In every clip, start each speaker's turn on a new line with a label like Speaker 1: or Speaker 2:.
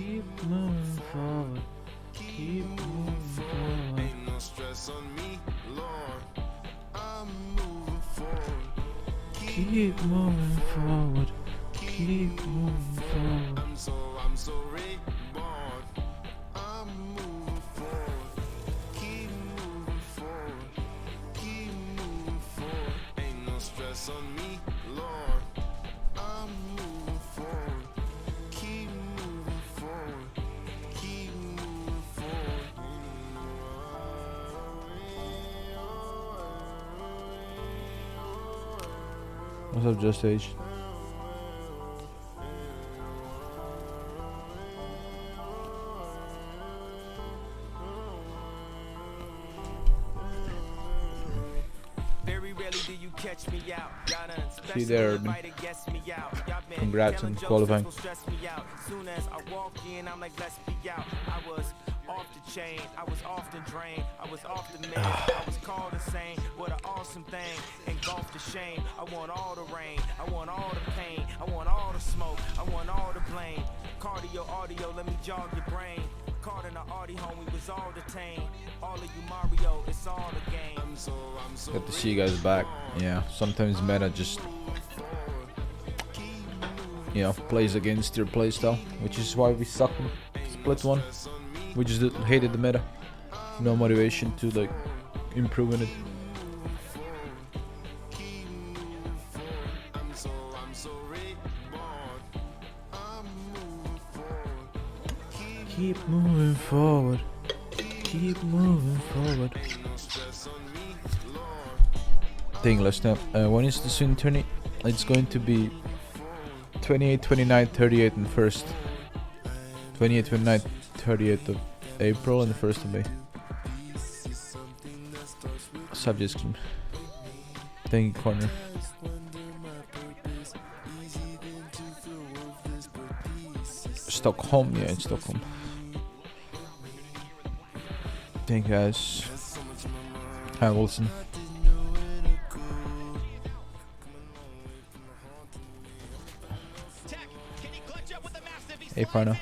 Speaker 1: Keep moving forward. Keep moving forward.
Speaker 2: Ain't no stress on me, Lord. I'm moving forward.
Speaker 1: Keep moving forward. Keep moving forward.
Speaker 2: I'm so reborn. I'm moving forward. Keep moving forward. Keep moving forward. Ain't no stress on me, Lord. I'm moving forward. Keep moving forward. Keep moving forward.
Speaker 1: What's up, Just Age?
Speaker 2: Very rarely do you catch me out.
Speaker 1: See you there, Urban. Congrats on qualifying.
Speaker 2: Soon as I walk in, I'm like, let's be out. I was off the chain, I was often drained, I was off the meds, I was called insane. What an awesome thing, engulfed the shame. I want all the rain, I want all the pain, I want all the smoke, I want all the blame. Cardio, audio, let me jog your brain. Caught in the Audi home, we was all detained. All of you Mario, it's all a game. I'm so
Speaker 1: Good to see you guys back. Yeah, sometimes meta just, you know, plays against your playstyle, which is why we suck in split one. We just hated the meta. No motivation to like improve in it. Keep moving forward. Keep moving forward. Thing, let's know. When is the soon tourney? It's going to be 28, 29, 38 and 1st. 28, 29, 38th of April and the 1st of May. Subject screen. Thank you, Corner. Stockholm, yeah, it's Stockholm. Thank you guys. Hi, Wilson. Hey, Parno.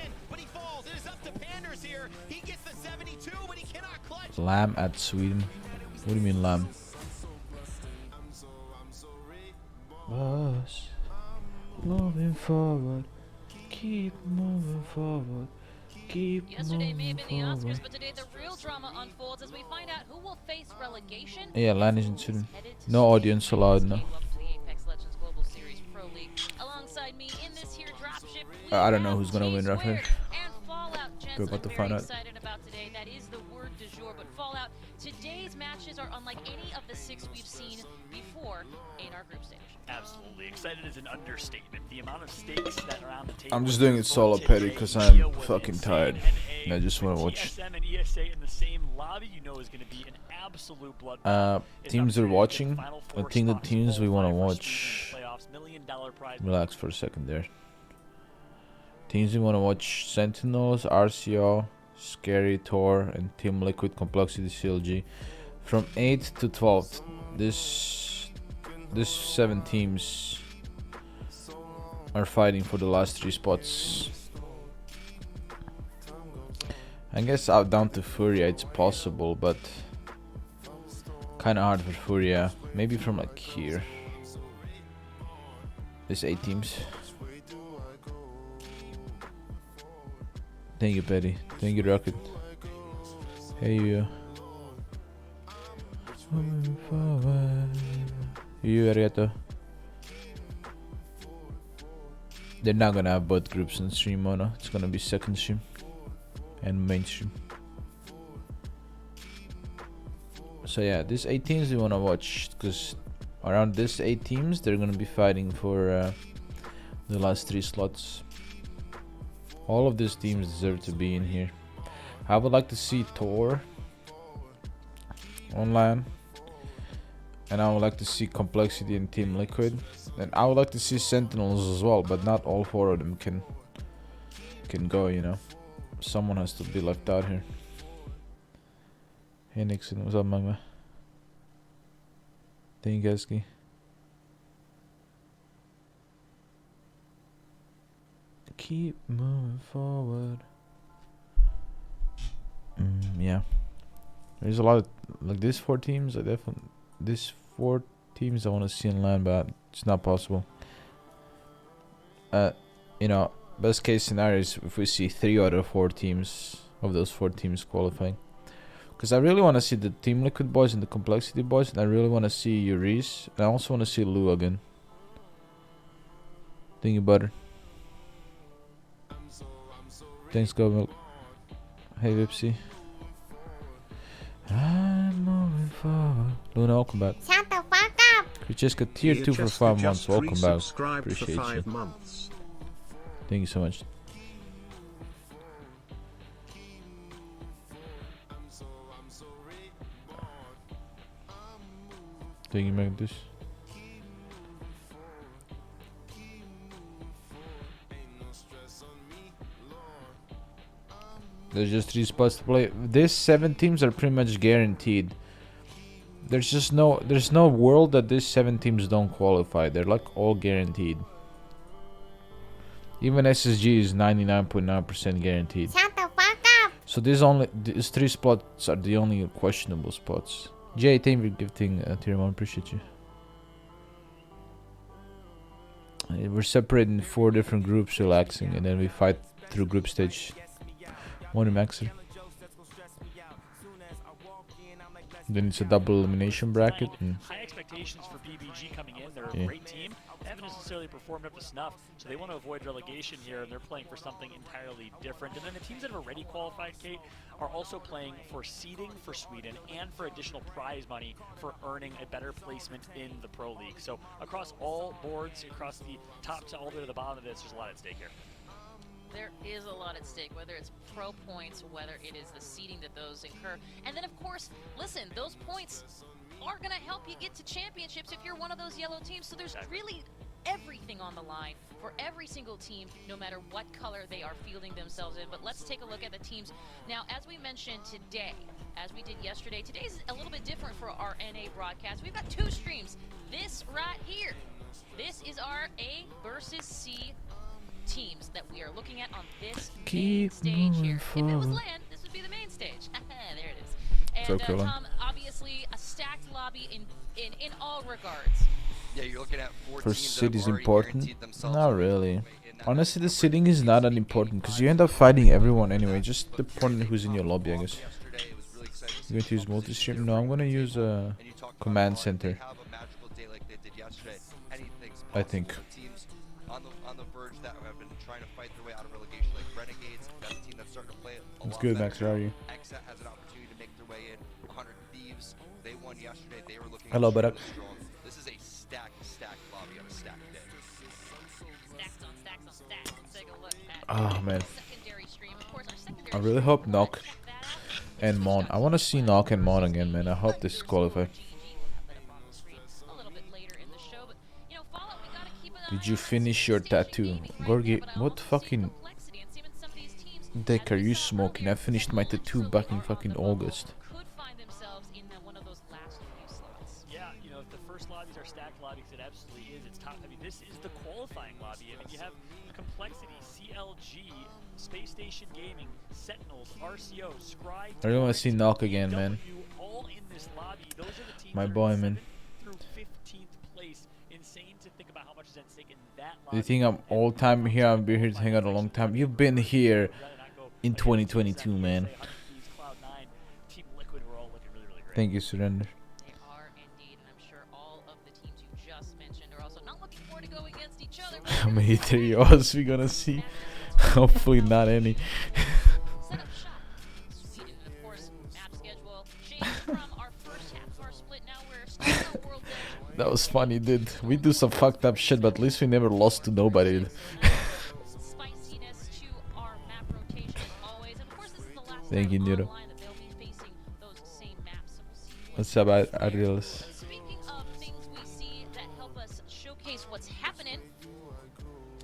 Speaker 1: Lamb at Sweden. What do you mean, Lamb? Us moving forward. Keep moving forward. Keep
Speaker 3: Yesterday may have been the
Speaker 1: moving
Speaker 3: Oscars,
Speaker 1: forward.
Speaker 3: but today the real drama unfolds as we find out who will face relegation.
Speaker 1: Yeah, LAN is in Sweden. No audience allowed now. I don't know who's gonna win right here. We're about to find out.
Speaker 3: Excited about today. That is the word du jour. But Fallout, today's matches are unlike any of the 6 we've seen before in our group stage.
Speaker 4: Absolutely. Excited is an understatement. The amount of stakes that are on the table.
Speaker 1: I'm just doing it solo petty because I'm fucking tired. And I just want to watch.
Speaker 4: TSM and ESA in the same lobby, you know, is going to be an absolute bloodbath.
Speaker 1: Teams are watching. I think the teams we want to watch. Relax for a second there. Teams we want to watch: Sentinels, RCO, Scary, Tor, and Team Liquid, Complexity, CLG. From 8th to 12th, this 7 teams are fighting for the last 3 spots. I guess out down to Furia it's possible, but kind of hard for Furia. Maybe from like here. This 8 teams. Thank you, Petty. Thank you, Rocket. Hey, you. Moving forward. You, Arigato. They're not gonna have both groups on stream, Mono. It's gonna be second stream and mainstream. So yeah, these 8 teams we wanna watch, because around this 8 teams they're gonna be fighting for the last 3 slots. All of these teams deserve to be in here. I would like to see Tor online, and I would like to see Complexity and Team Liquid, and I would like to see Sentinels as well, but not all 4 of them can go, you know. Someone has to be left out here. Hey Nixon, what's up, Magma? Thank you, Gaski. keep moving forward. Yeah. There's a lot of like these 4 teams. I definitely these 4 teams I want to see in land, but it's not possible. You know, best case scenario is if we see 3 out of 4 teams of those 4 teams qualifying. Because I really want to see the Team Liquid boys and the Complexity boys, and I really want to see Uris, and I also want to see Lou again. Think about it. Thanks, Go. Hey, Vipsy. I'm moving forward. Luna, welcome back.
Speaker 5: Shut the fuck up!
Speaker 1: We just got tier 2 for 5 months. Welcome back. Appreciate you. Thank you so much. Thank you, Magnus. There's just 3 spots to play. These 7 teams are pretty much guaranteed. There's no world that these 7 teams don't qualify. They're like all guaranteed. Even SSG is 99.9% guaranteed.
Speaker 5: Shut the fuck up!
Speaker 1: So these 3 spots are the only questionable spots. Jay, thank you for gifting tier 1. Appreciate you. We're separated in 4 different groups, relaxing, and then we fight through group stage. One Maxer. Then it's a double elimination bracket.
Speaker 4: High expectations for BBG coming in. They're a great team. They haven't necessarily performed up to snuff, so they want to avoid relegation here, and they're playing for something entirely different. And then the teams that have already qualified, Kate, are also playing for seeding for Sweden and for additional prize money for earning a better placement in the Pro League. So across all boards, across the top to all the way to the bottom of this, there's a lot at stake here.
Speaker 3: There is a lot at stake, whether it's pro points, whether it is the seeding that those incur. And then, of course, listen, those points are going to help you get to championships if you're one of those yellow teams. So there's really everything on the line for every single team, no matter what color they are fielding themselves in. But let's take a look at the teams. Now, as we mentioned today, as we did yesterday, today's a little bit different for our NA broadcast. We've got 2 streams. This right here, this is our A versus C teams that we are looking at on this main stage here. If it was land, this would be the main stage. There it is. And Tom, obviously a stacked lobby in all regards.
Speaker 6: Yeah, you're looking at 4
Speaker 1: For
Speaker 6: teams
Speaker 1: cities
Speaker 6: that have
Speaker 1: important? Not really. Honestly, the seeding is not that important because you end up fighting everyone anyway. Just the point who's in your lobby, I guess. You're going to use multi-stream? No, I'm going to use a command center. I think.
Speaker 6: On the verge that have been trying to fight their way out of relegation, like Renegades, that's a team that's starting to play a
Speaker 1: It's good, Max. How are you?
Speaker 6: Exa has an opportunity to make their way in. 100 Thieves, they won yesterday. They were looking
Speaker 1: Hello, Barak.
Speaker 6: strong. This is a stacked lobby on a stacked day.
Speaker 3: Stacks on stacks on stacks. Let's take a look at
Speaker 1: Oh man,
Speaker 3: secondary stream. Of course, our secondary
Speaker 1: I really hope Knock and Mon. I want to see Knock and Mon again, man. I hope this qualify. Did you finish your tattoo? Gorgi, what fucking dick are you smoking? I finished my tattoo back in fucking August.
Speaker 4: Yeah, you know, if the first lobbies are stacked lobbies, it absolutely is. It's top. I mean, this is the qualifying lobby. I mean, you have Complexity, CLG, Space Station Gaming, Sentinels, RCO, Scry.
Speaker 1: I really want to see Knock again, man.
Speaker 4: All in this lobby. Those are the teams
Speaker 1: My
Speaker 4: that are
Speaker 1: boy, man.
Speaker 4: through 15th place. Insane to think about how much is at stake in that lobby.
Speaker 1: Do you think I'm all time here? I've been here to hang out a long time. You've been here in 2022, man. Thank you, Surrender.
Speaker 3: They are indeed, and I'm sure all of the teams you just mentioned are also not looking forward to going against each other.
Speaker 1: How many 3-0s we gonna see? Hopefully not any.
Speaker 3: Set up shop. Sweden, of course, map schedule changed from our first half of our split. Now we're still on World Edge.
Speaker 1: That was funny, dude. We do some fucked up shit, but at least we never lost to nobody.
Speaker 3: Spiciness to our map rotation as always. And of course, this is the last
Speaker 1: Thank you,
Speaker 3: time
Speaker 1: Nero.
Speaker 3: online that they'll be facing those same maps. So we'll see
Speaker 1: What's up, Adriels?
Speaker 3: Speaking of things we see that help us showcase what's happening,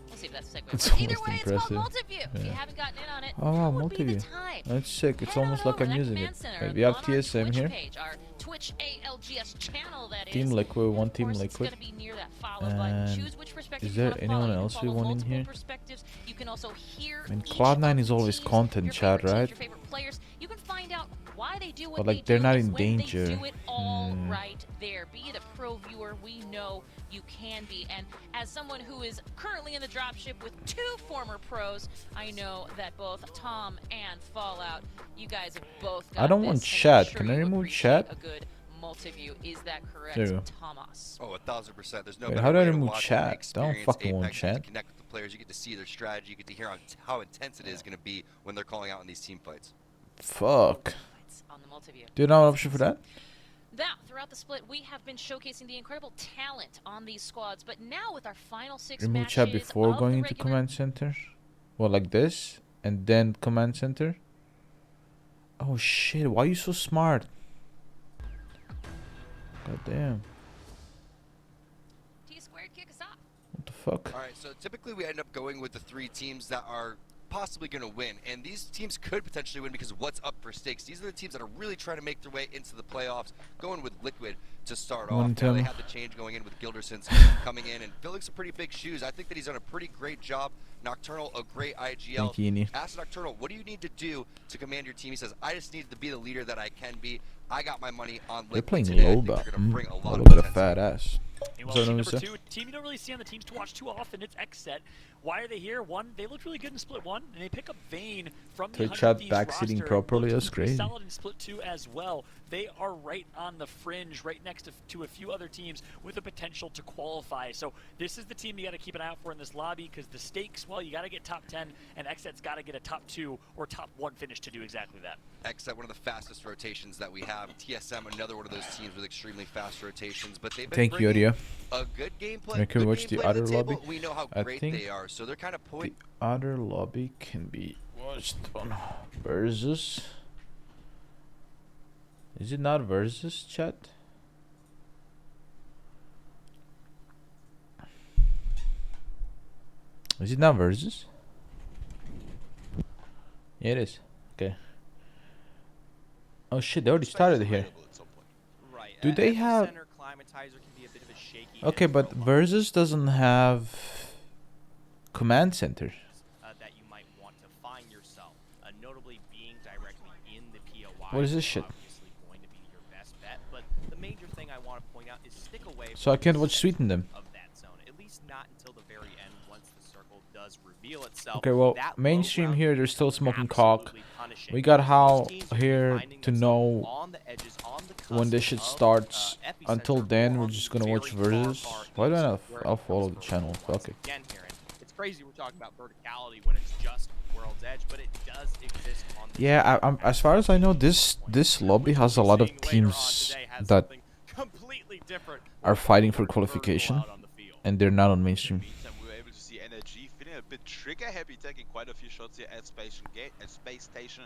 Speaker 3: we'll see if that's a segue.
Speaker 1: It's
Speaker 3: But either
Speaker 1: almost
Speaker 3: way,
Speaker 1: impressive.
Speaker 3: it's called Multiview. If you
Speaker 1: Yeah.
Speaker 3: haven't gotten in on it,
Speaker 1: Oh, wow,
Speaker 3: now would be the
Speaker 1: Multiview.
Speaker 3: time.
Speaker 1: That's sick. It's
Speaker 3: Head on
Speaker 1: almost like
Speaker 3: over
Speaker 1: I'm
Speaker 3: to that
Speaker 1: using
Speaker 3: command
Speaker 1: it.
Speaker 3: center
Speaker 1: Like, we have
Speaker 3: on our
Speaker 1: TSM
Speaker 3: Twitch
Speaker 1: here.
Speaker 3: Page, our Twitch ALG GGS channel, that
Speaker 1: Team
Speaker 3: is.
Speaker 1: Liquid, one
Speaker 3: Of
Speaker 1: Team
Speaker 3: course, it's
Speaker 1: Liquid.
Speaker 3: gonna be near that follow button.
Speaker 1: And
Speaker 3: Choose which perspective
Speaker 1: is
Speaker 3: you
Speaker 1: there
Speaker 3: wanna
Speaker 1: anyone
Speaker 3: follow. You can
Speaker 1: else we
Speaker 3: follow
Speaker 1: want in
Speaker 3: multiple
Speaker 1: here?
Speaker 3: perspectives. You can also hear
Speaker 1: I mean,
Speaker 3: each
Speaker 1: Cloud9
Speaker 3: of
Speaker 1: is
Speaker 3: the
Speaker 1: always
Speaker 3: teams,
Speaker 1: content,
Speaker 3: your
Speaker 1: chat,
Speaker 3: favorite teams,
Speaker 1: right?
Speaker 3: your favorite players. You can find out why they do what
Speaker 1: But, like,
Speaker 3: they
Speaker 1: they're
Speaker 3: do.
Speaker 1: not
Speaker 3: It's
Speaker 1: in
Speaker 3: when
Speaker 1: danger.
Speaker 3: They do it all right there. Be it a pro viewer, we know you can be. And as someone who is currently in the dropship with 2 former pros, I know that both Tom and Fallout, you guys have both got
Speaker 1: I don't
Speaker 3: this,
Speaker 1: want
Speaker 3: and I'm
Speaker 1: chat.
Speaker 3: sure
Speaker 1: Can I
Speaker 3: you
Speaker 1: remove
Speaker 3: appreciate
Speaker 1: chat?
Speaker 3: a good multi-view. Is that correct,
Speaker 1: There you go.
Speaker 3: Thomas?
Speaker 6: Oh, 1000%. There's no
Speaker 1: Wait,
Speaker 6: better
Speaker 1: how do I
Speaker 6: way to
Speaker 1: remove
Speaker 6: watch
Speaker 1: chat?
Speaker 6: and
Speaker 1: I don't
Speaker 6: experience
Speaker 1: fucking want
Speaker 6: Apex. You get
Speaker 1: chat.
Speaker 6: to connect with the players. You get to see their strategy. You get to hear how intense it is going to be when they're calling out in these team fights.
Speaker 1: Fuck.
Speaker 3: It's on the multi-view.
Speaker 1: Do you not have an option for that?
Speaker 3: Now, throughout the split, we have been showcasing the incredible talent on these squads, but now with our final 6
Speaker 1: Remove
Speaker 3: matches
Speaker 1: chat before
Speaker 3: of
Speaker 1: going
Speaker 3: the
Speaker 1: into
Speaker 3: regular
Speaker 1: command center? Well, like this? And then command center? Oh shit, why are you so smart? God damn.
Speaker 3: T-squared, kick us off.
Speaker 1: What the fuck?
Speaker 6: All right, so typically we end up going with the 3 teams that are possibly going to win, and these teams could potentially win because of what's up for stakes. These are the teams that are really trying to make their way into the playoffs, going with Liquid to start off. Now, they had the change going in with Gilderson's coming in and filling some pretty big shoes. I think that he's done a pretty great job. Nocturnal, a great IGL.
Speaker 1: Thank you, Ini.
Speaker 6: Ask Nocturnal, what do you need to do to command your team? He says, I just need to be the leader that I can be. I got my money on
Speaker 1: They're
Speaker 6: Liquid
Speaker 1: playing
Speaker 6: today. I think
Speaker 1: Loba.
Speaker 6: they're going to bring a lot of
Speaker 1: Loba got a
Speaker 6: intensity.
Speaker 1: fat ass.
Speaker 4: Meanwhile,
Speaker 1: So
Speaker 4: team
Speaker 1: number
Speaker 4: number 2, team you don't really see on the teams to watch too often, it's Xset. Why are they here? One, they looked really good in Split 1, and they pick up Vayne from the
Speaker 1: Twitch
Speaker 4: 100
Speaker 1: chat
Speaker 4: Thieves
Speaker 1: backseating
Speaker 4: roster.
Speaker 1: properly,
Speaker 4: Looked
Speaker 1: that's
Speaker 4: pretty
Speaker 1: crazy.
Speaker 4: solid in Split 2 as well. They are right on the fringe, right next to a few other teams with the potential to qualify. So this is the team you got to keep an eye out for in this lobby, because the stakes, well, you got to get top 10, and Xset's got to get a top 2 or top 1 finish to do exactly that.
Speaker 6: Xset, one of the fastest rotations that we have. TSM, another one of those teams with extremely fast rotations, but they've been
Speaker 1: Thank you,
Speaker 6: bringing
Speaker 1: Audio.
Speaker 6: a good gameplay.
Speaker 1: I can
Speaker 6: good
Speaker 1: watch the
Speaker 6: gameplay to
Speaker 1: other
Speaker 6: table.
Speaker 1: lobby.
Speaker 6: We know how
Speaker 1: I
Speaker 6: great
Speaker 1: think
Speaker 6: they are, so they're kind of
Speaker 1: The other lobby can be watched on Versus. Is it not Versus, chat? Is it not Versus? Yeah, it is. Okay. Oh shit, they already started here.
Speaker 7: Right.
Speaker 1: Do they have...
Speaker 7: Epicenter Climatizer can be a bit of a shaky
Speaker 1: Okay,
Speaker 7: hit
Speaker 1: but
Speaker 7: for a lot
Speaker 1: Versus doesn't have command center.
Speaker 7: that you might want to find yourself, notably being directly in the POI.
Speaker 1: What is this shit?
Speaker 7: Obviously going to be your best bet, but the major thing I want to point out is stick away
Speaker 1: So I
Speaker 7: from
Speaker 1: can't
Speaker 7: the
Speaker 1: watch Sweeten them.
Speaker 7: of that zone, at least not until the very end once the circle does reveal itself.
Speaker 1: Okay, well,
Speaker 7: That
Speaker 1: mainstream
Speaker 7: low
Speaker 1: here,
Speaker 7: ground
Speaker 1: they're still
Speaker 7: is
Speaker 1: smoking cock.
Speaker 7: absolutely punishing.
Speaker 1: We got
Speaker 7: Those
Speaker 1: how
Speaker 7: teams are
Speaker 1: here
Speaker 7: finding
Speaker 1: to
Speaker 7: themselves
Speaker 1: know
Speaker 7: on the edges, on the
Speaker 1: when
Speaker 7: cusp
Speaker 1: this shit
Speaker 7: of,
Speaker 1: starts.
Speaker 7: Epicenter
Speaker 1: Until
Speaker 7: or
Speaker 1: then, we're
Speaker 7: on
Speaker 1: just
Speaker 7: the
Speaker 1: gonna watch
Speaker 7: very far,
Speaker 1: Versus.
Speaker 7: far
Speaker 1: Why do I
Speaker 7: east
Speaker 1: not?
Speaker 7: where
Speaker 1: I'll
Speaker 7: it
Speaker 1: follow
Speaker 7: comes
Speaker 1: the
Speaker 7: from
Speaker 1: channel.
Speaker 7: once
Speaker 1: Fuck it.
Speaker 7: again here. And it's crazy we're talking about verticality when it's just World's Edge, but it does exist on the
Speaker 1: Yeah, I'm as far as I know, this lobby has a lot of teams that
Speaker 7: completely different
Speaker 1: are fighting for qualification,
Speaker 7: out on the field.
Speaker 1: and they're not on mainstream.
Speaker 8: Meantime, we were able to see NRG feeling a bit trigger happy, taking quite a few shots here at Space Station.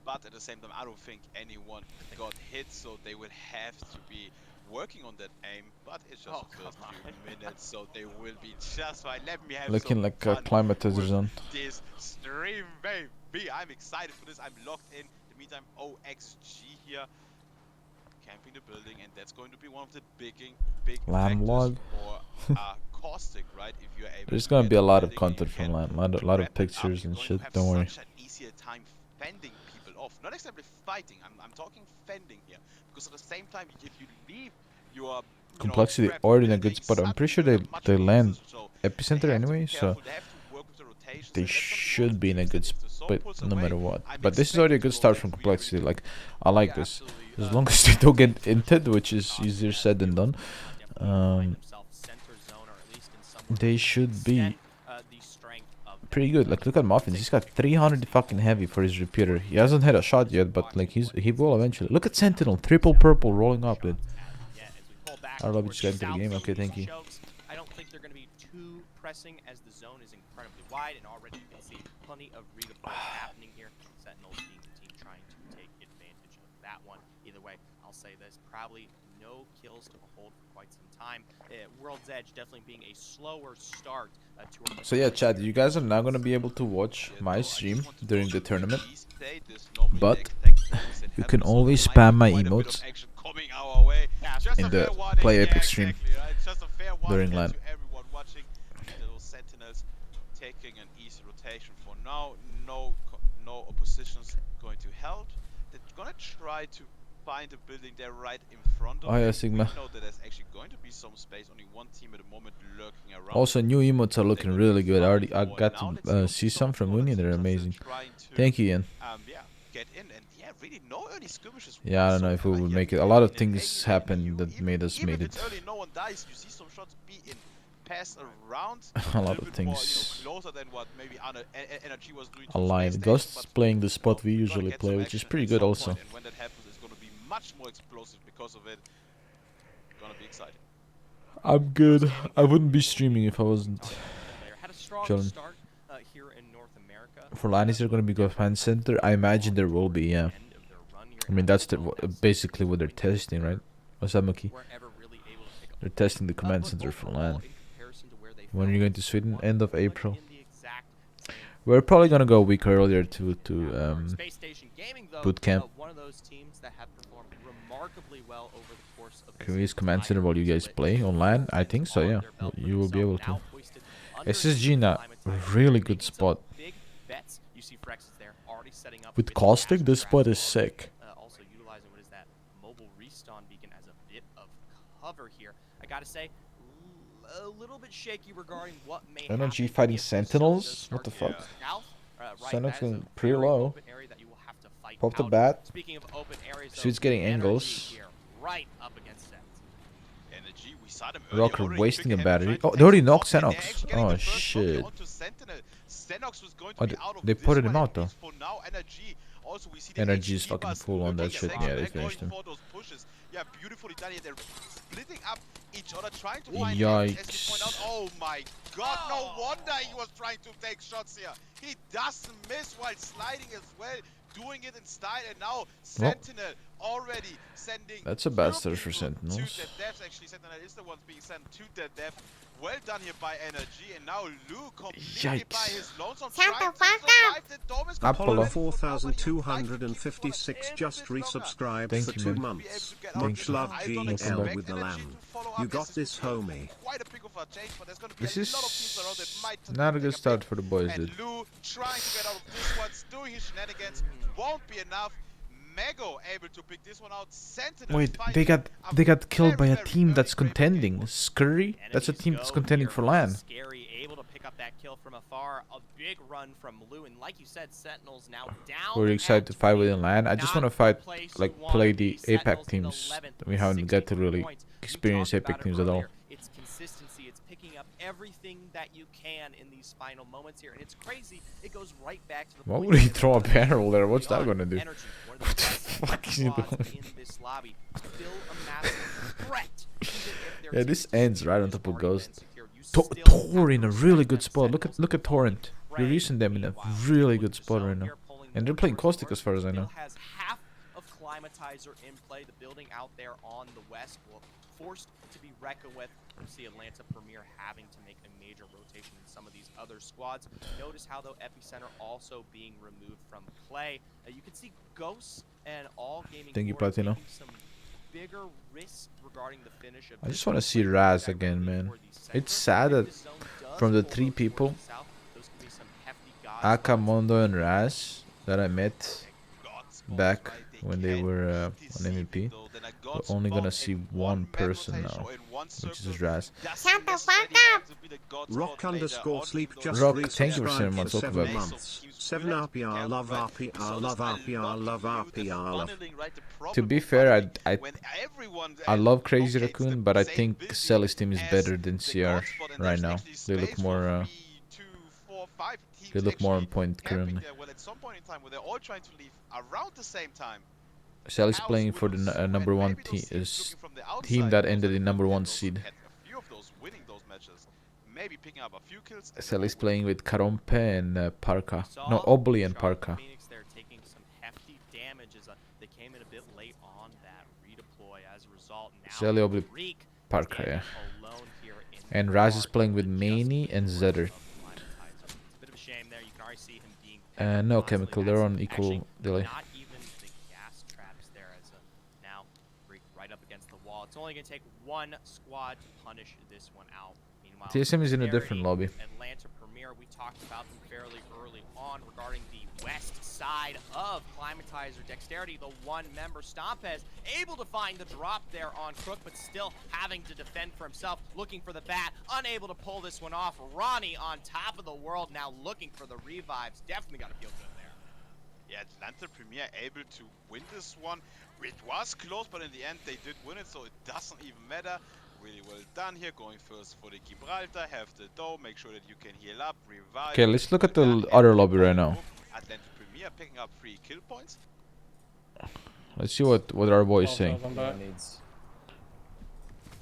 Speaker 8: But at the same time, I don't think anyone got hit, so they would have to be working on that aim. But it's just the first few minutes, so they will be just fine. Let me have
Speaker 1: Looking
Speaker 8: some
Speaker 1: like a
Speaker 8: fun
Speaker 1: climatizer
Speaker 8: with
Speaker 1: zone.
Speaker 8: this stream, baby. I'm excited for this. I'm locked in. In the meantime, OXG here camping the building, and that's going to be one of the big
Speaker 1: Landlog.
Speaker 8: factors for Caustic, right? If you're able
Speaker 1: There's
Speaker 8: to
Speaker 1: gonna
Speaker 8: get
Speaker 1: be a lot of
Speaker 8: building
Speaker 1: content
Speaker 8: and
Speaker 1: from
Speaker 8: can
Speaker 1: Land, a lot of
Speaker 8: wrap it up,
Speaker 1: pictures
Speaker 8: you're
Speaker 1: and
Speaker 8: going
Speaker 1: shit.
Speaker 8: to have
Speaker 1: Don't worry.
Speaker 8: such an easier time fending people off. Not exactly fighting. I'm talking fending here, because at the same time, if you leave your
Speaker 1: Complexity already in a good spot. I'm pretty sure they land epicenter anyway, so they should be in a good spot no matter what. But this is already a good start from Complexity. Like, I like this. As long as they don't get inted, which is easier said than done, they should be pretty good. Like, look at Muffins. He's got 300 fucking heavy for his repeater. He hasn't had a shot yet, but like he will eventually. Look at Sentinel, triple purple rolling up, dude. I love you just got into the game. Okay, thank you.
Speaker 7: I don't think they're going to be too pressing, as the zone is incredibly wide, and already you can see plenty of redeploys happening here. Sentinels being the team trying to take advantage of that one. Either way, I'll say this: probably no kills to behold for quite some time. World's Edge definitely being a slower start to.
Speaker 1: So yeah, Chad, you guys are now gonna be able to watch my stream during the tournament, but you can always spam my emotes
Speaker 8: way. Just
Speaker 1: in
Speaker 8: a
Speaker 1: the
Speaker 8: fair warning.
Speaker 1: Play
Speaker 8: Yeah,
Speaker 1: Epic stream
Speaker 8: exactly, right? Just a fair warning
Speaker 1: during LAN.
Speaker 8: to everyone watching. Those Sentinels taking an easy rotation for now. No oppositions going to help. They're gonna try to find a building there right in front of
Speaker 1: Oh yeah,
Speaker 8: him.
Speaker 1: Sigma.
Speaker 8: We know that there's actually going to be some space. Only one team at the moment lurking around.
Speaker 1: Also, new emotes are looking really good. I got
Speaker 8: Now
Speaker 1: to
Speaker 8: let's
Speaker 1: see some from Uni. They're amazing.
Speaker 8: trying to,
Speaker 1: Thank you, Ian.
Speaker 8: yeah, get in and really no early skirmishes.
Speaker 1: Yeah, I don't know if we
Speaker 8: whatsoever
Speaker 1: would
Speaker 8: here
Speaker 1: make it. A lot of
Speaker 8: in
Speaker 1: things
Speaker 8: A lane.
Speaker 1: happened that made us
Speaker 8: Even
Speaker 1: made
Speaker 8: if
Speaker 1: it.
Speaker 8: it's early, no one dies. You see some shots be in pass around.
Speaker 1: A lot
Speaker 8: little
Speaker 1: of
Speaker 8: bit more,
Speaker 1: things
Speaker 8: closer than what maybe Energy was doing to
Speaker 1: aligned.
Speaker 8: Space
Speaker 1: Ghost
Speaker 8: Station,
Speaker 1: is playing the
Speaker 8: but,
Speaker 1: spot we
Speaker 8: we're gonna
Speaker 1: usually
Speaker 8: get
Speaker 1: play,
Speaker 8: some
Speaker 1: which is
Speaker 8: action
Speaker 1: pretty
Speaker 8: at
Speaker 1: good
Speaker 8: some
Speaker 1: also.
Speaker 8: point, and when that happens, it's going to be much more explosive because of it. Gonna be exciting.
Speaker 1: I'm good. I wouldn't be streaming if I wasn't.
Speaker 7: Had a strong
Speaker 1: Chilling.
Speaker 7: start here in North America.
Speaker 1: For LAN, is there going to be Ghost Fan Center? I imagine there will be, yeah.
Speaker 7: End of their run here.
Speaker 1: I mean, that's basically what they're testing, right? What's up, Muki?
Speaker 7: Weren't ever really able to pick up
Speaker 1: They're testing the command
Speaker 7: but
Speaker 1: center for
Speaker 7: overall,
Speaker 1: LAN.
Speaker 7: in comparison to where they
Speaker 1: When are
Speaker 7: fell
Speaker 1: you going
Speaker 7: in
Speaker 1: to Sweden?
Speaker 7: Q1,
Speaker 1: End of
Speaker 7: pretty much
Speaker 1: April.
Speaker 7: in the exact same
Speaker 1: We're probably going to go a week earlier to
Speaker 7: regard. Space Station Gaming, though,
Speaker 1: boot camp.
Speaker 7: one of those teams that have performed remarkably well over the course of
Speaker 1: Can we use command center while you guys play online? I think so, yeah. You will be able to. SSG now, really good spot.
Speaker 7: Big bets. You see Frex is there already setting up
Speaker 1: With Caustic, this spot is sick.
Speaker 7: Also utilizing what is that mobile respawn beacon as a bit of cover here. I gotta say, a little bit shaky regarding what may
Speaker 1: Energy
Speaker 7: happen
Speaker 1: fighting
Speaker 7: if the sun does
Speaker 1: Sentinels?
Speaker 7: start
Speaker 1: What the
Speaker 7: to
Speaker 1: fuck?
Speaker 7: go south. Right,
Speaker 1: Sentinels
Speaker 7: that is a
Speaker 1: going pretty
Speaker 7: very
Speaker 1: low.
Speaker 7: open area that you will have to fight
Speaker 1: Pop the
Speaker 7: out of.
Speaker 1: bat.
Speaker 7: Speaking of open areas,
Speaker 1: So it's
Speaker 7: though,
Speaker 1: getting
Speaker 7: Energy
Speaker 1: angles.
Speaker 7: here, right up against Sens.
Speaker 8: Energy, we saw them earlier
Speaker 1: Rocker
Speaker 8: already
Speaker 1: wasting
Speaker 8: pick
Speaker 1: a
Speaker 8: ahead,
Speaker 1: battery.
Speaker 8: trying to
Speaker 1: Oh,
Speaker 8: take
Speaker 1: they already
Speaker 8: some
Speaker 1: knocked
Speaker 8: shots, and they're
Speaker 1: Xenox.
Speaker 8: actually getting
Speaker 1: Oh,
Speaker 8: the first
Speaker 1: shit.
Speaker 8: knockdown onto Sentinel. Xenox was going to
Speaker 1: Oh,
Speaker 8: be out of
Speaker 1: they
Speaker 8: this
Speaker 1: put
Speaker 8: one,
Speaker 1: him
Speaker 8: at
Speaker 1: out, though.
Speaker 8: least for now. Energy. Also, we see the
Speaker 1: Energy is
Speaker 8: HE
Speaker 1: fucking
Speaker 8: bus
Speaker 1: full on that
Speaker 8: looking
Speaker 1: shit.
Speaker 8: at
Speaker 1: Yeah,
Speaker 8: Xenox
Speaker 1: they
Speaker 8: and going
Speaker 1: finished him.
Speaker 8: for those pushes. Yeah, beautifully done here. They're splitting up each other, trying to find angles, as you point out.
Speaker 1: Yikes.
Speaker 8: Oh my god, no wonder he was trying to take shots here. He doesn't miss while sliding as well, doing it in style, and now Sentinel already sending
Speaker 1: That's a bad
Speaker 8: two
Speaker 1: start for
Speaker 8: people
Speaker 1: Sentinels.
Speaker 8: to their deaths. Actually, Sentinel is the one being sent to their death. Well done here by Energy, and now Lou completely by
Speaker 1: Yikes.
Speaker 8: his lonesome
Speaker 5: Shut
Speaker 8: trying
Speaker 5: the
Speaker 8: to
Speaker 5: fuck
Speaker 8: survive. The dome is
Speaker 1: Apollo.
Speaker 8: completely
Speaker 9: Apollo
Speaker 8: full now, but he would like to keep it
Speaker 9: 4256
Speaker 8: for a
Speaker 9: just
Speaker 8: little bit longer.
Speaker 9: resubscribed
Speaker 1: Thank
Speaker 9: for
Speaker 1: you,
Speaker 9: 2
Speaker 1: man.
Speaker 9: months.
Speaker 8: Get out
Speaker 9: Much
Speaker 8: of
Speaker 9: love,
Speaker 8: this. I don't
Speaker 9: GL
Speaker 8: expect
Speaker 9: with the
Speaker 8: Energy
Speaker 9: lamb.
Speaker 8: to follow
Speaker 9: You
Speaker 8: up,
Speaker 9: got
Speaker 8: as
Speaker 9: this,
Speaker 8: it's gonna be
Speaker 9: homie.
Speaker 8: quite a pick of a change, but there's gonna be
Speaker 1: This
Speaker 8: a lot of teams around that
Speaker 1: is
Speaker 8: might
Speaker 1: not a
Speaker 8: take
Speaker 1: good start
Speaker 8: pick.
Speaker 1: for the boys,
Speaker 8: And
Speaker 1: dude.
Speaker 8: Lou trying to get out of this one, doing his shenanigans, won't be enough. Mego able to pick this one out. Sentinel
Speaker 1: Wait,
Speaker 8: fighting
Speaker 1: they got killed by a
Speaker 8: very,
Speaker 1: team
Speaker 8: very
Speaker 1: that's
Speaker 8: great
Speaker 1: contending.
Speaker 8: game.
Speaker 1: Scurry? That's a team that's contending for LAN.
Speaker 7: Scary, able to pick up that kill from afar. A big run from Lou, and like you said, Sentinels now down.
Speaker 1: We're excited to fight within LAN. I just want to fight,
Speaker 7: like
Speaker 1: play the APAC teams. We haven't got to really experience APAC teams at all.
Speaker 7: It's consistency. It's picking up everything that you can in these final moments here, and it's crazy. It goes right back to the
Speaker 1: Why
Speaker 7: point
Speaker 1: would he
Speaker 7: that
Speaker 1: throw a
Speaker 7: everyone
Speaker 1: barrel there? What's that
Speaker 7: beyond
Speaker 1: gonna do?
Speaker 7: Energy, one of the
Speaker 1: What the
Speaker 7: best
Speaker 1: fuck is he
Speaker 7: squads
Speaker 1: doing?
Speaker 7: in this lobby, still a massive threat. Even if their
Speaker 1: Yeah, this
Speaker 7: team
Speaker 1: ends right on
Speaker 7: is
Speaker 1: top of
Speaker 7: already been
Speaker 1: Ghost.
Speaker 7: secured, you still have
Speaker 1: Tor
Speaker 7: to
Speaker 1: in a
Speaker 7: respect
Speaker 1: really
Speaker 7: them
Speaker 1: good spot. Look
Speaker 7: Sentinels.
Speaker 1: at Torrent. You're
Speaker 7: Prey,
Speaker 1: using them in a
Speaker 7: meanwhile,
Speaker 1: really
Speaker 7: with
Speaker 1: good
Speaker 7: the
Speaker 1: spot
Speaker 7: zone
Speaker 1: right now.
Speaker 7: here pulling
Speaker 1: And they're
Speaker 7: more
Speaker 1: playing
Speaker 7: towards
Speaker 1: Caustic
Speaker 7: north,
Speaker 1: as far as I
Speaker 7: still
Speaker 1: know.
Speaker 7: has half of Climatizer in play. The building out there on the west will forced to be reckoned with. You see Atlanta Premier having to make a major rotation in some of these other squads. Notice how though Epicenter also being removed from play. You can see Ghosts and All Gaming
Speaker 1: Thank you,
Speaker 7: Core
Speaker 1: Platino.
Speaker 7: taking some bigger risks regarding the finish of
Speaker 1: I
Speaker 7: this
Speaker 1: just want to
Speaker 7: one,
Speaker 1: see
Speaker 7: playing
Speaker 1: Raz
Speaker 7: directly
Speaker 1: again, man.
Speaker 7: for the center.
Speaker 1: It's sad
Speaker 7: If
Speaker 1: that
Speaker 7: this zone does
Speaker 1: from the
Speaker 7: pull
Speaker 1: 3
Speaker 7: those
Speaker 1: people,
Speaker 7: towards the south, those could be some hefty God
Speaker 1: Aka,
Speaker 7: spots.
Speaker 1: Mondo, and Raz that I met
Speaker 8: God spots,
Speaker 1: back
Speaker 8: right?
Speaker 1: when they
Speaker 8: can
Speaker 1: were
Speaker 8: be
Speaker 1: on
Speaker 8: deceiving,
Speaker 1: MVP.
Speaker 8: though. Then a
Speaker 1: We're
Speaker 8: God
Speaker 1: only gonna
Speaker 8: spot
Speaker 1: see
Speaker 8: in
Speaker 1: one
Speaker 8: map
Speaker 1: person
Speaker 8: rotation
Speaker 1: now,
Speaker 8: or in one
Speaker 1: which is
Speaker 8: circle
Speaker 1: Raz.
Speaker 8: doesn't
Speaker 5: Shut the
Speaker 8: necessarily
Speaker 5: fuck
Speaker 8: have
Speaker 5: up.
Speaker 8: to be the God
Speaker 9: Rock
Speaker 8: spot later
Speaker 9: underscore
Speaker 8: on,
Speaker 9: sleep
Speaker 8: even
Speaker 9: just
Speaker 8: though
Speaker 1: Rock,
Speaker 8: it's
Speaker 1: thank you for
Speaker 8: yeah,
Speaker 1: sending
Speaker 9: resubscribed
Speaker 1: one
Speaker 9: for
Speaker 1: talk
Speaker 9: 7
Speaker 1: about.
Speaker 9: months. 7 RPR, love RPR, love RPR, love RPR, love.
Speaker 1: To be fair, I
Speaker 8: when everyone
Speaker 1: I love Crazy
Speaker 8: locates the
Speaker 1: Raccoon, but I
Speaker 8: same
Speaker 1: think
Speaker 8: building
Speaker 1: Cell's team is
Speaker 8: as
Speaker 1: better than
Speaker 8: the
Speaker 1: CR
Speaker 8: God spot, and
Speaker 1: right
Speaker 8: there's
Speaker 1: now.
Speaker 8: actually
Speaker 1: They look
Speaker 8: space
Speaker 1: more
Speaker 8: for 3, 2, 4, 5 teams
Speaker 1: they look more on
Speaker 8: actually
Speaker 1: point
Speaker 8: camping
Speaker 1: currently.
Speaker 8: there. Well, at some point in time where they're all trying to leave around the same time,
Speaker 1: Cell is
Speaker 8: House
Speaker 1: playing for
Speaker 8: will
Speaker 1: the
Speaker 8: zoom,
Speaker 1: number
Speaker 8: and
Speaker 1: 1
Speaker 8: maybe those teams
Speaker 1: is
Speaker 8: looking from the
Speaker 1: team
Speaker 8: outside,
Speaker 1: that
Speaker 8: those
Speaker 1: ended
Speaker 8: are
Speaker 1: in
Speaker 8: the
Speaker 1: number
Speaker 8: ones
Speaker 1: 1
Speaker 8: that also
Speaker 1: seed.
Speaker 8: had a few of those winning those matches, maybe picking up a few kills. and
Speaker 1: Cell
Speaker 8: then
Speaker 1: is
Speaker 8: winning
Speaker 1: playing with Karompe and Parka.
Speaker 7: Saw
Speaker 1: No, Obli and
Speaker 7: Charlotte
Speaker 1: Parka.
Speaker 7: Phoenix there taking some hefty damages. They came in a bit late on that redeploy as a result. Now
Speaker 1: Shelly Obli
Speaker 7: Reek
Speaker 1: Parka, yeah.
Speaker 7: standing alone here in
Speaker 1: And
Speaker 7: the
Speaker 1: Raz is
Speaker 7: dark
Speaker 1: playing with
Speaker 7: just
Speaker 1: Maney and
Speaker 7: north
Speaker 1: Zedder.
Speaker 7: of Climatizer. It's a bit of a shame there. You can already see him being
Speaker 1: No,
Speaker 7: constantly.
Speaker 1: Chemical, they're on equal
Speaker 7: Actually,
Speaker 1: delay.
Speaker 7: not even the gas traps there as now Reek right up against the wall. It's only going to take one squad to punish this one out. Meanwhile,
Speaker 1: TSM is in a
Speaker 7: Dexterity,
Speaker 1: different lobby.
Speaker 7: Atlanta Premier, we talked about them fairly early on regarding the west side of Climatizer. Dexterity, the one member. Stompez able to find the drop there on Crook, but still having to defend for himself, looking for the bat, unable to pull this one off. Ronnie on top of the world now looking for the revives. Definitely got to feel good there.
Speaker 8: Yeah, Atlanta Premier able to win this one. It was close, but in the end they did win it, so it doesn't even matter. Really well done here, going first for the Gibraltar, have the dough, make sure that you can heal up, revive.
Speaker 1: Okay, let's look at the other lobby right now.
Speaker 8: Atlanta Premier picking up 3 kill points.
Speaker 1: Let's see what our boy is saying.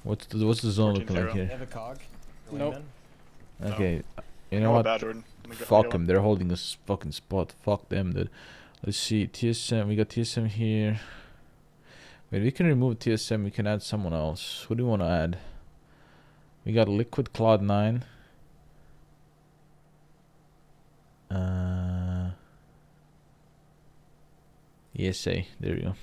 Speaker 1: What's the zone looking like here?
Speaker 10: Have a cog?
Speaker 11: Nope.
Speaker 1: Okay, you know what? Fuck them. They're holding this fucking spot. Fuck them, dude. Let's see. TSM. We got TSM here. Wait, we can remove TSM. We can add someone else. Who do you want to add? We got Liquid Cloud9. ESA. There you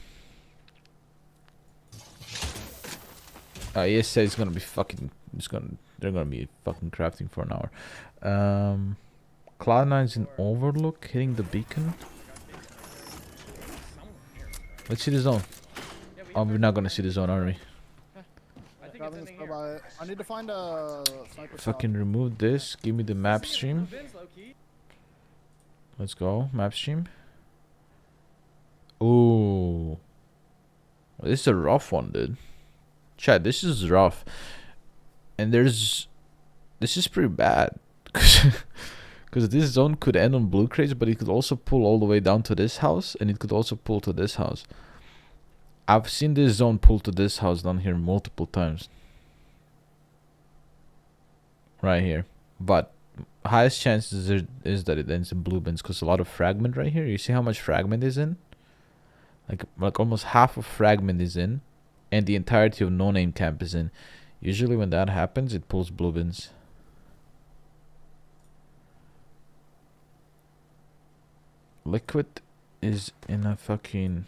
Speaker 1: go. ESA is gonna be fucking. They're gonna be fucking crafting for an hour. Cloud9's in Overlook, hitting the beacon. Let's see the zone. Oh, we're not gonna see the zone, are we?
Speaker 11: I need to find a sniper.
Speaker 1: Fucking remove this. Give me the map stream. Let's go, map stream. Ooh, this is a rough one, dude. Chat, this is rough, and this is pretty bad, because this zone could end on blue crates, but it could also pull all the way down to this house, and it could also pull to this house. I've seen this zone pull to this house down here multiple times. Right here, but highest chances is that it ends in blue bins, because a lot of fragment right here. You see how much fragment is in? Like almost half of fragment is in, and the entirety of no name camp is in. Usually when that happens, it pulls blue bins. Liquid is in a fucking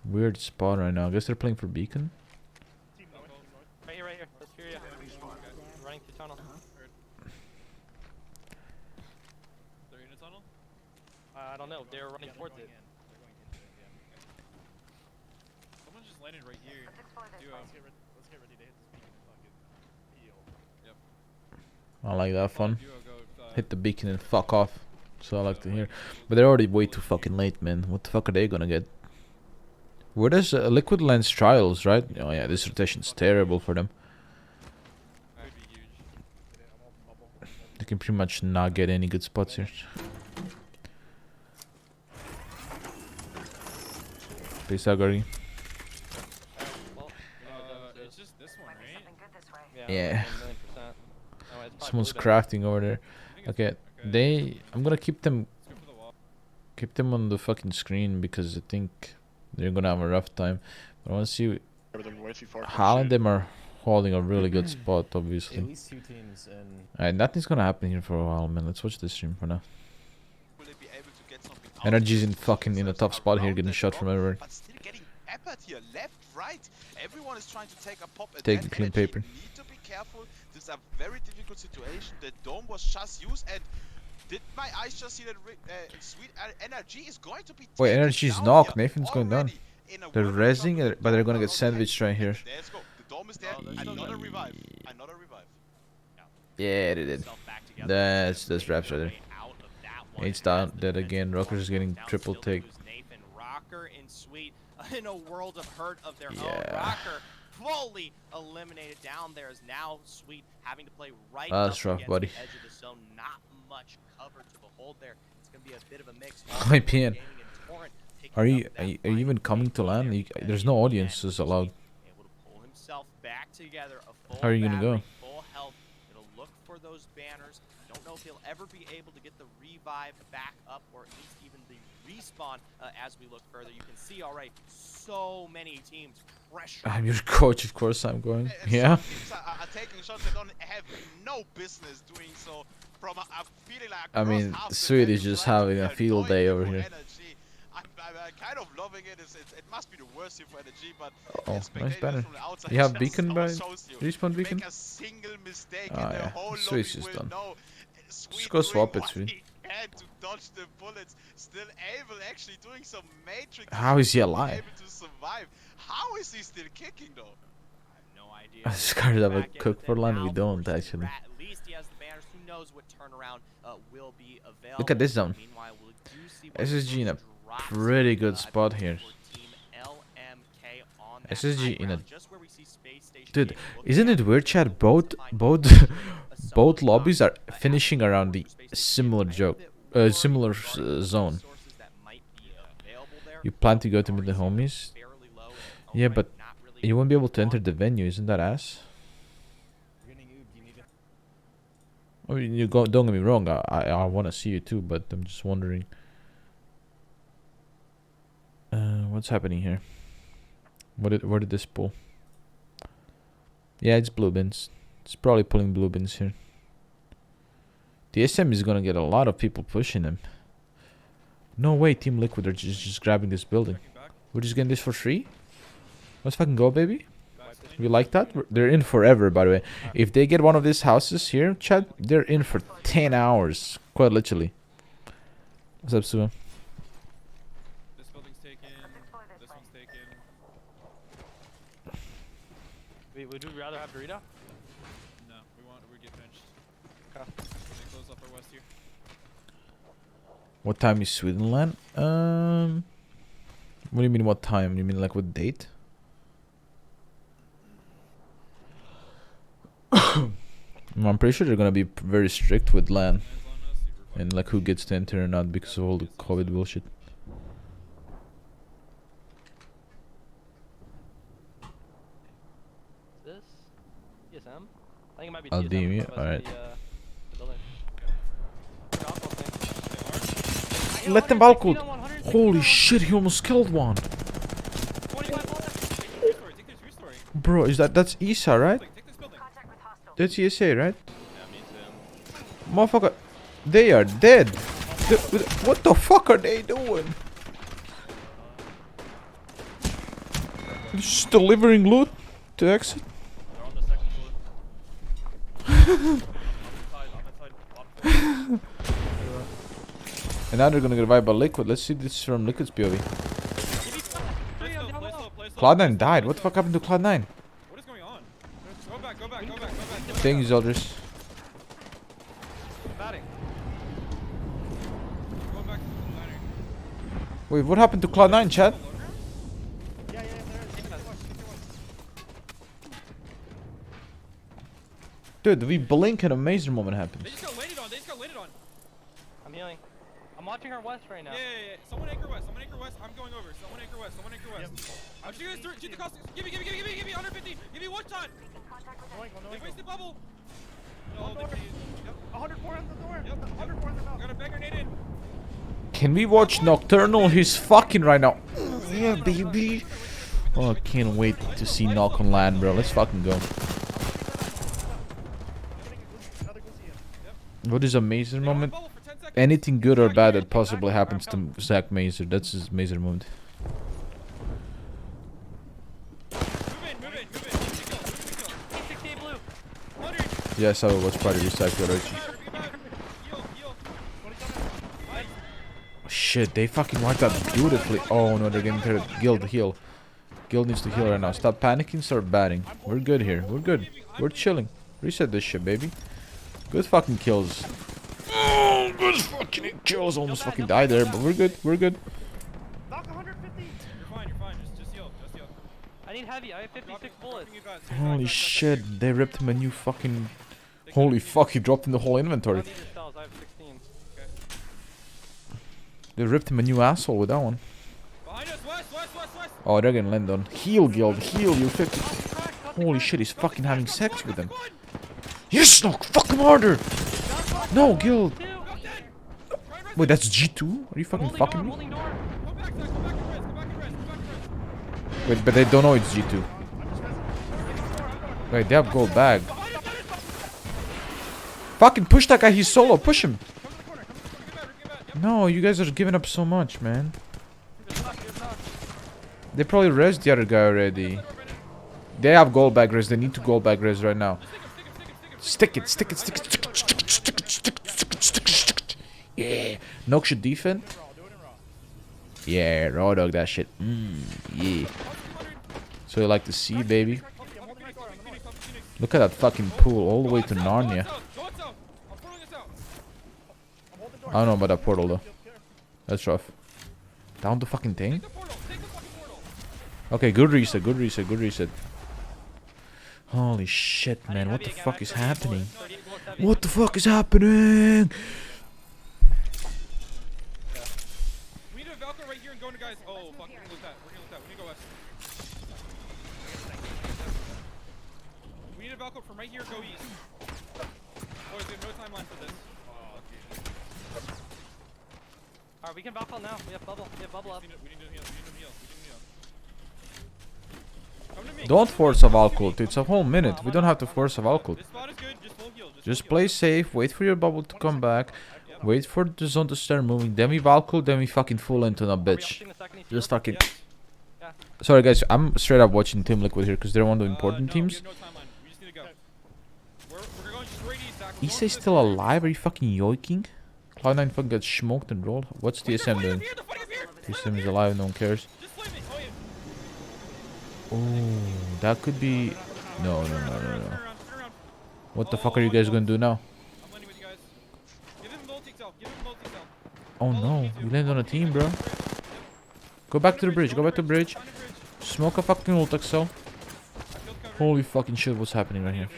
Speaker 1: weird spot right now. I guess they're playing for beacon.
Speaker 7: Right here. Let's hear you. Running through tunnel.
Speaker 4: They're in a tunnel?
Speaker 7: I don't know. They're running towards it.
Speaker 4: Someone just landed right here. Duo. Let's get ready to hit this beacon and fucking heal. Yep.
Speaker 1: I like that fun. Hit the beacon and fuck off. So I like to hear. But they're already way too fucking late, man. What the fuck are they gonna get? Where does Liquid Lens Trials, right? Oh yeah, this rotation's terrible for them. They can pretty much not get any good spots here. Peace out, Gary.
Speaker 4: It's just this one, right?
Speaker 1: Yeah. Someone's crafting over there. Okay, I'm gonna keep them on the fucking screen, because I think they're gonna have a rough time. But I wanna see Hal and them are holding a really good spot, obviously.
Speaker 10: At least 2 teams and
Speaker 1: Alright, nothing's gonna happen here for a while, man. Let's watch this stream for now. Energy's in a tough spot here, getting shot from everywhere.
Speaker 8: But still getting peppered here, left, right. Everyone is trying to take a pop at
Speaker 1: Take
Speaker 8: that
Speaker 1: the clean
Speaker 8: energy.
Speaker 1: paper.
Speaker 8: Need to be careful. This is a very difficult situation. The dome was just used, and did my eyes just see that sweet energy is going to be
Speaker 1: Wait,
Speaker 8: taken
Speaker 1: energy's
Speaker 8: down
Speaker 1: knocked.
Speaker 8: here
Speaker 1: Nathan's going down.
Speaker 8: already in a
Speaker 1: They're
Speaker 8: world
Speaker 1: rezzing,
Speaker 8: cup.
Speaker 1: but they're gonna get sandwiched right here.
Speaker 8: Let's go. The dome is dead. Another revive. Another revive.
Speaker 1: Yeah, they did. That's raps right there. Eight's down, dead again. Rocker's is getting triple take.
Speaker 7: Nathan Rocker and Sweet in a world of hurt of their own.
Speaker 1: Yeah.
Speaker 7: Rocker fully eliminated down there is now Sweet having to play right
Speaker 1: That's
Speaker 7: up
Speaker 1: rough,
Speaker 7: against
Speaker 1: buddy.
Speaker 7: the edge of the zone. Not much cover to behold there. It's gonna be a bit of a mix.
Speaker 1: Hi, PN. Are you even coming to land? There's no audiences allowed.
Speaker 7: Able to pull himself back together. A full
Speaker 1: How are you gonna
Speaker 7: battery,
Speaker 1: go?
Speaker 7: Full health. It'll look for those banners. Don't know if he'll ever be able to get the revive back up, or at least even the respawn as we look further. You can see already so many teams pressure.
Speaker 1: I'm your coach, of course I'm going.
Speaker 8: And
Speaker 1: Yeah.
Speaker 8: some teams are taking shots that don't have no business doing so. From a feeling like
Speaker 1: I mean,
Speaker 8: across half the
Speaker 1: Sweet
Speaker 8: map,
Speaker 1: is just
Speaker 8: trying to
Speaker 1: having a
Speaker 8: be
Speaker 1: field day
Speaker 8: annoying
Speaker 1: over
Speaker 8: for
Speaker 1: here.
Speaker 8: energy. I'm kind of loving it. It must be the worst here for NRG, but
Speaker 1: Oh,
Speaker 8: the
Speaker 1: nice
Speaker 8: spectators
Speaker 1: banner.
Speaker 8: from the outside
Speaker 1: You have
Speaker 8: just
Speaker 1: beacon
Speaker 8: so
Speaker 1: by
Speaker 8: shows you.
Speaker 1: respawn
Speaker 8: You
Speaker 1: beacon?
Speaker 8: make a single mistake
Speaker 1: Ah,
Speaker 8: and the
Speaker 1: yeah.
Speaker 8: whole
Speaker 1: Switch
Speaker 8: lobby
Speaker 1: is
Speaker 8: will
Speaker 1: done.
Speaker 8: know. Sweet
Speaker 1: go
Speaker 8: doing
Speaker 1: swap it,
Speaker 8: what
Speaker 1: Sweet.
Speaker 8: he can to dodge the bullets, still able, actually doing some matrix.
Speaker 1: How is he
Speaker 8: to be
Speaker 1: alive?
Speaker 8: able to survive. How is he still kicking though?
Speaker 7: No idea.
Speaker 1: This card have a
Speaker 7: Back in
Speaker 1: cook
Speaker 7: with
Speaker 1: for
Speaker 7: it
Speaker 1: land.
Speaker 7: now
Speaker 1: We don't
Speaker 7: versus
Speaker 1: actually.
Speaker 7: Rat. At least he has the banners. Who knows what turnaround will be available.
Speaker 1: Look at this zone.
Speaker 7: Meanwhile, we do see what
Speaker 1: SSG in a
Speaker 7: drops,
Speaker 1: pretty good spot here.
Speaker 7: for Team LMK on that
Speaker 1: SSG
Speaker 7: high
Speaker 1: in a.
Speaker 7: ground, just where we see Space Station
Speaker 1: Dude,
Speaker 7: Game looking
Speaker 1: isn't
Speaker 7: at
Speaker 1: it weird, Chad? Both both lobbies are finishing around the similar similar zone. You plan to go to meet the homies? Yeah, but you won't be able to enter the venue. Isn't that ass? I mean, you go. Don't get me wrong. I want to see you too, but I'm just wondering. What's happening here? Where did this pull? Yeah, it's blue bins. It's probably pulling blue bins here. The SM is gonna get a lot of people pushing him. No way, Team Liquid are just grabbing this building. We're just getting this for free? Let's fucking go, baby. We like that? They're in forever, by the way. If they get one of these houses here, Chad, they're in for 10 hours. Quite literally. What's up, Sue?
Speaker 10: This building's taken. This one's taken.
Speaker 12: Would you rather have Dorito?
Speaker 10: No, we get benched.
Speaker 12: Okay.
Speaker 10: They close up our west here.
Speaker 1: What time is Sweden land? What do you mean what time? You mean like what date? I'm pretty sure they're gonna be very strict with LAN and like who gets to enter or not because of all the COVID bullshit.
Speaker 12: This? TSM? I think it might be
Speaker 1: I'll
Speaker 12: TSM.
Speaker 1: DM you.
Speaker 12: Of us
Speaker 1: Alright.
Speaker 12: the building.
Speaker 1: Let them balcony. Holy shit, he almost killed one. Bro, that's ESA, right? That's ESA, right? Motherfucker, they are dead. What the fuck are they doing? Just delivering loot to exit. And now they're gonna get revived by Liquid. Let's see this from Liquid's POV. Cloud9 died. What the fuck happened to Cloud9?
Speaker 10: What is going on? Go back, go back, go back, go back.
Speaker 1: Thank you, Zeldris. Wait, what happened to Cloud9, Chad? Dude, we blink and a Mazer moment happens.
Speaker 10: They just got landed on. They just got landed on.
Speaker 12: I'm healing. I'm watching our west right now.
Speaker 10: Yeah. Someone anchor west. Someone anchor west. I'm going over. Someone anchor west. Someone anchor west. I'm just gonna shoot the cost. Give me 150. Give me one shot. They wasted bubble. No, they can't. Yep. 104 on the door. Yep. 104 on the door. Got a bag grenade in.
Speaker 1: Can we watch Nocturnal? He's fucking right now. Yeah, baby. Oh, I can't wait to see Knock on land, bro. Let's fucking go. What is a Mazer moment? Anything good or bad that possibly happens to Zach Mazer. That's his Mazer moment. Yes, I will watch Party Recycle already. Oh, shit, they fucking wiped out beautifully. Oh no, they're getting hurt. Guild, heal. Guild needs to heal right now. Stop panicking, start batting. We're good here. We're good. We're chilling. Reset this shit, baby. Good fucking kills. Oh, good fucking kills. Almost fucking died there, but we're good. We're good.
Speaker 10: Knock 150. You're fine. Just heal.
Speaker 12: I need heavy. I have 56 bullets.
Speaker 1: Holy shit, they ripped him a new fucking... Holy fuck, he dropped in the whole inventory.
Speaker 12: I need the cells. I have 16. Okay.
Speaker 1: They ripped him a new asshole with that one.
Speaker 10: Behind us, west.
Speaker 1: Oh, they're gonna land on. Heal, Guild, heal, you 50. Holy shit, he's fucking having sex with them. Yes, no, fuck him harder! No, Guild! Wait, that's G2? Are you fucking fucking me? Wait, but they don't know it's G2. Wait, they have gold bag. Fucking push that guy, he's solo, push him! No, you guys are giving up so much, man. They probably res the other guy already. They have gold bag res. They need to gold bag res right now. Stick it, stick it, stick it, stick it, stick it, stick it, stick it, stick it, stick it, stick it. Yeah. Nox should defend. Yeah, raw dog that shit. Yeah. So you like to see, baby? Look at that fucking pool all the way to Narnia. I don't know about that portal though. That's rough. Down the fucking thing? Okay, good reset, good reset, good reset. Holy shit, man. What the fuck is happening? What the fuck is happening?
Speaker 10: We need a Valkyrie right here and go into guys. Oh, fuck. We're gonna lose that. We're gonna lose that. We need to go west. We need a Valkyrie from right here, go east. Boys, we have no timeline for this.
Speaker 12: Alright, we can back on now. We have bubble. We have bubble up.
Speaker 10: We need to heal. We need to heal. We need to heal. Come to me.
Speaker 1: Don't force a Valkult. It's a whole minute. We don't have to force a Valkult.
Speaker 10: This spot is good. Just full heal.
Speaker 1: Just play safe. Wait for your bubble to come back. Wait for the zone to start moving. Then we Valkult. Then we fucking full into a bitch. Just fucking. Sorry guys, I'm straight up watching Team Liquid here because they're one of the important teams. Issei's still alive? Are you fucking yoiking? Cloud9 fucking got smoked and rolled. What's TSM doing? TSM is alive, no one cares. Oh, that could be... No. What the fuck are you guys gonna do now? Oh no, you landed on a team, bro. Go back to the bridge, go back to the bridge. Smoke a fucking ult Excel. Holy fucking shit, what's happening right here?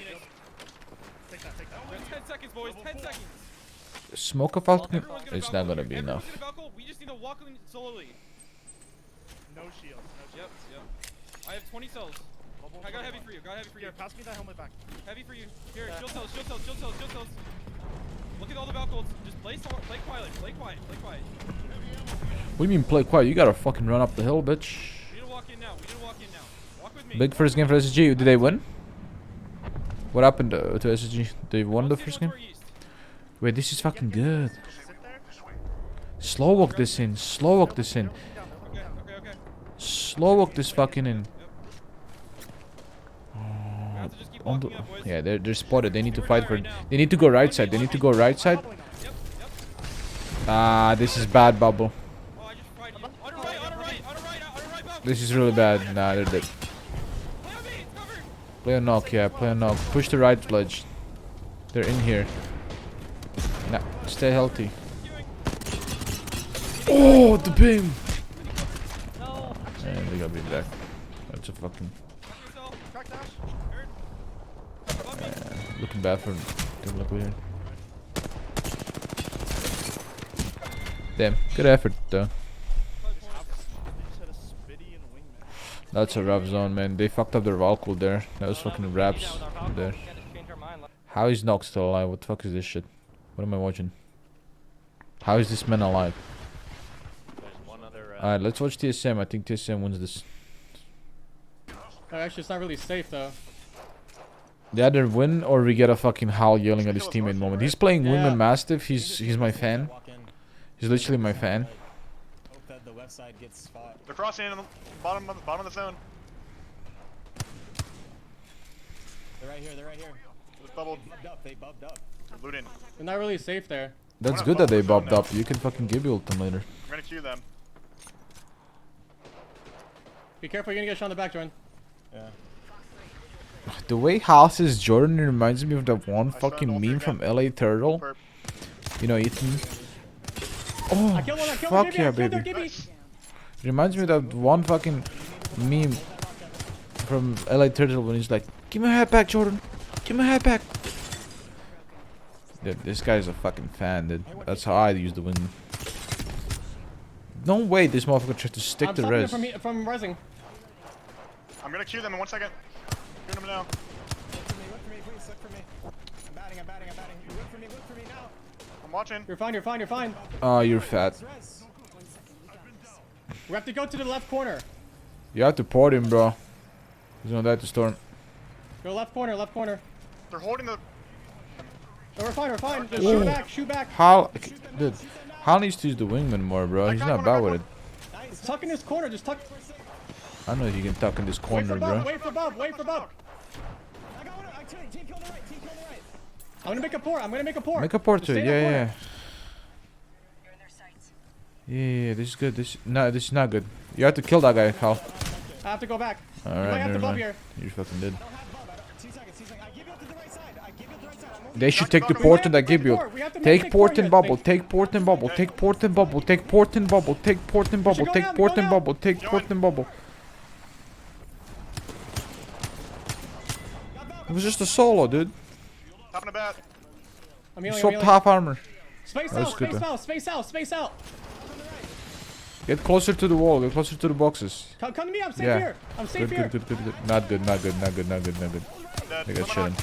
Speaker 1: Smoke a fucking... It's not gonna be enough.
Speaker 10: We just need to walk in slowly.
Speaker 13: No shields.
Speaker 10: Yep. I have 20 cells. I got heavy for you.
Speaker 13: Here, pass me that helmet back.
Speaker 10: Heavy for you. Here, shield cells. Look at all the Valkyries. Just play quietly. Play quiet.
Speaker 1: What do you mean play quiet? You gotta fucking run up the hill, bitch.
Speaker 10: We need to walk in now. Walk with me.
Speaker 1: Big first game for SSG. Did they win? What happened to SSG? They won the first game? Wait, this is fucking good. Slow walk this in. Slow walk this in. Slow walk this fucking in. Yeah, they're spotted. They need to fight for. They need to go right side. Ah, this is bad, bubble. This is really bad. Nah, they're dead. Play a knock, yeah, play a knock. Push the right ledge. They're in here. Nah, stay healthy. Oh, the beam! And they gotta be back. That's a fucking... looking bad for Team Liquid here. Damn, good effort though. That's a rough zone, man. They fucked up their Valkyrie there. That was fucking raps there. How is Nox still alive? What the fuck is this shit? What am I watching? How is this man alive? Alright, let's watch TSM. I think TSM wins this.
Speaker 11: Actually, it's not really safe though.
Speaker 1: They either win or we get a fucking Hal yelling at his teammate moment. He's playing Wingman Mastiff. He's my fan. He's literally my fan.
Speaker 13: Hope that the left side gets fought.
Speaker 14: They're crossing in on the bottom of the zone.
Speaker 13: They're right here.
Speaker 14: Just bubbled.
Speaker 13: They bubbed up.
Speaker 14: They're looting.
Speaker 11: They're not really safe there.
Speaker 1: That's good that they bobbed up. You can fucking give ult them later.
Speaker 14: I'm gonna queue them.
Speaker 11: Be careful, you're gonna get shot in the back, Jordan.
Speaker 13: Yeah.
Speaker 1: The way Hal says Jordan reminds me of that one fucking meme from LA Turtle. You know, Ethan. Oh, fuck yeah, baby. Reminds me of that one fucking meme from LA Turtle when he's like, "Give me my hat back, Jordan. Give me my hat back." Dude, this guy's a fucking fan, dude. That's how I use the win. No way this motherfucker tried to stick the res.
Speaker 11: From resing.
Speaker 14: I'm gonna queue them in 1 second. Queuing them now.
Speaker 13: Look for me, please. Look for me. I'm batting. Look for me now.
Speaker 14: I'm watching.
Speaker 11: You're fine.
Speaker 1: Oh, you're fat.
Speaker 11: We have to go to the left corner.
Speaker 1: You have to port him, bro. He's gonna die to storm.
Speaker 11: Go left corner.
Speaker 14: They're holding the...
Speaker 11: No, we're fine. Just
Speaker 1: Ooh.
Speaker 11: shoot back.
Speaker 1: Hal, dude, Hal needs to use the wingman more, bro. He's not bad with it.
Speaker 11: Tuck in his corner, just tuck.
Speaker 1: I don't know if you can tuck in this
Speaker 11: Wait
Speaker 1: corner,
Speaker 11: for Bub,
Speaker 1: bro.
Speaker 11: wait for Bub, wait for Bub.
Speaker 13: I got one. Team kill on the right. Team kill on the right.
Speaker 11: I'm gonna make a port. I'm gonna make a port.
Speaker 1: Make a port
Speaker 11: Just
Speaker 1: to
Speaker 11: stay
Speaker 1: it.
Speaker 11: in that
Speaker 1: Yeah,
Speaker 11: corner.
Speaker 1: yeah. This is good. This is not good. You have to kill that guy, Hal.
Speaker 11: I have to go back.
Speaker 1: All
Speaker 11: You might
Speaker 1: right,
Speaker 11: have to
Speaker 1: never
Speaker 11: Bub
Speaker 1: mind.
Speaker 11: here.
Speaker 1: You fucking did.
Speaker 13: 2 seconds. 2 seconds. I give you up to the right side. I give you up to the right side. I'm moving.
Speaker 1: They should take the
Speaker 11: We
Speaker 1: port
Speaker 11: have
Speaker 1: and
Speaker 11: to
Speaker 1: I give
Speaker 11: take
Speaker 1: you.
Speaker 11: port. We have to
Speaker 1: Take
Speaker 11: take
Speaker 1: port
Speaker 11: port
Speaker 1: and
Speaker 11: here.
Speaker 1: bubble. Take port and bubble. Take port and bubble. Take port and bubble. Take port and bubble.
Speaker 11: go
Speaker 1: Take
Speaker 11: down,
Speaker 1: port
Speaker 11: go
Speaker 1: and
Speaker 11: down.
Speaker 1: bubble. Take port and bubble. It was just a solo, dude.
Speaker 14: Top in the bat.
Speaker 11: I'm
Speaker 1: You
Speaker 11: healing, I'm
Speaker 1: swapped
Speaker 11: healing.
Speaker 1: half armor.
Speaker 11: Space
Speaker 1: That was
Speaker 11: out,
Speaker 1: good,
Speaker 11: space
Speaker 1: though.
Speaker 11: out, space out, space out.
Speaker 1: Get closer to the wall. Get closer to the boxes.
Speaker 11: Come to me, I'm safe
Speaker 1: Yeah.
Speaker 11: here. I'm safe
Speaker 1: Good,
Speaker 11: here.
Speaker 1: good, good, good, good. Not good, not good, not good, not good, not good. They got shit in.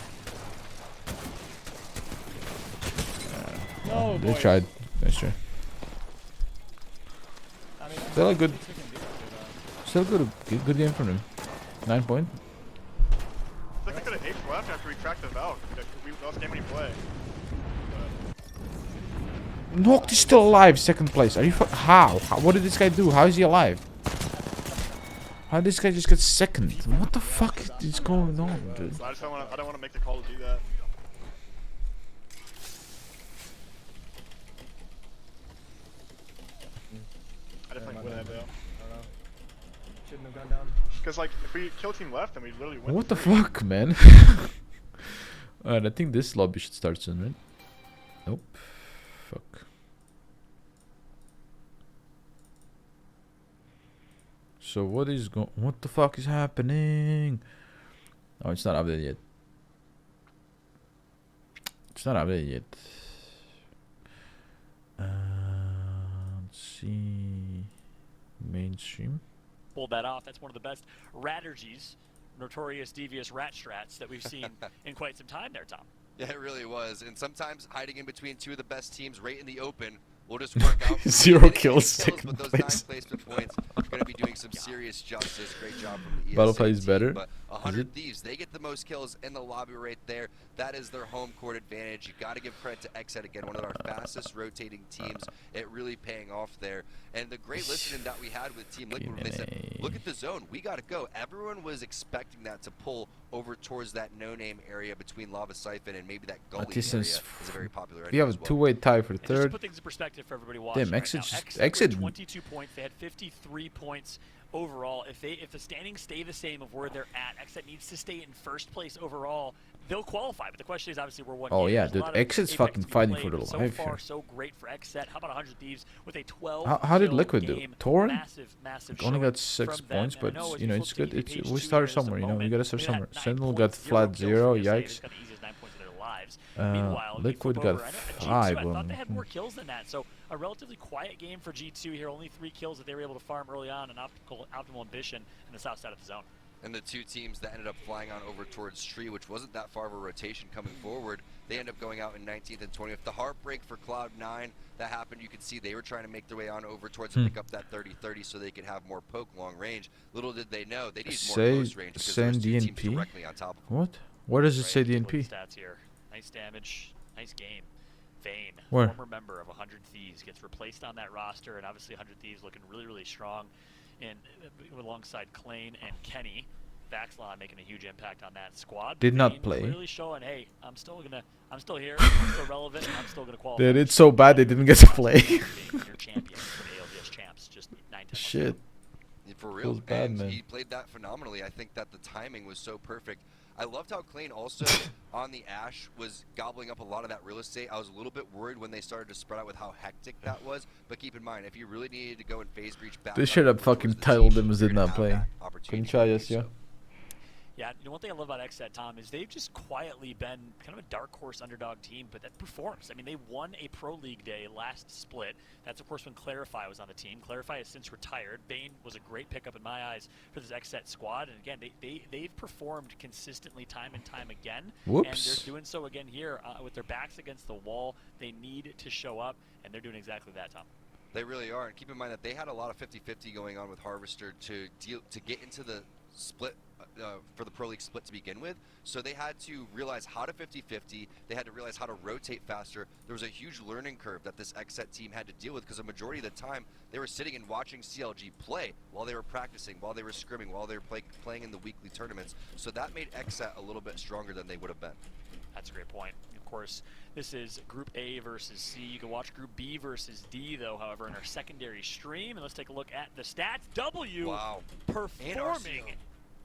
Speaker 11: No,
Speaker 1: They
Speaker 11: boys.
Speaker 1: tried. Nice try. Still a good. Still good game from him. 9 point.
Speaker 14: I think I could have 8 left after we cracked the valve. We lost game when he play.
Speaker 1: Noct is still alive, second place. Are you how? What did this guy do? How is he alive? How did this guy just get second? What the fuck is going on, dude?
Speaker 14: So I don't want to make the call to do that. I definitely would have though.
Speaker 13: I don't know. Shouldn't have gone down.
Speaker 14: Because like if we kill team left, then we literally win.
Speaker 1: What the fuck, man? Alright, I think this lobby should start soon, right? Nope. Fuck. So what is going? What the fuck is happening? Oh, it's not updated yet. It's not updated yet. Let's see. Mainstream.
Speaker 4: Pulled that off. That's one of the best ratergies, notorious devious rat strats that we've seen in quite some time there, Tom.
Speaker 6: Yeah, it really was. And sometimes hiding in between two of the best teams right in the open will just work out.
Speaker 1: Zero kills, second
Speaker 6: but those
Speaker 1: place.
Speaker 6: 9 placement points are going to be doing some serious justice. Great job from the ESA
Speaker 1: Battlefield is
Speaker 6: team,
Speaker 1: better.
Speaker 6: But
Speaker 1: Is
Speaker 6: 100
Speaker 1: it?
Speaker 6: Thieves, they get the most kills in the lobby right there. That is their home court advantage. You got to give credit to XSET again, one of our fastest rotating teams. It really paying off there. And the great listening that we had with Team Liquid when they said, look at the zone, we got to go. Everyone was expecting that to pull over towards that no-name area between Lava Siphon and maybe that gully area is a very popular area
Speaker 1: We have a
Speaker 6: as well.
Speaker 1: two-way tie for
Speaker 4: And just
Speaker 1: third.
Speaker 4: to put things in perspective for everybody watching
Speaker 1: Damn,
Speaker 4: right
Speaker 1: Exit
Speaker 4: now,
Speaker 1: just-
Speaker 4: Exit were
Speaker 1: Exit-
Speaker 4: 22 points. They had 53 points overall. If the standings stay the same of where they're at, Exit needs to stay in first place overall. They'll qualify, but the question is obviously we're one
Speaker 1: Oh,
Speaker 4: game.
Speaker 1: yeah,
Speaker 4: There's a
Speaker 1: dude,
Speaker 4: lot of
Speaker 1: Exit's
Speaker 4: Apex
Speaker 1: fucking
Speaker 4: to be
Speaker 1: fighting
Speaker 4: played,
Speaker 1: for their
Speaker 4: but so
Speaker 1: life
Speaker 4: far,
Speaker 1: here.
Speaker 4: so great for Exet. How about 100 Thieves with a 12
Speaker 1: How did
Speaker 4: kill
Speaker 1: Liquid do?
Speaker 4: game?
Speaker 1: Torrent?
Speaker 4: Massive
Speaker 1: Only
Speaker 4: showing
Speaker 1: got 6
Speaker 4: from them.
Speaker 1: points,
Speaker 4: And I
Speaker 1: but
Speaker 4: know as
Speaker 1: you know
Speaker 4: we
Speaker 1: it's
Speaker 4: flip
Speaker 1: good.
Speaker 4: to page
Speaker 1: We
Speaker 4: 2
Speaker 1: start
Speaker 4: here in just a
Speaker 1: somewhere, you know. We
Speaker 4: moment,
Speaker 1: gotta start
Speaker 4: we had
Speaker 1: somewhere.
Speaker 4: 9
Speaker 1: Sentinel
Speaker 4: points,
Speaker 1: got
Speaker 4: 0
Speaker 1: flat
Speaker 4: kills
Speaker 1: 0.
Speaker 4: for ESA. They
Speaker 1: Yikes.
Speaker 4: just got the easiest 9 points of their lives. Meanwhile, if we
Speaker 1: Liquid
Speaker 4: flip
Speaker 1: got
Speaker 4: over, I know at G2,
Speaker 1: 5.
Speaker 4: I thought
Speaker 1: on
Speaker 4: they had more
Speaker 1: them.
Speaker 4: kills than that. So a relatively quiet game for G2 here. Only 3 kills that they were able to farm early on, an optimal ambition in the south side of the zone.
Speaker 6: And the two teams that ended up flying on over towards Tree, which wasn't that far of a rotation coming forward, they end up going out in 19th and 20th. The heartbreak for Cloud9 that happened, you could see they were trying to make their way on over towards and pick up that 30-30 so they could have more poke long range. Little did they know they needed more
Speaker 1: Say
Speaker 6: close range because there was
Speaker 1: send
Speaker 6: two teams
Speaker 1: DNP.
Speaker 6: directly on top of them.
Speaker 1: What? Where does it
Speaker 4: Right,
Speaker 1: say
Speaker 4: take a look
Speaker 1: DNP?
Speaker 4: at the stats here. Nice damage, nice game. Vayne,
Speaker 1: Where?
Speaker 4: former member of 100 Thieves, gets replaced on that roster, and obviously 100 Thieves looking really, really strong in alongside Klain and Kenny. Vaxlon making a huge impact on that squad.
Speaker 1: Did not
Speaker 4: Vayne
Speaker 1: play.
Speaker 4: Clearly showing, hey, I'm still here, I'm still relevant, and I'm still gonna qualify.
Speaker 1: They did so bad they didn't get to play.
Speaker 4: Being your champion for the ALGS champs, just 9 times.
Speaker 1: Shit.
Speaker 6: For real,
Speaker 1: Feels bad,
Speaker 6: and
Speaker 1: man.
Speaker 6: he played that phenomenally. I think that the timing was so perfect. I loved how Klain also on the Ash was gobbling up a lot of that real estate. I was a little bit worried when they started to spread out with how hectic that was. But keep in mind, if you really needed to go in phase breach back,
Speaker 1: They should have fucking titled them as did not play. Couldn't try us, yeah.
Speaker 4: Yeah, you know, one thing I love about XSET, Tom, is they've just quietly been kind of a dark horse underdog team, but that performs. I mean, they won a Pro League day last split. That's, of course, when Clarify was on the team. Clarify has since retired. Vayne was a great pickup in my eyes for this XSET squad. And again, they've performed consistently time and time again.
Speaker 1: Whoops.
Speaker 4: And they're doing so again here with their backs against the wall. They need to show up, and they're doing exactly that, Tom.
Speaker 6: They really are, and keep in mind that they had a lot of 50-50 going on with Harvester to get into the split for the Pro League split to begin with. So they had to realize how to 50-50. They had to realize how to rotate faster. There was a huge learning curve that this XSET team had to deal with because a majority of the time they were sitting and watching CLG play while they were practicing, while they were scrimming, while they were playing in the weekly tournaments. So that made XSET a little bit stronger than they would have been.
Speaker 4: That's a great point. Of course, this is Group A versus C. You can watch Group B versus D, though, however, in our secondary stream. And let's take a look at the stats. W performing.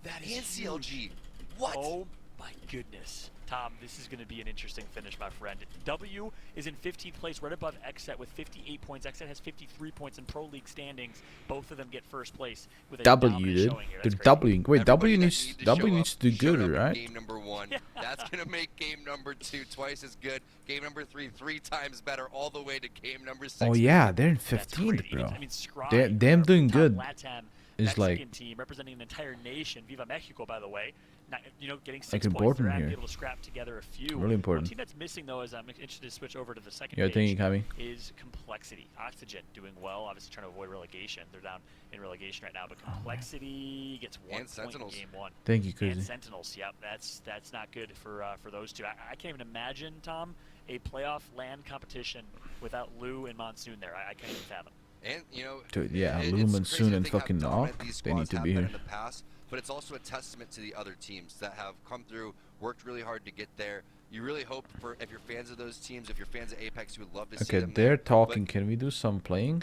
Speaker 6: That is CLG. What?
Speaker 4: Oh, my goodness. Tom, this is going to be an interesting finish, my friend. W is in 15th place, right above XSET with 58 points. XSET has 53 points in Pro League standings. Both of them get first place with a
Speaker 1: W, dude.
Speaker 4: showing here.
Speaker 1: They're
Speaker 4: That's
Speaker 1: Wing. Wait,
Speaker 6: Everybody
Speaker 1: W
Speaker 6: that
Speaker 1: needs to do good, right?
Speaker 6: Game number 1. That's going to make game number 2 twice as good. Game number 3 3 times better, all the way to game number 6.
Speaker 1: Oh yeah, they're in 15th, bro.
Speaker 4: I mean, Scribe,
Speaker 1: Them doing good
Speaker 4: LATAM
Speaker 1: is
Speaker 4: Mexican
Speaker 1: like
Speaker 4: team representing an entire nation. Viva Mexico, by the way. Not, getting 6
Speaker 1: like
Speaker 4: points.
Speaker 1: important
Speaker 4: They're
Speaker 1: here.
Speaker 4: able to scrap together a few.
Speaker 1: Really important.
Speaker 4: One team that's missing, though, as I'm interested to switch over to the second
Speaker 1: Yeah,
Speaker 4: page,
Speaker 1: thank you, Kami.
Speaker 4: is Complexity. Oxygen doing well, obviously trying to avoid relegation. They're down in relegation right now, but Complexity gets 1 point in game 1.
Speaker 1: Thank you,
Speaker 4: And
Speaker 1: Crazy.
Speaker 4: Sentinels, yep, that's not good for those two. I can't even imagine, Tom, a playoff land competition without Lou and Monsoon there. I can't even fathom.
Speaker 6: And
Speaker 1: Dude, yeah,
Speaker 6: it's
Speaker 1: Lumen
Speaker 6: crazy
Speaker 1: Soon
Speaker 6: to
Speaker 1: and
Speaker 6: think how
Speaker 1: fucking
Speaker 6: dominant
Speaker 1: off.
Speaker 6: these
Speaker 1: They need
Speaker 6: squads
Speaker 1: to
Speaker 6: have
Speaker 1: be
Speaker 6: been
Speaker 1: here.
Speaker 6: in the past, but it's also a testament to the other teams that have come through, worked really hard to get there. You really hope for, if you're fans of those teams, if you're fans of Apex, you would love to see
Speaker 1: Okay,
Speaker 6: them
Speaker 1: they're
Speaker 6: there.
Speaker 1: talking. Can we do some playing?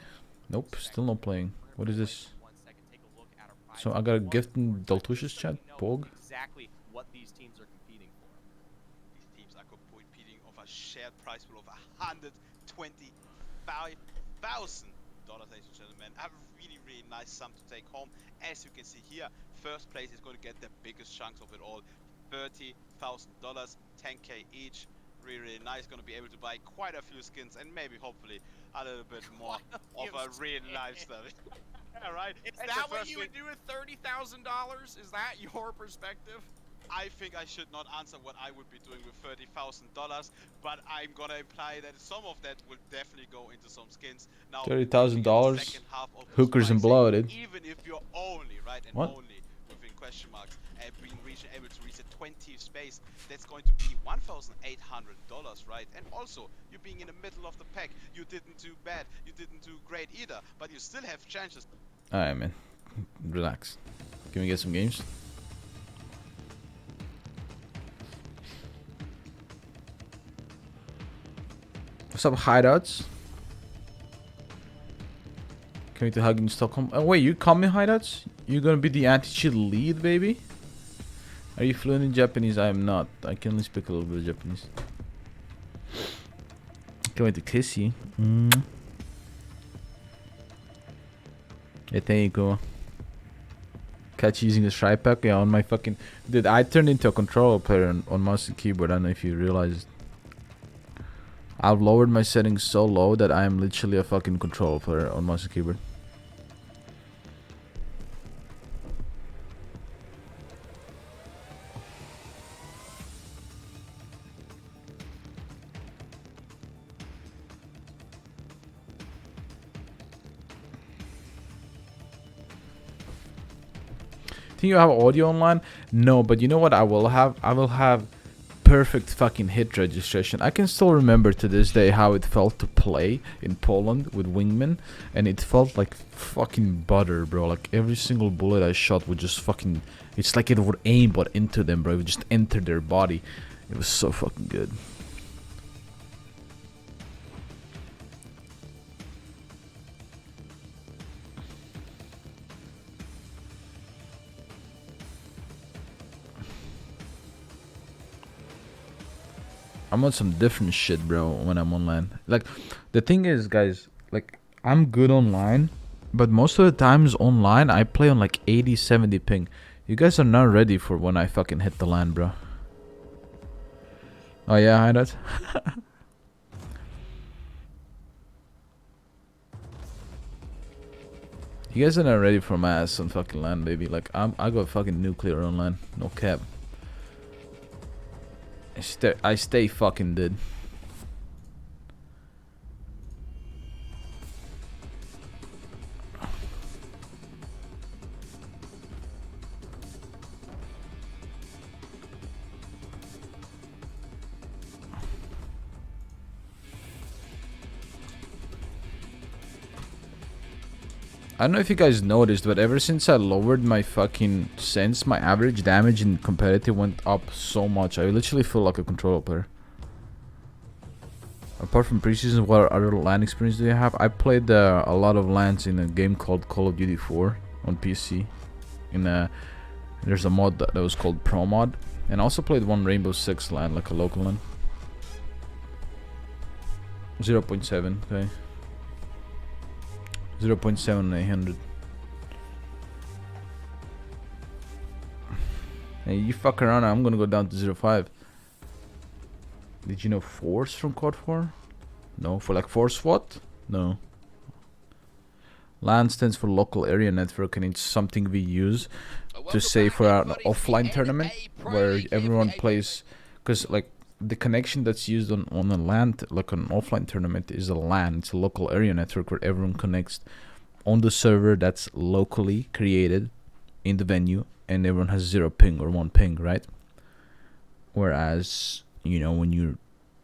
Speaker 1: Nope, still no playing. What is this? So I got a gift in Daltush's chat. Pog.
Speaker 7: Exactly what these teams are competing for.
Speaker 8: These teams are competing of a shared prize pool of $125,000, ladies and gentlemen. A really, really nice sum to take home. As you can see here, first place is going to get the biggest chunks of it all. $30,000, 10K each. Really, really nice. Going to be able to buy quite a few skins and maybe, hopefully, a little bit more of a real lifestyle. Yeah, right.
Speaker 7: Is
Speaker 8: And
Speaker 7: that
Speaker 8: the
Speaker 7: what
Speaker 8: first
Speaker 7: you would do with $30,000? Is that your perspective?
Speaker 8: I think I should not answer what I would be doing with $30,000, but I'm gonna imply that some of that will definitely go into some skins. Now,
Speaker 1: $30,000.
Speaker 8: second half of this
Speaker 1: Hookers and
Speaker 8: pricing,
Speaker 1: bloated.
Speaker 8: Even if you're only and
Speaker 1: What?
Speaker 8: only within question marks, being able to reach a 20th space, that's going to be $1,800, right? And also, you being in the middle of the pack, you didn't do bad, you didn't do great either, but you still have chances.
Speaker 1: Alright, man. Relax. Can we get some games? What's up, hideouts? Coming to hug in Stockholm. Oh, wait, you coming, hideouts? You're gonna be the anti-cheat lead, baby? Are you fluent in Japanese? I am not. I can only speak a little bit of Japanese. Going to kiss you. Yeah, there you go. Catch using the Shy Pack. Yeah, on my fucking... Dude, I turned into a controller player on mouse and keyboard. I don't know if you realized. I've lowered my settings so low that I am literally a fucking controller player on mouse and keyboard. Think you have audio online? No, but you know what I will have? I will have perfect fucking hit registration. I can still remember to this day how it felt to play in Poland with Wingman, and it felt like fucking butter, bro. Like every single bullet I shot would just fucking... It's like it would aim but into them, bro. It would just enter their body. It was so fucking good. I'm on some different shit, bro, when I'm online. Like, the thing is, guys, like, I'm good online, but most of the times online, I play on like 80, 70 ping. You guys are not ready for when I fucking hit the land, bro. Oh, yeah, hi, that. You guys are not ready for my ass on fucking land, baby. Like, I got fucking nuclear online. No cap. I stay fucking dead. I don't know if you guys noticed, but ever since I lowered my fucking sense, my average damage in competitive went up so much. I literally feel like a controller player. Apart from preseason, what other LAN experience do you have? I played a lot of LANs in a game called Call of Duty 4 on PC. There's a mod that was called Pro Mod. And I also played one Rainbow Six LAN, like a local LAN. 0.7, okay. 0.7 800. Hey, you fuck around, I'm gonna go down to 0.5. Did you know Force from COD 4? No, for like Force what? No. LAN stands for local area network, and it's something we use to say for an offline tournament where everyone plays, because like the connection that's used on a LAN, like an offline tournament, is a LAN. It's a local area network where everyone connects on the server that's locally created in the venue, and everyone has 0 ping or 1 ping, right? Whereas, you know, when you're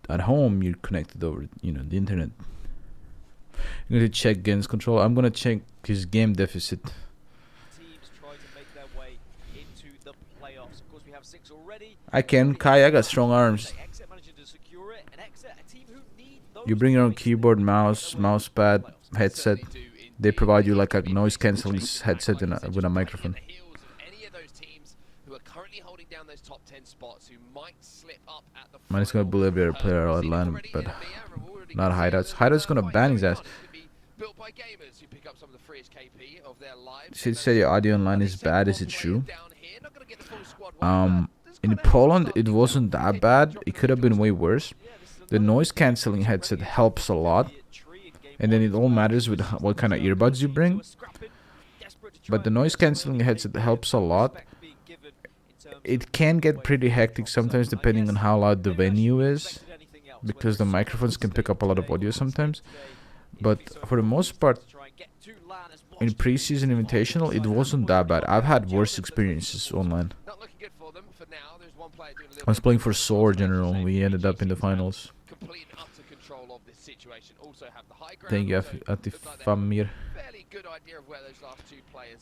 Speaker 1: at home, you're connected over, you know, the internet. I'm going to check Gen's control. I'm going to check his game deficit. I can. Kai, I got strong arms. You bring your own keyboard, mouse, mousepad, headset. They provide you like a noise cancelling headset and with a microphone. Man, it's gonna bully every player at LAN, but not Hideouts. Hideouts gonna ban his ass. She said your audio online is bad. Is it true? In Poland, it wasn't that bad. It could have been way worse. The noise cancelling headset helps a lot, and then it all matters with what kind of earbuds you bring. But the noise cancelling headset helps a lot. It can get pretty hectic sometimes depending on how loud the venue is, because the microphones can pick up a lot of audio sometimes. But for the most part, in preseason invitational, it wasn't that bad. I've had worse experiences online. I was playing for SOAR General. We ended up in the finals. Thank you, Atifamir.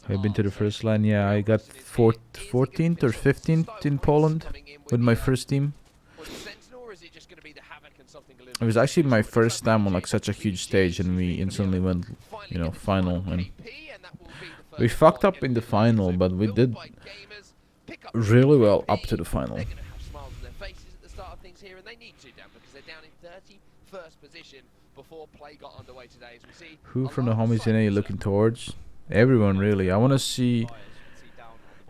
Speaker 1: I've been to the first LAN. Yeah, I got 14th or 15th in Poland with my first team. It was actually my first time on like such a huge stage, and we instantly went, you know, final. And we fucked up in the final, but we did really well up to the final. Who from the homies in are you looking towards? Everyone, really. I want to see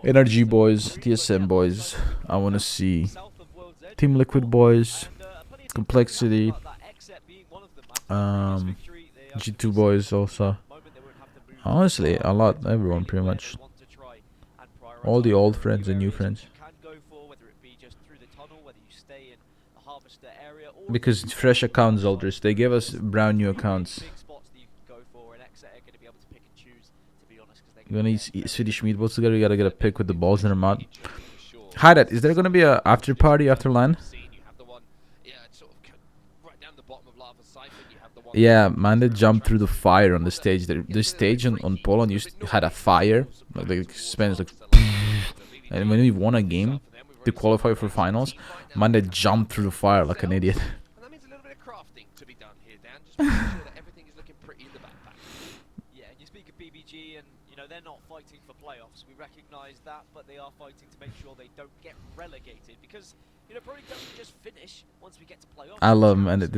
Speaker 1: NRG boys, TSM boys. I want to see Team Liquid boys, Complexity, G2 boys also. Honestly, a lot. Everyone, pretty much. All the old friends and new friends. Because it's fresh accounts, Aldris. They gave us brand new accounts. You gonna eat Swedish meatballs together? You gotta get a pick with the balls in her mouth. Hi, Dad. Is there gonna be a after party after LAN? Yeah, man, they jumped through the fire on the stage. The stage on Poland had a fire. Like they spent like, and when we won a game to qualify for finals, man, they jumped through the fire like an idiot.
Speaker 15: They're not fighting for playoffs. We recognise that, but they are fighting to make sure they don't get relegated, because you know, probably doesn't just finish once we get to playoffs.
Speaker 1: I love Mande.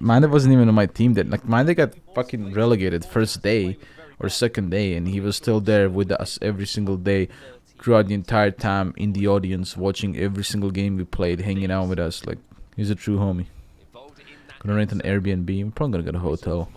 Speaker 1: Mande wasn't even on my team then. Like Mande got fucking relegated first day or second day, and he was still there with us every single day throughout the entire time in the audience, watching every single game we played, hanging out with us. Like, he's a true homie. Gonna rent an Airbnb. I'm probably gonna get a hotel.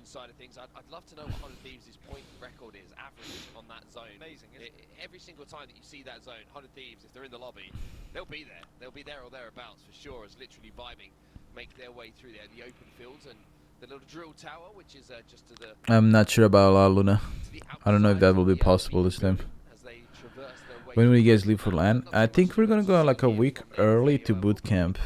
Speaker 16: Side of things, I'd love to know what 100 Thieves' point record is, average on that zone. Amazing, isn't it? Every single time that you see that zone, 100 Thieves, if they're in the lobby, they'll be there. They'll be there or thereabouts for sure, as literally vibing, make their way through there, the open fields and the little drill tower, which is just to the...
Speaker 1: I'm not sure about La Luna. I don't know if that will be possible this time. When will you guys leave for LAN? I think we're gonna go like a week early to boot camp.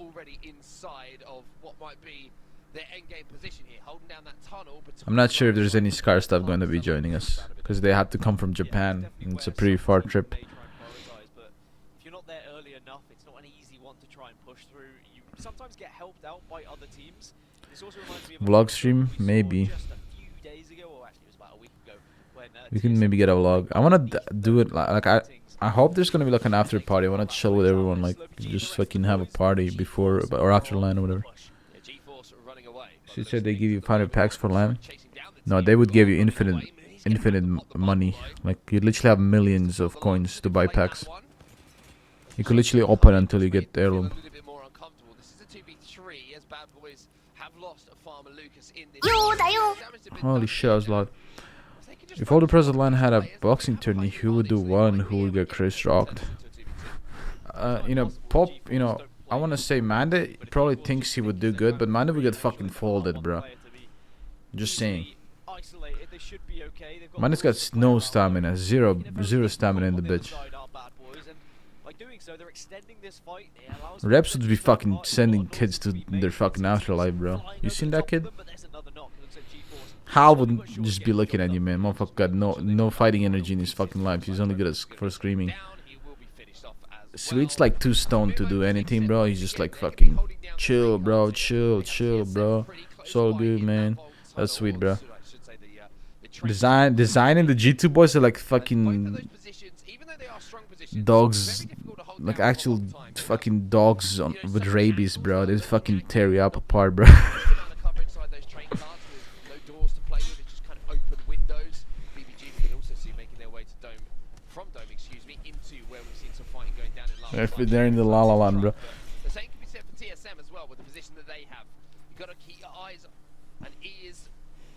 Speaker 16: already inside of what might be their end game position here, holding down that tunnel.
Speaker 1: I'm not sure if there's any Scar stuff going to be joining us, because they have to come from Japan, and it's a pretty far trip.
Speaker 15: If you're not there early enough, it's not an easy one to try and push through. You sometimes get helped out by other teams. This also reminds me of
Speaker 1: Vlog stream, maybe.
Speaker 15: just a few days ago, or actually it was about a week ago, when
Speaker 1: We can maybe get a vlog. I want to do it like I hope there's gonna be like an after party. I want to chill with everyone, like just fucking have a party before or after LAN or whatever. She said they give you 500 packs for LAN. No, they would give you infinite money. Like you literally have millions of coins to buy packs. You could literally open until you get heirloom. Holy shit, I was loud. If all the pros of LAN had a boxing tourney, who would do well and who would get Chris rocked? You know, Pop, you know, I want to say Manda probably thinks he would do good, but Manda would get fucking folded, bro. Just saying. Manda's got no stamina, zero stamina in the bitch. Reps would be fucking sending kids to their fucking afterlife, bro. You seen that kid? Hal would just be looking at you, man. Motherfucker got no fighting energy in his fucking life. He's only good for screaming. Sweet's like too stoned to do anything, bro. He's just like fucking chill, bro. Chill, bro. It's all good, man. That's sweet, bro. Designing the G2 boys are like fucking dogs, like actual fucking dogs with rabies, bro. They fucking tear you up apart, bro. They're in the La La Land, bro.
Speaker 16: The same can be said for TSM as well, with the position that they have. You got to keep your eyes and ears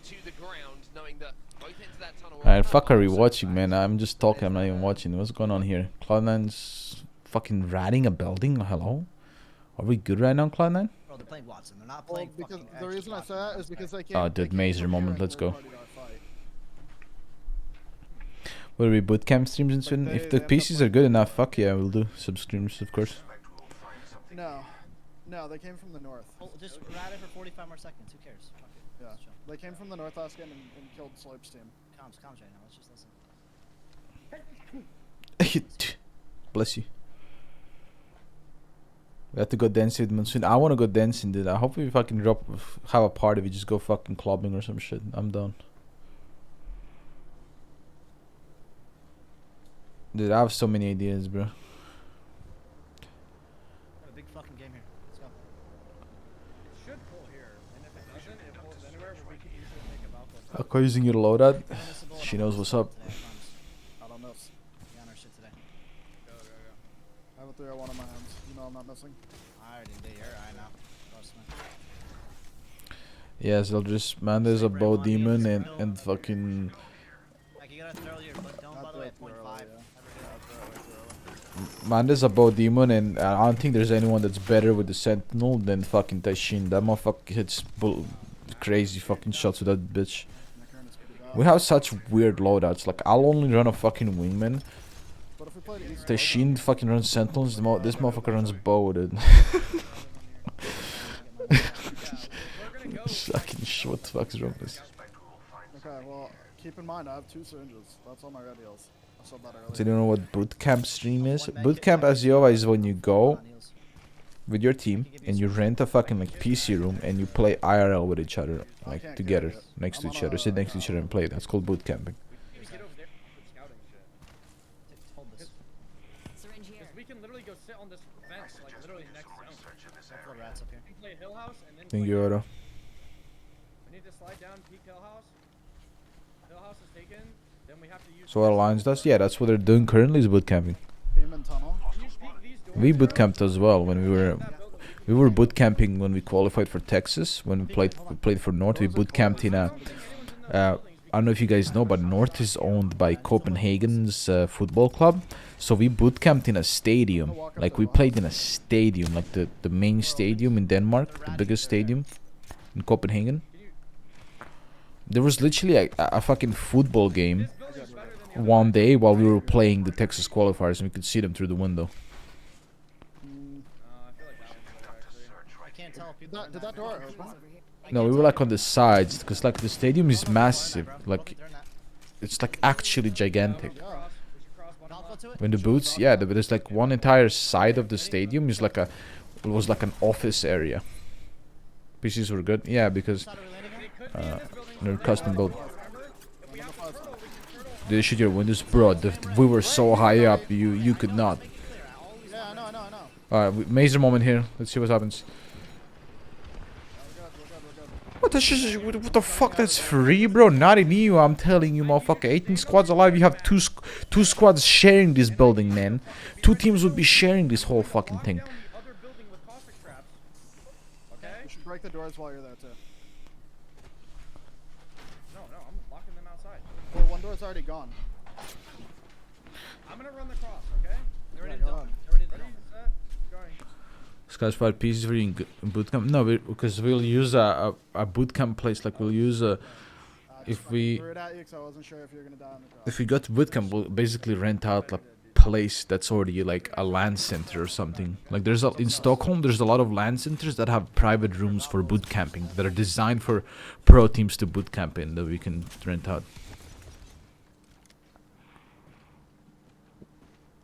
Speaker 16: to the ground, knowing that both ends of that tunnel.
Speaker 1: Alright, fuck are we watching, man? I'm just talking. I'm not even watching. What's going on here? Cloud9's fucking ratting a building. Hello? Are we good right now, Cloud9?
Speaker 13: Bro, they're playing Watson. They're not playing because the reason I say that is because they can't.
Speaker 1: Oh, dude, Mazer moment. Let's go. Will we bootcamp streams in Sweden? If the PCs are good enough, fuck yeah, we'll do sub streams, of course.
Speaker 13: No, they came from the north.
Speaker 11: Just rat it for 45 more seconds. Who cares? Fuck it.
Speaker 13: Yeah, they came from the north last game and killed Slope's team.
Speaker 11: Comms right now. Let's just listen.
Speaker 1: Bless you. We have to go dancing with Monsoon. I want to go dancing, dude. I hope we fucking have a party. We just go fucking clubbing or some shit. I'm down. Dude, I have so many ideas, bro.
Speaker 11: A big fucking game here. Let's go.
Speaker 10: It should pull here, and if it doesn't, it pulls anywhere, but we could easily make a Valkyrie.
Speaker 1: Aqua using your loadout. She knows what's up.
Speaker 13: I don't miss.
Speaker 11: Yeah, on our shit today.
Speaker 10: Go.
Speaker 13: I have a 301 in my hands. You know I'm not missing.
Speaker 11: I already did here. I know. Trust me.
Speaker 1: Yes, they'll just man. There's a bow demon and fucking.
Speaker 11: Like you gotta throw your don't by the way 0.5.
Speaker 1: Man, there's a bow demon, and I don't think there's anyone that's better with the sentinel than fucking Taishin. That motherfucker hits crazy fucking shots with that bitch. We have such weird loadouts. Like I'll only run a fucking wingman. Taishin fucking runs sentinels. This motherfucker runs bow, dude. Fucking shit, what the fuck's wrong with this?
Speaker 13: Okay, well, keep in mind I have 2 syringes. That's all my red heals. I said that earlier.
Speaker 1: So you don't know what bootcamp stream is? Bootcamp, as you always, is when you go with your team and you rent a fucking like PC room and you play IRL with each other, like together, next to each other, sit next to each other and play. That's called bootcamping.
Speaker 10: We can literally go sit on this bench, like literally next zone.
Speaker 11: Rats up here.
Speaker 10: We play Hill House and then.
Speaker 1: Thank you, Otto.
Speaker 10: We need to slide down, peek Hill House. Hill House is taken. Then we have to use.
Speaker 1: So what Alliance does? Yeah, that's what they're doing currently is bootcamping. We bootcamped as well when we were bootcamping when we qualified for Texas. When we played for North, we bootcamped in a. I don't know if you guys know, but North is owned by Copenhagen's football club. So we bootcamped in a stadium. Like we played in a stadium, like the main stadium in Denmark, the biggest stadium in Copenhagen. There was literally a fucking football game one day while we were playing the Texas qualifiers, and we could see them through the window.
Speaker 11: tell if people
Speaker 13: Did that door open?
Speaker 1: No, we were like on the sides because like the stadium is massive. Like it's like actually gigantic. When the boots, yeah, there's like one entire side of the stadium is like it was like an office area. PCs were good, yeah, because they're custom built. Did they shoot your windows, bro? We were so high up, you could not.
Speaker 13: Yeah, I know.
Speaker 1: Alright, Mazer moment here. Let's see what happens. What the fuck? That's free, bro. Not in EU. I'm telling you, motherfucker. 18 squads alive. You have two squads sharing this building, man. 2 teams would be sharing this whole fucking thing.
Speaker 13: You should break the doors while you're there too.
Speaker 10: No, I'm locking them outside.
Speaker 13: Well, one door's already gone.
Speaker 10: I'm gonna run the cross, okay?
Speaker 11: They're ready
Speaker 13: Yeah,
Speaker 11: to
Speaker 13: go
Speaker 11: dump.
Speaker 13: on.
Speaker 11: They're ready to
Speaker 10: Ready,
Speaker 11: dump.
Speaker 10: set, going.
Speaker 1: Sky's 5 pieces for you in bootcamp. No, because we'll use a bootcamp place. Like we'll use a. If we
Speaker 13: Threw it at you 'cause I wasn't sure if you were gonna die on the cross.
Speaker 1: if we got to bootcamp, we'll basically rent out like place that's already like a LAN center or something. Like there's in Stockholm, there's a lot of LAN centers that have private rooms for boot camping that are designed for pro teams to boot camp in that we can rent out.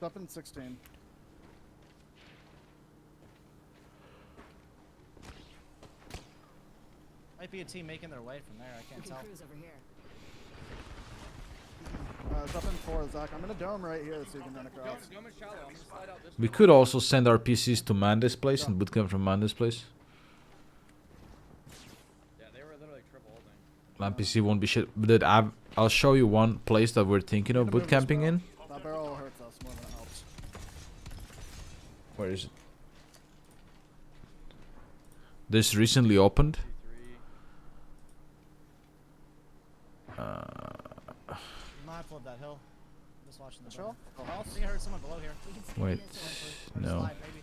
Speaker 13: Up in 16.
Speaker 11: Might be a team making their way from there. I can't tell.
Speaker 13: It's up in 4, Zach. I'm in a dome right here so you can run across.
Speaker 10: Dome is shallow. I'm gonna slide out this
Speaker 1: We could also send our PCs to Manda's place and bootcamp from Manda's place.
Speaker 10: Yeah, they were literally triple holding.
Speaker 1: LAN PC won't be shit. But I'll show you one place that we're thinking of bootcamping in.
Speaker 13: That barrel hurts us more than it helps.
Speaker 1: Where is it? This recently opened.
Speaker 11: Mindful of that hill. Just watching the
Speaker 13: Show?
Speaker 11: Oh, I think I heard someone below here.
Speaker 1: Wait, no.
Speaker 11: Slide, maybe.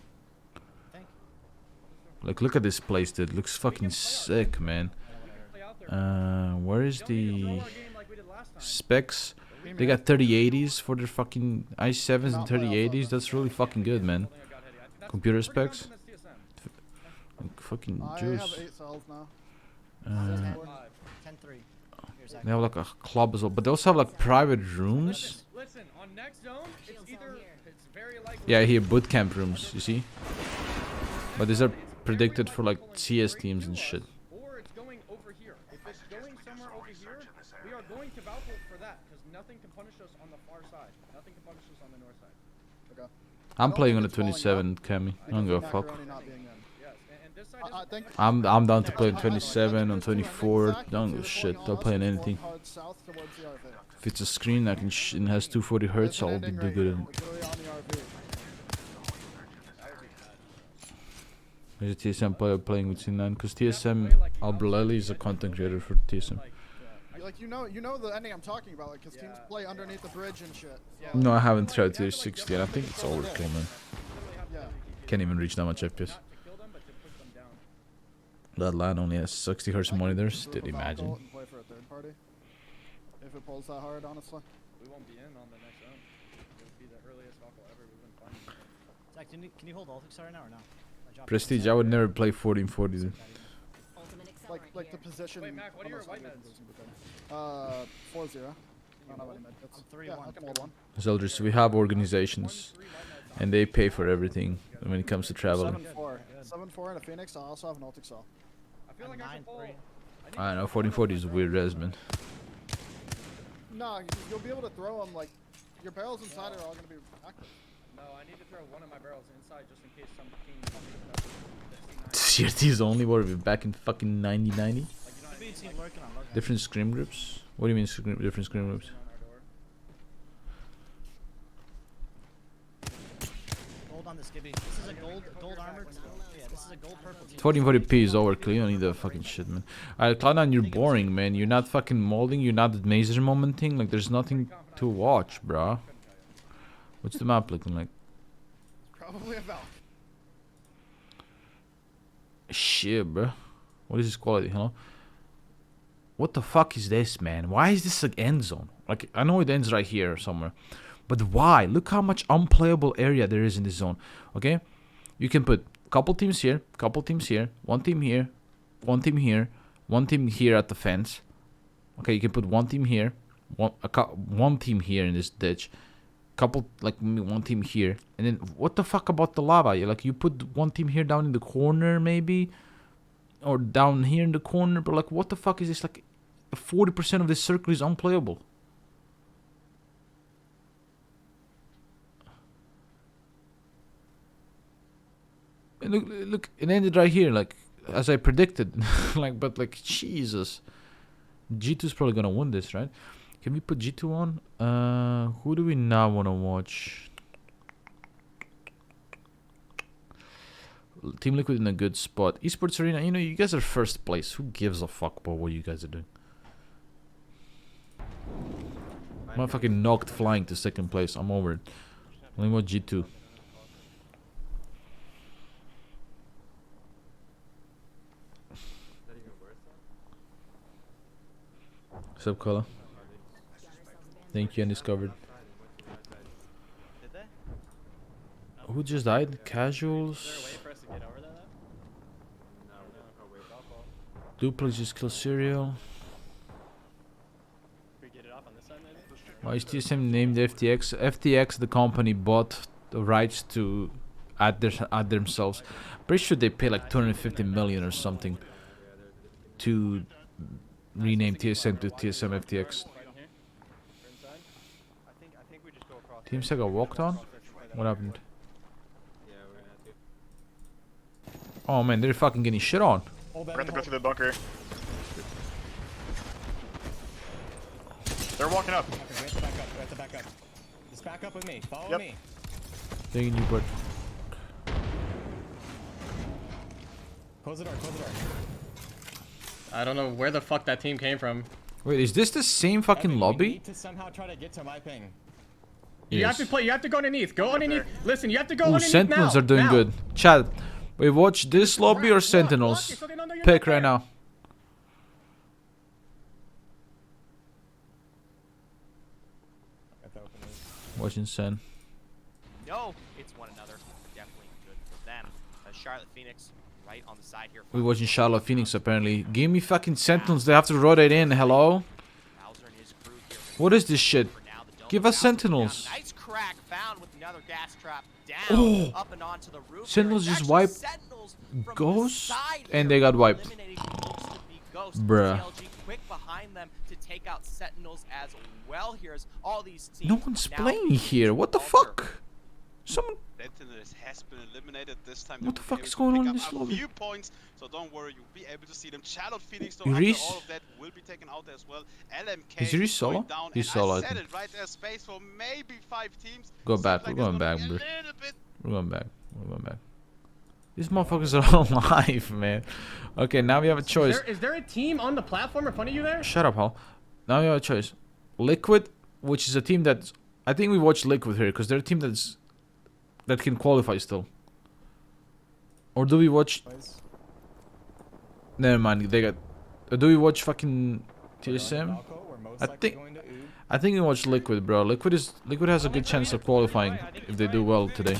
Speaker 11: I think.
Speaker 1: Like, look at this place, dude. Looks fucking sick, man. Where is the specs? They got 3080s for their fucking i7s and 3080s. That's really fucking good, man. Computer specs. Like, fucking
Speaker 13: I
Speaker 1: juice.
Speaker 13: have 8 cells now.
Speaker 11: 10-3.
Speaker 1: They have like a club as well, but they also have like private rooms.
Speaker 10: Listen, on next zone, it's either it's very likely.
Speaker 1: Yeah, here bootcamp rooms. You see, but these are predicted for like CS teams and shit.
Speaker 10: Or it's going over here. If it's going somewhere over here, we are going to Valpo for that because nothing can punish us on the far side. Nothing can punish us on the north side.
Speaker 13: Okay.
Speaker 1: I'm playing on the 27, Cammy. I don't give a fuck.
Speaker 13: I think
Speaker 1: I'm down to play on 27, on 24. Don't give a shit. I'll play on anything.
Speaker 13: hard south towards the RV.
Speaker 1: If it's a screen I can and has 240 hertz, I'll be do good.
Speaker 13: Literally on the RV.
Speaker 1: There's a TSM player playing with C9 because TSM Albrelli is a content creator for TSM.
Speaker 13: Like you know the ending I'm talking about, like 'cause teams play underneath the bridge and shit.
Speaker 1: No, I haven't tried tier 60 and I think it's overkill, man.
Speaker 13: Yeah.
Speaker 1: Can't even reach that much FPS. That LAN only has 60 hertz monitors. Did you imagine?
Speaker 13: And play for a third party. If it pulls that hard, honestly.
Speaker 10: We won't be in on the next zone. It would be the earliest Valpo ever. We've been finding it.
Speaker 11: Zach, can you hold Ultix right now or no?
Speaker 1: Prestige, I would never play 1440. Dude.
Speaker 13: Like the position.
Speaker 10: Wait, Mac, what are your white meds?
Speaker 13: 4-0. I don't have any med kits. Yeah, I can hold one.
Speaker 1: Zeldris, we have organizations and they pay for everything when it comes to traveling.
Speaker 13: 7-4. 7-4 and a Phoenix. I also have an Ultic cell.
Speaker 10: I feel like I should pull.
Speaker 1: I don't know, 1440 is weird res, man.
Speaker 13: No, you'll be able to throw them like your barrels inside are all gonna be active.
Speaker 10: No, I need to throw one of my barrels inside just in case some king comes with us.
Speaker 1: CRT's only were we back in fucking 9090?
Speaker 11: Could be a team lurking on look.
Speaker 1: Different scrim groups? What do you mean different scrim groups?
Speaker 11: Gold on the skibby. This is a gold armor. Yeah, this is a gold purple team.
Speaker 1: 1440p is overkill, you don't need that fucking shit, man. Alright, Cloud9, you're boring, man. You're not fucking molding, you're not the Mazer moment thing. Like, there's nothing to watch, bro. What's the map looking like?
Speaker 13: Probably a Valk.
Speaker 1: Shit, bro. What is this quality? Hello? What the fuck is this, man? Why is this an end zone? Like, I know it ends right here somewhere. But why? Look how much unplayable area there is in this zone. Okay? You can put couple teams here, couple teams here, one team here, one team here, one team here at the fence. Okay, you can put one team here, one team here in this ditch, couple like one team here, and then what the fuck about the lava? You put one team here down in the corner maybe, or down here in the corner, but like what the fuck is this? Like 40% of this circle is unplayable. And look, it ended right here, like as I predicted. but Jesus, G2's probably gonna win this, right? Can we put G2 on? Who do we now want to watch? Team Liquid in a good spot. Esports Arena, you guys are first place. Who gives a fuck about what you guys are doing? Motherfucking knocked flying to second place. I'm over it. Only watch G2. What's up, Kola? Thank you, Undiscovered. Who just died? Casuals. Duplex just killed Serial. Why is TSM named FTX? FTX, the company, bought the rights to add themselves. Pretty sure they pay like 250 million or something to rename TSM to TSM FTX. Team Sega walked on? What happened? Oh man, they're fucking getting shit on.
Speaker 14: We're gonna have to go through the bunker. They're walking up.
Speaker 17: Okay, we have to back up. We have to back up. Just back up with me. Follow me.
Speaker 1: Thank you, bud.
Speaker 17: Close the door. Close the door. I don't know where the fuck that team came from.
Speaker 1: Wait, is this the same fucking
Speaker 17: Evan,
Speaker 1: lobby?
Speaker 17: We need to somehow try to get to my ping.
Speaker 1: Yes.
Speaker 17: You have to play. You have to go underneath. Go underneath. Listen, you have to go underneath
Speaker 1: Sentinels
Speaker 17: now.
Speaker 1: are doing
Speaker 17: now.
Speaker 1: good. Chat. We watch this lobby or Sentinels? Pick right now. Watching Sen.
Speaker 7: No, it's one another. Definitely good for them. Charlotte Phoenix right on the side here.
Speaker 1: We're watching Charlotte Phoenix apparently. Give me fucking Sentinels. They have to rotate in. Hello? What is this shit? Give us Sentinels.
Speaker 7: Nice crack found with another gas trap down,
Speaker 1: Oh.
Speaker 7: up and onto the roof.
Speaker 1: Sentinels just wiped Ghost and they got wiped. Bruh.
Speaker 7: Quick behind them to take out Sentinels as well here as all these teams
Speaker 1: No one's
Speaker 7: now
Speaker 1: playing here. What the fuck? Someone.
Speaker 8: Sentinels has been eliminated this time.
Speaker 1: What the fuck is
Speaker 8: Pick
Speaker 1: going on in
Speaker 8: up
Speaker 1: this
Speaker 8: a
Speaker 1: lobby?
Speaker 8: few points, so don't worry, you'll be able to see them. Charlotte Phoenix, though,
Speaker 1: Reese?
Speaker 8: after all of that, will be taken out as well. LMK
Speaker 1: Is Reese solo?
Speaker 8: going down,
Speaker 1: He's
Speaker 8: and
Speaker 1: solo, I
Speaker 8: I said
Speaker 1: think.
Speaker 8: it right, there's space for maybe 5 teams.
Speaker 1: Go
Speaker 8: Seems
Speaker 1: back.
Speaker 8: like
Speaker 1: We're
Speaker 8: there's
Speaker 1: going back,
Speaker 8: gonna
Speaker 1: bro.
Speaker 8: be a little bit.
Speaker 1: We're going back. We're going back. These motherfuckers are all alive, man. Okay, now we have a choice.
Speaker 17: Is there a team on the platform in front of you there?
Speaker 1: Shut up, Hal. Now we have a choice. Liquid, which is a team that I think we watched Liquid here because they're a team that can qualify still. Or do we watch? Never mind. They got. Do we watch fucking TSM? I think we watch Liquid, bro. Liquid has a good chance of qualifying if they do well today.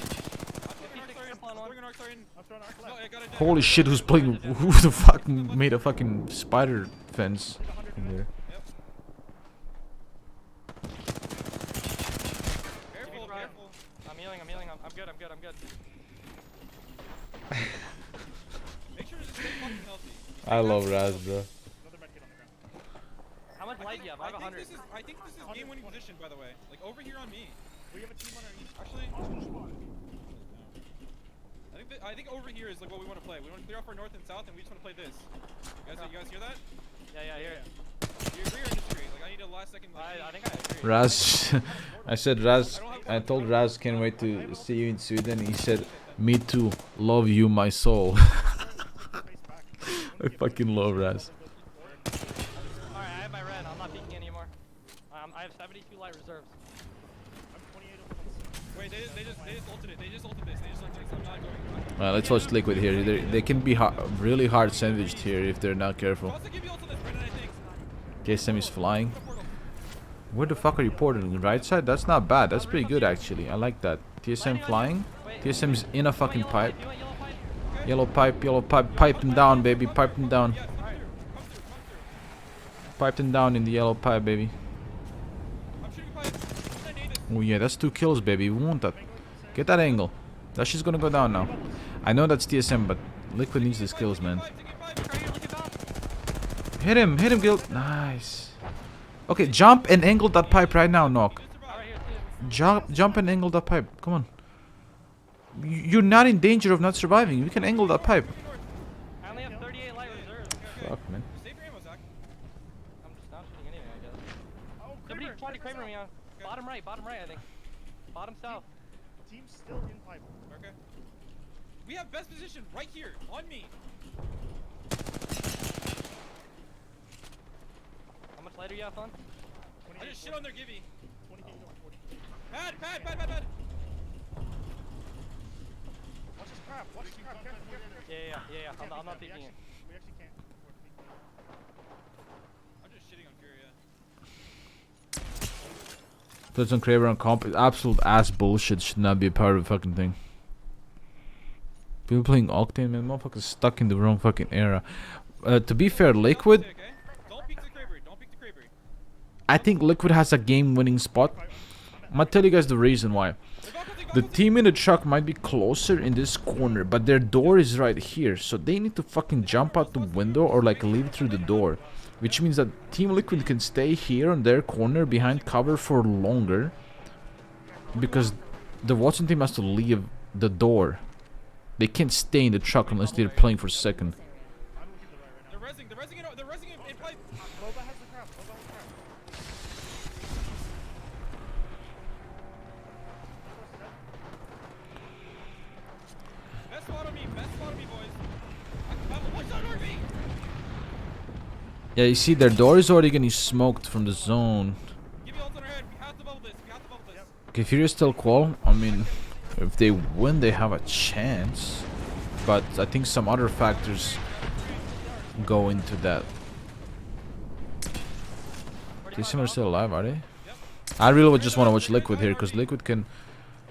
Speaker 1: Holy shit! Who's playing? Who the fuck made a fucking spider fence in there?
Speaker 12: Careful. I'm healing. I'm good.
Speaker 10: Make sure to stay fucking healthy.
Speaker 1: I love Raz, bro.
Speaker 12: How much light do you have? I have 100.
Speaker 10: I think this is game-winning position, by the way. Like over here on me. We have a team on our east. Actually, I think over here is like what we want to play. We want to clear off our north and south, and we just want to play this. You guys hear that?
Speaker 12: Yeah, I hear it.
Speaker 10: Do you agree or disagree? Like I need a last second.
Speaker 12: I think I agree.
Speaker 1: Raz, I said Raz. I told Raz can't wait to see you in Sweden. He said, "Me too. Love you, my soul." I fucking love Raz.
Speaker 12: Alright, I have my red. I'm not peeking anymore. I have 72 light reserves. I'm 28.
Speaker 10: Wait, they just ulted it. They just ulted this. I'm not going.
Speaker 1: Well, let's watch Liquid here. They can be really hard sandwiched here if they're not careful. KSM is flying. Where the fuck are you porting? The right side? That's not bad. That's pretty good actually. I like that. TSM flying. TSM's in a fucking pipe. Yellow pipe, pipe them down, baby, pipe them down. Pipe them down in the yellow pipe, baby. Oh yeah, that's 2 kills, baby. We want that. Get that angle. That shit's gonna go down now. I know that's TSM, but Liquid needs these kills, man. Hit him, Guild. Nice. Okay, jump and angle that pipe right now, Knock. Jump and angle that pipe. Come on. You're not in danger of not surviving. We can angle that pipe.
Speaker 12: I only have 38 light reserves.
Speaker 1: Fuck, man.
Speaker 12: I'm just not shooting anyway, I guess. Somebody tried to Kramer me on. Bottom right, I think. Bottom south.
Speaker 10: Team's still in pipe. Okay. We have best position right here, on me.
Speaker 12: How much light are you have on?
Speaker 10: I just shit on their gibby. 20. Pad. Watch this crap.
Speaker 12: Yeah. I'm not peeking it.
Speaker 10: We actually can't. I'm just shitting on Furia.
Speaker 1: That's on Kraber on comp. Absolute ass bullshit. Should not be a part of the fucking thing. People playing Octane, man. Motherfuckers stuck in the wrong fucking era. To be fair, Liquid. I think Liquid has a game-winning spot. I'm gonna tell you guys the reason why. The team in the truck might be closer in this corner, but their door is right here, so they need to fucking jump out the window or like leave through the door, which means that Team Liquid can stay here on their corner behind cover for longer, because the Watson team has to leave the door. They can't stay in the truck unless they're playing for second.
Speaker 10: They're resing in pipe. Boba has the crap. Best spot on me, boys. Watch out, RV!
Speaker 1: Yeah, you see, their door is already getting smoked from the zone.
Speaker 10: Give me ult on our head. We have to bubble this.
Speaker 1: Okay, Furious still qual. I mean, if they win, they have a chance. But I think some other factors go into that. TSM are still alive, are they? I really would just want to watch Liquid here, because Liquid can...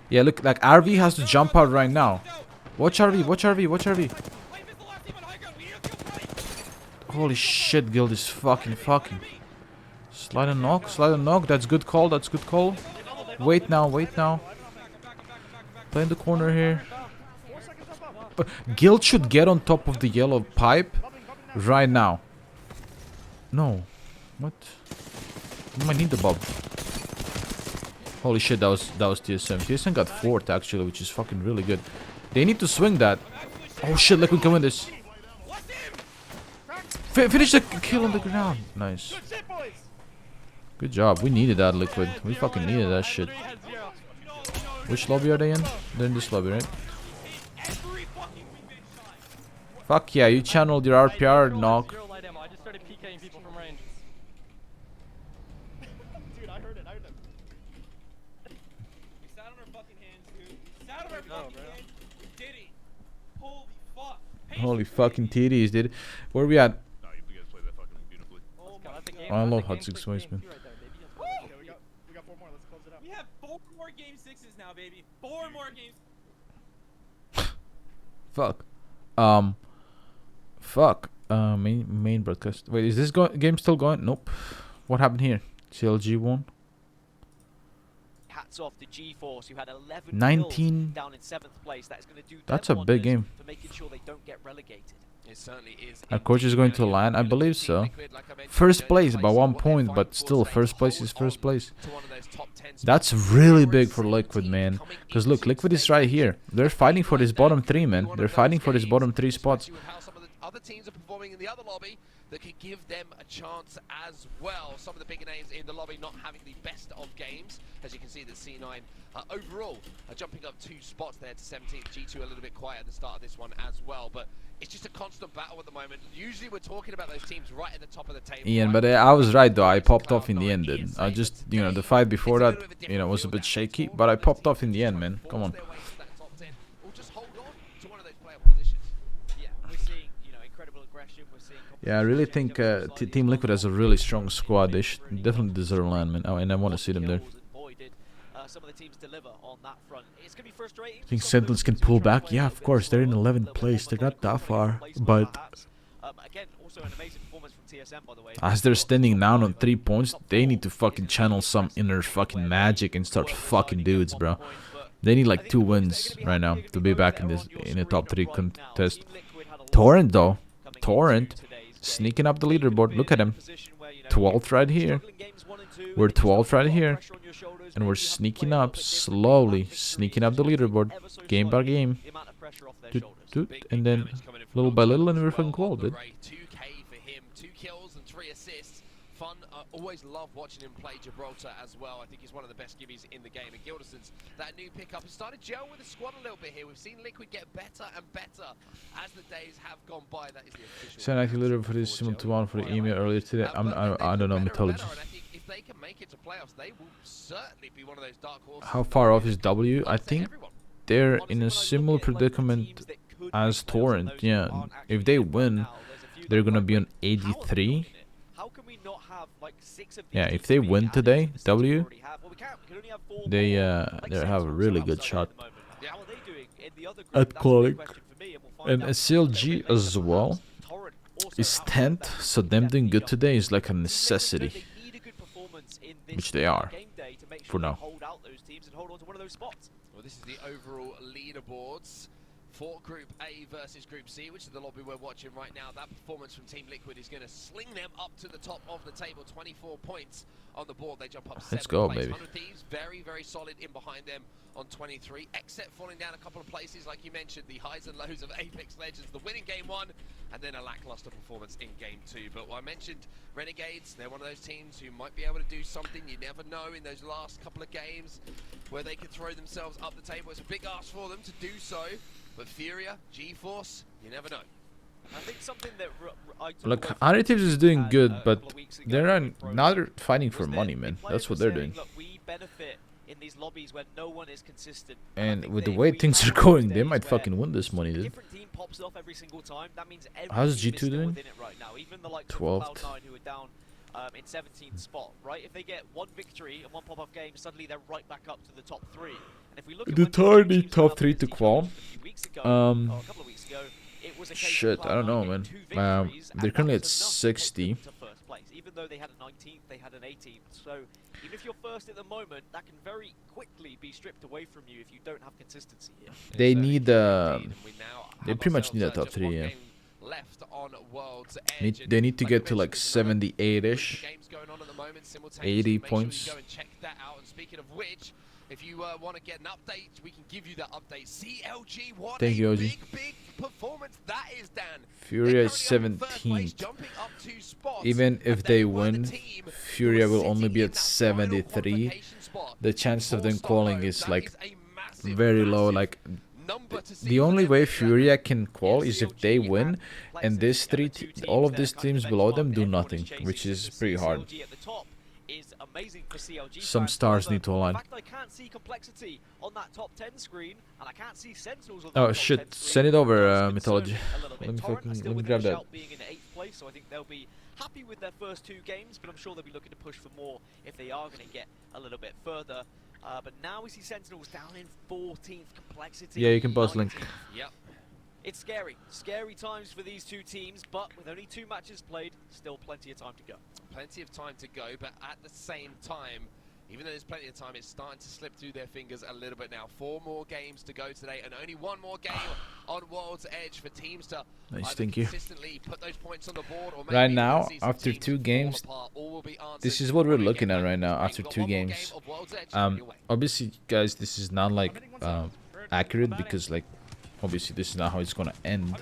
Speaker 1: Yeah, look, like RV has to jump out right now. Watch RV. Holy shit, Guild is fucking. Slide and knock. That's good call. Wait now. Play in the corner here. Guild should get on top of the yellow pipe right now. No. What? We might need the bob. Holy shit, that was TSM. TSM got 4th actually, which is fucking really good. They need to swing that. Oh shit, Liquid can win this. Finish the kill on the ground. Nice. Good job. We needed that, Liquid. We fucking needed that shit. Which lobby are they in? They're in this lobby, right? Fuck yeah, you channeled your RPR, Knock.
Speaker 12: I just started PKing people from range.
Speaker 10: Dude, I heard it. We sat on our fucking hands, dude. We sat on our fucking hands. We did it. Holy fuck.
Speaker 1: Holy fucking titties, dude. Where are we at? I love Hot 6 Ways, man.
Speaker 10: We got 4 more. Let's close it up. We have 4 more game 6s now, baby. 4 more games.
Speaker 1: Fuck. Main broadcast. Wait, is this game still going? Nope. What happened here? CLG won.
Speaker 15: Hats off to G-Force, who had 11
Speaker 1: 19
Speaker 15: down in 7th place. That's going to do
Speaker 1: That's a big game.
Speaker 15: for making sure they don't get relegated.
Speaker 16: It certainly is.
Speaker 1: Our coach is going to land, I believe so. First place by 1 point, but still, first place is first place. That's really big for Liquid, man. Because look, Liquid is right here. They're fighting for this bottom 3, man. They're fighting for this bottom 3 spots.
Speaker 16: Other teams are performing in the other lobby that could give them a chance as well. Some of the bigger names in the lobby not having the best of games. As you can see, the C9 overall are jumping up 2 spots there to 17th. G2 a little bit quiet at the start of this one as well. But it's just a constant battle at the moment. Usually we're talking about those teams right at the top of the table.
Speaker 1: Ian, but I was right though. I popped off in the end. I just, you know, the fight before that, you know, was a bit shaky. But I popped off in the end, man. Come on. Yeah, I really think Team Liquid has a really strong squad. They should definitely deserve land, man. Oh, and I want to see them there.
Speaker 15: some of the teams deliver on that front. It's going to be frustrating.
Speaker 1: I think Sentinels can pull back. Yeah, of course. They're in 11th place. They got that far. But
Speaker 15: Again, also an amazing performance from TSM, by the way.
Speaker 1: as they're standing down on 3 points, they need to fucking channel some inner fucking magic and start fucking dudes, bro. They need like 2 wins right now to be back in a top 3 contest. Torrent though, Torrent sneaking up the leaderboard. Look at him, 12th right here. We're 12th right here, and we're sneaking up slowly, sneaking up the leaderboard, game by game. And then little by little, and we're fucking qualified, dude.
Speaker 16: 2K for him, 2 kills and 3 assists. Fun. Always love watching him play Gibraltar as well. I think he's one of the best gibbies in the game. And Gilderson's that new pickup has started gel with the squad a little bit here. We've seen Liquid get better and better as the days have gone by. That is the official.
Speaker 1: Sent active leader for this simultaneous for the email earlier today. I don't know mythology.
Speaker 16: And I think if they can make it to playoffs, they will certainly be one of those dark horses.
Speaker 1: How far off is W? I think they're in a similar predicament as Torrent. Yeah, if they win, they're gonna be on 83. Yeah, if they win today, W, they have a really good shot at qualifying. And SLG as well is 10th, so them doing good today is like a necessity, which they are for now.
Speaker 16: Well, this is the overall leaderboards for Group A versus Group C, which is the lobby we're watching right now. That performance from Team Liquid is going to sling them up to the top of the table. 24 points on the board. They jump up 7th
Speaker 1: Let's go,
Speaker 16: place.
Speaker 1: baby.
Speaker 16: 100 Thieves, very, very solid in behind them on 23. Except falling down a couple of places, like you mentioned, the highs and lows of Apex Legends. The win in Game 1, and then a lackluster performance in Game 2. But I mentioned Renegades. They're one of those teams who might be able to do something. You never know in those last couple of games where they could throw themselves up the table. It's a big ask for them to do so. But Furia, GeForce, you never know.
Speaker 15: I think something that
Speaker 1: Look, Additives is doing good, but they're not fighting for money, man. That's what they're doing.
Speaker 15: Look, we benefit in these lobbies where no one is consistent.
Speaker 1: And with the way things are going, they might fucking win this money, dude.
Speaker 15: Different team pops off every single time. That means every
Speaker 1: How's
Speaker 15: team
Speaker 1: G2
Speaker 15: is still
Speaker 1: doing?
Speaker 15: within it right now. Even the likes of
Speaker 1: 12th.
Speaker 15: Cloud9 who are down in 17th spot, right? If they get 1 victory and 1 pop-up game, suddenly they're right back up to the top 3. And if we look at
Speaker 1: The
Speaker 15: when
Speaker 1: Tar need
Speaker 15: G2
Speaker 1: top
Speaker 15: went
Speaker 1: 3
Speaker 15: up
Speaker 1: to
Speaker 15: against
Speaker 1: qual.
Speaker 15: T1 a few weeks ago, or a couple of weeks ago, it was a case of
Speaker 1: Shit, I don't know,
Speaker 15: Cloud9
Speaker 1: man.
Speaker 15: getting 2 victories, and
Speaker 1: They're
Speaker 15: that
Speaker 1: currently
Speaker 15: was
Speaker 1: at
Speaker 15: enough to
Speaker 1: 60.
Speaker 15: take them to first place. Even though they had a 19th, they had an 18th. So even if you're first at the moment, that can very quickly be stripped away from you if you don't have consistency here.
Speaker 1: They need they pretty much need a top 3, yeah.
Speaker 16: Left on World's
Speaker 1: They need to get to like 78-ish, 80 points.
Speaker 16: Go and check that out. And speaking of which, if you want to get an update, we can give you that update. CLG, what
Speaker 1: Thank you, OG.
Speaker 16: big performance that is, Dan.
Speaker 1: Furia is 17th. Even if they win, Furia will only be at 73. The chance of them qualifying is like very low. Like the only way Furia can qual is if they win, and this all of these teams below them do nothing, which is pretty hard. Some stars need to align.
Speaker 15: I can't see complexity on that top 10 screen, and I can't see Sentinels on
Speaker 1: Oh
Speaker 15: that
Speaker 1: shit!
Speaker 15: top 10 screen.
Speaker 1: Send it over,
Speaker 15: It's
Speaker 1: Mythology.
Speaker 15: concerned a little bit.
Speaker 1: Let me
Speaker 15: Torrent
Speaker 1: fucking
Speaker 15: are still
Speaker 1: let me
Speaker 15: within
Speaker 1: grab
Speaker 15: a
Speaker 1: that.
Speaker 15: shout being in 8th place, so I think they'll be happy with their first 2 games, but I'm sure they'll be looking to push for more if they are going to get a little bit further. But now we see Sentinels down in 14th complexity.
Speaker 1: Yeah, you can pause link.
Speaker 15: Yep. It's scary times for these 2 teams, but with only 2 matches played, still plenty of time to go.
Speaker 16: Plenty of time to go, but at the same time, even though there's plenty of time, it's starting to slip through their fingers a little bit now. 4 more games to go today, and only 1 more game on World's Edge for teams to
Speaker 1: Nice,
Speaker 16: either
Speaker 1: thank you.
Speaker 16: consistently put those points on the board, or maybe
Speaker 1: Right
Speaker 16: even
Speaker 1: now,
Speaker 16: see some
Speaker 1: after
Speaker 16: teams
Speaker 1: 2
Speaker 16: fall
Speaker 1: games,
Speaker 16: apart. All will be answered
Speaker 1: this is what we're
Speaker 16: when we
Speaker 1: looking
Speaker 16: get
Speaker 1: at
Speaker 16: back.
Speaker 1: right now
Speaker 16: We've
Speaker 1: after
Speaker 16: got
Speaker 1: 2
Speaker 16: one more game
Speaker 1: games.
Speaker 16: of World's Edge coming your way.
Speaker 1: Obviously, guys, this is not like accurate because like obviously this is not how it's gonna end.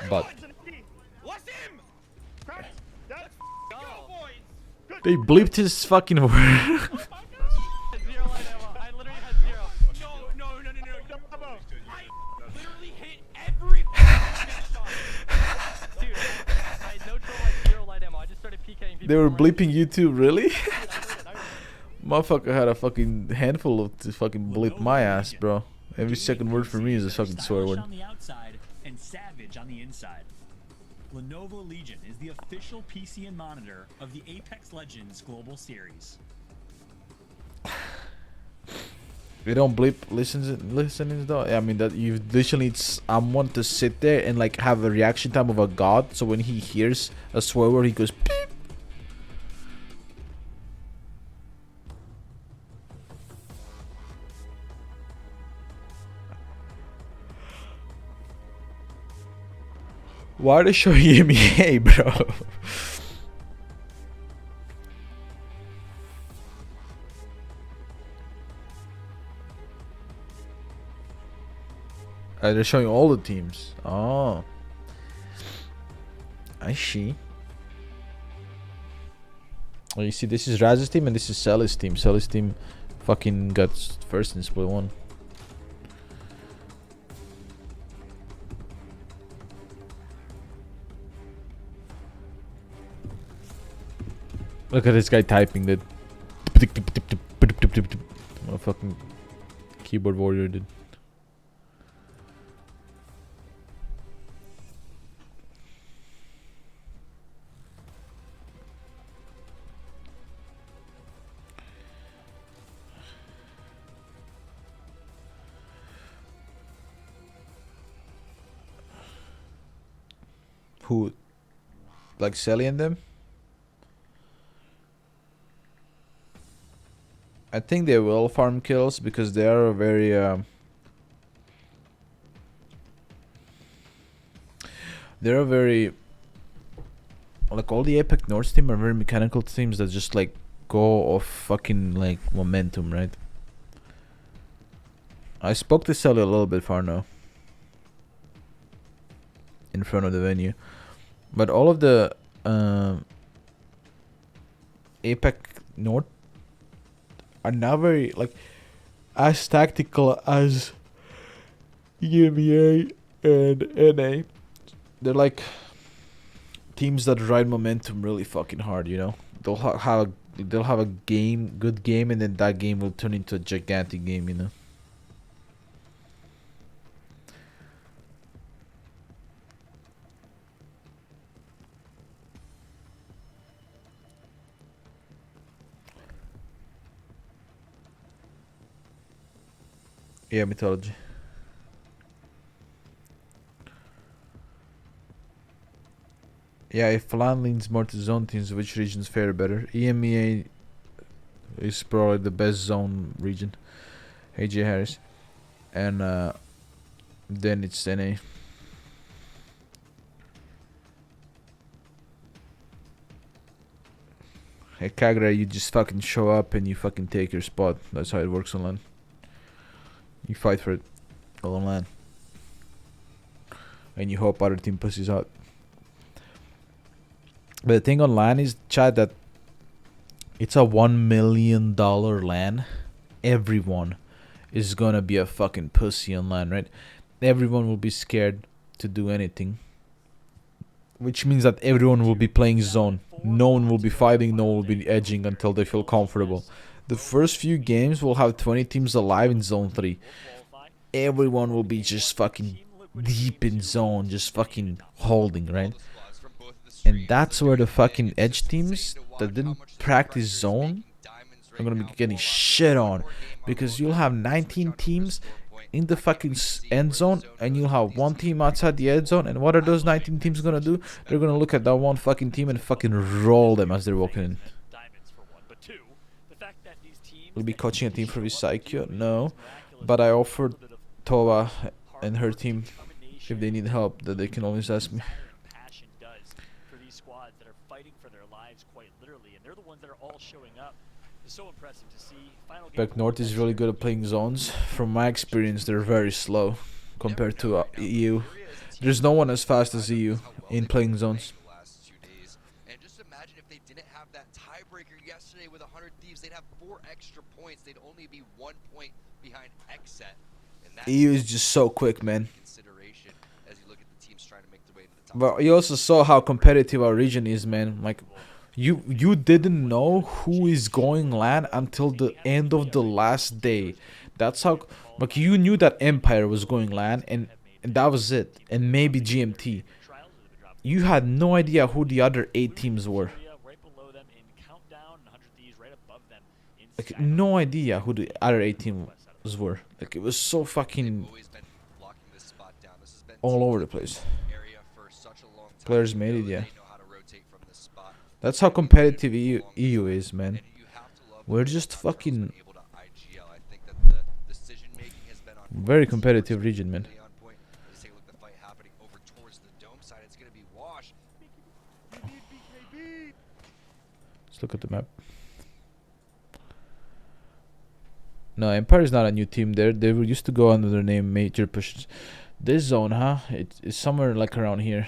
Speaker 1: But they bleeped his fucking word. They were bleeping you too, really? Motherfucker had a fucking handful of to fucking bleep my ass, bro. Every second word for me is a fucking swear word.
Speaker 18: On the outside and Savage on the inside. Lenovo Legion is the official PC and monitor of the Apex Legends Global Series.
Speaker 1: You don't bleep listening though. I mean that you literally need someone to sit there and like have a reaction time of a god. So when he hears a swear word, he goes beep. Why are they showing EMEA, bro? They're showing all the teams. Oh, I see. Oh, you see, this is Raz's team and this is Sally's team. Sally's team fucking got first in split 1. Look at this guy typing that. What a fucking keyboard warrior did. Who? Like Sally and them? I think they will farm kills because they are very they're very like all the Apex North team are very mechanical teams that just like go off fucking like momentum, right? I spoke to Sally a little bit far now in front of the venue, but all of the Apex North are not very like as tactical as EMEA and NA. They're like teams that ride momentum really fucking hard, you know. They'll have a good game, and then that game will turn into a gigantic game, you know. Yeah, mythology. Yeah, if LAN leans more to zone teams, which regions fare better? EMEA is probably the best zone region. AJ Harris. And then it's NA. Hey Kagura, you just fucking show up and you fucking take your spot. That's how it works on LAN. You fight for it all on LAN. And you hope other team pushes out. But the thing on LAN is, chat, that it's a $1 million LAN. Everyone is gonna be a fucking pussy on LAN, right? Everyone will be scared to do anything. Which means that everyone will be playing zone. No one will be fighting, no one will be edging until they feel comfortable. The first few games will have 20 teams alive in zone 3. Everyone will be just fucking deep in zone, just fucking holding, right? And that's where the fucking edge teams that didn't practice zone are gonna be getting shit on. Because you'll have 19 teams in the fucking end zone, and you'll have one team outside the end zone. And what are those 19 teams gonna do? They're gonna look at that one fucking team and fucking roll them as they're walking in. Will be coaching a team for Visakio? No, but I offered Tova and her team, if they need help, that they can always ask me.
Speaker 4: For these squads that are fighting for their lives quite literally, and they're the ones that are all showing up. It's so impressive to see.
Speaker 1: Back North is really good at playing zones. From my experience, they're very slow compared to EU. There's no one as fast as EU in playing zones.
Speaker 6: And just imagine if they didn't have that tiebreaker yesterday with 100 Thieves, they'd have 4 extra points. They'd only be 1 point behind Xset.
Speaker 1: EU is just so quick, man. But you also saw how competitive our region is, man. Like, you didn't know who is going LAN until the end of the last day. That's how, like, you knew that Empire was going LAN, and that was it. And maybe GMT. You had no idea who the other 8 teams were. Like, no idea who the other 8 teams were. Like it was so fucking
Speaker 6: Always been locking this spot down. This has been
Speaker 1: all over the place.
Speaker 6: area for such a long time.
Speaker 1: Players made it,
Speaker 6: They
Speaker 1: yeah.
Speaker 6: know how to rotate from this spot.
Speaker 1: That's how competitive EU is, man. We're just fucking very competitive region, man. Let's look at the map. No, Empire is not a new team there. They were used to go under their name Major Push. This zone, huh? It's somewhere like around here.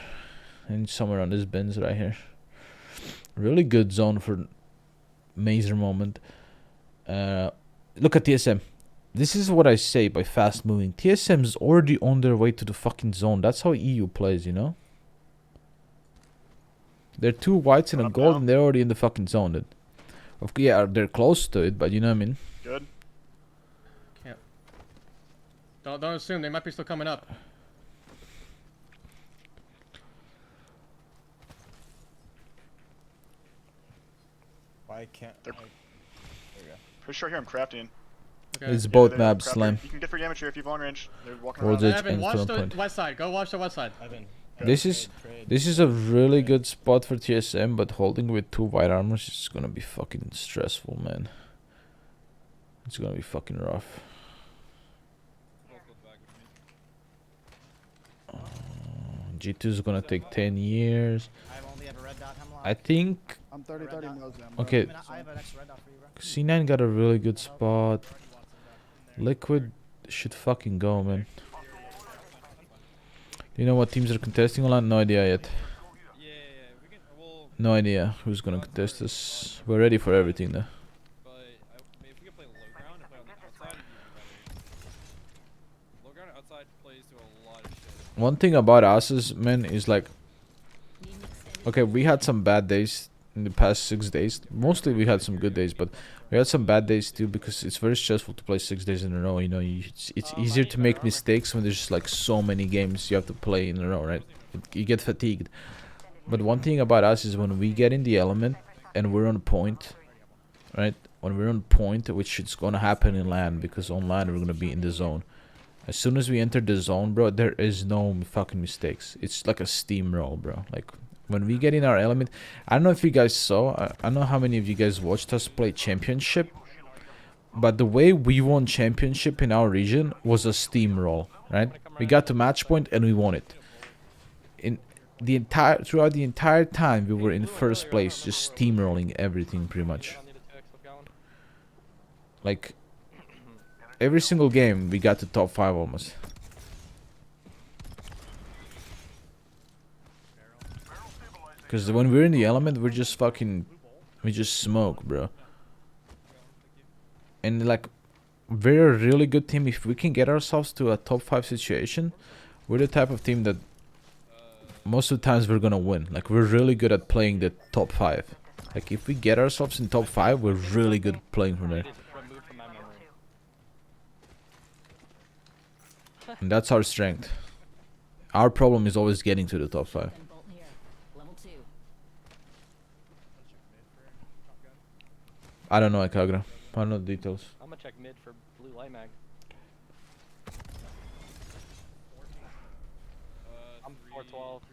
Speaker 1: And somewhere on this bins right here. Really good zone for Major moment. Look at TSM. This is what I say by fast moving. TSM is already on their way to the fucking zone. That's how EU plays, you know? They're 2 whites and a gold and they're already in the fucking zone, dude. Yeah, they're close to it, but you know what I mean?
Speaker 14: Good.
Speaker 17: Can't. Don't assume, they might be still coming up.
Speaker 19: Why can't I... There we go.
Speaker 14: Pretty sure here I'm crafting.
Speaker 17: Okay.
Speaker 1: It's both
Speaker 14: they're
Speaker 1: maps,
Speaker 14: crafting.
Speaker 1: Slam.
Speaker 14: You can get free damage here if you've long range. They're walking
Speaker 1: Or
Speaker 14: around.
Speaker 1: just
Speaker 17: Evan, watch the
Speaker 1: point.
Speaker 17: west side. Go watch the west side.
Speaker 19: Evan.
Speaker 1: This is a really good spot for TSM, but holding with 2 white armors is gonna be fucking stressful, man. It's gonna be fucking rough. G2 is gonna take 10 years. I think.
Speaker 13: I'm 30-30 Mozam.
Speaker 1: Okay. C9 got a really good spot. Liquid should fucking go, man. You know what teams are contesting online? No idea yet. No idea who's gonna contest us. We're ready for everything though. One thing about us is, man, is like, okay, we had some bad days in the past 6 days. Mostly we had some good days, but we had some bad days too because it's very stressful to play 6 days in a row. You know, it's easier to make mistakes when there's like so many games you have to play in a row, right? You get fatigued. But one thing about us is when we get in the element and we're on point, right? When we're on point, which is gonna happen in LAN, because on LAN we're gonna be in the zone. As soon as we enter the zone, bro, there is no fucking mistakes. It's like a steamroll, bro. Like, when we get in our element, I don't know if you guys saw, I don't know how many of you guys watched us play Championship, but the way we won Championship in our region was a steamroll, right? We got to match point and we won it. Throughout the entire time, we were in first place, just steamrolling everything pretty much. Like, every single game, we got to top 5 almost. Because when we're in the element, we're just fucking... We just smoke, bro. And like, we're a really good team. If we can get ourselves to a top 5 situation, we're the type of team that most of the times we're gonna win. Like, we're really good at playing the top 5. Like, if we get ourselves in top 5, we're really good at playing from there. And that's our strength. Our problem is always getting to the top 5. I don't know, Akagra. I don't know the details.
Speaker 12: I'm gonna check mid for blue light mag. I'm 412.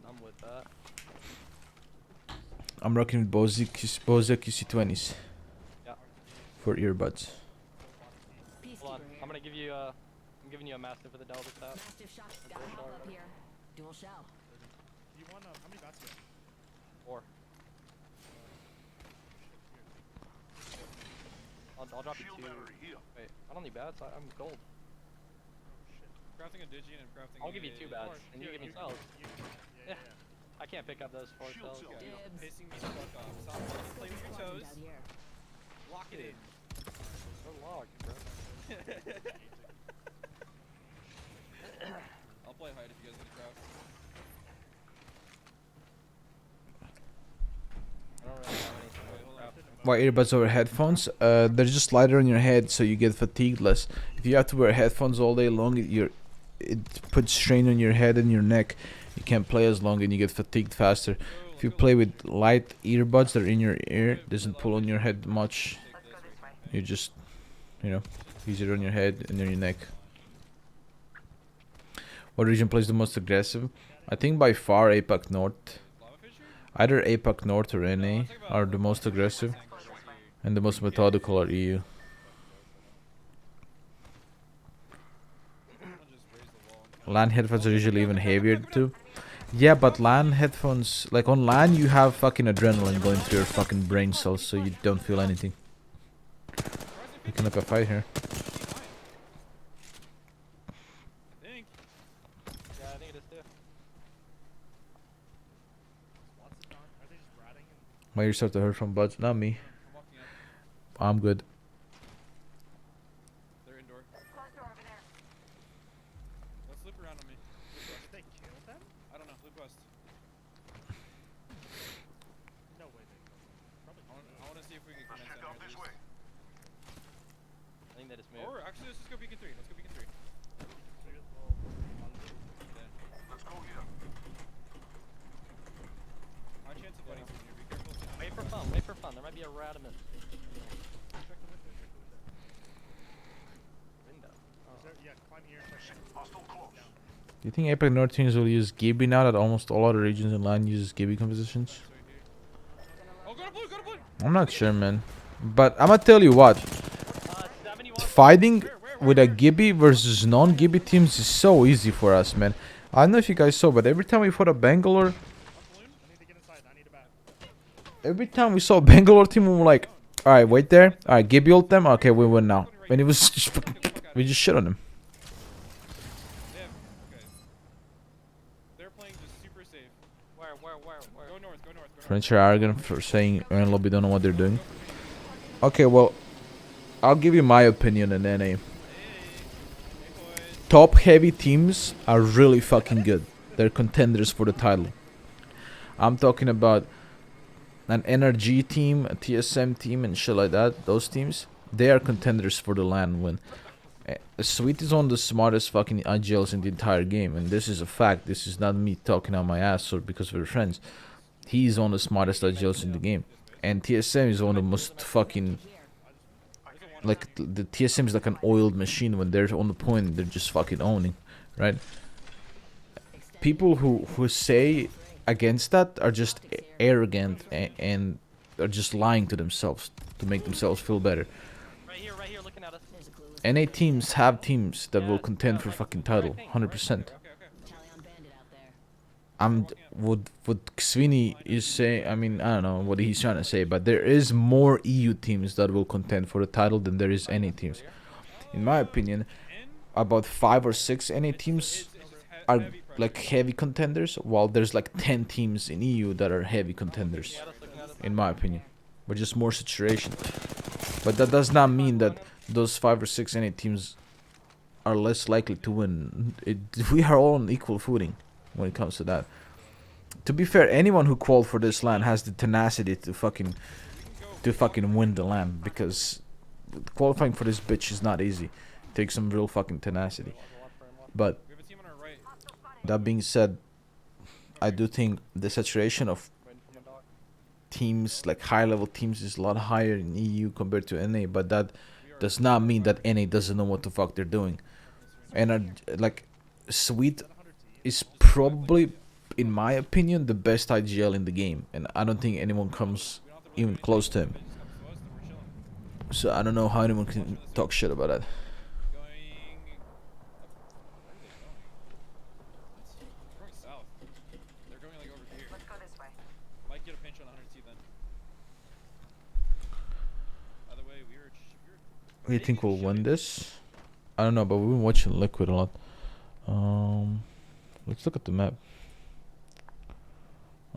Speaker 12: I'm with that.
Speaker 1: I'm rocking with Bose QC20s.
Speaker 12: Yeah.
Speaker 1: For earbuds.
Speaker 12: Hold on. I'm gonna give you I'm giving you a master for the Delta tap.
Speaker 20: Dual shell.
Speaker 10: You want how many bats do you have?
Speaker 12: 4. I'll drop you 2. Wait, I don't need bats. I'm gold.
Speaker 10: Crafting a digi and crafting.
Speaker 12: I'll give you 2 bats, and you give me cells. Yeah. I can't pick up those 4 cells.
Speaker 10: Pissing me the fuck off. Stop play with your toes. Lock it in.
Speaker 12: Don't log, bro.
Speaker 10: I'll play hide if you guys need to craft.
Speaker 12: I don't really have anything to craft.
Speaker 1: Why earbuds over headphones? They're just lighter on your head, so you get fatigued less. If you have to wear headphones all day long, it puts strain on your head and your neck. You can't play as long and you get fatigued faster. If you play with light earbuds that are in your ear, doesn't pull on your head much. You just, you know, easier on your head and on your neck. What region plays the most aggressive? I think by far APAC North. Either APAC North or NA are the most aggressive, and the most methodical are EU. LAN headphones are usually even heavier too. Yeah, but LAN headphones, like on LAN you have fucking adrenaline going through your fucking brain cells, so you don't feel anything. Picking up a fight here. Why you start to hurt from buds? Not me. I'm good.
Speaker 10: They're indoor. Let's loop around on me. Did they kill them? I don't know. Loop west. No way they killed them. Probably. I want to see if we can commence down here.
Speaker 12: I think they just moved.
Speaker 10: Or actually, let's just go beacon 3. Let's go beacon 3. Let's go here. High chance of fighting someone here. Be careful.
Speaker 12: Wait for fun. Wait for fun. There might be a Radimus.
Speaker 10: Check the window. Check the window.
Speaker 12: Window.
Speaker 10: Oh. Yeah, climb here.
Speaker 1: Do you think APAC North teams will use Gibby now that almost all other regions in LAN uses Gibby compositions?
Speaker 10: Oh, go to blue, go to blue.
Speaker 1: I'm not sure, man. But I'm gonna tell you what. Fighting with a Gibby versus non-Gibby teams is so easy for us, man. I don't know if you guys saw, but every time we fought a Bangalore... Every time we saw a Bangalore team, we were like, alright, wait there. Alright, Gibby ult them. Okay, we win now. And it was just we just shit on them.
Speaker 10: They're playing just super safe. Where? Go north, go north.
Speaker 1: French are arrogant for saying Iron Lobby don't know what they're doing. Okay, well, I'll give you my opinion in NA. Top heavy teams are really fucking good. They're contenders for the title. I'm talking about an NRG team, a TSM team, and shit like that. Those teams, they are contenders for the LAN win. Sweet is one of the smartest fucking IGLs in the entire game, and this is a fact. This is not me talking out my ass or because we're friends. He's one of the smartest IGLs in the game, and TSM is one of the most fucking, like, the TSM is like an oiled machine. When they're on the point, they're just fucking owning, right? People who say against that are just arrogant and are just lying to themselves to make themselves feel better.
Speaker 12: Right here, looking at us.
Speaker 1: NA teams have teams that will contend for fucking title, 100%. What Sweeney is saying, I mean, I don't know what he's trying to say, but there is more EU teams that will contend for the title than there is NA teams. In my opinion, about 5 or 6 NA teams are like heavy contenders, while there's like 10 teams in EU that are heavy contenders, in my opinion. But just more saturation. But that does not mean that those 5 or 6 NA teams are less likely to win. We are all on equal footing when it comes to that. To be fair, anyone who qualified for this LAN has the tenacity to fucking win the LAN, because qualifying for this bitch is not easy. It takes some real fucking tenacity. But that being said, I do think the saturation of teams, like high-level teams, is a lot higher in EU compared to NA, but that does not mean that NA doesn't know what the fuck they're doing. And like, Sweet is probably, in my opinion, the best IGL in the game, and I don't think anyone comes even close to him. So I don't know how anyone can talk shit about that. You think we'll win this? I don't know, but we've been watching Liquid a lot. Let's look at the map.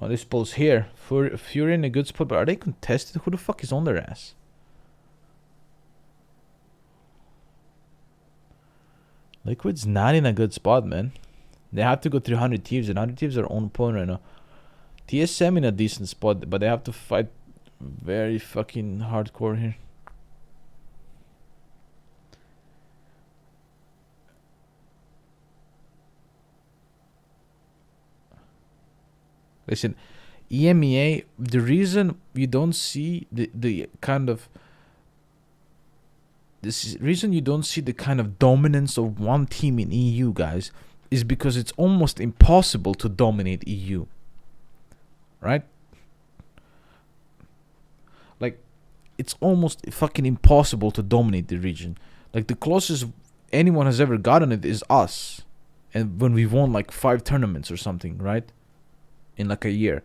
Speaker 1: Oh, this ball's here. Fury in a good spot, but are they contested? Who the fuck is on their ass? Liquid's not in a good spot, man. They have to go through 100 Thieves, and 100 Thieves are on point right now. TSM in a decent spot, but they have to fight very fucking hardcore here. Listen, EMEA, the reason you don't see the kind of reason you don't see the kind of dominance of one team in EU, guys, is because it's almost impossible to dominate EU. Right? Like, it's almost fucking impossible to dominate the region. Like, the closest anyone has ever gotten it is us. And when we won like 5 tournaments or something, right? In like a year.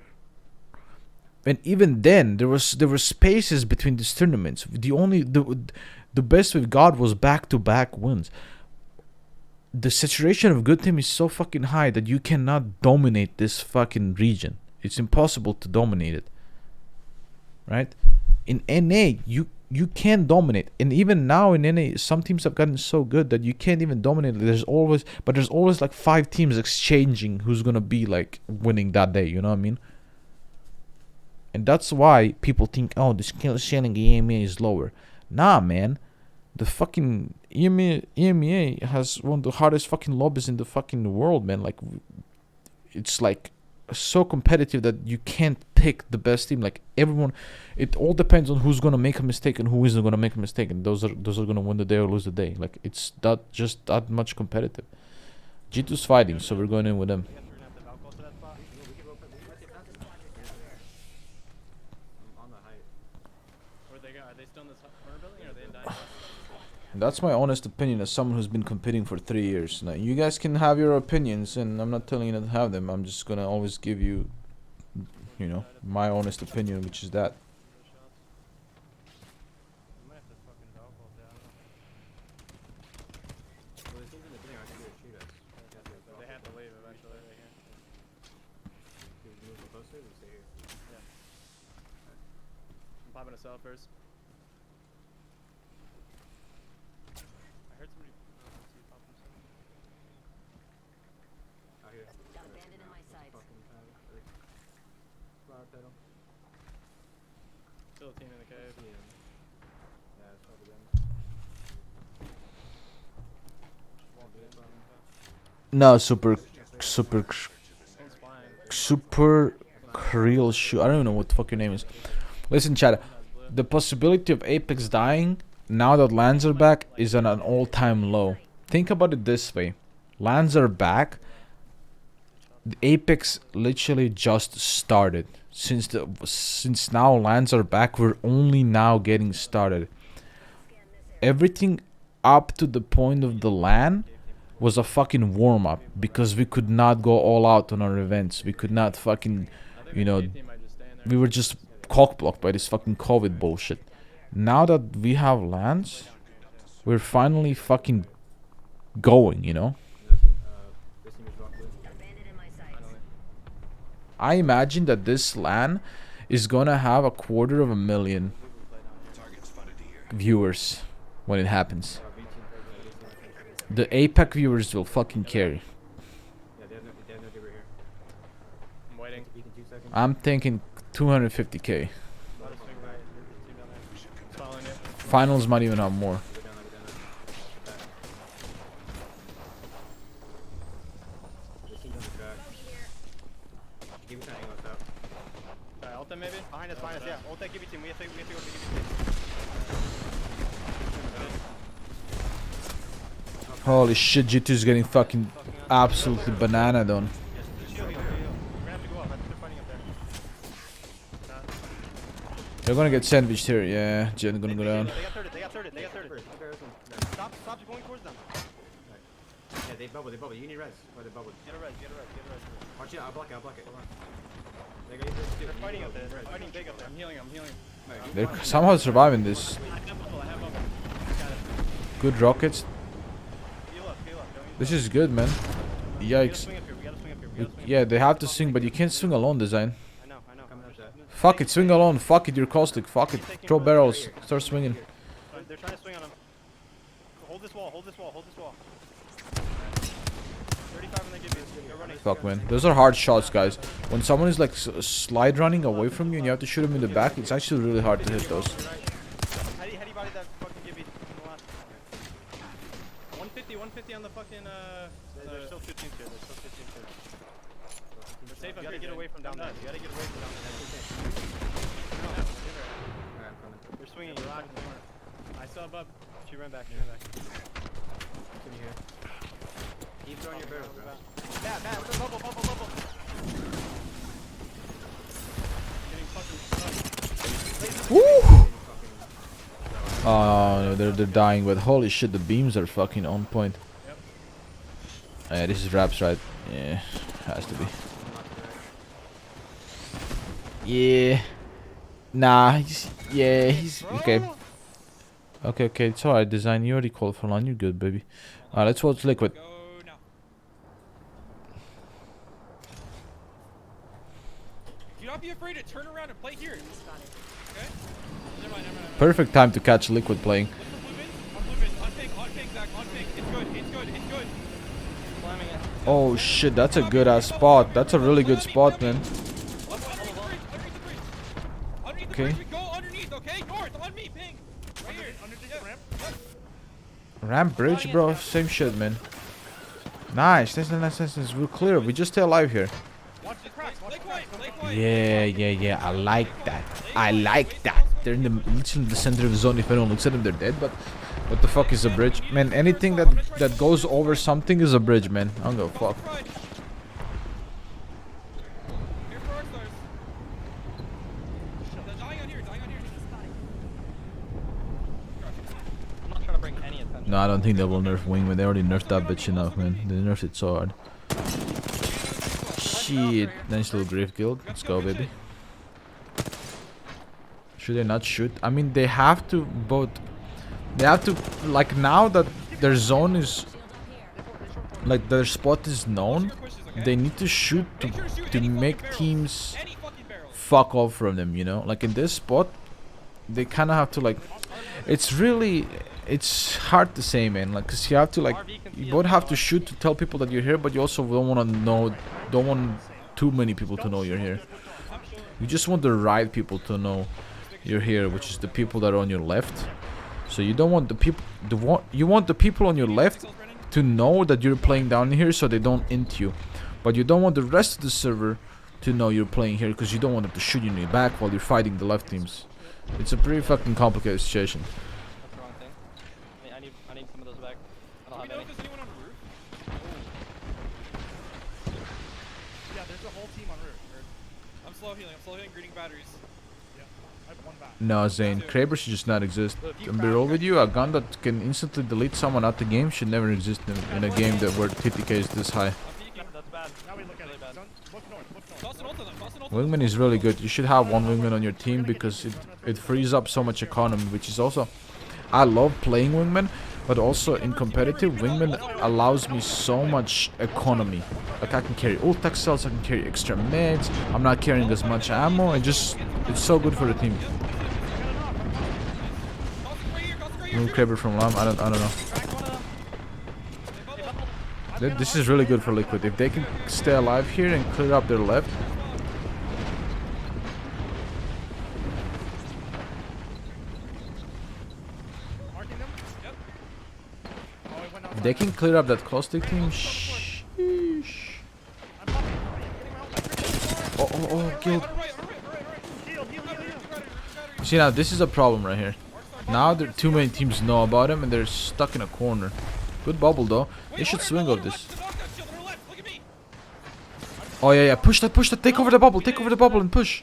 Speaker 1: And even then, there were spaces between these tournaments. The best we've got was back-to-back wins. The saturation of good team is so fucking high that you cannot dominate this fucking region. It's impossible to dominate it. Right? In NA, you can dominate. And even now in NA, some teams have gotten so good that you can't even dominate. There's always like 5 teams exchanging who's gonna be like winning that day, you know what I mean? And that's why people think, oh, the skill ceiling EMEA is lower. Nah, man. The fucking EMEA has one of the hardest fucking lobbies in the fucking world, man. Like, it's like so competitive that you can't pick the best team. Like, everyone, it all depends on who's gonna make a mistake and who isn't gonna make a mistake, and those are gonna win the day or lose the day. Like, it's just that much competitive. G2's fighting, so we're going in with them. That's my honest opinion as someone who's been competing for 3 years. Now, you guys can have your opinions, and I'm not telling you not to have them. I'm just gonna always give you, you know, my honest opinion, which is that.
Speaker 12: I'm popping us out first. Still a team in the cave. Yeah, it's probably them.
Speaker 1: No, super real shoe. I don't even know what the fuck your name is. Listen, chat. The possibility of Apex dying now that LANs are back is at an all-time low. Think about it this way: LANs are back. The Apex literally just started. Since now LANs are back, we're only now getting started. Everything up to the point of the LAN was a fucking warm-up because we could not go all out on our events. We could not fucking, you know, we were just cock-blocked by this fucking COVID bullshit. Now that we have LANs, we're finally fucking going, you know? I imagine that this LAN is gonna have 250,000 viewers when it happens. The APAC viewers will fucking carry. I'm thinking 250k. Finals might even have more.
Speaker 12: Maybe? Behind us, yeah. Ult that Gibby team. We have to go to Gibby team.
Speaker 1: Holy shit, G2 is getting fucking absolutely banana done. They're gonna get sandwiched here, yeah. Jen gonna go down.
Speaker 12: They got 30. Stop going towards them.
Speaker 11: Yeah, they bubble. You need res. Or they bubble.
Speaker 12: Get a res.
Speaker 11: Watch it, I'll block it.
Speaker 12: They're fighting up there. They're fighting big up there. I'm healing.
Speaker 1: They're somehow surviving this.
Speaker 12: I have bubble.
Speaker 1: Good rockets. This is good, man. Yikes. Yeah, they have to swing, but you can't swing alone, Design.
Speaker 12: I know.
Speaker 1: Fuck it, swing alone. Fuck it, you're caustic. Fuck it. Throw barrels. Start swinging.
Speaker 12: They're trying to swing on him. Hold this wall. 35 and they give you. They're running.
Speaker 1: Fuck, man. Those are hard shots, guys. When someone is like slide running away from you and you have to shoot him in the back, it's actually really hard to hit those.
Speaker 12: How do you body that fucking Gibby in the last 150 on the fucking, there's still 2 teams here. We're safe. You gotta get away from down there. You gotta get away from down there. They're swinging. You're rocking the corner. I saw above. She ran back. She ran back. Can you hear? Keep throwing your barrels. Matt, bubble. Getting fucking stuck.
Speaker 1: Woo! Oh, they're dying, but holy shit, the beams are fucking on point. Yep. This is Raps, right? Yeah, has to be. Yeah. Nah, he's okay. Okay, it's alright. Design, you already called for line. You're good, baby. Alright, let's watch Liquid.
Speaker 10: Do not be afraid to turn around and play here. Okay? Never mind.
Speaker 1: Perfect time to catch Liquid playing. Oh shit, that's a good ass spot. That's a really good spot, man. Okay. Ramp bridge, bro. Same shit, man. Nice. Nice. We're clear. We just stay alive here. Yeah. I like that. They're in literally the center of the zone. If anyone looks at them, they're dead. But what the fuck is a bridge? Man, anything that goes over something is a bridge, man. I don't give a fuck. No, I don't think they will nerf Wingman. They already nerfed that bitch enough, man. They nerfed it so hard. Shit. Nice little Griff guild. Let's go, baby. Should they not shoot? I mean, they have to both. They have to, like, now that their zone is, like, their spot is known, they need to shoot to make teams fuck off from them, you know? Like, in this spot, they kind of have to, like, it's hard to say, man, like, because you have to, like, you both have to shoot to tell people that you're here, but you also don't want too many people to know you're here. You just want the right people to know you're here, which is the people that are on your left. So you don't want the people, you want the people on your left to know that you're playing down here so they don't int you. But you don't want the rest of the server to know you're playing here because you don't want them to shoot you in your back while you're fighting the left teams. It's a pretty fucking complicated situation.
Speaker 12: I need some of those back. I don't have any.
Speaker 10: Yeah, there's a whole team on roof. I'm slow healing, greeting batteries. Yeah, I have one back.
Speaker 1: No, Zane, Kraber should just not exist. And be real with you, a gun that can instantly delete someone out the game should never exist in a game where TTK is this high.
Speaker 12: That's bad. Now we look at it bad.
Speaker 1: Wingman is really good. You should have one Wingman on your team because it frees up so much economy, which is also... I love playing Wingman, but also in competitive, Wingman allows me so much economy. Like, I can carry ult cells, I can carry extra meds, I'm not carrying as much ammo, it's so good for the team. Move Kraber from Lam, I don't know. This is really good for Liquid. If they can stay alive here and clear up their left. If they can clear up that caustic team. Sheesh. Oh, killed. See, now this is a problem right here. Now too many teams know about him and they're stuck in a corner. Good bubble though. They should swing off this. Oh yeah, push that, take over the bubble and push.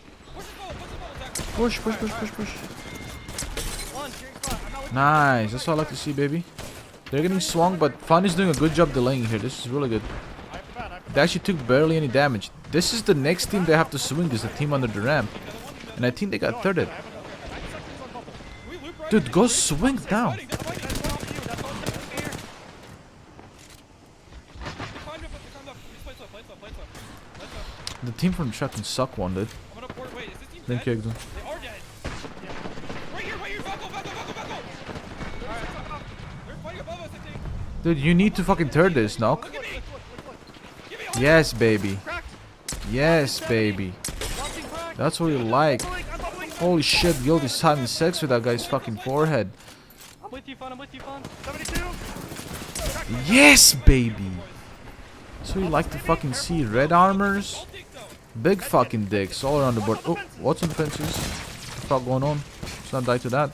Speaker 1: Push. Nice, that's all I like to see, baby. They're getting swung, but Fun is doing a good job delaying here. This is really good. They actually took barely any damage. This is the next team they have to swing, is the team under the ramp. And I think they got thirded. Dude, go swing down. The team from Trap can suck one, dude. Thank you, Exxon. Dude, you need to fucking turn this, Knock. Yes, baby. Yes, baby. That's what you like. Holy shit, Guild is having sex with that guy's fucking forehead.
Speaker 12: I'm with you, Fun. 72.
Speaker 1: Yes, baby. So you like to fucking see red armors? Big fucking dicks all around the board. Oh, what's on the fences? What the fuck going on? Let's not die to that.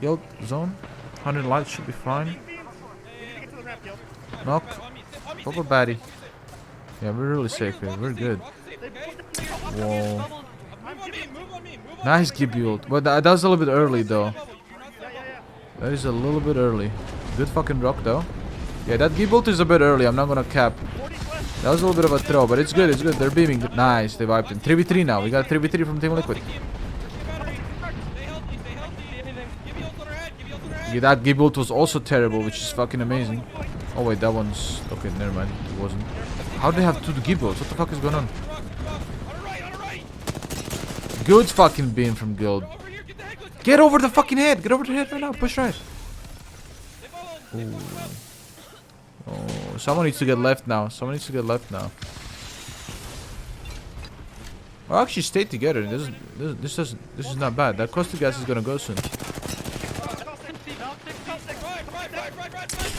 Speaker 1: Guild zone. 100 lights should be fine. Knock. Pop a baddie. Yeah, we're really safe here. We're good. Whoa. Nice Gibuild. But that was a little bit early though. That is a little bit early. Good fucking rock though. Yeah, that Gibuild is a bit early. I'm not gonna cap. That was a little bit of a throw, but it's good. It's good. They're beaming. Nice. They wiped him. 3v3 now. We got 3v3 from Team Liquid. Yeah, that Gibuild was also terrible, which is fucking amazing. Oh wait, that one's... Okay, never mind. It wasn't. How do they have two Gibuilds? What the fuck is going on? Good fucking beam from Guild. Get over the fucking head! Get over the head right now. Push right. Ooh. Oh, someone needs to get left now. Someone needs to get left now. Well, actually, stay together. This is not bad. That cluster gas is gonna go soon.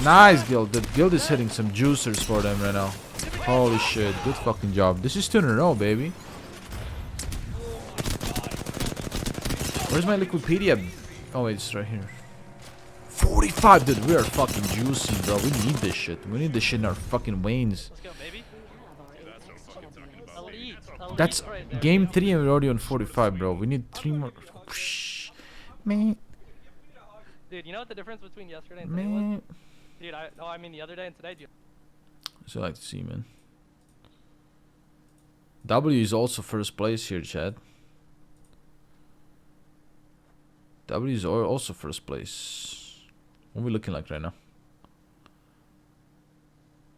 Speaker 1: Nice, Guild. The Guild is hitting some juicers for them right now. Holy shit. Good fucking job. This is 2 in a row, baby. Where's my Liquipedia? Oh, wait, it's right here. 45, dude. We are fucking juicy, bro. We need this shit. We need this shit in our fucking veins. That's game 3 and we're already on 45, bro. We need 3 more. Man.
Speaker 12: Dude, you know what the difference between yesterday and today was? Dude, I mean the other day and today, dude.
Speaker 1: So I like to see, man. W is also first place here, Chad. W is also first place. What are we looking like right now?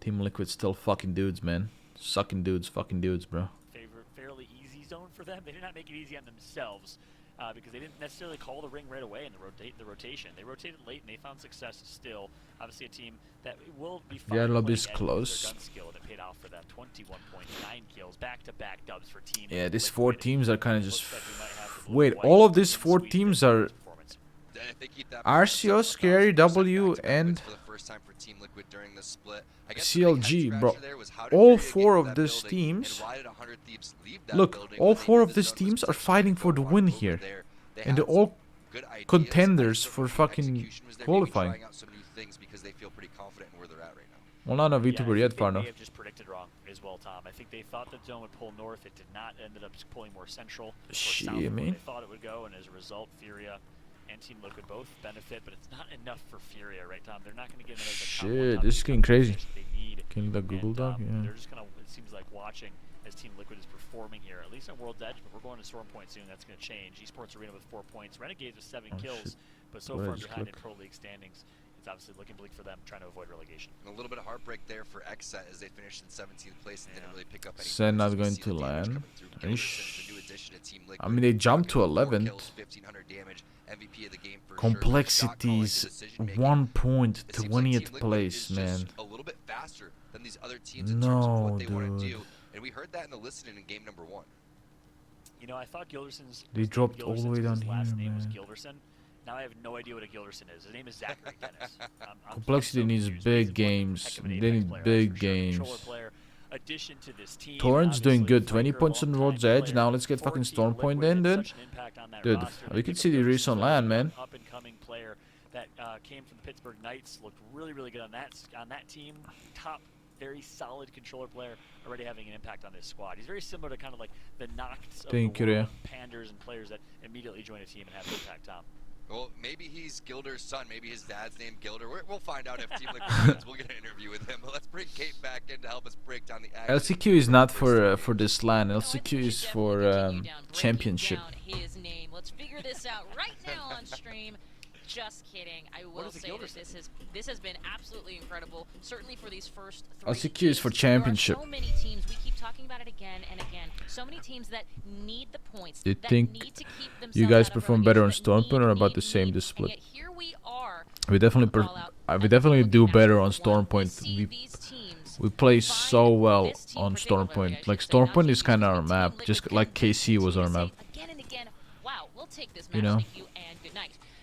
Speaker 1: Team Liquid still fucking dudes, man. Sucking dudes, fucking dudes, bro.
Speaker 4: Fairly easy zone for them. They did not make it easy on themselves. Because they didn't necessarily call the ring right away in the rotation. They rotated late and they found success still. Obviously a team that will be fine.
Speaker 1: Yeah, lobby is close.
Speaker 4: Gun skill that paid off for them. 21.9 kills, back-to-back dubs for team.
Speaker 1: Yeah, these 4 teams are kind of just... Wait, all of these 4 teams are... RCO, Scary, W, and... CLG, bro. All 4 of these teams... Look, all 4 of these teams are fighting for the win here. And they're all contenders for fucking qualifying. Well, not a VTuber yet, Farno.
Speaker 4: They have just predicted wrong as well, Tom. I think they thought the zone would pull north. It did not. Ended up pulling more central.
Speaker 1: Shit,
Speaker 4: man.
Speaker 1: man.
Speaker 4: They thought it would go, and as a result, Furia and Team Liquid both benefit, but it's not enough for Furia, right, Tom? They're not going to get another
Speaker 1: Shit, this is getting crazy. Killing the Google Dog, yeah.
Speaker 4: They're just going to, it seems like, watching as Team Liquid is performing here, at least on World's Edge, but we're going to Stormpoint soon. That's going to change. Esports Arena with 4 points. Renegades with 7 kills, but so far behind in Pro League standings. It's obviously looking bleak for them, trying to avoid relegation.
Speaker 6: And a little bit of heartbreak there for XSET as they finished in 17th place and didn't really pick up any.
Speaker 1: Sen not going to land. I mean, they jumped to 11th. Complexities 1 point, 20th place, man.
Speaker 6: A little bit faster than these other teams in
Speaker 1: terms
Speaker 6: of what they want to do, and we heard that in the listening in game number 1.
Speaker 4: You know, I thought Gilderson's.
Speaker 1: They dropped all the way down here,
Speaker 4: last name was
Speaker 1: man.
Speaker 4: Gilderson. Now I have no idea what a Gilderson is. His name is Zachary Dennis.
Speaker 1: Complexity needs big games. They need big games. Torrent's doing good. 20 points on World's Edge. Now let's get fucking Stormpoint in, dude. Dude, we can see the Reese on land, man.
Speaker 4: Up and coming player that came from the Pittsburgh Knights, looked really good on that team. Top, very solid controller player, already having an impact on this squad. He's very similar to kind of like the Nocts of the world, Panders and players that immediately join a team and have an impact, Tom.
Speaker 6: Well, maybe he's Gilder's son. Maybe his dad's named Gilder. We'll find out if Team Liquid wins. We'll get an interview with him. But let's bring Kate back in to help us break down the action.
Speaker 1: LCQ is not for this LAN. LCQ is for championship.
Speaker 3: His name. Let's figure this out right now on stream. Just kidding. I will say that this has been absolutely incredible. Certainly for these first 3
Speaker 1: LCQ is for championship.
Speaker 3: There are so many teams. We keep talking about it again and again. So many teams that need the points.
Speaker 1: Do you think you guys perform better on Stormpoint or about the same this split? We definitely do better on Stormpoint. We play so well on Stormpoint. Like Stormpoint is kind of our map, just like KC was our map. You know.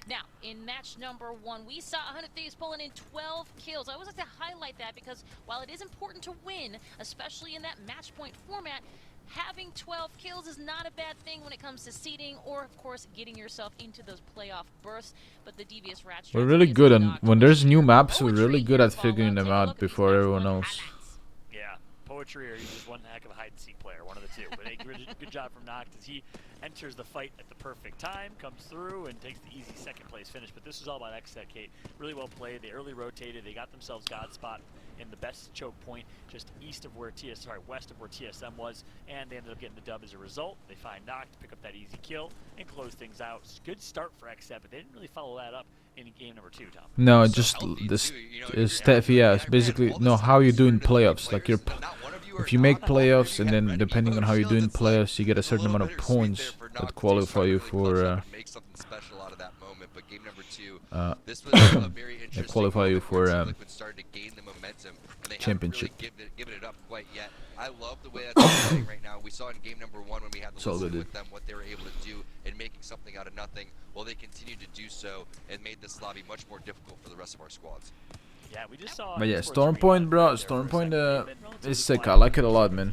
Speaker 3: Now, in match number 1, we saw 100 Thieves pulling in 12 kills. I always like to highlight that because while it is important to win, especially in that match point format, having 12 kills is not a bad thing when it comes to seeding or, of course, getting yourself into those playoff berths. But the Devious Rat
Speaker 1: We're really good, and when there's new maps, we're really good at figuring them out before everyone else.
Speaker 4: Yeah, Poetry or he's just one heck of a hide-and-seek player, one of the two. But hey, good job from Noct as he enters the fight at the perfect time, comes through, and takes the easy second-place finish. But this is all about Xset, Kate. Really well played. They early rotated. They got themselves God spot in the best choke point, just west of where TSM was, and they ended up getting the dub as a result. They find Noct, pick up that easy kill, and close things out. Good start for Xset, but they didn't really follow that up in game number 2, Tom.
Speaker 1: No, just this Steph. Yeah, it's basically how you do in playoffs. Like if you make playoffs, and then depending on how you do in playoffs, you get a certain amount of points that qualify you for. They qualify you for championship.
Speaker 6: I love the way that's playing right now. We saw in game number 1 when we had the listen with them what they were able to do in making something out of nothing. Well, they continued to do so and made this lobby much more difficult for the rest of our squads.
Speaker 4: Yeah, we just saw.
Speaker 1: But yeah, Stormpoint, bro. Stormpoint is sick. I like it a lot, man.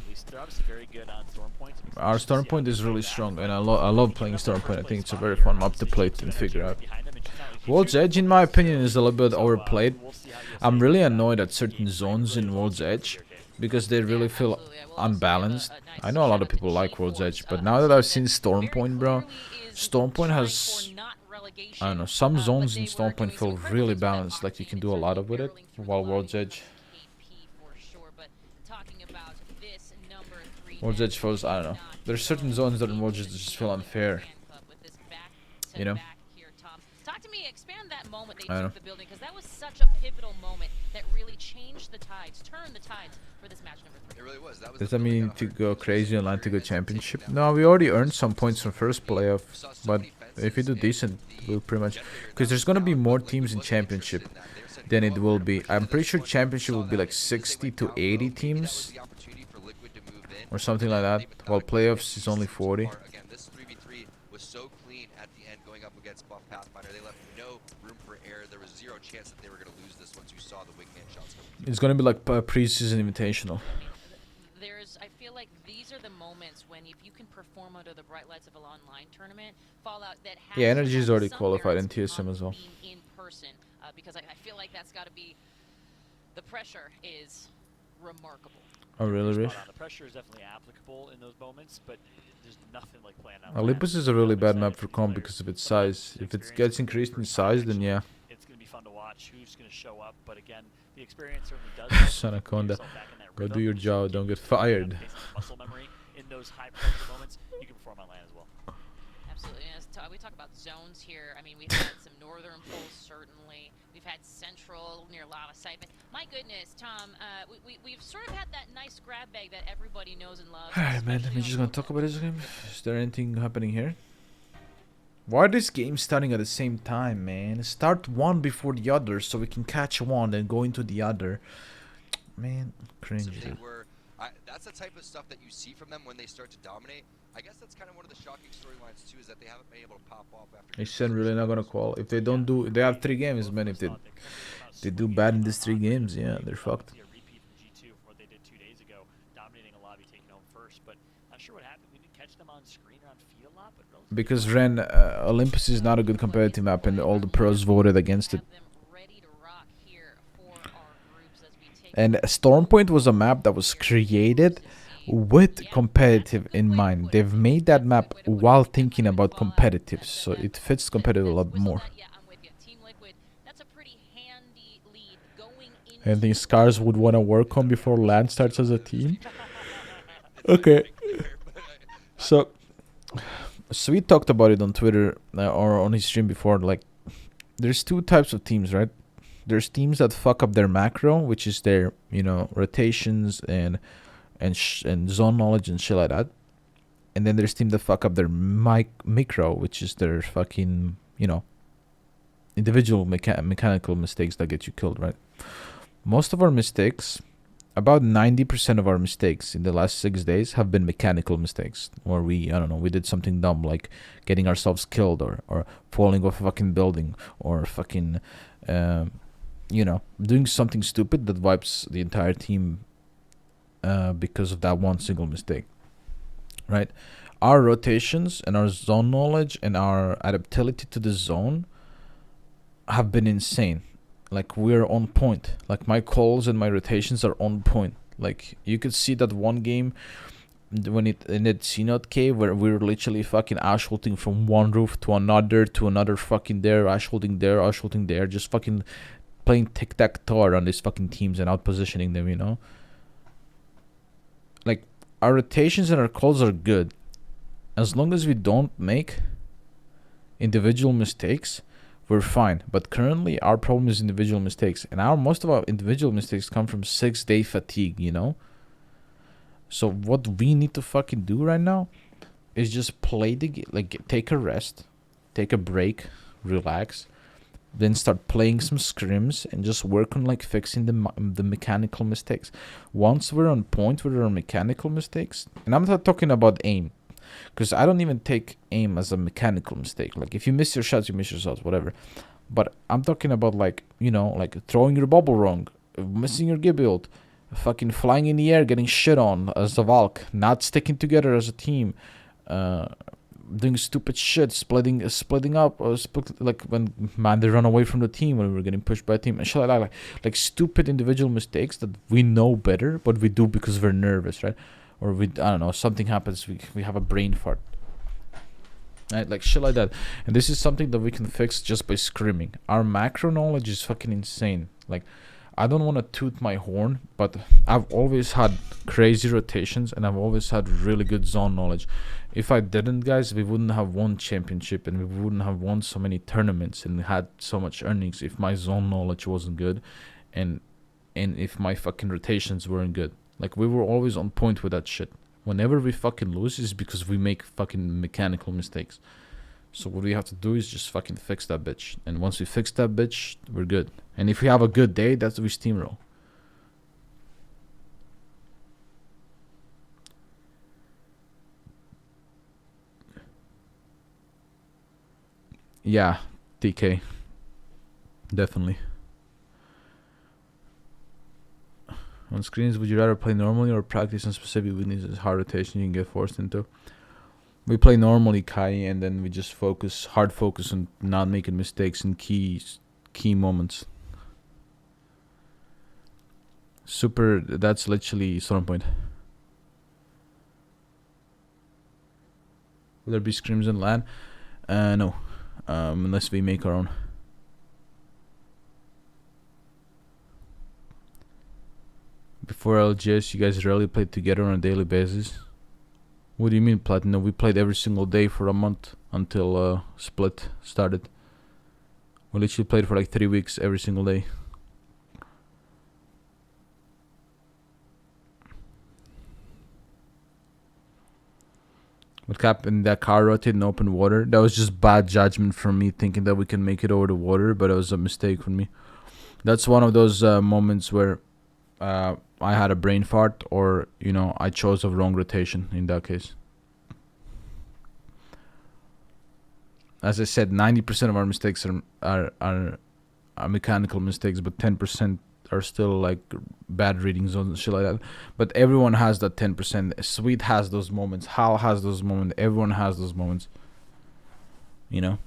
Speaker 1: Our Stormpoint is really strong, and I love playing Stormpoint. I think it's a very fun map to play and figure out. World's Edge, in my opinion, is a little bit overplayed. I'm really annoyed at certain zones in World's Edge because they really feel unbalanced. I know a lot of people like World's Edge, but now that I've seen Stormpoint, bro, Stormpoint has, I don't know, some zones in Stormpoint feel really balanced, like you can do a lot of with it, while World's Edge feels, I don't know, there's certain zones that in World's Edge just feel unfair, you know?
Speaker 3: Expand that moment they
Speaker 1: I know.
Speaker 3: took the building, because that was such a pivotal moment that really changed the tides, turned the tides for this match number 3.
Speaker 6: It really was.
Speaker 1: Does that mean to go crazy and land to go championship? No, we already earned some points from first playoff, but if you do decent, we'll pretty much, because there's gonna be more teams in championship than it will be. I'm pretty sure championship will be like 60 to 80 teams or something like that, while playoffs is only 40.
Speaker 6: Again, this 3v3 was so clean at the end going up against Buff Pathfinder. They left no room for error. There was zero chance that they were going to lose this once you saw the wingman shots coming.
Speaker 1: It's gonna be like pre-season invitational.
Speaker 3: I feel like these are the moments when if you can perform under the bright lights of an online tournament, Fallout that has
Speaker 1: Yeah, Energy is already
Speaker 3: some
Speaker 1: qualified in
Speaker 3: merits
Speaker 1: TSM
Speaker 3: on
Speaker 1: as well.
Speaker 3: being in person, because I feel like that's got to be, the pressure is remarkable.
Speaker 1: Oh really, Rish?
Speaker 4: The pressure is definitely applicable in those moments, but there's nothing like playing out.
Speaker 1: Olympus is a really bad map for comp because of its size. If it gets increased in size, then yeah.
Speaker 4: It's going to be fun to watch who's going to show up, but again, the experience certainly does.
Speaker 1: Sanaconda, go do your job, don't get fired.
Speaker 4: Muscle memory in those high pressure moments, you can perform online as well.
Speaker 3: Absolutely. And we talk about zones here. I mean, we've had some northern pulls, certainly. We've had central near Lava Site. But my goodness, Tom, we've sort of had that nice grab bag that everybody knows and loves.
Speaker 1: Alright, man, we're just gonna talk about this game. Is there anything happening here? Why are these games starting at the same time, man? Start one before the other so we can catch one, then go into the other. Man, cringe.
Speaker 6: That's the type of stuff that you see from them when they start to dominate. I guess that's kind of one of the shocking storylines too, is that they haven't been able to pop off after.
Speaker 1: They said really not gonna qual. If they don't do, they have 3 games, man. If they do bad in these 3 games, yeah, they're fucked. Because Ren, Olympus is not a good competitive map, and all the pros voted against it. And Stormpoint was a map that was created with competitive in mind. They've made that map while thinking about competitive, so it fits competitive a lot more. Anything Scars would want to work on before LAN starts as a team? Okay. So we talked about it on Twitter or on his stream before. Like, there's 2 types of teams, right? There's teams that fuck up their macro, which is their, you know, rotations and zone knowledge and shit like that. And then there's teams that fuck up their micro, which is their fucking, you know, individual mechanical mistakes that get you killed, right? Most of our mistakes about 90% of our mistakes in the last 6 days have been mechanical mistakes, where we, I don't know, we did something dumb like getting ourselves killed, or falling off a fucking building, or fucking, you know, doing something stupid that wipes the entire team because of that one single mistake, right? Our rotations and our zone knowledge and our adaptability to the zone have been insane. Like, we're on point. Like, my calls and my rotations are on point. Like, you could see that one game when it in the C-Note cave where we were literally fucking ash-holding from one roof to another fucking there, ash-holding there, just fucking playing tic-tac-toe around these fucking teams and out-positioning them, you know? Like, our rotations and our calls are good. As long as we don't make individual mistakes, we're fine. But currently our problem is individual mistakes, and most of our individual mistakes come from 6-day fatigue, you know. So what we need to fucking do right now is just play the game, like take a rest, take a break, relax, then start playing some scrims and just work on like fixing the mechanical mistakes. Once we're on point with our mechanical mistakes, and I'm not talking about aim, because I don't even take aim as a mechanical mistake. Like, if you miss your shots, you miss your shots, whatever. But I'm talking about, like, you know, like throwing your bubble wrong, missing your Gibild, fucking flying in the air, getting shit on as a Valk, not sticking together as a team, doing stupid shit, splitting up, or like when they run away from the team when we were getting pushed by a team, and shit like that. Like stupid individual mistakes that we know better, but we do because we're nervous, right? Or I don't know, something happens, we have a brain fart, right? Like shit like that. And this is something that we can fix just by screaming. Our macro knowledge is fucking insane. Like, I don't want to toot my horn, but I've always had crazy rotations and I've always had really good zone knowledge. If I didn't, guys, we wouldn't have won championship and we wouldn't have won so many tournaments and had so much earnings if my zone knowledge wasn't good, and if my fucking rotations weren't good. Like, we were always on point with that shit. Whenever we fucking lose, is because we make fucking mechanical mistakes. So what we have to do is just fucking fix that bitch. And once we fix that bitch, we're good. And if we have a good day, that's we steamroll. Yeah, DK. Definitely. On screens, would you rather play normally or practice on specific weaknesses, hard rotation you can get forced into? We play normally, Kai, and then we just hard focus on not making mistakes in key moments. Super, that's literally Storm Point. Will there be scrims in LAN? No, unless we make our own. Before LGS, you guys rarely played together on a daily basis. What do you mean, Platinum? We played every single day for a month until Split started. We literally played for like 3 weeks every single day. What happened? That car rotated in open water. That was just bad judgment from me, thinking that we can make it over the water, but it was a mistake from me. That's one of those moments where I had a brain fart, or, you know, I chose a wrong rotation in that case. As I said, 90% of our mistakes are mechanical mistakes, but 10% are still like bad readings and shit like that. But everyone has that 10%. Sweet has those moments. Hal has those moments. Everyone has those moments. You know?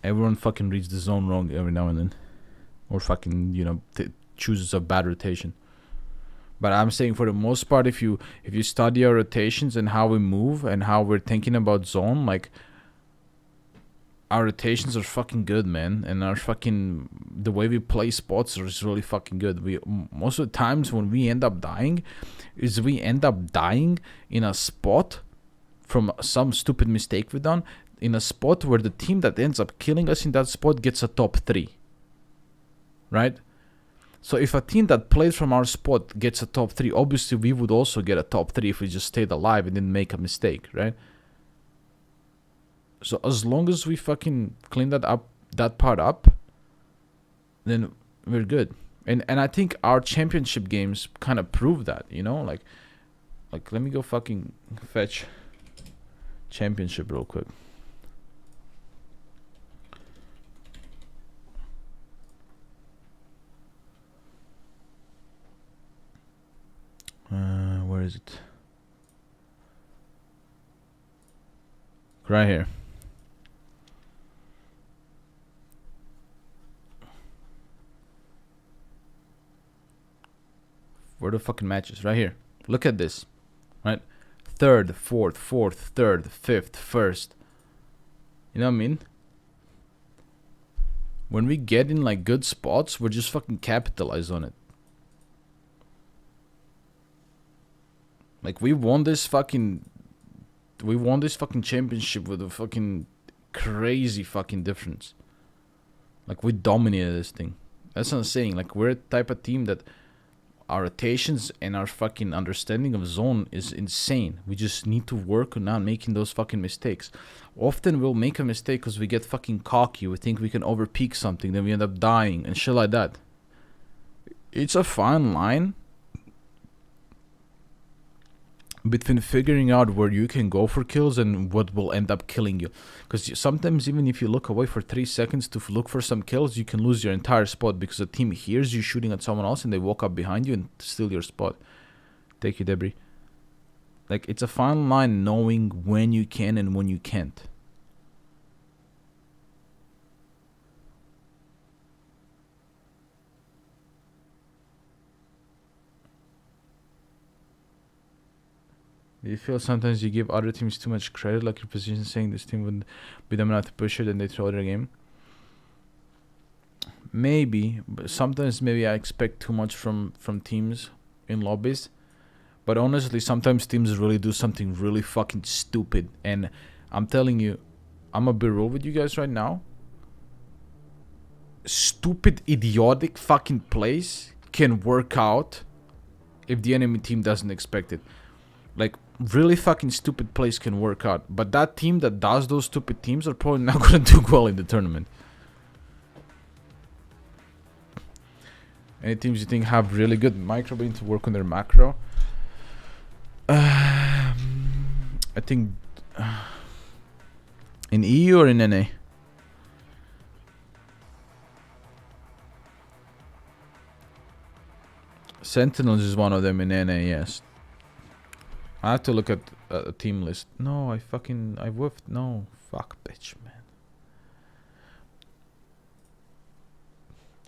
Speaker 1: Everyone fucking reads the zone wrong every now and then. Or fucking, you know, chooses a bad rotation. But I'm saying, for the most part, if you study our rotations and how we move and how we're thinking about zone, like, our rotations are fucking good, man. And the way we play spots is really fucking good. Most of the times when we end up dying, in a spot from some stupid mistake we done, in a spot where the team that ends up killing us in that spot gets a top 3. Right? So if a team that plays from our spot gets a top 3, obviously we would also get a top 3 if we just stayed alive and didn't make a mistake, right? So as long as we fucking clean that part up, then we're good. And I think our championship games kind of prove that, you know, like let me go fucking fetch championship real quick. Where is it? Right here. Where the fucking matches? Right here. Look at this. Right? Third, fourth, third, fifth, first. You know what I mean? When we get in like good spots, we're just fucking capitalize on it. Like we won this fucking championship with a fucking crazy fucking difference. Like we dominated this thing. That's what I'm saying. Like we're a type of team that our rotations and our fucking understanding of zone is insane. We just need to work on not making those fucking mistakes. Often we'll make a mistake because we get fucking cocky. We think we can overpeak something, then we end up dying and shit like that. It's a fine line between figuring out where you can go for kills and what will end up killing you. Because sometimes even if you look away for 3 seconds to look for some kills, you can lose your entire spot because the team hears you shooting at someone else and they walk up behind you and steal your spot. Take you, Debris. Like, it's a fine line knowing when you can and when you can't. Do you feel sometimes you give other teams too much credit, like your position saying this team would be dumb enough to push it and they throw their game? Maybe, but sometimes maybe I expect too much from teams in lobbies. But honestly, sometimes teams really do something really fucking stupid. And I'm telling you, I'm gonna be real with you guys right now. Stupid, idiotic fucking plays can work out if the enemy team doesn't expect it. Like, really fucking stupid plays can work out. But that team that does those stupid teams are probably not gonna do well in the tournament. Any teams you think have really good micro but need to work on their macro? I think in EU or in NA? Sentinels is one of them in NA, yes. I have to look at a team list. No, I whiffed. No, fuck, bitch, man.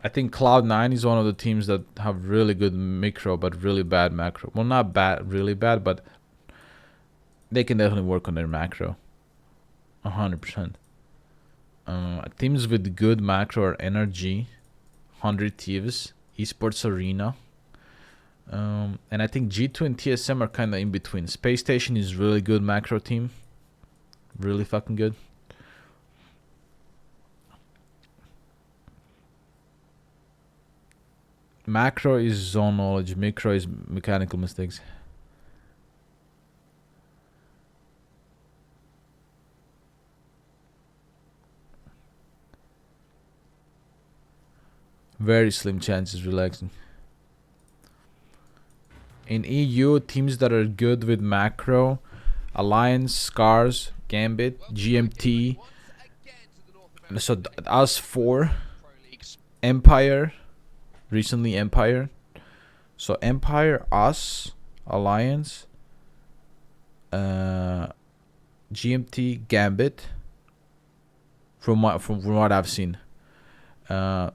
Speaker 1: I think Cloud9 is one of the teams that have really good micro but really bad macro. Well, not bad, really bad, but they can definitely work on their macro. 100%. Teams with good macro are NRG, 100 Thieves, Esports Arena. And I think G2 and TSM are kind of in between. Space Station is really good macro team. Really fucking good. Macro is zone knowledge. Micro is mechanical mistakes. Very slim chances, relaxing. In EU, teams that are good with macro, Alliance, Scars, Gambit, GMT, so us 4, Empire, recently Empire. So Empire, us, Alliance, GMT, Gambit, from what I've seen. I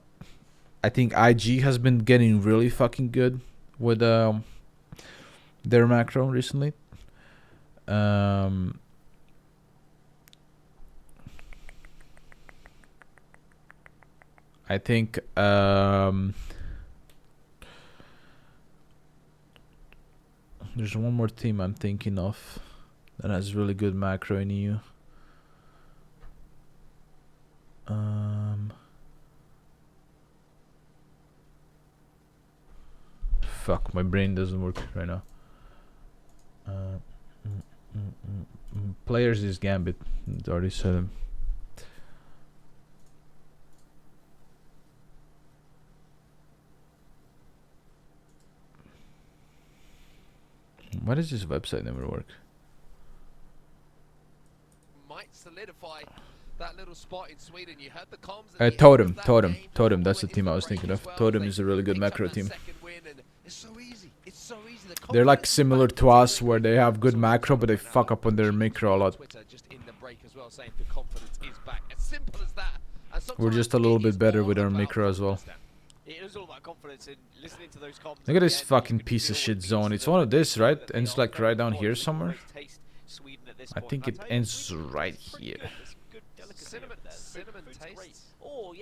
Speaker 1: think IG has been getting really fucking good with their macro recently. I think there's one more team I'm thinking of that has really good macro in EU. Fuck, my brain doesn't work right now. Players is Gambit. Already said them. Why does this website never work?
Speaker 16: Might solidify that little spot in Sweden. You heard the comms.
Speaker 1: Totem. That's the team I was thinking of. Totem is a really good macro team.
Speaker 16: It's so easy. It's so easy.
Speaker 1: They're like similar to us, where they have good macro, but they fuck up on their micro a lot.
Speaker 16: Just in the break as well, saying the confidence is back. As simple as that.
Speaker 1: We're just a little bit better with our micro as well.
Speaker 15: It is all about confidence in listening to those comms.
Speaker 1: Look at this fucking piece of shit zone. It's one of this, right? Ends like right down here somewhere. I think it ends right here.
Speaker 16: Cinnamon taste.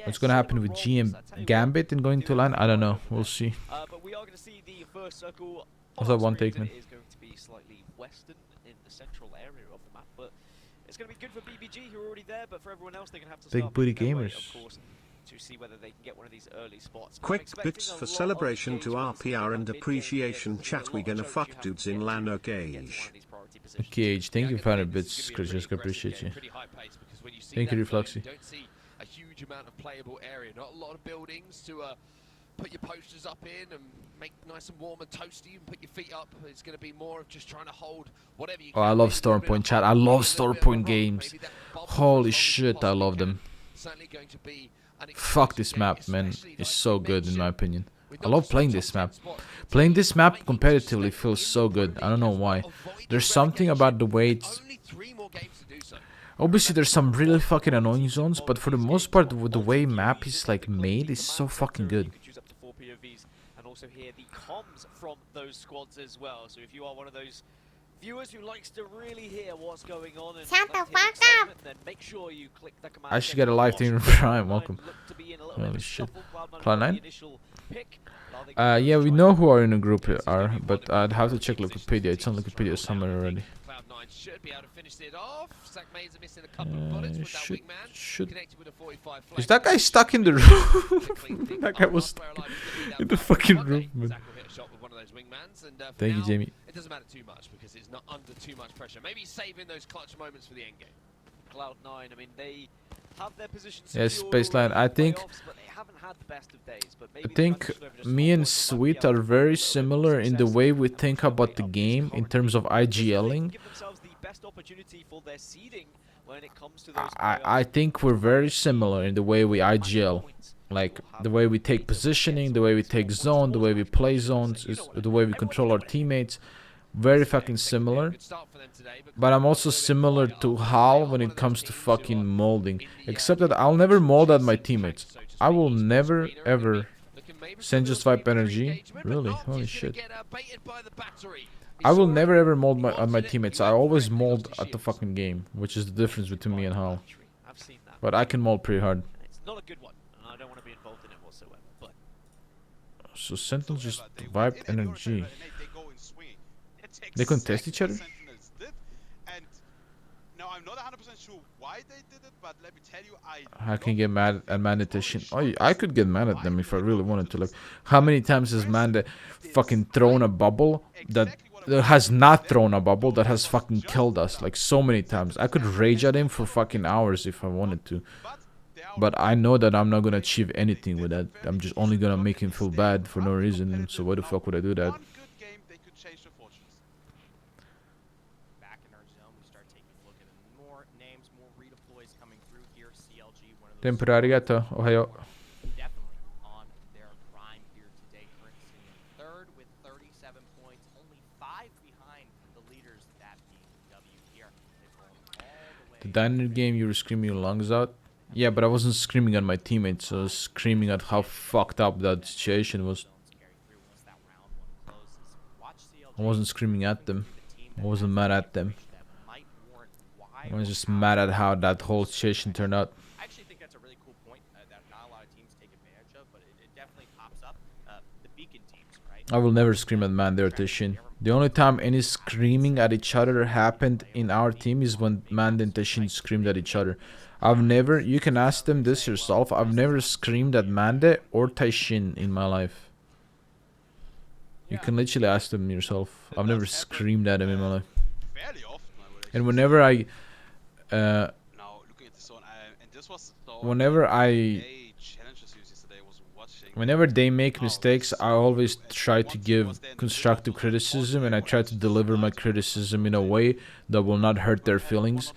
Speaker 1: What's gonna happen with GM Gambit and going to line? I don't know. We'll see.
Speaker 15: But we are going to see the first circle.
Speaker 1: What's that one take, man?
Speaker 15: It is going to be slightly western in the central area of the map, but it's going to be good for BBG who are already there. But for everyone else, they're going to have to
Speaker 1: Big
Speaker 15: start
Speaker 1: booty
Speaker 15: making their way,
Speaker 1: gamers.
Speaker 15: of course, to see whether they can get one of these early spots. But I'm
Speaker 9: Quick
Speaker 15: expecting
Speaker 9: bits
Speaker 15: a
Speaker 9: for
Speaker 15: lot of
Speaker 9: celebration to
Speaker 15: engagement
Speaker 9: RPR and
Speaker 15: mid-game
Speaker 9: appreciation
Speaker 15: here.
Speaker 9: chat. We gonna fuck dudes in Lano Gage.
Speaker 1: KH, thank you for 100 bits, Chris. Appreciate you. Thank you, Refluxy.
Speaker 16: You don't see a huge amount of playable area. Not a lot of buildings to put your posters up in and make nice and warm and toasty and put your feet up. It's going to be more of just trying to hold whatever you can.
Speaker 1: Oh, I love Stormpoint chat. I love Stormpoint games. Holy shit, I love them. Fuck this map, man. It's so good in my opinion. I love playing this map. Playing this map competitively feels so good. I don't know why. There's something about the way it's... Obviously there's some really fucking annoying zones, but for the most part with the way map is like made is so fucking good.
Speaker 15: And also hear the comms from those squads as well. So if you are one of those viewers who likes to really hear what's going on and
Speaker 5: Shut the fuck up,
Speaker 15: then make sure you click the command.
Speaker 1: I should get a live team Prime. Welcome. Holy shit. Cloud9? Yeah, we know who are in the group are, but I'd have to check Wikipedia. It's on Wikipedia somewhere already.
Speaker 16: Should be able to finish it off. Zach Mays missing a couple of bullets with that wingman. Connected with a 45
Speaker 1: Is that guy stuck in the room? That guy was stuck in the fucking room, man.
Speaker 16: Zach will hit a shot with one of those wingmans, and
Speaker 1: thank you, Jamie.
Speaker 16: It doesn't matter too much because it's not under too much pressure. Maybe saving those clutch moments for the end game.
Speaker 15: Cloud9, I mean, they have their positions.
Speaker 1: Yes, baseline. I think me and Sweet are very similar in the way we think about the game in terms of IGLing. I think we're very similar in the way we IGL. Like the way we take positioning, the way we take zone, the way we play zones, the way we control our teammates. Very fucking similar. But I'm also similar to Hal when it comes to fucking molding. Except that I'll never mold at my teammates. I will never ever send just Vibe energy. Really? Holy shit. I will never ever mold at my teammates. I always mold at the fucking game, which is the difference between me and Hal. But I can mold pretty hard.
Speaker 15: It's not a good one, and I don't want to be involved in it whatsoever. But
Speaker 1: so Sentinel just vibed energy. They contest each other?
Speaker 8: And now I'm not 100% sure why they did it, but let me tell you,
Speaker 1: I can get mad at Mandatation. Oh, I could get mad at them if I really wanted to. Like, how many times has Manda fucking thrown a bubble that has not thrown a bubble that has fucking killed us? Like, so many times. I could rage at him for fucking hours if I wanted to. But I know that I'm not gonna achieve anything with that. I'm just only gonna make him feel bad for no reason. So why the fuck would I do that? Tempura, arigato. Ohayo.
Speaker 7: Definitely on their prime here today. Currently sitting in third with 37 points, only 5 behind the leaders, that being W here.
Speaker 1: The diner game, you were screaming your lungs out? Yeah, but I wasn't screaming at my teammates. I was screaming at how fucked up that situation was. I wasn't screaming at them. I wasn't mad at them. I was just mad at how that whole situation turned out.
Speaker 7: I actually think that's a really cool point that not a lot of teams take advantage of, but it definitely pops up. The Beacon teams, right?
Speaker 1: I will never scream at Manda or Teshin. The only time any screaming at each other happened in our team is when Manda and Teshin screamed at each other. I've never, you can ask them this yourself, I've never screamed at Manda or Teshin in my life. You can literally ask them yourself. I've never screamed at them in my life. And whenever I Whenever they make mistakes, I always try to give constructive criticism, and I try to deliver my criticism in a way that will not hurt their feelings.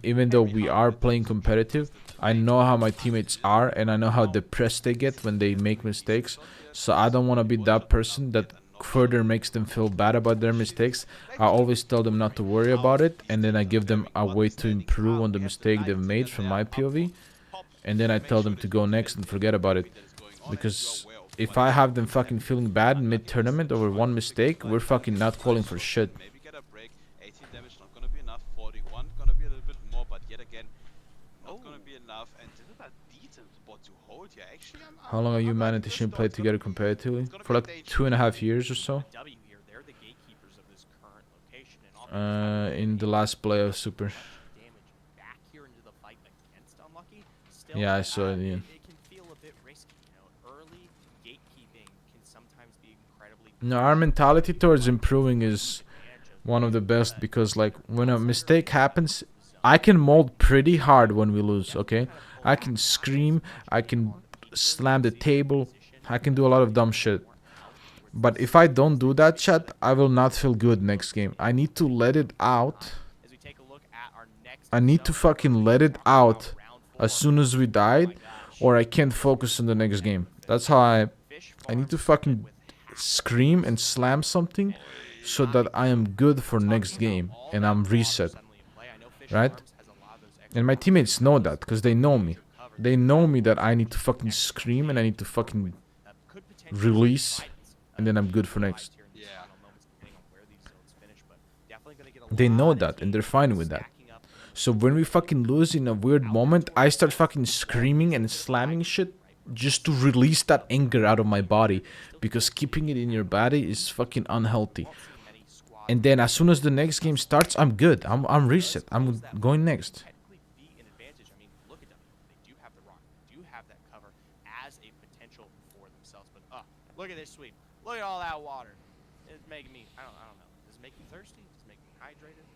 Speaker 1: Even though we are playing competitive, I know how my teammates are, and I know how depressed they get when they make mistakes. So I don't want to be that person that further makes them feel bad about their mistakes. I always tell them not to worry about it, and then I give them a way to improve on the mistake they've made from my POV, and then I tell them to go next and forget about it. Because if I have them fucking feeling bad mid-tournament over one mistake, we're fucking not calling for shit.
Speaker 8: Maybe get a break. 18 damage not gonna be enough. 41 gonna be a little bit more, but yet again, not gonna be enough. And this is a decent spot to hold here. Actually,
Speaker 1: How long have you, man, and Tishin played together competitively? For like 2.5 years or so. In the last playoff super. Yeah, I saw it, Ian. No, our mentality towards improving is one of the best, because like when a mistake happens, I can mold pretty hard when we lose, okay? I can scream, I can slam the table, I can do a lot of dumb shit. But if I don't do that, chat, I will not feel good next game. I need to let it out. I need to fucking let it out as soon as we died, or I can't focus on the next game. That's how I need to fucking scream and slam something so that I am good for next game and I'm reset, right? And my teammates know that because they know me. They know me that I need to fucking scream and I need to fucking release, and then I'm good for next. They know that and they're fine with that. So when we fucking lose in a weird moment, I start fucking screaming and slamming shit just to release that anger out of my body, because keeping it in your body is fucking unhealthy. And then as soon as the next game starts, I'm good. I'm reset. I'm going next.
Speaker 7: Look at this sweep. Look at all that water. It's making me, I don't know. Does it make me thirsty? Does it make me hydrated?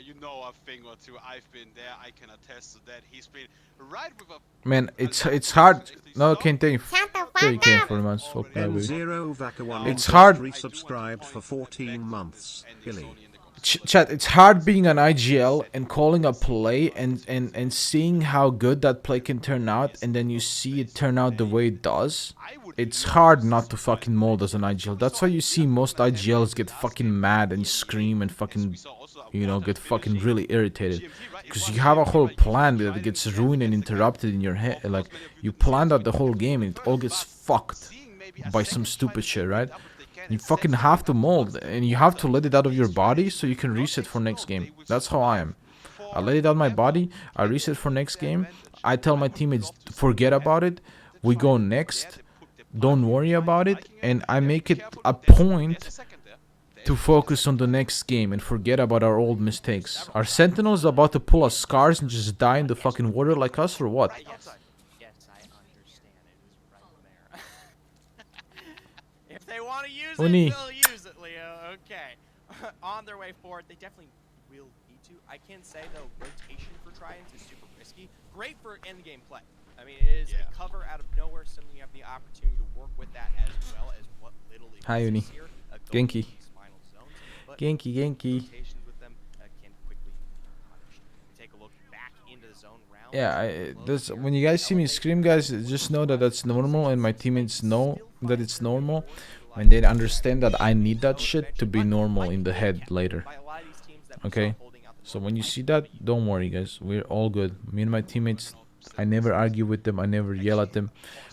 Speaker 8: You know a thing or two. I've been there. I can attest to that. He's been right with a...
Speaker 1: Man, it's hard. No, can't take it for months. It's hard.
Speaker 9: Resubscribed for 14 months. Billy.
Speaker 1: Chat, it's hard being an IGL and calling a play and seeing how good that play can turn out, and then you see it turn out the way it does. It's hard not to fucking mold as an IGL. That's why you see most IGLs get fucking mad and scream and fucking, you know, get fucking really irritated. Because you have a whole plan that gets ruined and interrupted in your head. Like, you planned out the whole game and it all gets fucked by some stupid shit, right? You fucking have to mold, and you have to let it out of your body so you can reset for next game. That's how I am. I let it out of my body, I reset for next game. I tell my teammates, forget about it, we go next, don't worry about it, and I make it a point to focus on the next game and forget about our old mistakes. Are Sentinels about to pull us scars and just die in the fucking water like us, or what?
Speaker 7: They want to use
Speaker 1: Uni.
Speaker 7: it, they'll use it, Leo. Okay. On their way forward, they definitely will need to. I can say, though, rotation for Tridents is super risky. Great for end-game play. I mean, it is a cover out of nowhere, so you have the opportunity to work with that as well as what little it
Speaker 1: Hi, Uni.
Speaker 7: here.
Speaker 1: Genki. Genki, Genki. Yeah, when you guys see me scream, guys, just know that that's normal, and my teammates know that it's normal, and they understand that I need that shit to be normal in the head later. Okay? So when you see that, don't worry, guys. We're all good. Me and my teammates, I never argue with them. I never yell at them.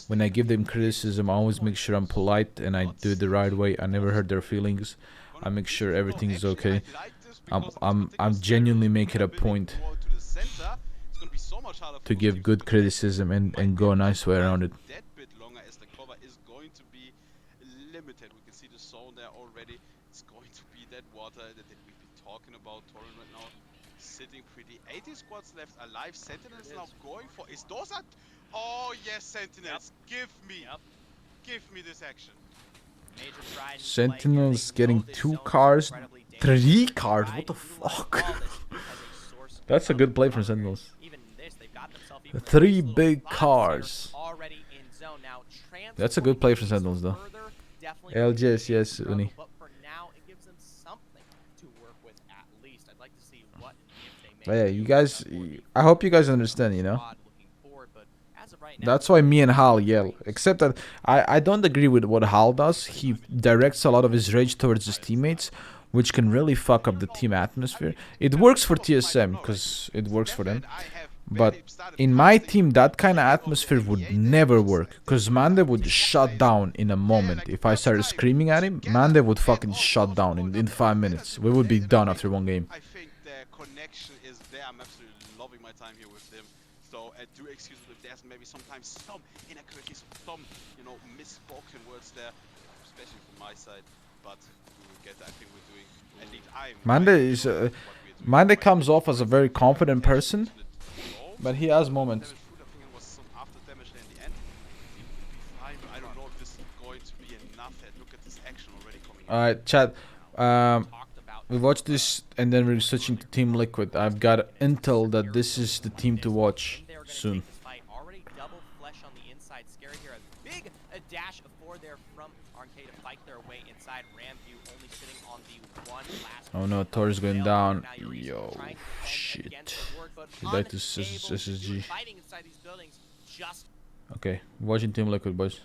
Speaker 1: When I give them criticism, I always make sure I'm polite and I do it the right way. I never hurt their feelings. I make sure everything is okay. I'm genuinely make it a point to give good criticism and go a nice way around it.
Speaker 8: That bit longer as the cover is going to be limited. We can see the zone there already. It's going to be that water that we've been talking about. Torrent right now sitting pretty. 80 squads left alive. Sentinels now going for is those are... Oh yes, Sentinels. Give me this action.
Speaker 1: Sentinels getting 2 cars, 3 cars. What the fuck? That's a good play from Sentinels. 3 big cars.
Speaker 7: Already in zone now.
Speaker 1: That's a good play for Sentinels though. LGS, yes, Uni.
Speaker 7: But for now, it gives them something to work with at least. I'd like to see what if they
Speaker 1: But yeah, you guys, I hope you guys understand, you know. That's why me and Hal yell. Except that I don't agree with what Hal does. He directs a lot of his rage towards his teammates, which can really fuck up the team atmosphere. It works for TSM because it works for them. But in my team, that kind of atmosphere would never work. Because Mande would shut down in a moment. If I started screaming at him, Mande would fucking shut down in 5 minutes. We would be done after 1 game.
Speaker 8: I think the connection is there. I'm absolutely loving my time here with them. So do excuse me if there's maybe sometimes some inaccuracies, some, you know, misspoken words there, especially from my side. But we will get, I think we're doing, at least
Speaker 1: Mande is, Mande comes off as a very confident person. But he has moments. Alright, chat. We watched this and then we're switching to Team Liquid. I've got intel that this is the team to watch soon.
Speaker 7: Already double flesh on the inside. Scary here. A big dash of 4 there from RNK to fight their way inside. Ramview only sitting on the one last.
Speaker 1: Oh no, Thor's going down. Yo, shit. Get back to SSG. Okay, watching Team Liquid, boys.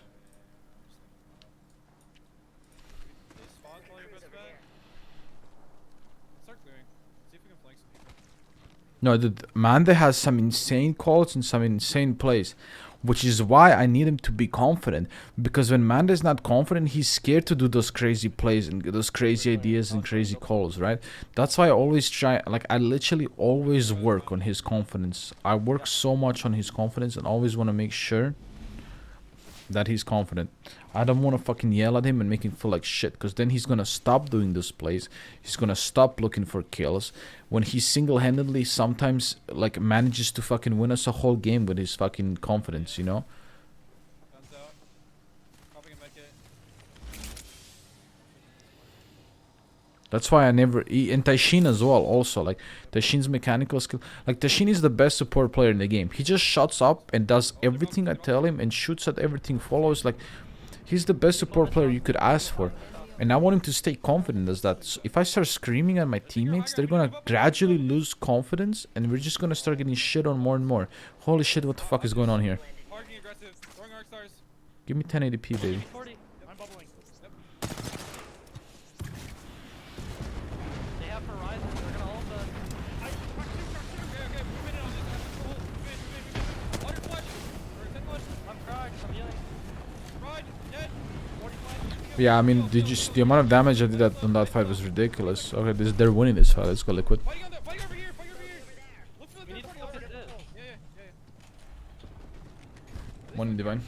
Speaker 1: No, dude, Mande has some insane calls and some insane plays, which is why I need him to be confident. Because when Mande is not confident, he's scared to do those crazy plays and those crazy ideas and crazy calls, right? That's why I always try, like, I literally always work on his confidence. I work so much on his confidence and always want to make sure that he's confident. I don't want to fucking yell at him and make him feel like shit, because then he's gonna stop doing those plays. He's gonna stop looking for kills. When he single-handedly sometimes like manages to fucking win us a whole game with his fucking confidence, you know? That's why I never... And Taishin as well, also. Like, Taishin's mechanical skill... Like, Taishin is the best support player in the game. He just shuts up and does everything I tell him and shoots at everything, follows. Like, he's the best support player you could ask for. And I want him to stay confident as that. So if I start screaming at my teammates, they're gonna gradually lose confidence. And we're just gonna start getting shit on more and more. Holy shit, what the fuck is going on here? Give me 1080p, baby. Yeah, I mean, did you see the amount of damage I did on that fight was ridiculous. Okay, they're winning this fight. Let's go Liquid. One in Divine.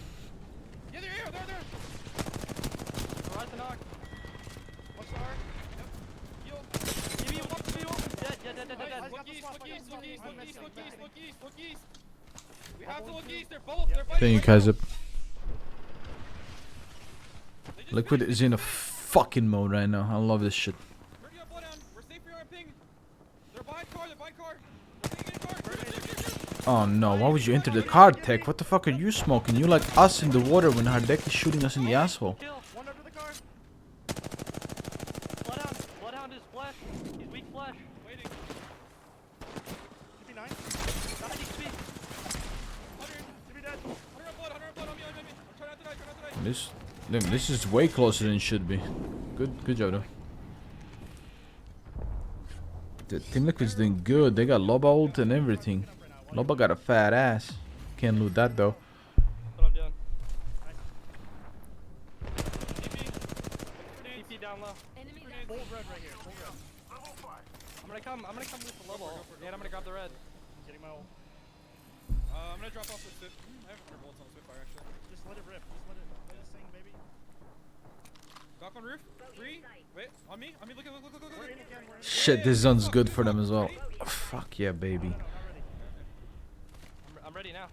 Speaker 1: Thank you, Kaiser. Liquid is in a fucking mode right now. I love this shit. Oh no, why would you enter the car, Tech? What the fuck are you smoking? You like us in the water when Hardek is shooting us in the asshole.
Speaker 15: Bloodhound is flesh. He's weak flesh. Waiting.
Speaker 1: This is way closer than it should be. Good job though. The Team Liquid's doing good. They got Loba ult and everything. Loba got a fat ass. Can't loot that though.
Speaker 12: What I'm doing. TP down low. Full red right here. Full red. I'm gonna come with the level. And I'm gonna grab the red. Getting my ult. I'm gonna drop off the Spit. I have 100 bullets on the Spitfire actually. Just let it rip. Just let it sing, baby. Dock on roof. 3. Wait, on me. Look.
Speaker 1: Shit, this zone's good for them as well. Oh, fuck yeah, baby.
Speaker 12: I'm ready now.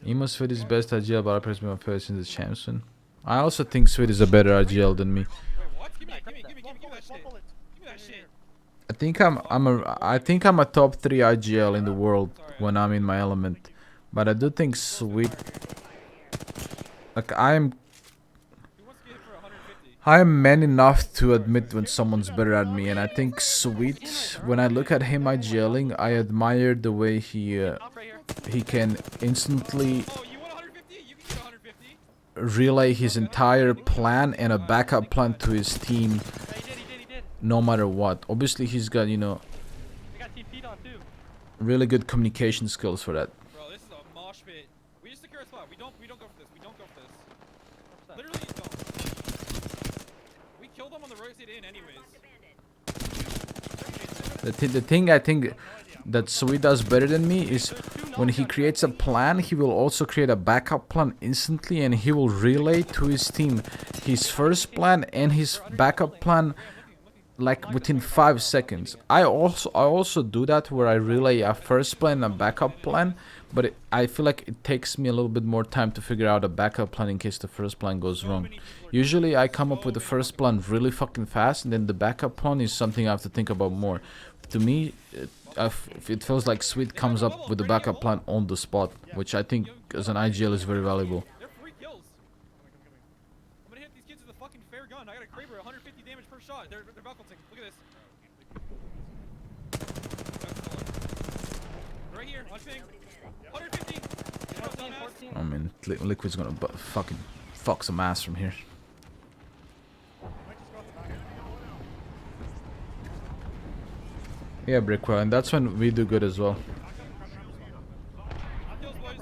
Speaker 1: Emo Sweet is best RGL, but I personally my favorite since the champion. I also think Sweet is a better RGL than me.
Speaker 12: Wait, what? Give me that shit.
Speaker 1: I think I'm a top 3 IGL in the world when I'm in my element, but I do think Sweet, like I am man enough to admit when someone's better at me, and I think Sweet, when I look at him IGLing, I admire the way he can instantly relay his entire plan and a backup plan to his team. No matter what. Obviously, he's got, you know, really good communication skills for that.
Speaker 10: Bro, this is a mosh pit. We just secure a spot. We don't go for this. We don't go for this. Literally don't. We killed them on the rotate in anyways.
Speaker 1: The thing I think that Sweet does better than me is when he creates a plan, he will also create a backup plan instantly, and he will relay to his team his first plan and his backup plan like within 5 seconds. I also do that, where I relay a first plan and a backup plan, but I feel like it takes me a little bit more time to figure out a backup plan in case the first plan goes wrong. Usually I come up with the first plan really fucking fast, and then the backup plan is something I have to think about more. To me, it feels like Sweet comes up with the backup plan on the spot, which I think as an IGL is very valuable.
Speaker 10: They're free kills. I'm gonna hit these kids with a fucking fair gun. I got a Kraber, 150 damage per shot. They're balconying. Look at this. Right here, on ping. 150.
Speaker 1: I mean, Liquid's gonna fucking fuck some ass from here. Yeah, Brickwell, and that's when we do good as well.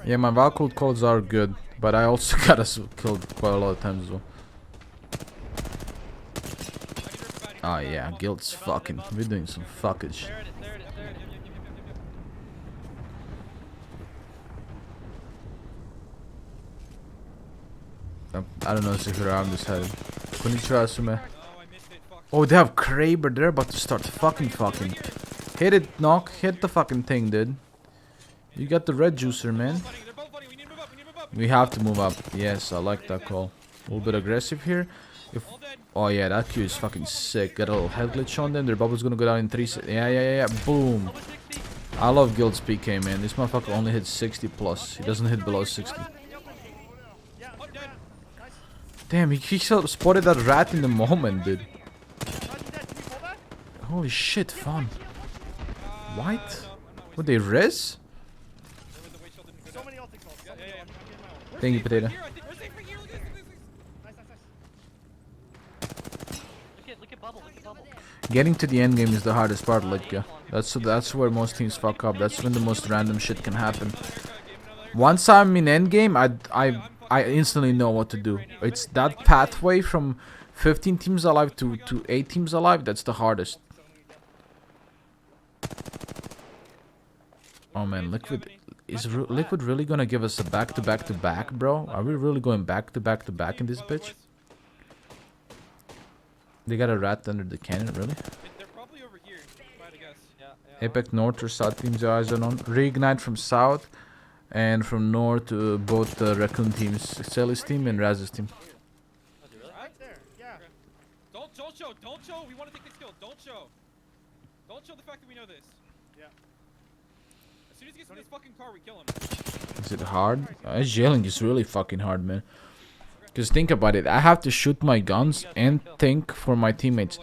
Speaker 1: Yeah, my Valkyrie codes are good, but I also got us killed quite a lot of times as well. Oh yeah, Guild's fucking, we're doing some fuckage. I don't know if I'm just headed. Konnichiwa, Asume. Oh, they have Kraber, they're about to start fucking. Hit it, Knock. Hit the fucking thing, dude. You got the red juicer, man. We have to move up. Yes, I like that call. A little bit aggressive here. Oh yeah, that Q is fucking sick. Got a little head glitch on them. Their bubble's gonna go down in 3 seconds. Yeah. Boom. I love Guild's PK, man. This motherfucker only hits 60 plus. He doesn't hit below 60. Damn, he spotted that rat in the moment, dude. Holy shit, fun. What? Would they res? Thank you, Potato. Getting to the end game is the hardest part, Litka. That's where most teams fuck up. That's when the most random shit can happen. Once I'm in end game, I instantly know what to do. It's that pathway from 15 teams alive to 8 teams alive that's the hardest. Oh man, Liquid Liquid really gonna give us a back-to-back-to-back, bro? Are we really going back-to-back-to-back in this bitch? They got a rat under the cannon, really?
Speaker 10: They're probably over here, if I had to guess. Yeah.
Speaker 1: Apex North or South teams are eyes on. Reignite from South, and from North both Raccoon teams, Celis team and Raz's team.
Speaker 10: Right there, yeah. Don't show. We want to take this kill. Don't show the fact that we know this. Yeah. As soon as he gets in this fucking car, we kill him.
Speaker 1: Is it hard? Yelling is really fucking hard, man. Because think about it, I have to shoot my guns and think for my teammates.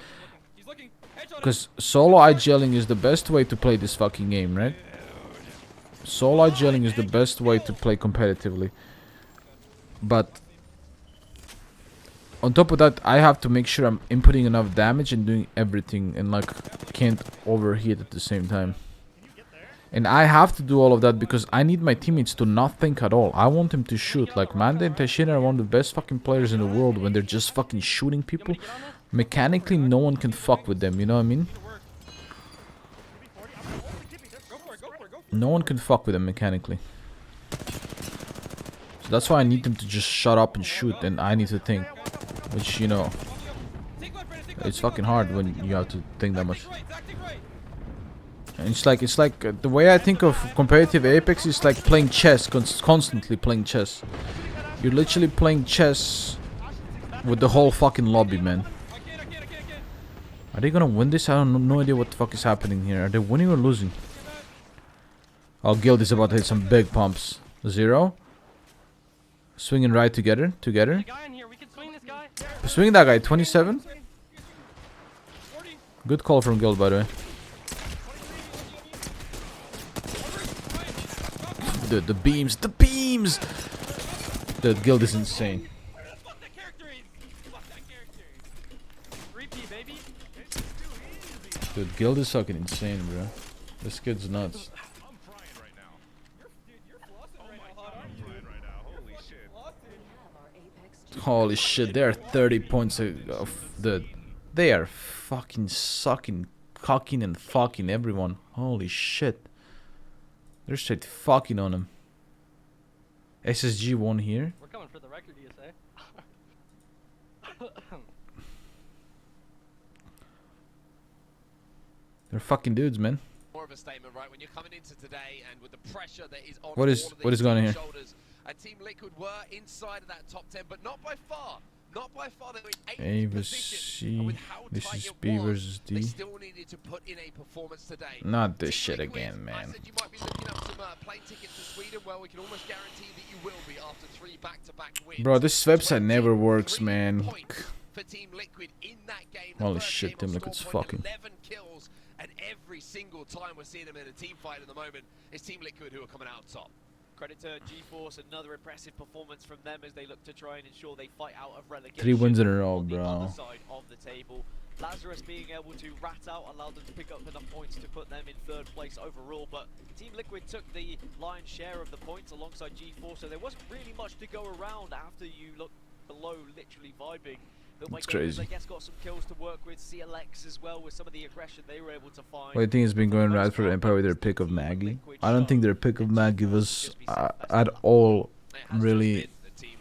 Speaker 1: Because solo IGLing is the best way to play this fucking game, right? Solo IGLing is the best way to play competitively. But on top of that, I have to make sure I'm inputting enough damage and doing everything, and like can't overheat at the same time. And I have to do all of that because I need my teammates to not think at all. I want them to shoot. Like Manda and Tashina are one of the best fucking players in the world when they're just fucking shooting people. Mechanically, no one can fuck with them, you know what I mean? No one can fuck with them mechanically. So that's why I need them to just shut up and shoot, and I need to think. Which, you know, it's fucking hard when you have to think that much. And it's like the way I think of competitive Apex is like playing chess, constantly playing chess. You're literally playing chess with the whole fucking lobby, man. Are they gonna win this? I don't no idea what the fuck is happening here. Are they winning or losing? Oh, Guild is about to hit some big pumps. 0. Swinging right together. Swinging that guy. 27. Good call from Guild, by the way. The beams. The beams! The Guild is insane. Dude, Guild is fucking insane, bro. This kid's nuts. Holy shit, they are 30 points of the... They are fucking sucking, cocking and fucking everyone. Holy shit. They're straight fucking on him. SSG won here.
Speaker 12: We're coming for the record, ESA.
Speaker 1: They're fucking dudes, man.
Speaker 16: More of a statement, right? When you're coming into today and with the pressure that is on
Speaker 1: What is going on here?
Speaker 16: shoulders, and Team Liquid were inside of that top 10, but not by far. Not by far. They were in
Speaker 1: A
Speaker 16: 8th
Speaker 1: versus
Speaker 16: position.
Speaker 1: C.
Speaker 16: With how
Speaker 1: This
Speaker 16: tight
Speaker 1: is
Speaker 16: it
Speaker 1: B
Speaker 16: was,
Speaker 1: versus
Speaker 16: they
Speaker 1: D.
Speaker 16: still needed to put in a performance today.
Speaker 1: Not this shit again, man.
Speaker 16: I said you might be looking up some plane tickets to Sweden. Well, we can almost guarantee that you will be after 3 back-to-back wins.
Speaker 1: Bro, this website never works, man.
Speaker 16: For Team Liquid in that game.
Speaker 1: Holy shit, Team Liquid's fucking.
Speaker 16: 11 kills, and every single time we're seeing them in a team fight at the moment, it's Team Liquid who are coming out top.
Speaker 15: Credit to GeForce, another impressive performance from them as they look to try and ensure they fight out of relegation.
Speaker 1: 3 wins in a row,
Speaker 15: on the
Speaker 1: bro.
Speaker 15: other side of the table. Lazarus being able to rat out allowed them to pick up enough points to put them in 3rd place overall, but Team Liquid took the lion's share of the points alongside GeForce, so there wasn't really much to go around after you look below, literally vibing.
Speaker 1: It's crazy.
Speaker 15: I guess got some kills to work with. CLX as well with some of the aggression they were able to find.
Speaker 1: What do you think has been going right for Empire with their pick of Maggie? I don't think their pick of Maggie was at all really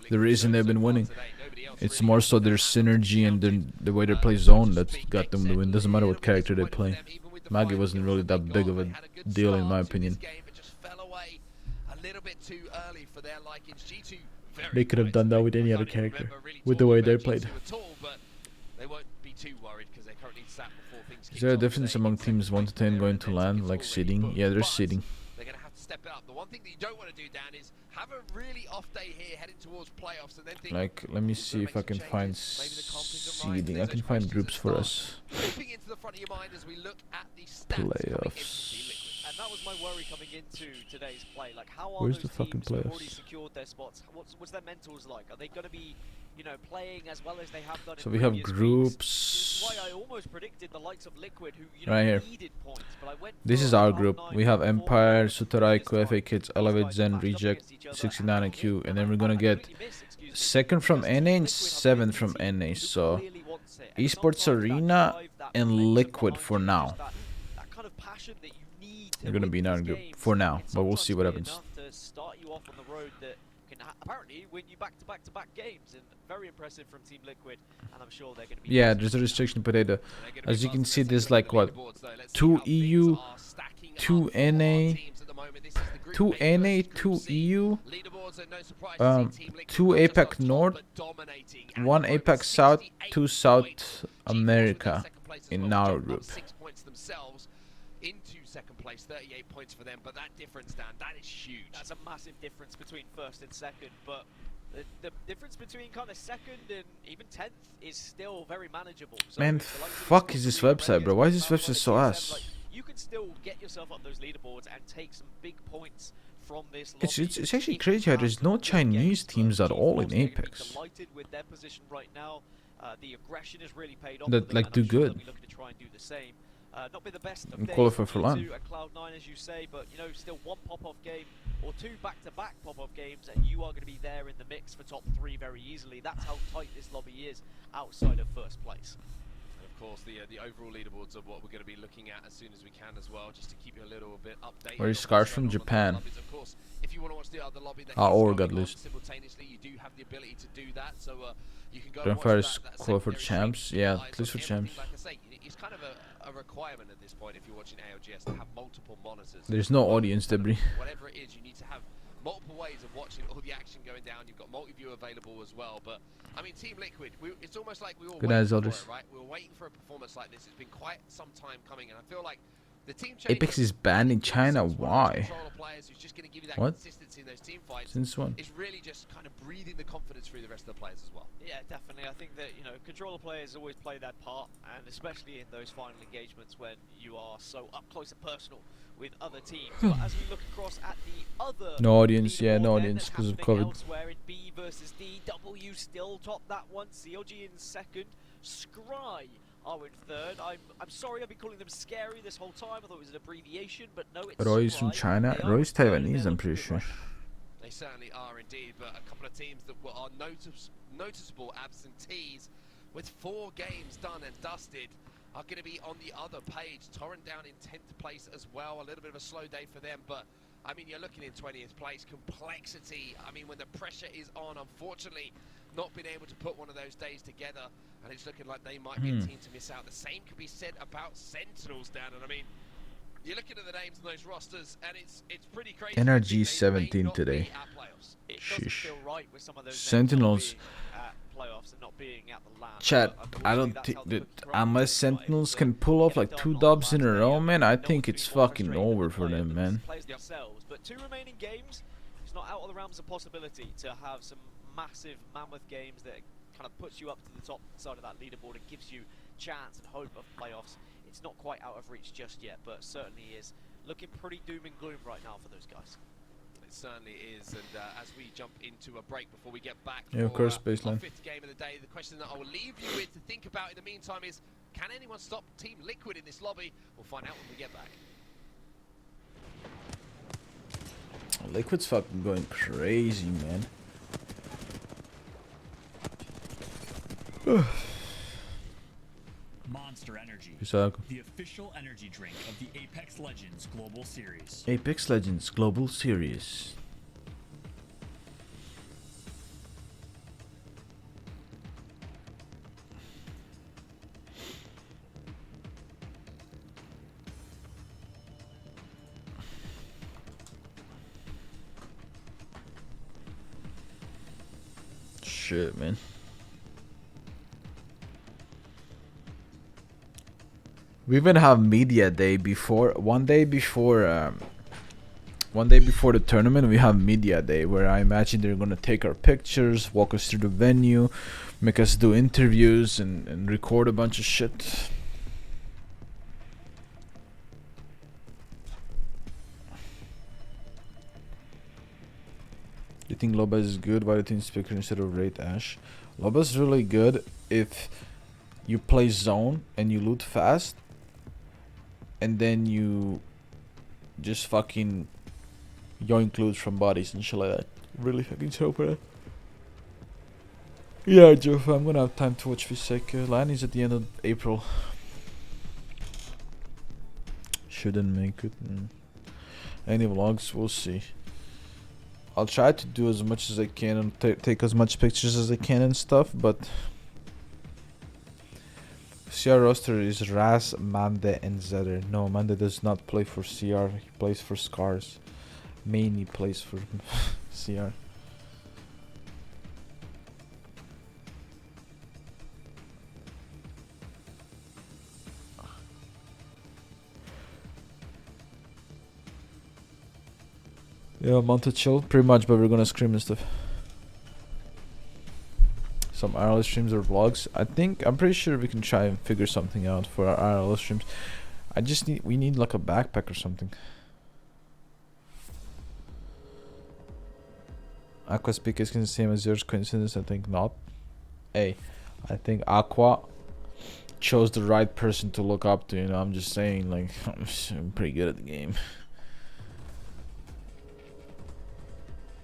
Speaker 1: the reason they've been winning. It's more so their synergy and the way they play zone that got them to win. Doesn't matter what character they play. Maggie wasn't really that big of a deal in my opinion. They could have done that with any other character, with the way they played. Is there a difference among teams 1 to 10 going to LAN, like seeding? Yeah, there's seeding.
Speaker 16: They're going to have to step it up. The one thing that you don't want to do, Dan, is have a really off day here, heading towards playoffs, and then think,
Speaker 1: Like, let me see if I can find seeding. I can find groups for us.
Speaker 16: into the front of your mind as we look at the stats
Speaker 1: Playoffs.
Speaker 15: And that was my worry coming into today's play. Like, how are
Speaker 1: Where's
Speaker 15: those
Speaker 1: the fucking
Speaker 15: teams who have
Speaker 1: playoffs?
Speaker 15: already secured their spots? What's their mentals like? Are they going to be, you know, playing as well as they have done?
Speaker 1: So
Speaker 15: in
Speaker 1: we have
Speaker 15: previous
Speaker 1: groups.
Speaker 15: This is why I almost predicted the likes of Liquid, who you know,
Speaker 1: Right here.
Speaker 15: needed points, but I went
Speaker 1: This
Speaker 15: for
Speaker 1: is
Speaker 15: a
Speaker 1: our
Speaker 15: Cloud9
Speaker 1: group. We have Empire, Sutaraiko, FA Kids, Elevate,
Speaker 15: guys
Speaker 1: Zen,
Speaker 15: matched up
Speaker 1: Reject,
Speaker 15: against each other
Speaker 1: 69 and
Speaker 15: and
Speaker 1: Q, and then we're gonna get 2nd from NA and 7th from NA. So Esports Arena and Liquid for now.
Speaker 15: that kind of passion that you need
Speaker 1: They're gonna be in our group for now, but we'll see what happens.
Speaker 15: enough to start you off on the road that can apparently win you back-to-back games, and very impressive from Team Liquid, and I'm sure they're going to be...
Speaker 1: Yeah, there's a restriction potato. As you can see, there's like what, 2 EU, 2 NA, 2 NA, 2 EU, 2 APAC North, 1 APAC South, 2 South America in our group.
Speaker 16: Into 2nd place, 38 points for them, but that difference, Dan, that is huge.
Speaker 15: That's a massive difference between 1st and 2nd, but the difference between kind of 2nd and even 10th is still very manageable. So
Speaker 1: Man, fuck is this website, bro? Why is this website so ass?
Speaker 15: like, you can still get yourself up those leaderboards and take some big points from this
Speaker 1: It's actually crazy how there's no Chinese teams at all in Apex.
Speaker 15: Delighted with their position right now. The aggression has really paid off.
Speaker 1: That like do good.
Speaker 15: Looking to try and do the same. Not be the best of
Speaker 1: And
Speaker 15: days
Speaker 1: qualify
Speaker 15: for
Speaker 1: for LAN.
Speaker 15: G2 at Cloud9, as you say, but you know, still 1 pop-off game or 2 back-to-back pop-off games, and you are going to be there in the mix for top 3 very easily. That's how tight this lobby is outside of 1st place.
Speaker 16: And of course, the overall leaderboards are what we're going to be looking at as soon as we can as well, just to keep you a little bit updated.
Speaker 1: Where is Scars from Japan?
Speaker 16: Of course, if you want to watch the other lobby that
Speaker 1: Org at least.
Speaker 16: simultaneously, you do have the ability to do that, so you can go
Speaker 1: Gunfire
Speaker 16: watch
Speaker 1: is
Speaker 16: that
Speaker 1: qual for
Speaker 16: secondary
Speaker 1: champs.
Speaker 16: stream
Speaker 1: Yeah,
Speaker 16: live
Speaker 1: at least for
Speaker 16: on
Speaker 1: champs.
Speaker 16: everything. Like I say, it's kind of a requirement at this point if you're watching ALGS to have multiple monitors.
Speaker 1: There's no audience, Debris.
Speaker 16: Whatever it is, you need to have multiple ways of watching all the action going down. You've got multi-view available as well. But I mean, Team Liquid, it's almost like we were
Speaker 1: Good
Speaker 16: waiting
Speaker 1: night,
Speaker 16: for
Speaker 1: Zeldris.
Speaker 16: it, right? We were waiting for a performance like this. It's been quite some time coming, and I feel like the team
Speaker 1: Apex is banned in China. Why? What? Since when?
Speaker 16: It's really just kind of breathing the confidence through the rest of the players as well.
Speaker 15: Yeah, definitely. I think that, you know, controller players always play that part, and especially in those final engagements when you are so up close and personal with other teams. But as we look across at the other
Speaker 1: No audience, yeah, no audience because of COVID.
Speaker 15: elsewhere in B versus D, W still top that one, CLG in second, Scry are in third. I'm sorry I've been calling them Scary this whole time. I thought it was an abbreviation, but no, it's
Speaker 1: Roy's from
Speaker 15: Scry.
Speaker 1: China.
Speaker 15: They are
Speaker 1: Roy's
Speaker 15: in third.
Speaker 1: Taiwanese, I'm pretty sure.
Speaker 16: They certainly are indeed, but a couple of teams that are noticeable absentees with 4 games done and dusted are going to be on the other page. Torrent down in 10th place as well. A little bit of a slow day for them, but I mean, you're looking in 20th place. Complexity, I mean, when the pressure is on, unfortunately, not being able to put one of those days together, and it's looking like they might be a team to miss out. The same could be said about Sentinels, Dan, and I mean, you're looking at the names in those rosters, and it's pretty crazy.
Speaker 1: NRG 17 today. Sheesh. Sentinels. Chat, I don't think that unless Sentinels can pull off like 2 dubs in a row, man, I think it's fucking over for them, man.
Speaker 15: But 2 remaining games, it's not out of the realms of possibility to have some massive mammoth games that kind of puts you up to the top side of that leaderboard and gives you chance and hope of playoffs. It's not quite out of reach just yet, but certainly is looking pretty doom and gloom right now for those guys.
Speaker 16: It certainly is, and as we jump into a break before we get back
Speaker 1: Yeah, of course,
Speaker 16: our
Speaker 1: baseline.
Speaker 16: 5th game of the day, the question that I will leave you with to think about in the meantime is, can anyone stop Team Liquid in this lobby? We'll find out when we get back.
Speaker 1: Liquid's fucking going crazy, man.
Speaker 18: Monster Energy,
Speaker 1: Exactly.
Speaker 18: the official energy drink of the Apex Legends Global Series.
Speaker 1: Apex Legends Global Series. Shit, man. We even have media day before, one day before the tournament. We have media day where I imagine they're gonna take our pictures, walk us through the venue, make us do interviews and record a bunch of shit. You think Loba is good? Why do you think Speaker instead of Raid Ash? Loba's really good if you play zone and you loot fast, and then you just fucking yoink loot from bodies and shit like that. Really fucking so for that. Yeah, Jeff, I'm gonna have time to watch Visek. Line is at the end of April. Shouldn't make it. Any vlogs? We'll see. I'll try to do as much as I can and take as much pictures as I can and stuff, but CR roster is Raz, Mande, and Zeder. No, Mande does not play for CR. He plays for Scars. Mainly plays for CR. Yeah, I'm on to chill pretty much, but we're gonna scream and stuff. Some IRL streams or vlogs. I'm pretty sure we can try and figure something out for our IRL streams. We need like a backpack or something. Aqua's pick is the same as yours. Coincidence? I think not. Hey, I think Aqua chose the right person to look up to. You know, I'm just saying, like, I'm pretty good at the game.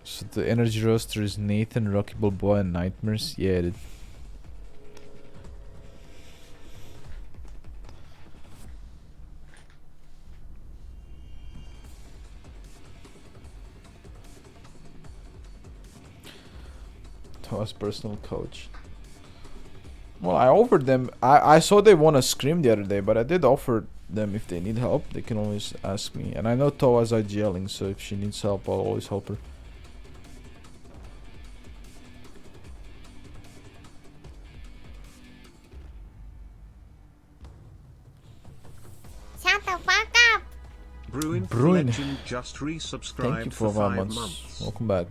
Speaker 1: So the energy roster is Nathan, Rocky Balboa, and Nightmares. Yeah, dude. Toa's personal coach. Well, I offered them. I saw they won a scrim the other day, but I did offer them if they need help. They can always ask me. And I know Toa's IGLing, so if she needs help, I'll always help her.
Speaker 9: Bruin,
Speaker 1: Bruin.
Speaker 9: Legend just resubscribed
Speaker 1: Thank you for 5
Speaker 9: 5
Speaker 1: months. Welcome back.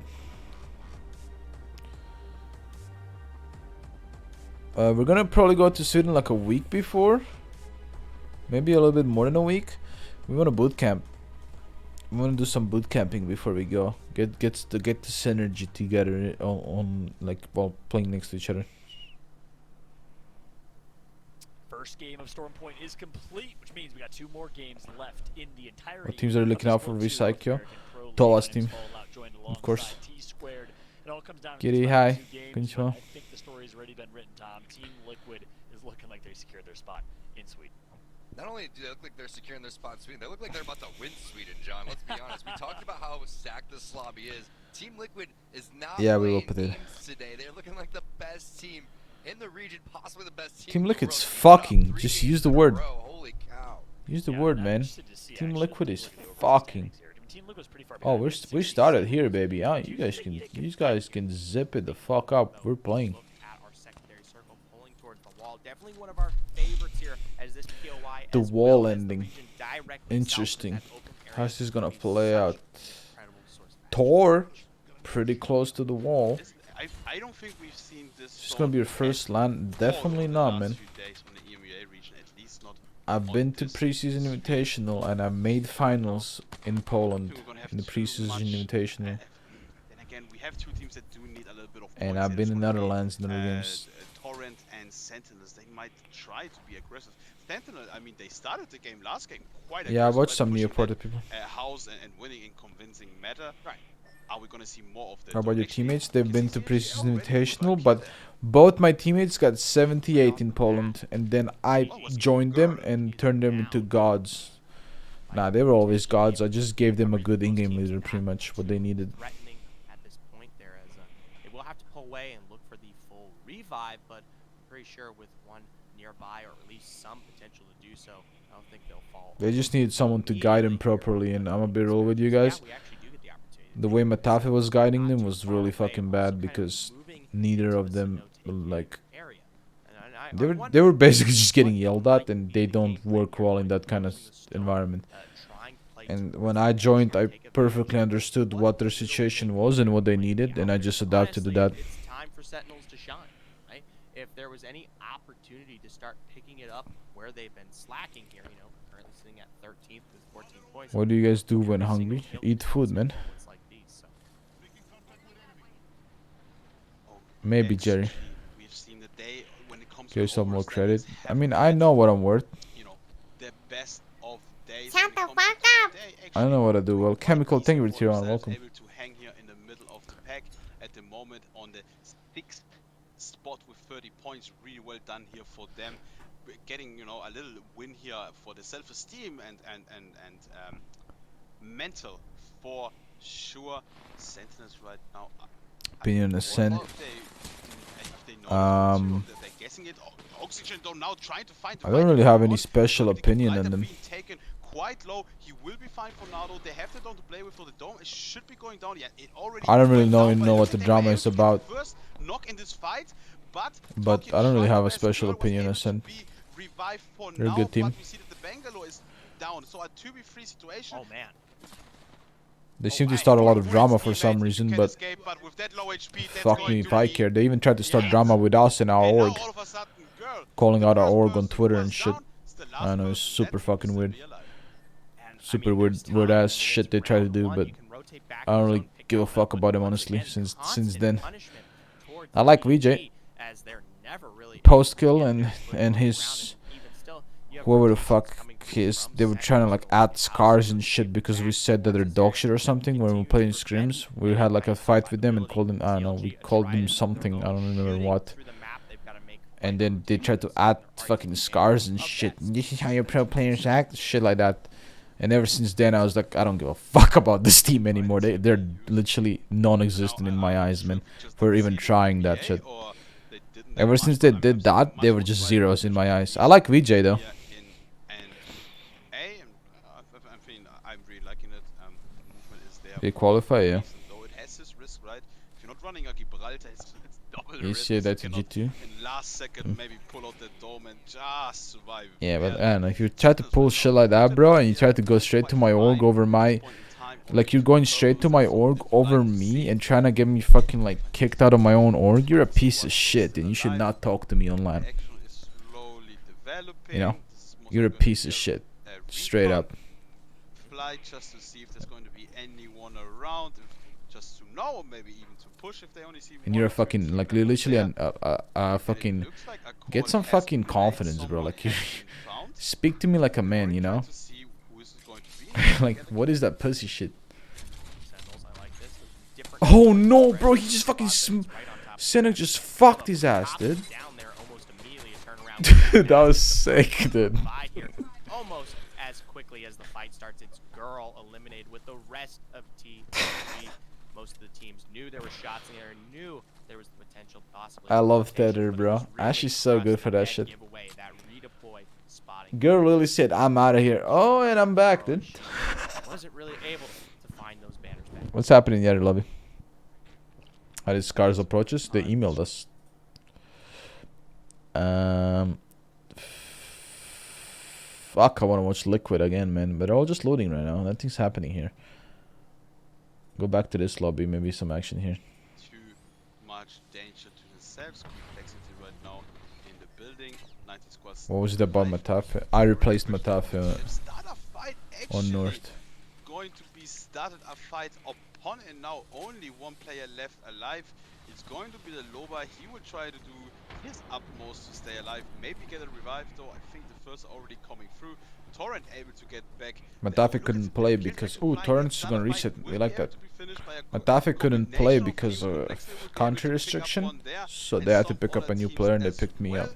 Speaker 1: We're gonna probably go to Sweden like a week before. Maybe a little bit more than a week. We want to boot camp. We want to do some boot camping before we go. Get the synergy together on like while playing next to each other.
Speaker 4: First game of Storm Point is complete, which means we got 2 more games left in the entirety.
Speaker 1: What teams are you looking out for? Recycle. Tolas team, of course. Kitty, hi. Konnichiwa.
Speaker 4: I think the story's already been written, Tom. Team Liquid is looking like they secured their spot in Sweden.
Speaker 6: Not only do they look like they're securing their spot in Sweden, they look like they're about to win Sweden, John. Let's be honest. We talked about how stacked this lobby is. Team Liquid is not playing games today. They're looking like the best team in the region, possibly the best team.
Speaker 1: Team Liquid's fucking. Just use the word. Use the word, man. Team Liquid is fucking. Oh, we started here, baby. Ah, you guys can zip it the fuck up. We're playing.
Speaker 7: Definitely one of our favorites here as this POI
Speaker 1: The wall ending. Interesting. How's this gonna play out? Tor, pretty close to the wall.
Speaker 8: I don't think we've seen this.
Speaker 1: It's gonna be your first land. Definitely not, man. I've been to preseason invitational and I made finals in Poland in the preseason invitational.
Speaker 8: Then again, we have 2 teams that do need a little bit of points.
Speaker 1: And I've been in Netherlands in other games.
Speaker 8: Torrent and Sentinels, they might try to be aggressive. Sentinel, I mean, they started the game last game quite aggressive.
Speaker 1: Yeah, I watched some Neoported people.
Speaker 8: House and winning in convincing matter. Right. Are we gonna see more of that?
Speaker 1: How about your teammates? They've been to preseason invitational, but both my teammates got 78 in Poland, and then I joined them and turned them into gods. Nah, they were always gods. I just gave them a good in-game leader, pretty much what they needed.
Speaker 7: At this point, there as they will have to pull away and look for the full revive, but I'm pretty sure with one nearby or at least some potential to do so, I don't think they'll fall.
Speaker 1: They just need someone to guide them properly, and I'm a bit real with you guys. The way Matafe was guiding them was really fucking bad because neither of them like they were basically just getting yelled at, and they don't work well in that kind of environment. And when I joined, I perfectly understood what their situation was and what they needed, and I just adapted to that.
Speaker 7: It's time for Sentinels to shine, right? If there was any opportunity to start picking it up where they've been slacking here, you know, currently sitting at 13th with 14 points.
Speaker 1: What do you guys do when hungry? Eat food, man. Maybe, Jerry. Give yourself more credit. I mean, I know what I'm worth.
Speaker 5: Shut the fuck up!
Speaker 1: I know what I do well. Chemical, thank you, Tyron. Welcome.
Speaker 8: Able to hang here in the middle of the pack at the moment on the 6th spot with 30 points. Really well done here for them. We're getting, you know, a little win here for the self-esteem and mental for sure. Sentinels right now.
Speaker 1: Opinion ascent. I don't really have any special opinion on them.
Speaker 8: Quite low. He will be fine for Nardo. They have the dome to play with for the dome. It should be going down. Yeah, it already
Speaker 1: I don't really know what the drama is about.
Speaker 8: First knock in this fight,
Speaker 1: but I don't really have a special opinion on Sen. They're a good team.
Speaker 8: We see that the Bangalore is down. So a 2v3 situation.
Speaker 7: Oh man.
Speaker 1: They seem to start a lot of drama for some reason, but fuck me if I care. They even tried to start drama with us in our org, calling out our org on Twitter and shit. I don't know, it's super fucking weird. Super weird ass shit they try to do, but I don't really give a fuck about him honestly since then. I like VJ. Post kill and his whoever the fuck is, they were trying to like add scars and shit because we said that they're dog shit or something when we played in scrims. We had like a fight with them and called them, I don't know, we called them something, I don't remember what. And then they tried to add fucking scars and shit. This is how your pro players act, shit like that. And ever since then I was like, I don't give a fuck about this team anymore. They're literally non-existent in my eyes, man, for even trying that shit. Ever since they did that, they were just zeros in my eyes. I like VJ though. They qualify, yeah.
Speaker 8: Though it has this risk, right? If you're not running a Gibraltar, it's double
Speaker 1: You
Speaker 8: risk
Speaker 1: see that
Speaker 8: if
Speaker 1: to
Speaker 8: you cannot
Speaker 1: G2?
Speaker 8: in last second maybe pull out the dome and just survive.
Speaker 1: Yeah, but I don't know, if you try to pull shit like that, bro, and you try to go straight to my org over my... Like, you're going straight to my org over me and trying to get me fucking, like, kicked out of my own org, you're a piece of shit, and you should not talk to me online. You know? You're a piece of shit. Straight up.
Speaker 8: Fly just to see if there's going to be anyone around, just to know, maybe even to push if they only see
Speaker 1: And you're a fucking, like, literally a fucking... Get some fucking confidence, bro. Like, you speak to me like a man, you know? Like, what is that pussy shit? Oh no, bro, he just fucking Senec just fucked his ass, dude. That was sick, dude.
Speaker 7: Almost as quickly as the fight starts, it's Girl eliminated with the rest of TG. Most of the teams knew there were shots in there, knew there was the potential possibly.
Speaker 1: I love Tether, bro. Ash is so good for that shit. Girl really said, I'm out of here. Oh, and I'm back, dude.
Speaker 7: Wasn't really able to find those banners back.
Speaker 1: What's happening in the other lobby? How did Scars approaches? They emailed us. Fuck, I want to watch Liquid again, man. But they're all just loading right now. Nothing's happening here. Go back to this lobby. Maybe some action here.
Speaker 8: Too much danger to themselves. Complexity right now in the building. 90 squads.
Speaker 1: What was it about Matafe? I replaced Matafe on North.
Speaker 8: Going to be started a fight upon, and now only one player left alive. It's going to be the Loba. He will try to do his utmost to stay alive. Maybe get a revive though. I think the first are already coming through. Torrent able to get back.
Speaker 1: Matafe couldn't play because... Oh, Torrent's gonna reset. We like that. Matafe couldn't play because of country restriction. So they had to pick up a new player and they picked me up.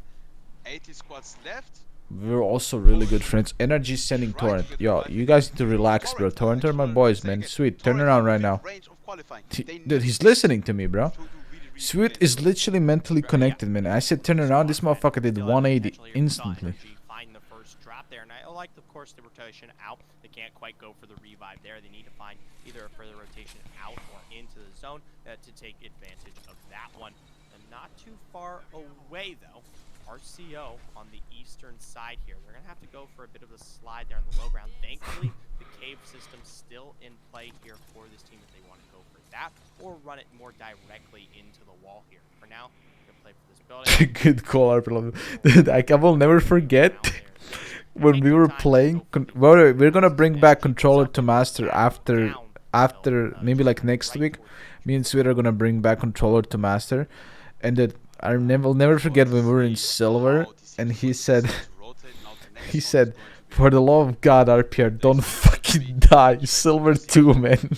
Speaker 8: 80 squads left.
Speaker 1: We're also really good friends. Energy sending Torrent. Yo, you guys need to relax, bro. Torrent are my boys, man. Sweet, turn around right now. Dude, he's listening to me, bro. Sweet is literally mentally connected, man. I said turn around, this motherfucker did 180 instantly.
Speaker 7: Find the first drop there, and I like, of course, the rotation out. They can't quite go for the revive there. They need to find either a further rotation out or into the zone to take advantage of that one. And not too far away, though. RCO on the eastern side here. They're going to have to go for a bit of a slide there on the low ground. Thankfully, the cave system's still in play here for this team if they want to go for that or run it more directly into the wall here. For now, they're going to play for this building.
Speaker 1: Good call, Arpel. Dude, I will never forget when we were playing. We're going to bring back Controller to Master after maybe like next week. Me and Sweet are going to bring back Controller to Master. And that I will never forget when we were in Silver, and he said, for the love of God, RPR, don't fucking die, Silver 2, man.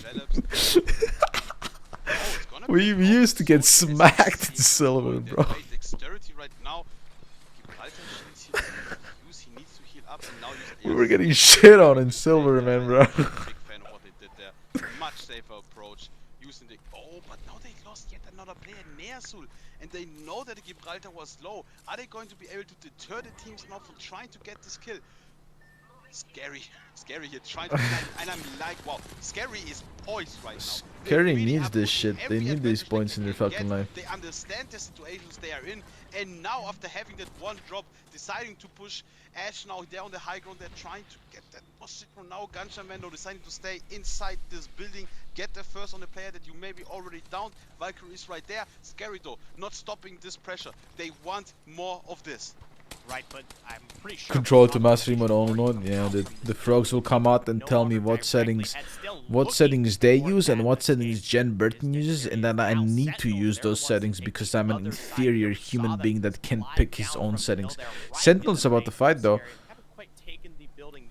Speaker 1: we used to get smacked in Silver, bro. We were getting shit on in Silver, man, bro.
Speaker 8: Much safer approach using the... Oh, but now they lost yet another player, Nersul. And they know that Gibraltar was low. Are they going to be able to deter the teams now from trying to get this kill? Scary here, trying to and I'm like, wow, Scary is poised right now.
Speaker 1: Scary needs this shit. They need these points in their fucking life.
Speaker 8: They understand the situations they are in, and now after having that one drop, deciding to push Ash now, they're on the high ground, they're trying to get that position now. Gunshot deciding to stay inside this building, get the first on the player that you maybe already downed. Valkyrie is right there. Scary though, not stopping this pressure. They want more of this.
Speaker 7: Right, but I'm pretty sure
Speaker 1: Control to Master Mode on. Yeah, the frogs will come out and tell me what settings they use and what settings Jen Burton uses, and then I need to use those settings because I'm an inferior human being that can pick his own settings. Sentinel's about to fight though.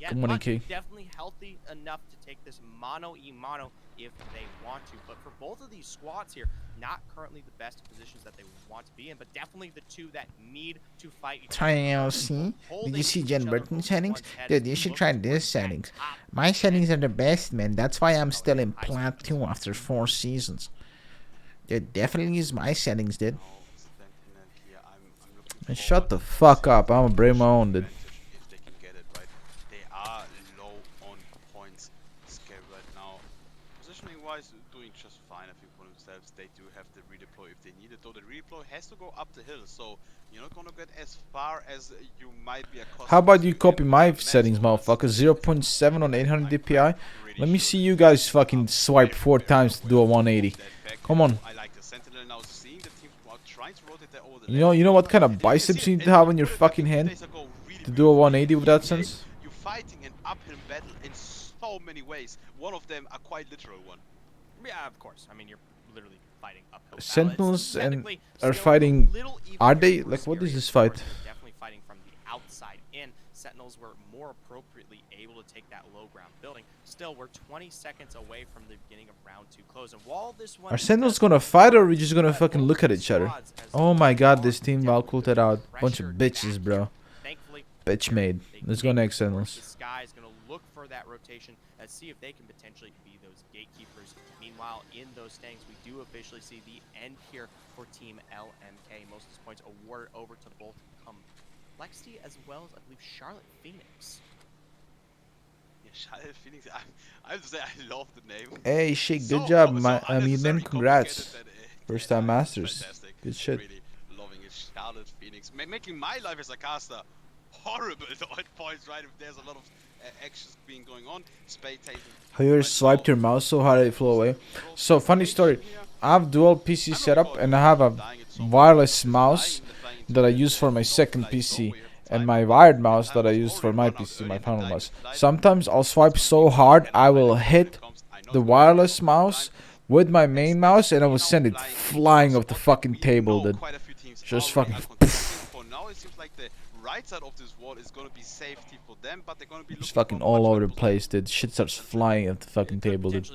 Speaker 1: Come on, AK.
Speaker 7: Definitely healthy enough to take this mono-e-mono if they want to, but for both of these squads here, not currently the best positions that they want to be in, but definitely the two that need to fight each other.
Speaker 5: See? Did you see Jen Burton's settings? Dude, you should try these settings. My settings are the best, man. That's why I'm still in Plat 2 after 4 seasons. Dude, definitely use my settings, dude.
Speaker 1: Man, shut the fuck up. I'm gonna bring my own, dude.
Speaker 8: Doing just fine. I think one of themselves, they do have the redeploy if they need it. Though the redeploy has to go up the hill, so you're not gonna get as far as you might be accustomed.
Speaker 1: How about you copy my settings, motherfucker? 0.7 on 800 DPI. Let me see you guys fucking swipe 4 times to do a 180. Come on.
Speaker 8: I like the Sentinel now, seeing the team trying to rotate their over the
Speaker 1: You know what kind of biceps you need to have on your fucking hand to do a 180 with that sense?
Speaker 8: You're fighting an uphill battle in so many ways. One of them a quite literal one.
Speaker 7: Yeah, of course. I mean, you're literally fighting uphill.
Speaker 1: Sentinels and are fighting. Are they like? What is this fight?
Speaker 7: Definitely fighting from the outside in. Sentinels were more appropriately able to take that low ground building. Still, we're 20 seconds away from the beginning of round 2 close. And while this one
Speaker 1: Are Sentinels gonna fight or are we just gonna fucking look at each other? Oh my god, this team Valkulted out. Bunch of bitches, bro. Bitch made. Let's go next, Sentinels.
Speaker 7: The Sky is going to look for that rotation and see if they can potentially be those gatekeepers. Meanwhile, in those standings, we do officially see the end here for Team LMK. Most of these points awarded over to both Complexity as well as, I believe, Charlotte Phoenix.
Speaker 8: Yeah, Charlotte Phoenix. I have to say, I love the name.
Speaker 1: Hey, Sheik, good job, man. Congrats. First time Masters. Good shit.
Speaker 8: Really loving it. Charlotte Phoenix. Making my life as a caster horrible at points, right? If there's a lot of actions being going on.
Speaker 1: Have you ever swiped your mouse so hard it flew away? So, funny story. I have dual PC setup and I have a wireless mouse that I use for my second PC. And my wired mouse that I use for my PC, my panel mouse. Sometimes I'll swipe so hard I will hit the wireless mouse with my main mouse and I will send it flying off the fucking table. That just fucking.
Speaker 8: For now, it seems like the right side of this wall is gonna be safety for them, but they're gonna be
Speaker 1: just fucking all over the place, dude. Shit starts flying at the fucking table, dude.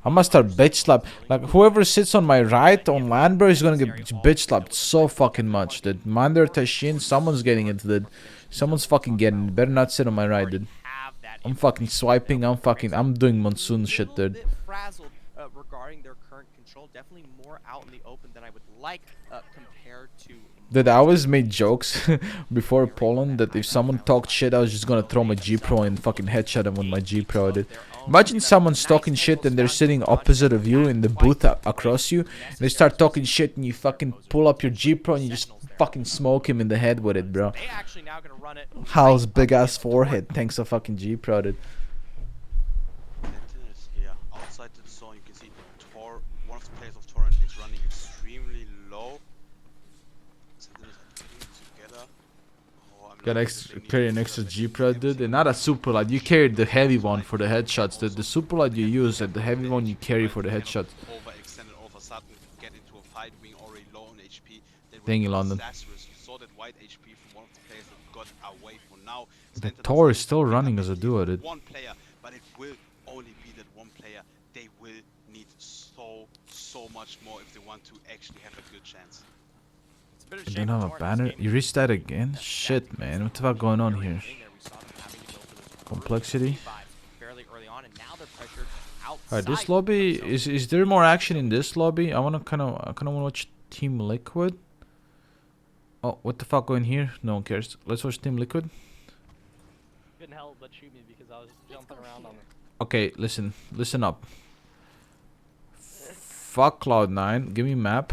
Speaker 1: I must start bitch slap. Like whoever sits on my right on land, bro, is gonna get bitch slapped so fucking much, dude. Minder Tashin, someone's getting it, dude. Someone's fucking getting it. Better not sit on my right, dude. I'm fucking swiping. I'm doing monsoon shit, dude.
Speaker 7: Frazzled regarding their current control, definitely more out in the open than I would like compared to.
Speaker 1: Dude, I always made jokes before Poland that if someone talked shit, I was just gonna throw my G Pro and fucking headshot him with my G Pro, dude. Imagine someone's talking shit and they're sitting opposite of you in the booth across you. And they start talking shit and you fucking pull up your G Pro and you just fucking smoke him in the head with it, bro. Hal's big ass forehead, thanks to fucking G Pro, dude.
Speaker 8: Here, outside the zone, you can see Tor, one of the players of Torrent is running extremely low.
Speaker 1: Got extra, carry an extra G Pro, dude, and not a super light. You carried the heavy one for the headshots. The super light you use and the heavy one you carry for the headshots.
Speaker 8: Overextended all of a sudden, get into a fight, being already low on HP.
Speaker 1: Thank you, London.
Speaker 8: You saw that white HP from one of the players that got away for now.
Speaker 1: The Tor is still running as a duo, dude.
Speaker 8: One player, but it will only be that one player. They will need so much more if they want to actually have a good chance.
Speaker 1: You don't have a banner? You reached that again? Shit, man. What the fuck going on here? Complexity? Alright, this lobby is there more action in this lobby? I wanna kinda wanna watch Team Liquid. Oh, what the fuck going here? No one cares. Let's watch Team Liquid.
Speaker 12: Couldn't help but shoot me because I was jumping around on it.
Speaker 1: Okay, listen up. Fuck Cloud9. Give me map.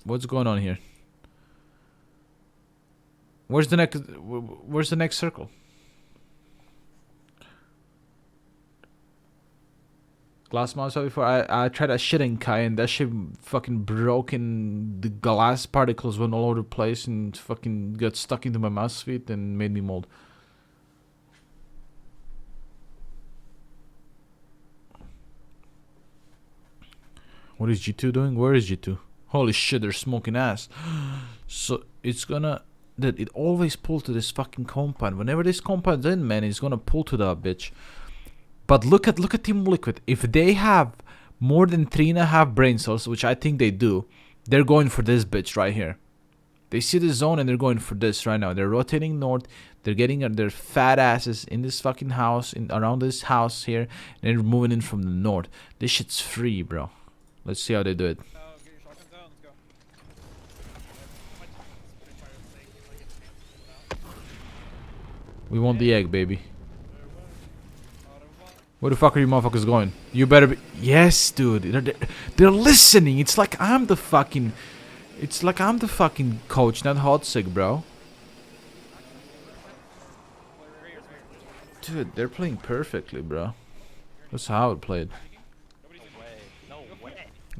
Speaker 1: What's going on here? Where's the next circle? Glass mouse before I tried that shit in Kai and that shit fucking broke and the glass particles went all over the place and fucking got stuck into my mouse feet and made me mold. What is G2 doing? Where is G2? Holy shit, they're smoking ass. So it's gonna that it always pull to this fucking compound. Whenever this compound's in, man, it's gonna pull to that bitch. But look at Team Liquid. If they have more than 3.5 brain cells, which I think they do, they're going for this bitch right here. They see the zone and they're going for this right now. They're rotating north. They're getting their fat asses in this fucking house, around this house here, and they're moving in from the north. This shit's free, bro. Let's see how they do it. We want the egg, baby. Where the fuck are you motherfuckers going? You better be... Yes, dude. They're listening. It's like I'm the fucking... It's like I'm the fucking coach, not Hotzig, bro. Dude, they're playing perfectly, bro. That's how I would play it.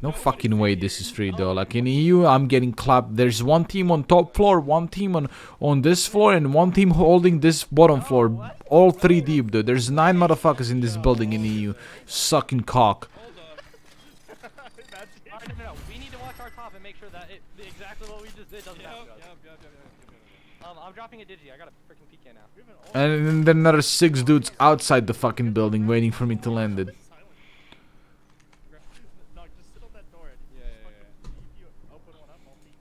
Speaker 1: No fucking way this is free though. Like in EU, I'm getting clapped. There's one team on top floor, one team on this floor, and one team holding this bottom floor. All 3 deep, dude. There's 9 motherfuckers in this building in EU. Sucking cock.
Speaker 12: No. We need to watch our top and make sure that exactly what we just did doesn't happen to us. I'm dropping a digi. I got a freaking PK now.
Speaker 1: And then another 6 dudes outside the fucking building waiting for me to land it.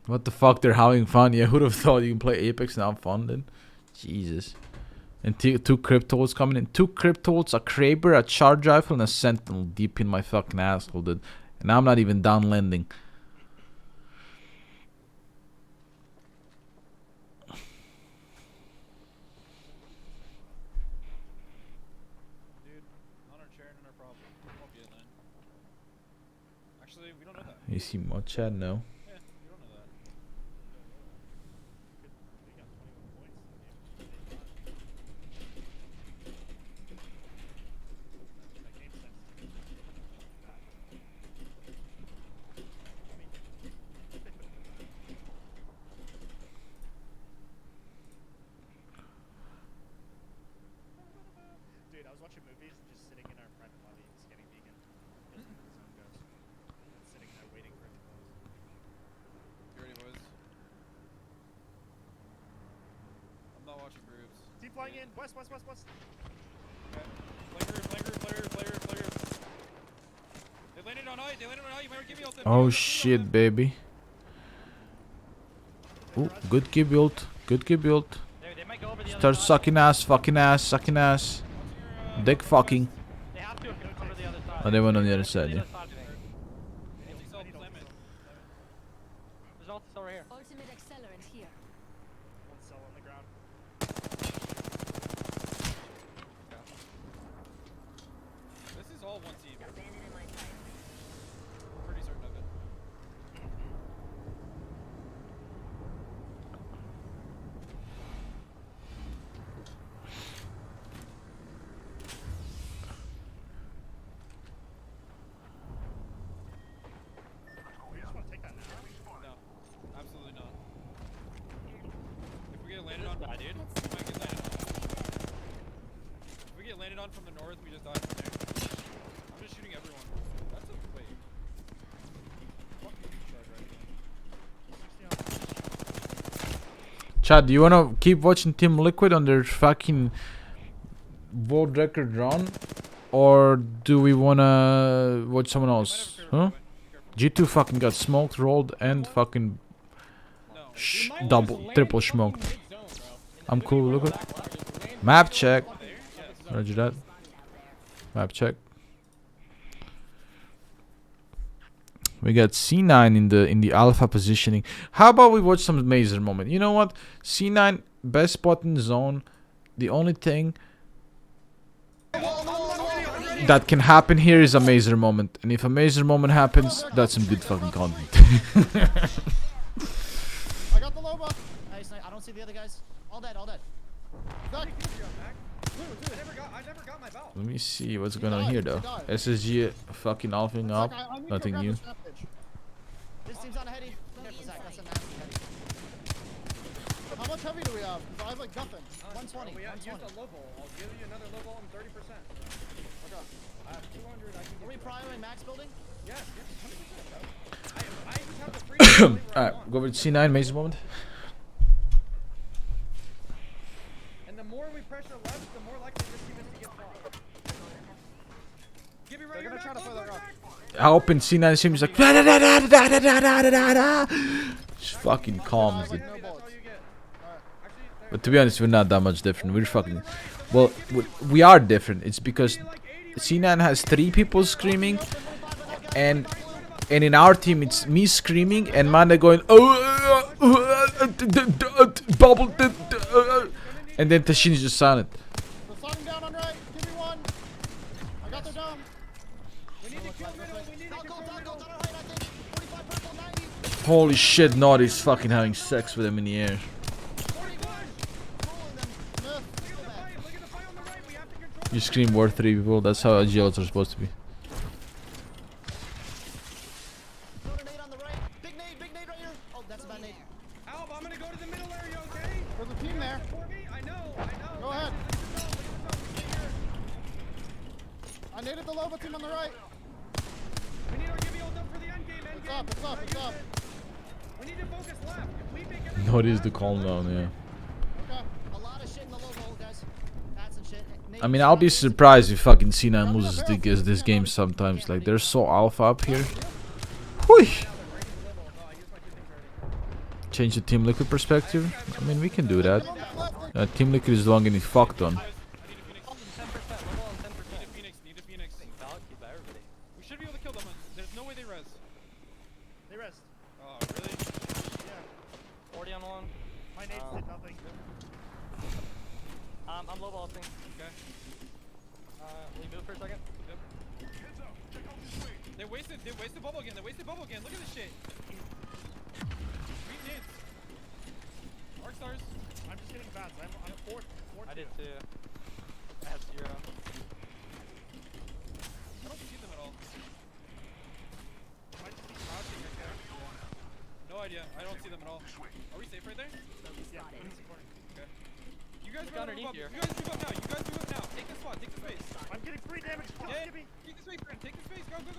Speaker 1: What the fuck? They're having fun. Yeah, who'd have thought you can play Apex and have fun then? Jesus. And 2 cryptos coming in. 2 cryptos, a Kraber, a charge rifle, and a sentinel deep in my fucking asshole, dude. And I'm not even down landing.
Speaker 10: Actually, we don't know that.
Speaker 1: You see mod chat? No.
Speaker 11: Dude, I was watching movies and just sitting in our private lobby, scanning vegan. As the zone goes. And sitting there waiting for it to close.
Speaker 10: You ready, boys? I'm not watching groups.
Speaker 11: Team flying in. West.
Speaker 10: Okay. Play group. They landed on I. You might give me ult.
Speaker 1: Oh shit, baby. Ooh, good key build. Start sucking ass, fucking ass. Dick fucking. Oh, they went on the other side, yeah.
Speaker 12: There's ult still right here.
Speaker 20: Ultimate accelerant here.
Speaker 11: One cell on the ground.
Speaker 10: This is all one team. Pretty certain of it.
Speaker 11: We just want to take that now.
Speaker 10: No, absolutely not. If we get landed on, we might get landed on. If we get landed on from the north, we just die from there. I'm just shooting everyone. That's a wait. Fucking charge right there.
Speaker 1: Chad, do you wanna keep watching Team Liquid on their fucking world record run? Or do we wanna watch someone else? Huh? G2 fucking got smoked, rolled, and fucking triple smoked. I'm cool, look at map check. Roger that. Map check. We got C9 in the alpha positioning. How about we watch some Mazer moment? You know what? C9 best spot in the zone. The only thing that can happen here is a Mazer moment, and if a Mazer moment happens, that's some good fucking content.
Speaker 11: I got the Loba.
Speaker 15: Nice. I don't see the other guys. All dead.
Speaker 11: Back.
Speaker 10: Dude, I never got my belt.
Speaker 1: Let me see what's going on here though. SSG fucking alphing up. Nothing new.
Speaker 11: This team's on a heady. Careful, Zach. That's a nasty heady. How much heavy do we have? Because I have like nothing. 120.
Speaker 10: We use a low ball. I'll give you another low ball and 30%.
Speaker 11: Okay.
Speaker 10: I have 200. I can
Speaker 11: Are we prioing max building?
Speaker 10: Yes, 100%, bro. I just have the free.
Speaker 1: Alright, go over to C9 Mazer moment.
Speaker 10: And the more we pressure left, the more likely this team is to get fought. Give me right. They're gonna try to play that rock.
Speaker 1: How open C9 seems like just fucking calm. But to be honest, we're not that much different. We're fucking well, we are different. It's because C9 has 3 people screaming, and in our team it's me screaming and Manda going bubble, and then Tashin's just silent. Holy shit, Naughty's fucking having sex with him in the air. You scream word 3 people, that's how GLs are supposed to be.
Speaker 11: There's a team there. Go ahead. I needed the Loba team on the right.
Speaker 10: We need our Gibby ult up for the end game.
Speaker 11: It's up, it's up, it's up.
Speaker 10: We need to focus left. If we make every
Speaker 1: Naughty's the calm down, yeah.
Speaker 11: Okay. A lot of shit in the Loba ult, guys. That's some shit.
Speaker 1: I mean, I'll be surprised if fucking C9 loses this game sometimes. Like, they're so alpha up here. Whew. Change the Team Liquid perspective? I mean, we can do that. Team Liquid is the one getting fucked on.
Speaker 10: We should be able to kill them. There's no way they res.
Speaker 12: They rest.
Speaker 10: Oh, really?
Speaker 12: Yeah.
Speaker 10: 40 on one.
Speaker 12: My nades did nothing.
Speaker 10: I'm low vaulting. Okay. Will you move for a second? Yep. They wasted bubble again. They wasted bubble again. Look at this shit. Green nades. Arc stars.
Speaker 12: I'm just getting bats. I'm on 4th.
Speaker 10: I did too. I have 0. I don't see them at all. Might just be crouching right there. No idea. I don't see them at all. Are we safe right there?
Speaker 12: Yeah.
Speaker 10: Okay. You guys
Speaker 12: Look
Speaker 10: move
Speaker 12: underneath
Speaker 10: up.
Speaker 12: here.
Speaker 10: You guys move up now. You guys move up now. Take the spot. Take the space.
Speaker 12: I'm getting 3 damage. Kill
Speaker 10: Yeah.
Speaker 12: Gibby.
Speaker 10: Take the space, friend. Take the space. Go, go, go, go.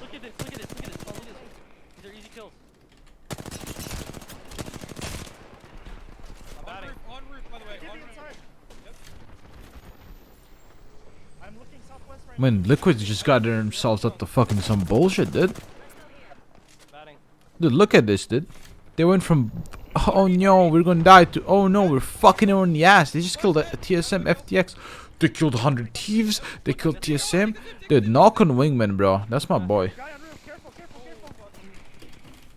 Speaker 12: Look at this. Look at this. Look at this. Oh, look at this. These are easy kills.
Speaker 10: I'm batting. On roof, by the way. On roof. Yep.
Speaker 12: I'm looking southwest right
Speaker 1: Man, Liquid just got themselves up to fucking some bullshit, dude.
Speaker 10: Batting.
Speaker 1: Dude, look at this, dude. They went from, oh no, we're gonna die, to, oh no, we're fucking her in the ass. They just killed a TSM FTX. They killed 100 Thieves. They killed TSM. Dude, knock on Wingman, bro. That's my boy.
Speaker 12: Guy on roof. Careful, careful, careful.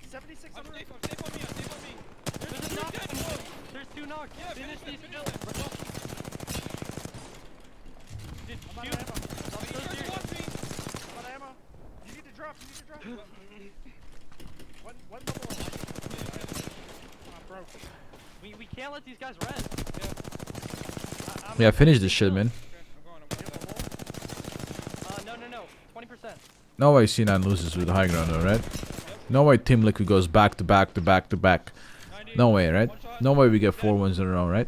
Speaker 12: 76 on roof.
Speaker 10: Safe on me. Safe on me.
Speaker 12: There's a knock. There's 2 knocks.
Speaker 10: Yeah,
Speaker 12: Finish these
Speaker 10: them.
Speaker 12: kills. Dude, I'm out of ammo. I'm so serious. I'm out of ammo. You need to drop. You need to drop. One double. I'm broke. We can't let these guys res.
Speaker 1: Yeah, finish this shit, man.
Speaker 12: No. 20%.
Speaker 1: No way C9 loses with high ground, though, right? No way Team Liquid goes back to back to back to back. No way, right? No way we get 4 wins in a row, right?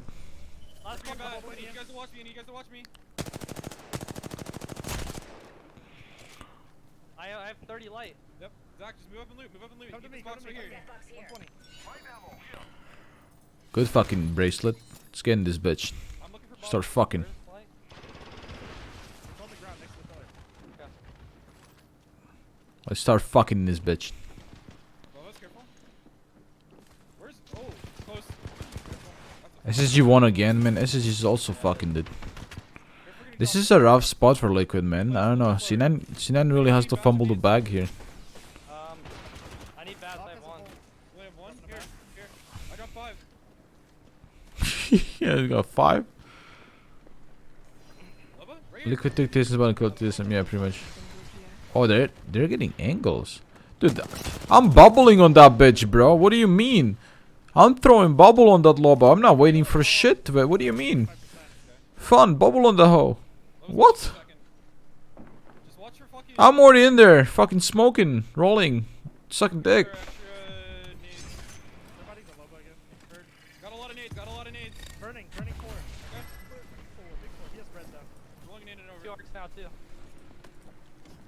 Speaker 10: Last game back. I need you guys to watch me. I need you guys to watch me.
Speaker 12: I have 30 light.
Speaker 10: Yep. Zach, just move up and loot. Move up and loot.
Speaker 12: Come to me. Come to me.
Speaker 10: Right here.
Speaker 12: 120.
Speaker 1: Good fucking bracelet. Let's get in this bitch. Start fucking.
Speaker 12: It's on the ground next to the pillar. Okay.
Speaker 1: Let's start fucking in this bitch.
Speaker 10: Careful. Where's... Oh, close.
Speaker 1: SSG won again, man. SSG is also fucking dead. This is a rough spot for Liquid, man. I don't know. C9 really has to fumble the bag here.
Speaker 10: I need bats. I have 1. We have 1? Here. I got 5.
Speaker 1: Yeah, you got 5. Liquid took this about to kill TSM, yeah, pretty much. Oh, they're getting angles. Dude, I'm bubbling on that bitch, bro. What do you mean? I'm throwing bubble on that Loba. I'm not waiting for shit. What do you mean? Fun, bubble on the hoe. What? I'm already in there, fucking smoking, rolling, sucking dick.
Speaker 10: Got a lot of nades.
Speaker 12: Burning 4. Okay. Big 4. He has res now.
Speaker 10: Rolling nade over.
Speaker 12: 2 arcs now too.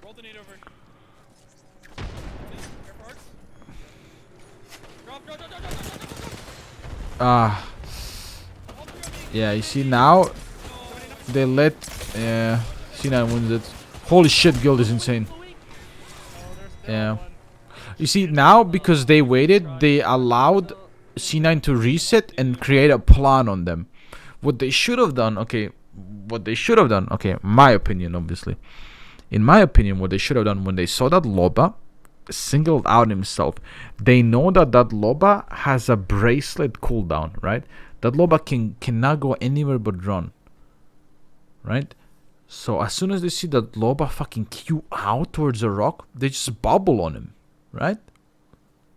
Speaker 10: Roll the nade over. Careful arcs. Drop.
Speaker 1: Ah. Yeah, you see now they let C9 wins it. Holy shit, Guild is insane. Yeah. You see now because they waited, they allowed C9 to reset and create a plan on them. What they should have done, okay, my opinion, obviously. In my opinion, what they should have done when they saw that Loba singled out himself, they know that Loba has a bracelet cooldown, right? That Loba cannot go anywhere but run. right? So as soon as they see that Loba fucking queue out towards the rock, they just bubble on him, right?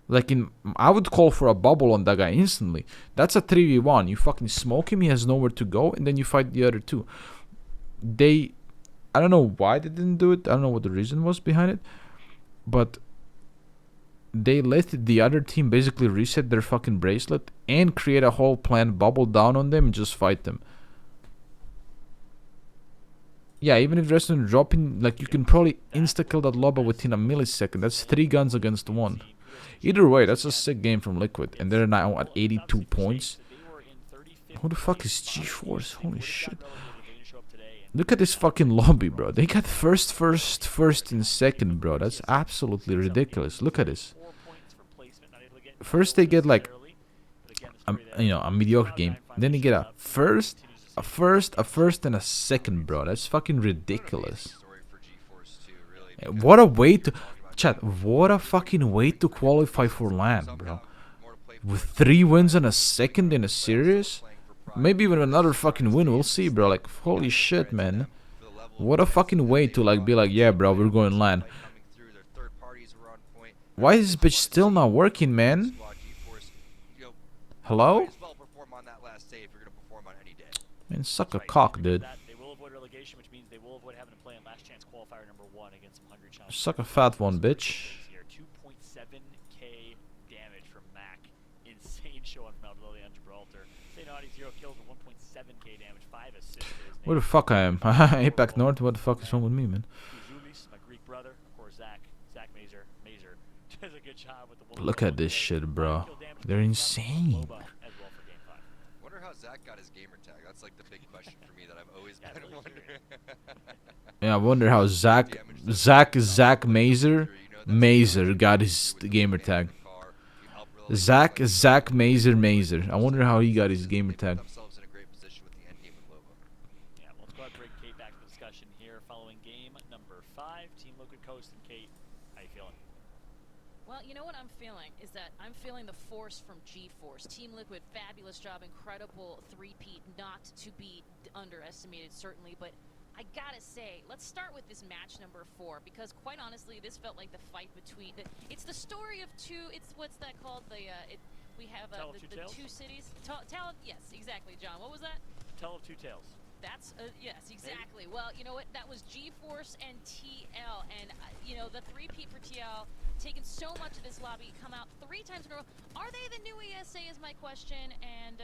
Speaker 1: Like I would call for a bubble on that guy instantly. That's a 3v1. You fucking smoke him, he has nowhere to go, and then you fight the other two. I don't know why they didn't do it. I don't know what the reason was behind it, but they let the other team basically reset their fucking bracelet and create a whole plan, bubble down on them, and just fight them. Yeah, even if there's no dropping, like you can probably insta-kill that Loba within a millisecond. That's 3 guns against 1. Either way, that's a sick game from Liquid, and they're now at 82 points. Who the fuck is G-Force? Holy shit. Look at this fucking lobby, bro. They got first, and second, bro. That's absolutely ridiculous. Look at this. First they get like a mediocre game. Then they get a first, and a second, bro. That's fucking ridiculous. What a way to... Chat, what a fucking way to qualify for LAN, bro. With 3 wins and a second in a series? Maybe even another fucking win, we'll see, bro. Like, holy shit, man. What a fucking way to, like, be like, yeah, bro, we're going LAN. Why is this bitch still not working, man? Hello? Man, suck a cock, dude. Suck a fat one, bitch.
Speaker 4: 2.7k damage from Mac. Insane show on Melville and Gibraltar. St. Audi 0 kills with 1.7k damage, 5 assists.
Speaker 1: Where the fuck I am? Apex North, what the fuck is wrong with me, man?
Speaker 4: Zulis, my Greek brother, of course, Zach Mazer does a good job with the
Speaker 1: Look at this shit, bro. They're insane.
Speaker 6: Wonder how Zach got his gamer tag. That's like the big question for me that I've always been wondering.
Speaker 1: Yeah, I wonder how Zach Mazer got his gamer tag. Zach Mazer. I wonder how he got his gamer tag.
Speaker 4: Yeah, let's go ahead and bring Kate back to the discussion here following game number 5. Team Liquid Coast and Kate, how you feeling?
Speaker 3: Well, you know what I'm feeling is that I'm feeling the force from G-Force. Team Liquid, fabulous job, incredible 3-peat, not to be underestimated certainly, but I gotta say, let's start with this match number 4, because quite honestly, this felt like the fight between it's the story of two. It's what's that called? We have the 2 cities. Yes, exactly, John. What was that?
Speaker 4: Tale of 2 Tales.
Speaker 3: That's yes, exactly. Maybe. Well, you know what? That was G-Force and TL, and you know the 3-peat for TL, taking so much of this lobby, come out 3 times in a row. Are they the new ESA? Is my question, and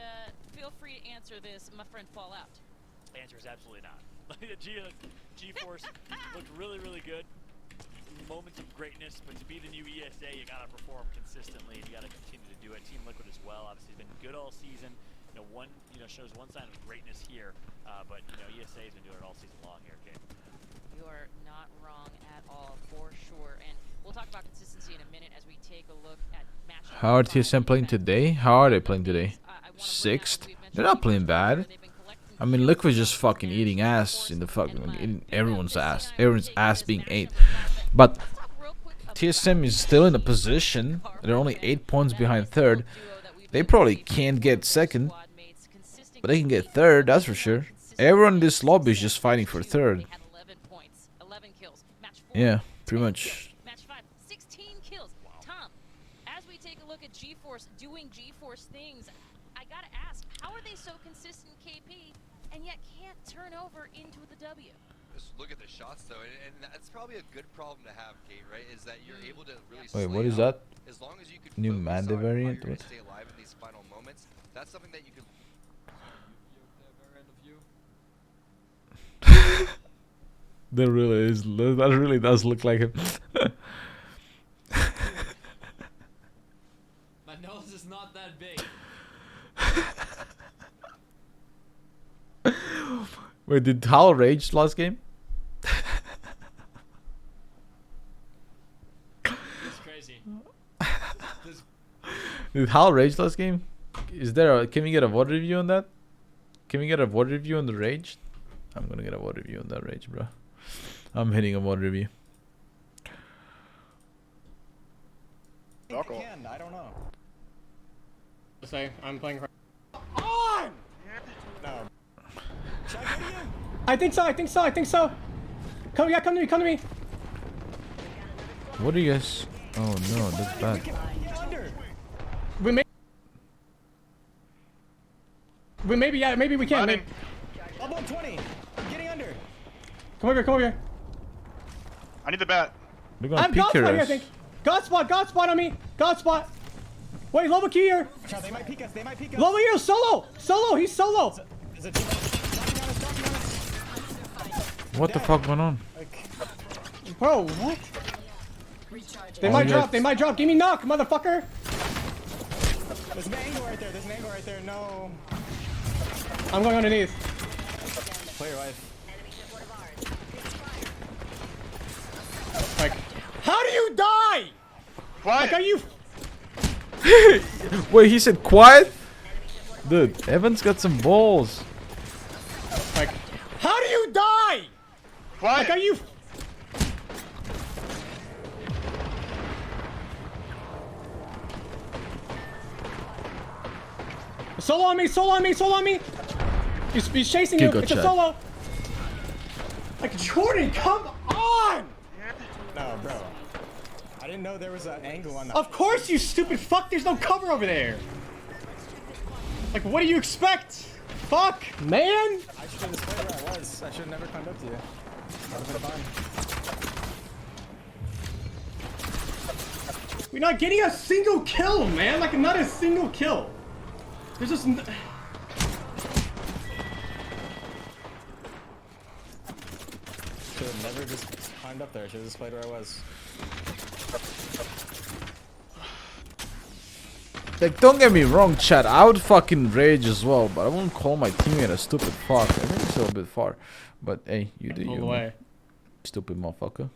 Speaker 3: feel free to answer this, my friend Fallout.
Speaker 4: The answer is absolutely not. G-Force looked really, really good. Moments of greatness, but to be the new ESA, you gotta perform consistently, and you gotta continue to do it. Team Liquid as well, obviously, has been good all season. Shows one sign of greatness here, but ESA has been doing it all season long here, Kate.
Speaker 3: You are not wrong at all, for sure. And we'll talk about consistency in a minute as we take a look at match.
Speaker 1: How are TSM playing today? How are they playing today? 6th? They're not playing bad. I mean, Liquid's just fucking eating ass in the fucking eating everyone's ass. Everyone's ass being ate. But TSM is still in a position. They're only 8 points behind 3rd. They probably can't get 2nd, but they can get 3rd, that's for sure. Everyone in this lobby is just fighting for 3rd. Yeah, pretty much.
Speaker 3: Match 5, 16 kills. Tom, as we take a look at G-Force doing G-Force things, I gotta ask, how are they so consistent, KP, and yet can't turn over into the W?
Speaker 6: Just look at the shots, though, and that's probably a good problem to have, Kate, right? Is that you're able to really
Speaker 1: Wait, what is that?
Speaker 6: As long as you could
Speaker 1: new Manda variant? What?
Speaker 6: Stay alive in these final moments. That's something that you can.
Speaker 1: That really is. That really does look like him.
Speaker 20: My nose is not that big.
Speaker 1: Wait, did Hal rage last game?
Speaker 20: It's crazy.
Speaker 1: Did Hal rage last game? Is there a, can we get a VOD review on that? Can we get a VOD review on the rage? I'm gonna get a VOD review on that rage, bro. I'm hitting a VOD review.
Speaker 19: I can, I don't know.
Speaker 17: Say, I'm playing.
Speaker 19: On! No.
Speaker 12: I think so. I think so. I think so. Come, yeah, come to me. Come to me.
Speaker 1: What do you guys? Oh no, that's bad.
Speaker 12: Maybe, yeah, maybe we can. Maybe.
Speaker 19: Up on 20. I'm getting under.
Speaker 12: Come over here. Come over here.
Speaker 14: I need the bat.
Speaker 12: I'm God spot here, I think. God spot on me. God spot. Wait, Lobo key here.
Speaker 19: They might peek us. They might peek us.
Speaker 12: Lobo here, solo. Solo, he's solo.
Speaker 1: What the fuck going on?
Speaker 12: Bro, what? They might drop. They might drop. Give me knock, motherfucker.
Speaker 19: There's an angle right there. There's an angle right there. No.
Speaker 12: I'm going underneath.
Speaker 19: Play your life.
Speaker 12: Like, how do you die?
Speaker 14: Quiet.
Speaker 12: Like, are you?
Speaker 1: Wait, he said quiet? Dude, Evan's got some balls.
Speaker 12: Like, how do you die?
Speaker 14: Quiet.
Speaker 12: Like, are you? Solo on me, solo on me, solo on me! He's chasing you, it's a solo! Like, Jordan, come on!
Speaker 19: No, bro. I didn't know there was an angle on that.
Speaker 12: Of course, you stupid fuck, there's no cover over there! Like, what do you expect? Fuck, man!
Speaker 19: I should have just played where I was. I should have never climbed up to you. That would have been fine.
Speaker 12: We're not getting a single kill, man! Like, not a single kill! There's just...
Speaker 19: Should have never just climbed up there. Should have just played where I was.
Speaker 1: Like, don't get me wrong, chat. I would fucking rage as well, but I wouldn't call my teammate a stupid fuck. I think it's a little bit far. But hey, you do you.
Speaker 12: Way.
Speaker 1: Stupid motherfucker.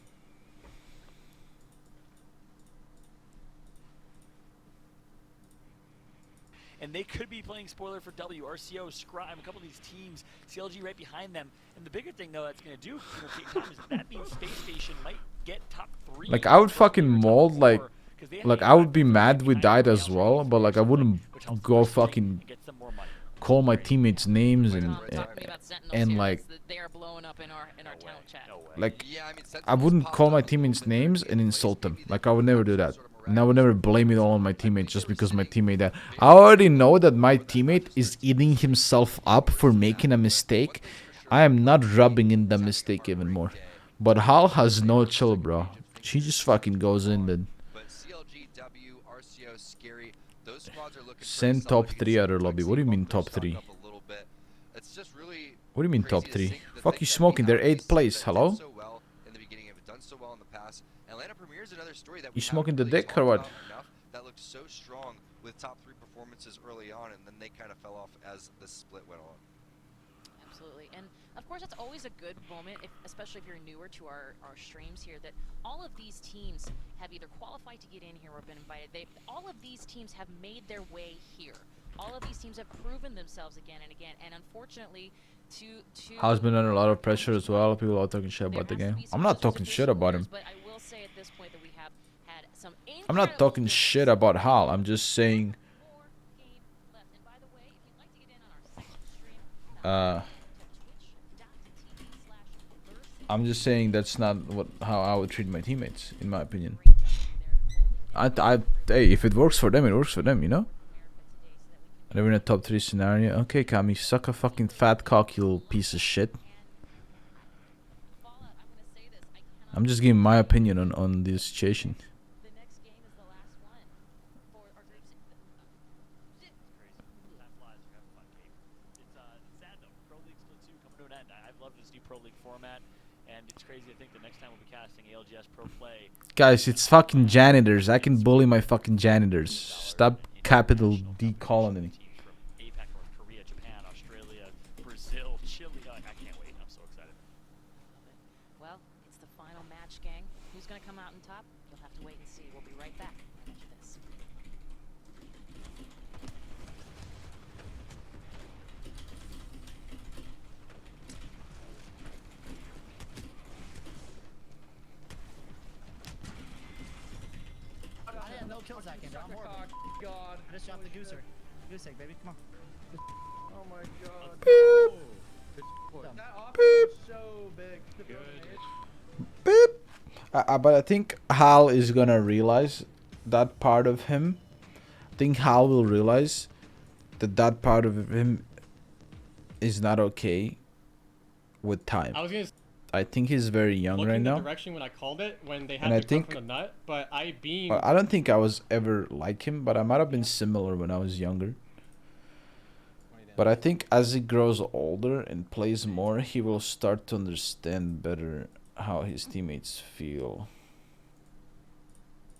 Speaker 4: And they could be playing spoiler for W, RCO, Scribe, a couple of these teams, CLG right behind them. And the bigger thing, though, that's going to do take time is that means Space Station might get top 3.
Speaker 1: Like, I would fucking mold, like I would be mad we died as well, but like I wouldn't go fucking call my teammates names and like I wouldn't call my teammates names and insult them. Like, I would never do that. And I would never blame it all on my teammate just because my teammate died. I already know that my teammate is eating himself up for making a mistake. I am not rubbing in the mistake even more. But Hal has no chill, bro. She just fucking goes in then. Send top 3 out of lobby. What do you mean top 3? What do you mean top 3? Fuck you smoking, they're 8th place. Hello? You smoking the dick or what?
Speaker 6: That looked so strong with top 3 performances early on, and then they kind of fell off as the split went on.
Speaker 3: Absolutely, and of course that's always a good moment, especially if you're newer to our streams here, that all of these teams have either qualified to get in here or been invited. All of these teams have made their way here. All of these teams have proven themselves again and again, and unfortunately,
Speaker 1: Hal's been under a lot of pressure as well. People are talking shit about the game. I'm not talking shit about him.
Speaker 3: But I will say at this point that we have had some
Speaker 1: I'm not talking shit about Hal. I'm just saying. I'm just saying that's not how I would treat my teammates, in my opinion. Hey, if it works for them, it works for them, you know? And we're in a top 3 scenario. Okay, Kami, suck a fucking fat cock, you little piece of shit. I'm just giving my opinion on this situation. Guys, it's fucking janitors. I can bully my fucking janitors. Stop capital D calling me.
Speaker 4: APAC, North Korea, Japan, Australia, Brazil, Chile. I can't wait. I'm so excited.
Speaker 3: Well, it's the final match, gang. Who's going to come out on top? You'll have to wait and see. We'll be right back after this.
Speaker 11: I had no kills that game, bro. I'm horrible.
Speaker 12: God.
Speaker 11: I just dropped the goose egg. Goose egg, baby. Come on.
Speaker 12: Oh my god.
Speaker 11: Boop.
Speaker 1: Beep. But I think Hal is gonna realize that part of him. I think Hal will realize that that part of him is not okay with time. I think he's very young right now.
Speaker 17: Direction when I called it, when they had
Speaker 1: And I
Speaker 17: to
Speaker 1: think-
Speaker 17: cut from the nut, but I beamed.
Speaker 1: Well, I don't think I was ever like him, but I might have been similar when I was younger. But I think as he grows older and plays more, he will start to understand better how his teammates feel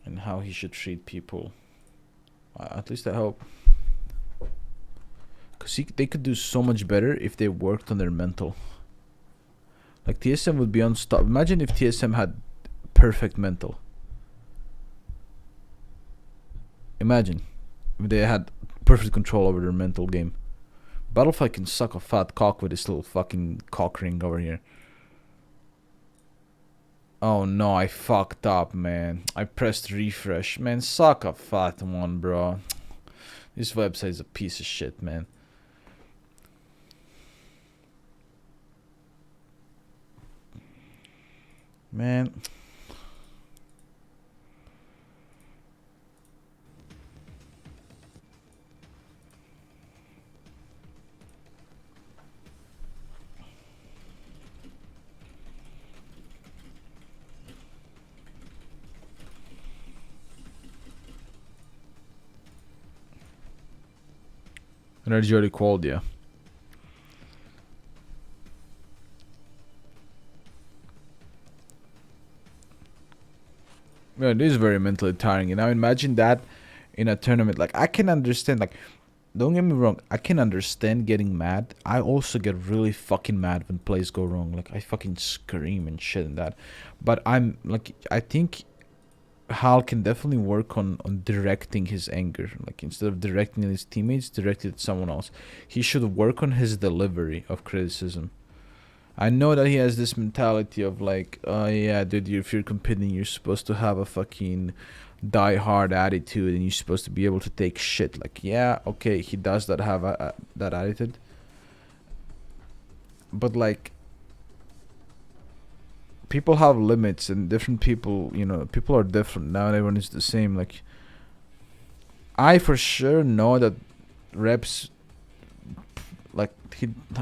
Speaker 1: and how he should treat people. At least I hope. Because they could do so much better if they worked on their mental. Like TSM would be unstoppable. Imagine if TSM had perfect mental. Imagine if they had perfect control over their mental game. Battlefield can suck a fat cock with his little fucking cock ring over here. Oh no, I fucked up, man. I pressed refresh. Man, suck a fat one, bro. This website is a piece of shit, man. Man. Energy already called, yeah. Yeah, it is very mentally tiring. And now imagine that in a tournament. Like, I can understand, like, don't get me wrong, I can understand getting mad. I also get really fucking mad when plays go wrong. Like, I fucking scream and shit and that. But I'm, like, I think Hal can definitely work on directing his anger. Like, instead of directing at his teammates, direct it at someone else. He should work on his delivery of criticism. I know that he has this mentality of like, oh yeah, dude, if you're competing, you're supposed to have a fucking die-hard attitude and you're supposed to be able to take shit. Like, yeah, okay, he does that, have that attitude. But like, people have limits and different people, you know, people are different. Not everyone is the same. Like, I for sure know that Reps, like,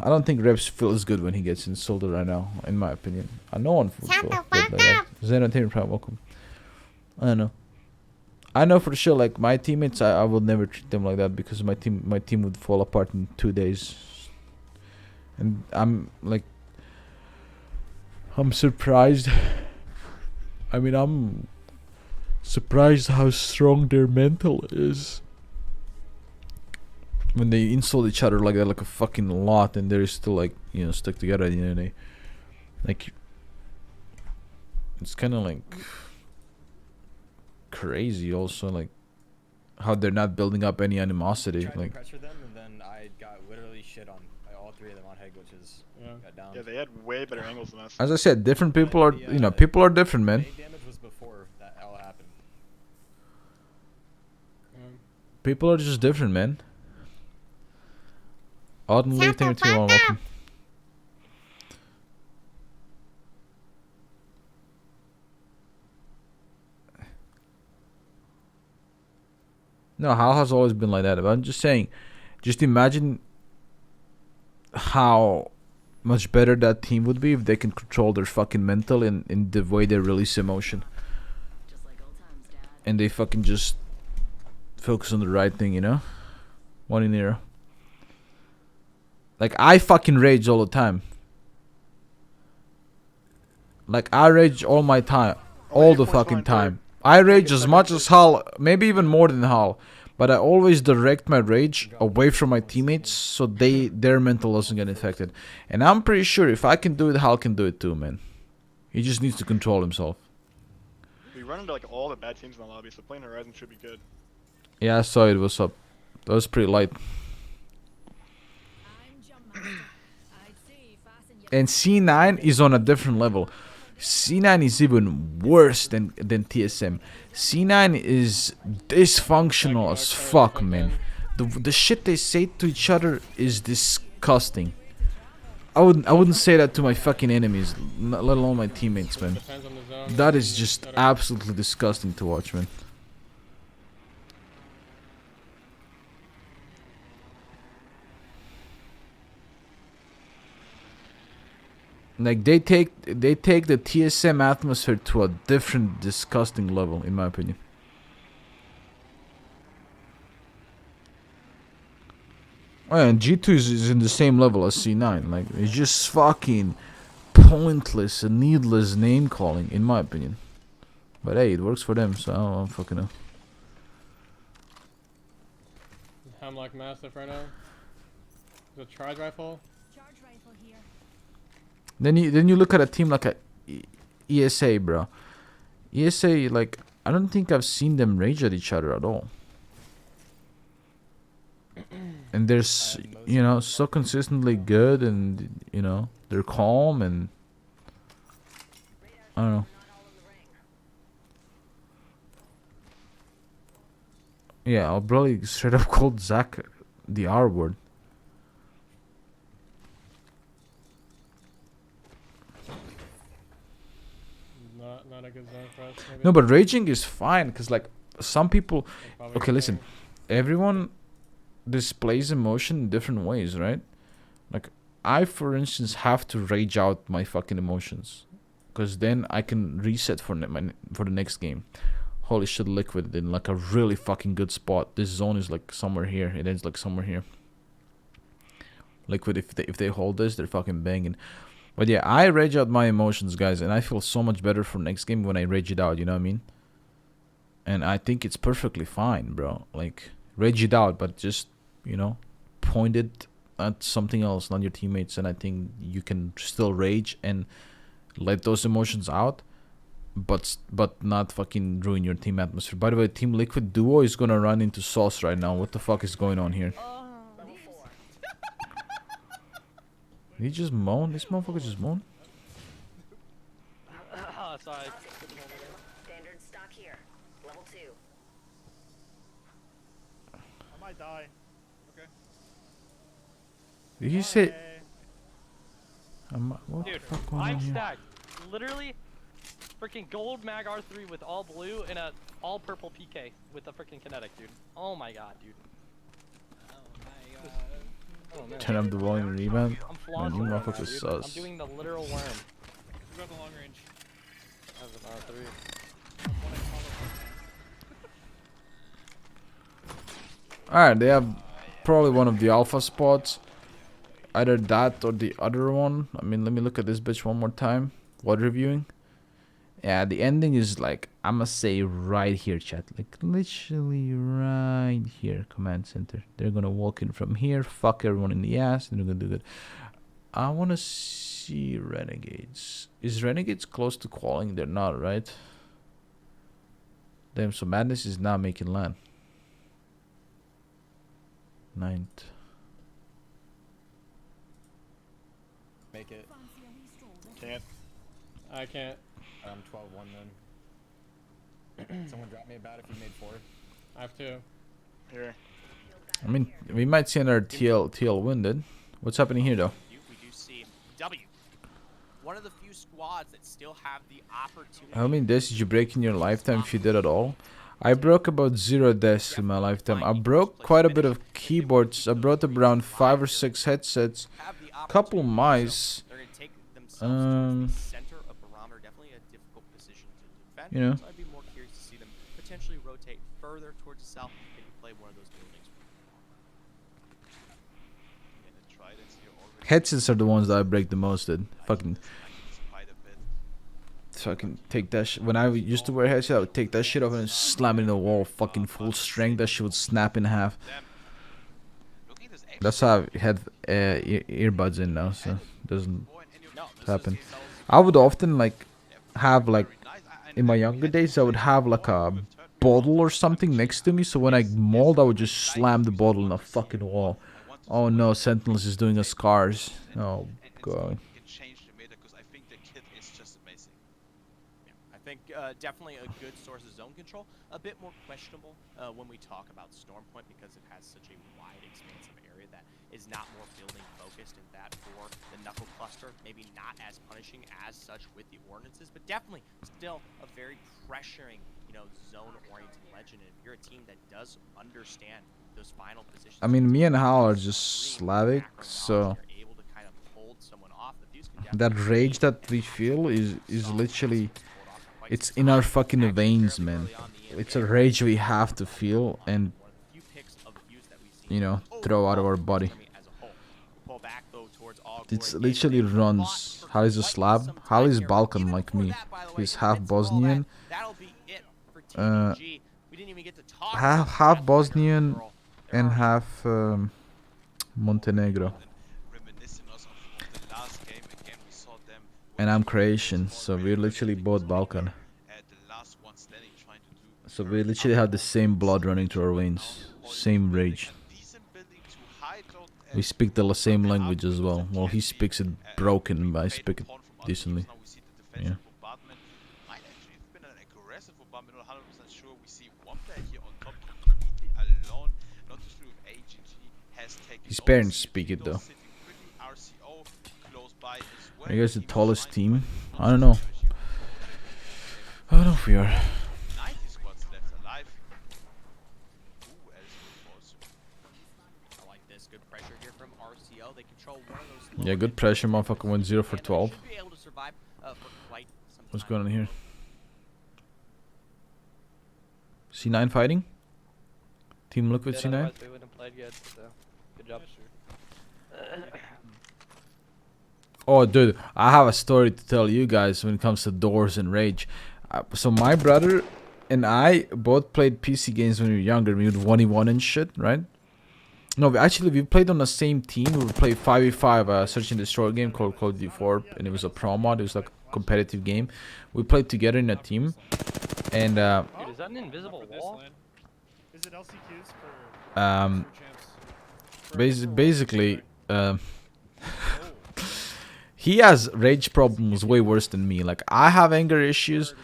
Speaker 1: I don't think Reps feels good when he gets insulted right now, in my opinion. No one feels good like that. Xenotame, probably welcome. I don't know. I know for sure, like, my teammates, I will never treat them like that because my team would fall apart in 2 days. And I'm like, I'm surprised. I mean, I'm surprised how strong their mental is. When they insult each other like that, like a fucking lot, and they're still like, you know, stuck together, you know, like, it's kind of like crazy also, like, how they're not building up any animosity.
Speaker 19: Tried
Speaker 1: like,
Speaker 19: to pressure them, and then I got literally shit on by all three of them on head glitches. Got down.
Speaker 14: Yeah, they had way better angles than us.
Speaker 1: as I said, different people are, you know, people are different, man.
Speaker 19: Damage was before that all happened.
Speaker 1: People are just different, man. Auden Lee, thank you, welcome. No, Hal has always been like that. But I'm just saying, just imagine how much better that team would be if they can control their fucking mental in the way they release emotion. And they fucking just focus on the right thing, you know? 1-0. Like, I fucking rage all the time. Like, I rage all my time. All the fucking time. I rage as much as Hal, maybe even more than Hal. But I always direct my rage away from my teammates so their mental doesn't get infected. And I'm pretty sure if I can do it, Hal can do it too, man. He just needs to control himself.
Speaker 14: We run into like all the bad teams in the lobby, so playing Horizon should be good.
Speaker 1: Yeah, I saw it. What's up? That was pretty light. And C9 is on a different level. C9 is even worse than TSM. C9 is dysfunctional as fuck, man. The shit they say to each other is disgusting. I wouldn't say that to my fucking enemies, let alone my teammates, man. That is just absolutely disgusting to watch, man. Like they take the TSM atmosphere to a different disgusting level, in my opinion. Oh, and G2 is in the same level as C9. Like, it's just fucking pointless and needless name calling, in my opinion. But hey, it works for them, so I don't fucking know.
Speaker 17: Hemlock Mastiff right now. The charge rifle.
Speaker 1: Then you look at a team like ESA, bro. ESA, like, I don't think I've seen them rage at each other at all. And they're, you know, so consistently good, and, you know, they're calm, and I don't know. Yeah, I'll probably straight up call Zach the R word.
Speaker 17: Not a good zone for us, maybe.
Speaker 1: No, but raging is fine, because, like, some people... Okay, listen. Everyone displays emotion in different ways, right? Like, I, for instance, have to rage out my fucking emotions, because then I can reset for the next game. Holy shit, Liquid in like a really fucking good spot. This zone is like somewhere here. It ends like somewhere here. Liquid, if they hold this, they're fucking banging. But yeah, I rage out my emotions, guys, and I feel so much better for next game when I rage it out, you know what I mean? And I think it's perfectly fine, bro. Like, rage it out, but just, you know, point it at something else, not your teammates, and I think you can still rage and let those emotions out, but not fucking ruin your team atmosphere. By the way, Team Liquid Duo is gonna run into Sauce right now. What the fuck is going on here? Did he just moan? This motherfucker just moan?
Speaker 12: Sorry.
Speaker 21: Standard stock here. Level 2.
Speaker 13: I might die. Okay.
Speaker 1: Did he say... what
Speaker 12: Dude,
Speaker 1: the fuck going
Speaker 12: I'm
Speaker 1: on here?
Speaker 12: stacked. Literally, freaking gold mag R3 with all blue and a all purple PK with a freaking kinetic, dude. Oh my god, dude. Oh man.
Speaker 1: Turn up the volume and rebound.
Speaker 12: I'm
Speaker 1: Man,
Speaker 12: flaunting
Speaker 1: you
Speaker 12: right now,
Speaker 1: motherfuckers
Speaker 12: dude.
Speaker 1: sus.
Speaker 12: I'm doing the literal worm.
Speaker 10: We got the long range.
Speaker 12: I have an R3.
Speaker 1: Alright, they have probably one of the alpha spots. Either that or the other one. I mean, let me look at this bitch one more time. What reviewing? Yeah, the ending is like, I'ma say right here, chat. Like, literally right here, command center. They're gonna walk in from here, fuck everyone in the ass, and they're gonna do that. I wanna see Renegades. Is Renegades close to qualifying? They're not, right? Damn, so Madness is not making land. 9th.
Speaker 19: Make it.
Speaker 14: Can't.
Speaker 17: I can't.
Speaker 19: I'm 12-1 then. Someone drop me a bat if you made 4.
Speaker 17: I have 2.
Speaker 14: Here.
Speaker 1: I mean, we might see another TL win then. What's happening here though?
Speaker 7: We do see W. One of the few squads that still have the opportunity.
Speaker 1: How many deaths did you break in your lifetime, if you did at all? I broke about 0 deaths in my lifetime. I broke quite a bit of keyboards. I broke around 5 or 6 headsets, couple mice. You know.
Speaker 7: So I'd be more curious to see them potentially rotate further towards the south and maybe play one of those buildings.
Speaker 1: Headsets are the ones that I break the most. Then fucking take that shit. When I used to wear headset, I would take that shit off and slam it in the wall, fucking full strength. That shit would snap in half. That's how I had earbuds in now, so it doesn't happen. I would often like have like in my younger days, I would have like a bottle or something next to me, so when I mauled, I would just slam the bottle in a fucking wall. Oh no, Sentinels is doing a scars. Oh god.
Speaker 7: I think definitely a good source of zone control. A bit more questionable when we talk about Stormpoint because it has such a wide, expansive area that is not more building focused, and that for the Knuckle cluster, maybe not as punishing as such with the ordinances, but definitely still a very pressuring, zone-oriented legend. And if you're a team that does understand those final positions,
Speaker 1: I mean, me and Hal are just Slavic, so that rage that we feel is literally, it's in our fucking veins, man. It's a rage we have to feel and, throw out of our body. It literally runs. Hal is a Slav. Hal is Balkan like me. He's half Bosnian. Half Bosnian and half Montenegro. And I'm Croatian, so we're literally both Balkan. So we literally have the same blood running through our veins. Same rage. We speak the same language as well. Well, he speaks it broken, but I speak it decently. Yeah. His parents speak it though. Are you guys the tallest team? I don't know. I don't know if we are. Yeah, good pressure, motherfucker. Went 0 for 12. What's going on here? C9 fighting? Team Liquid C9?
Speaker 15: Good job.
Speaker 1: Oh, dude, I have a story to tell you guys when it comes to doors and rage. So my brother and I both played PC games when we were younger. We would 1v1 and shit, right? No, we played on the same team. We would play 5v5 Search and Destroy game called Call of Duty 4, and it was a pro mod. It was like a competitive game. We played together in a team, and
Speaker 12: dude, is that an invisible wall? Is it LCQs for
Speaker 1: basically, he has rage problems way worse than me. Like, I have anger issues,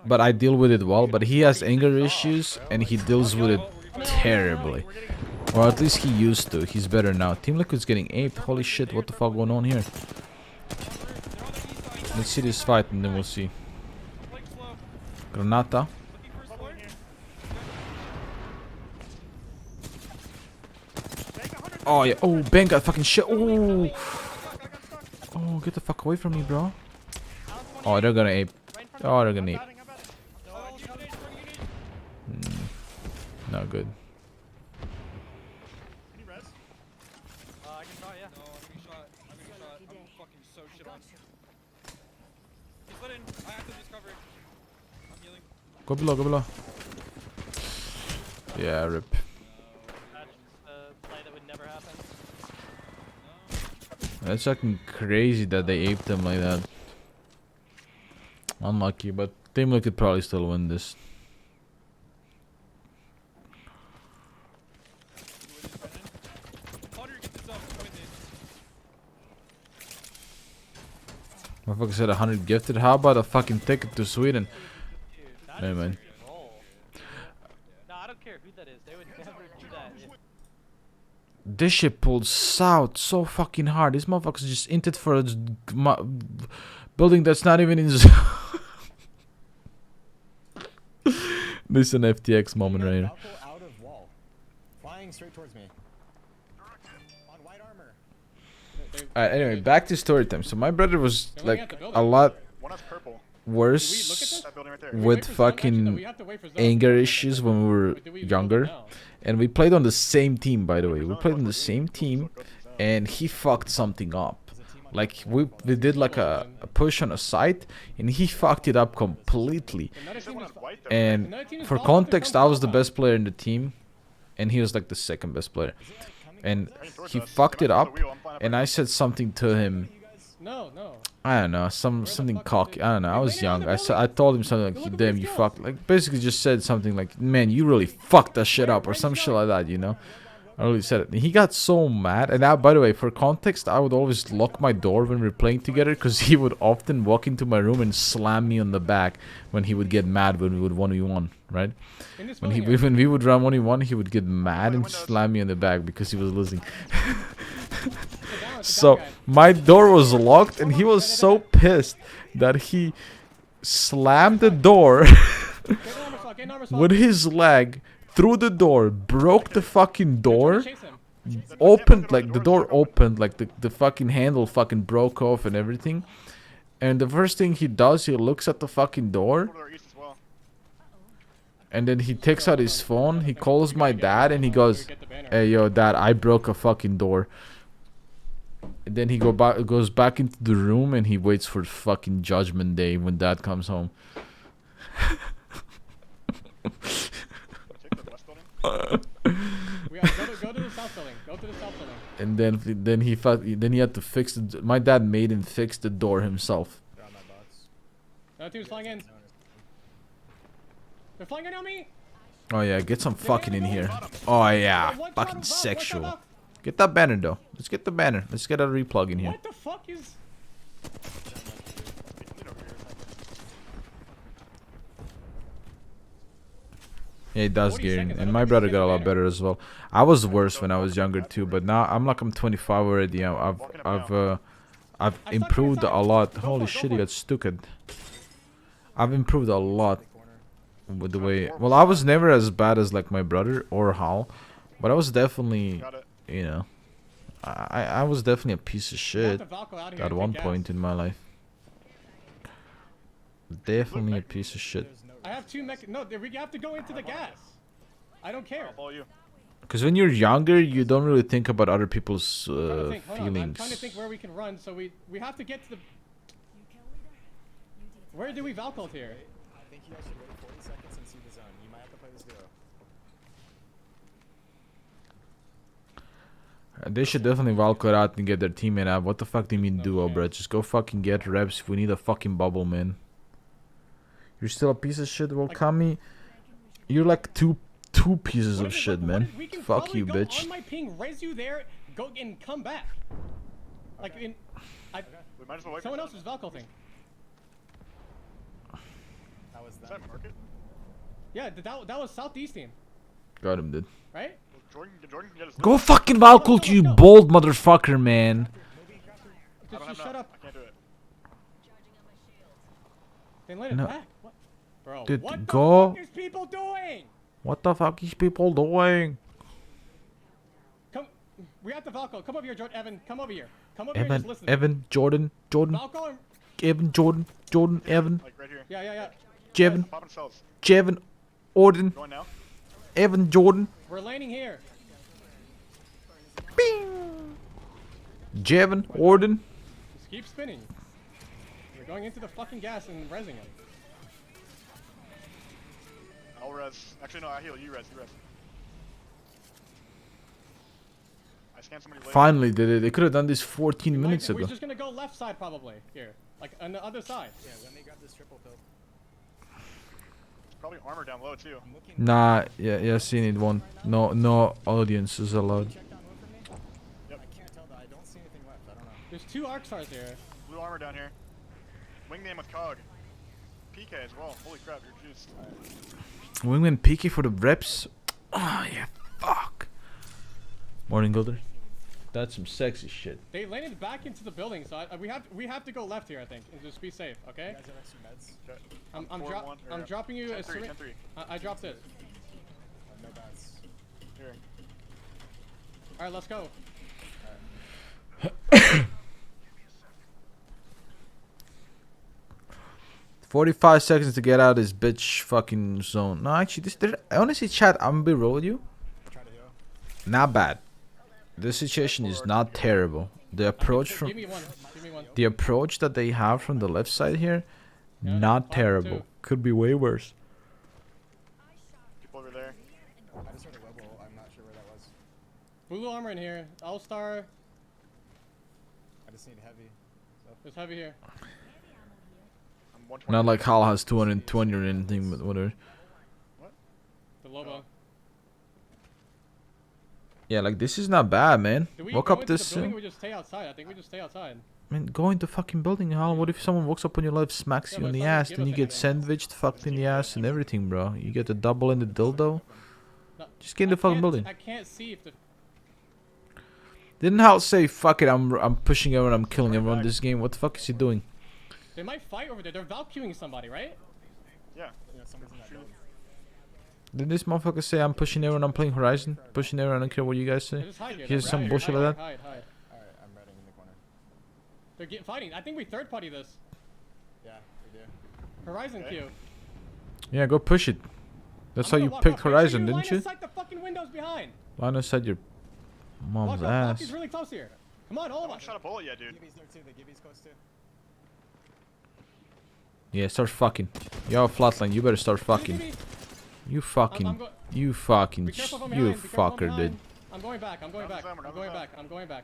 Speaker 1: but I deal with it well. But he has anger issues, and he deals with it terribly. Or at least he used to. He's better now. Team Liquid's getting aped. Holy shit, what the fuck going on here? Let's see this fight and then we'll see. Granata. Oh yeah. Oh, Ben got fucking shit. Oh. Oh, get the fuck away from me, bro. Oh, they're gonna ape. Oh, they're gonna ape. Not good. Go below, go below. Yeah, rip. That's fucking crazy that they aped them like that. Unlucky, but Team Liquid could probably still win this. Motherfucker said 100 gifted. How about a fucking ticket to Sweden? Hey man.
Speaker 12: No, I don't care who that is. They would never do that.
Speaker 1: This shit pulled out so fucking hard. This motherfucker's just inted for a building that's not even in. This is an FTX moment right here.
Speaker 19: Out of wall, flying straight towards me. On white armor.
Speaker 1: Alright, anyway, back to story time. So my brother was like a lot worse with fucking anger issues when we were younger, and we played on the same team. By the way, we played on the same team, and he fucked something up. Like we did like a push on a site, and he fucked it up completely. And for context, I was the best player in the team, and he was like the second best player. And he fucked it up, and I said something to him. I don't know, something cocky. I don't know. I was young. I told him something like, "Damn, you fucked." Like basically just said something like, "Man, you really fucked that shit up," or some shit like that, you know. I already said it. He got so mad. And now, by the way, for context, I would always lock my door when we were playing together because he would often walk into my room and slam me on the back when he would get mad when we would 1v1, right? When we would run 1v1, he would get mad and slam me on the back because he was losing. So my door was locked and he was so pissed that he slammed the door with his leg through the door, broke the fucking door, opened, like the door opened, like the fucking handle fucking broke off and everything. And the first thing he does, he looks at the fucking door. And then he takes out his phone, he calls my dad and he goes, "Hey yo dad, I broke a fucking door." And then he goes back into the room and he waits for fucking Judgment Day when dad comes home.
Speaker 17: Go to the south building. Go to the south building.
Speaker 1: And then he had to fix it. My dad made him fix the door himself.
Speaker 17: Another team's flying in. They're flying in on me.
Speaker 1: Oh yeah, get some fucking in here. Oh yeah, fucking sexual. Get that banner though. Let's get the banner. Let's get a replug in here.
Speaker 17: What the fuck is?
Speaker 1: Yeah, it does, Gary. And my brother got a lot better as well. I was worse when I was younger too, but now I'm 25 already. I've improved a lot. Holy shit, he got stupid. I've improved a lot with the way. Well, I was never as bad as like my brother or Hal, but I was definitely, you know, I was definitely a piece of shit at one point in my life. Definitely a piece of shit.
Speaker 17: I have two mech. No, we have to go into the gas. I don't care.
Speaker 1: Because when you're younger, you don't really think about other people's
Speaker 17: I'm
Speaker 1: feelings.
Speaker 17: trying to think where we can run, so we have to get to the. Where do we Valcolt here?
Speaker 19: I think you guys should wait 40 seconds and see the zone. You might have to play this duo.
Speaker 1: They should definitely Valkyrie out and get their teammate out. What the fuck do you mean duo, bro? Just go fucking get reps. We need a fucking bubble, man. You're still a piece of shit, Volkami. You're like two pieces of shit, man. Fuck you, bitch.
Speaker 17: On my ping, res you there, go and come back. Like in, someone else is Valcolting.
Speaker 19: That was
Speaker 14: that market?
Speaker 17: Yeah, that was Southeast team.
Speaker 1: Got him, dude.
Speaker 17: Right?
Speaker 14: Jordan can get his
Speaker 1: Go fucking Valkult, you bold motherfucker, man.
Speaker 17: Just shut up.
Speaker 14: I can't do it.
Speaker 17: Then let it back. What? Bro,
Speaker 1: Dude,
Speaker 17: what
Speaker 1: go.
Speaker 17: the fuck is people doing?
Speaker 1: What the fuck is people doing?
Speaker 17: Come, we have the Valco. Come over here, Jordan. Evan, come over here. Come over here.
Speaker 1: Evan,
Speaker 17: Just listen.
Speaker 1: Evan, Jordan,
Speaker 17: Valco.
Speaker 1: Evan, Jordan, Evan.
Speaker 14: Like right here.
Speaker 17: Yeah.
Speaker 1: Jevin,
Speaker 14: Popping cells.
Speaker 1: Jevin, Orden,
Speaker 14: Going now.
Speaker 1: Evan, Jordan,
Speaker 17: We're landing here.
Speaker 1: Jevin, Orden.
Speaker 17: Just keep spinning. We're going into the fucking gas and resing him.
Speaker 14: I'll res. Actually, no, I heal. You res. I scanned somebody late.
Speaker 1: Finally did it. They could have done this 14 minutes ago.
Speaker 17: We're just gonna go left side probably here, like on the other side.
Speaker 19: Yeah, let me grab this triple pill.
Speaker 14: Probably armor down low too.
Speaker 1: Nah, yeah, see, need one. No audience is allowed.
Speaker 19: Yep. I can't tell that. I don't see anything left. I don't know.
Speaker 17: There's 2 arc stars here.
Speaker 14: Blue armor down here. Wingman with Cog. PK as well. Holy crap, you're juiced.
Speaker 1: Wingman PK for the reps. Oh yeah, fuck. Morning, Golder. That's some sexy shit.
Speaker 17: They landed back into the building, so we have to go left here, I think, and just be safe, okay?
Speaker 19: You guys have extra meds?
Speaker 14: Okay.
Speaker 17: I'm dropping you a
Speaker 14: 10-3.
Speaker 17: I dropped it.
Speaker 19: No bats.
Speaker 14: Here.
Speaker 17: All right, let's go.
Speaker 1: 45 seconds to get out of this bitch fucking zone. No, actually, honestly, chat, I'm gonna be real with you. Not bad. This situation is not terrible. The approach from the approach that they have from the left side here, not terrible. Could be way worse.
Speaker 14: People over there.
Speaker 19: I just heard a rebel. I'm not sure where that was.
Speaker 17: Blue armor in here. All-star.
Speaker 19: I just need heavy.
Speaker 17: There's heavy here.
Speaker 1: Not like Hal has 220 or anything, but whatever.
Speaker 17: The Lobo.
Speaker 1: Yeah, like this is not bad, man.
Speaker 17: Do we
Speaker 1: Walk
Speaker 17: go
Speaker 1: up
Speaker 17: into
Speaker 1: this.
Speaker 17: the building or we just stay outside? I think we just stay outside.
Speaker 1: I mean, go into fucking building, Hal. What if someone walks up on your left, smacks
Speaker 17: Yeah,
Speaker 1: you
Speaker 17: but
Speaker 1: in
Speaker 17: it's
Speaker 1: the
Speaker 17: not gonna
Speaker 1: ass,
Speaker 17: give
Speaker 1: then
Speaker 17: us
Speaker 1: you get
Speaker 17: anything.
Speaker 1: sandwiched, fucked in the ass, and everything, bro? You get a double in the dildo.
Speaker 17: No,
Speaker 1: Just get in the fucking building.
Speaker 17: I can't see if the.
Speaker 1: Didn't Hal say, "Fuck it, I'm pushing everyone, I'm killing everyone this game"? What the fuck is he doing?
Speaker 17: They might fight over there. They're Valkyring somebody, right?
Speaker 14: Yeah.
Speaker 11: Someone's in that building.
Speaker 1: Did this motherfucker say, "I'm pushing everyone, I'm playing Horizon"? Pushing everyone, I don't care what you guys say.
Speaker 17: Just hide here.
Speaker 1: Here's
Speaker 17: then,
Speaker 1: some
Speaker 17: hide
Speaker 1: bullshit
Speaker 17: here,
Speaker 1: like that.
Speaker 17: Hide.
Speaker 11: Alright, I'm ready in the corner.
Speaker 17: They're fighting. I think we third party this.
Speaker 11: Yeah, we do.
Speaker 17: Horizon Q.
Speaker 1: Yeah, go push it. That's how
Speaker 17: I'm
Speaker 1: you
Speaker 17: gonna walk
Speaker 1: picked
Speaker 17: up. Make sure
Speaker 1: Horizon,
Speaker 17: you
Speaker 1: didn't
Speaker 17: line
Speaker 1: you?
Speaker 17: of sight the fucking windows behind.
Speaker 1: Line of sight your mom's
Speaker 17: Walk up.
Speaker 1: ass.
Speaker 17: He's really close here. Come on, all of us.
Speaker 14: Shot a bullet yet, dude.
Speaker 11: Gibby's there too. The Gibby's close too.
Speaker 1: Yeah, start fucking. Yo, Flatline, you better start fucking. You fucking. You fucking.
Speaker 17: Be careful from
Speaker 1: You
Speaker 17: behind. Be careful from
Speaker 1: fucker, dude.
Speaker 17: behind. I'm going back. I'm going back. I'm going back. I'm going back.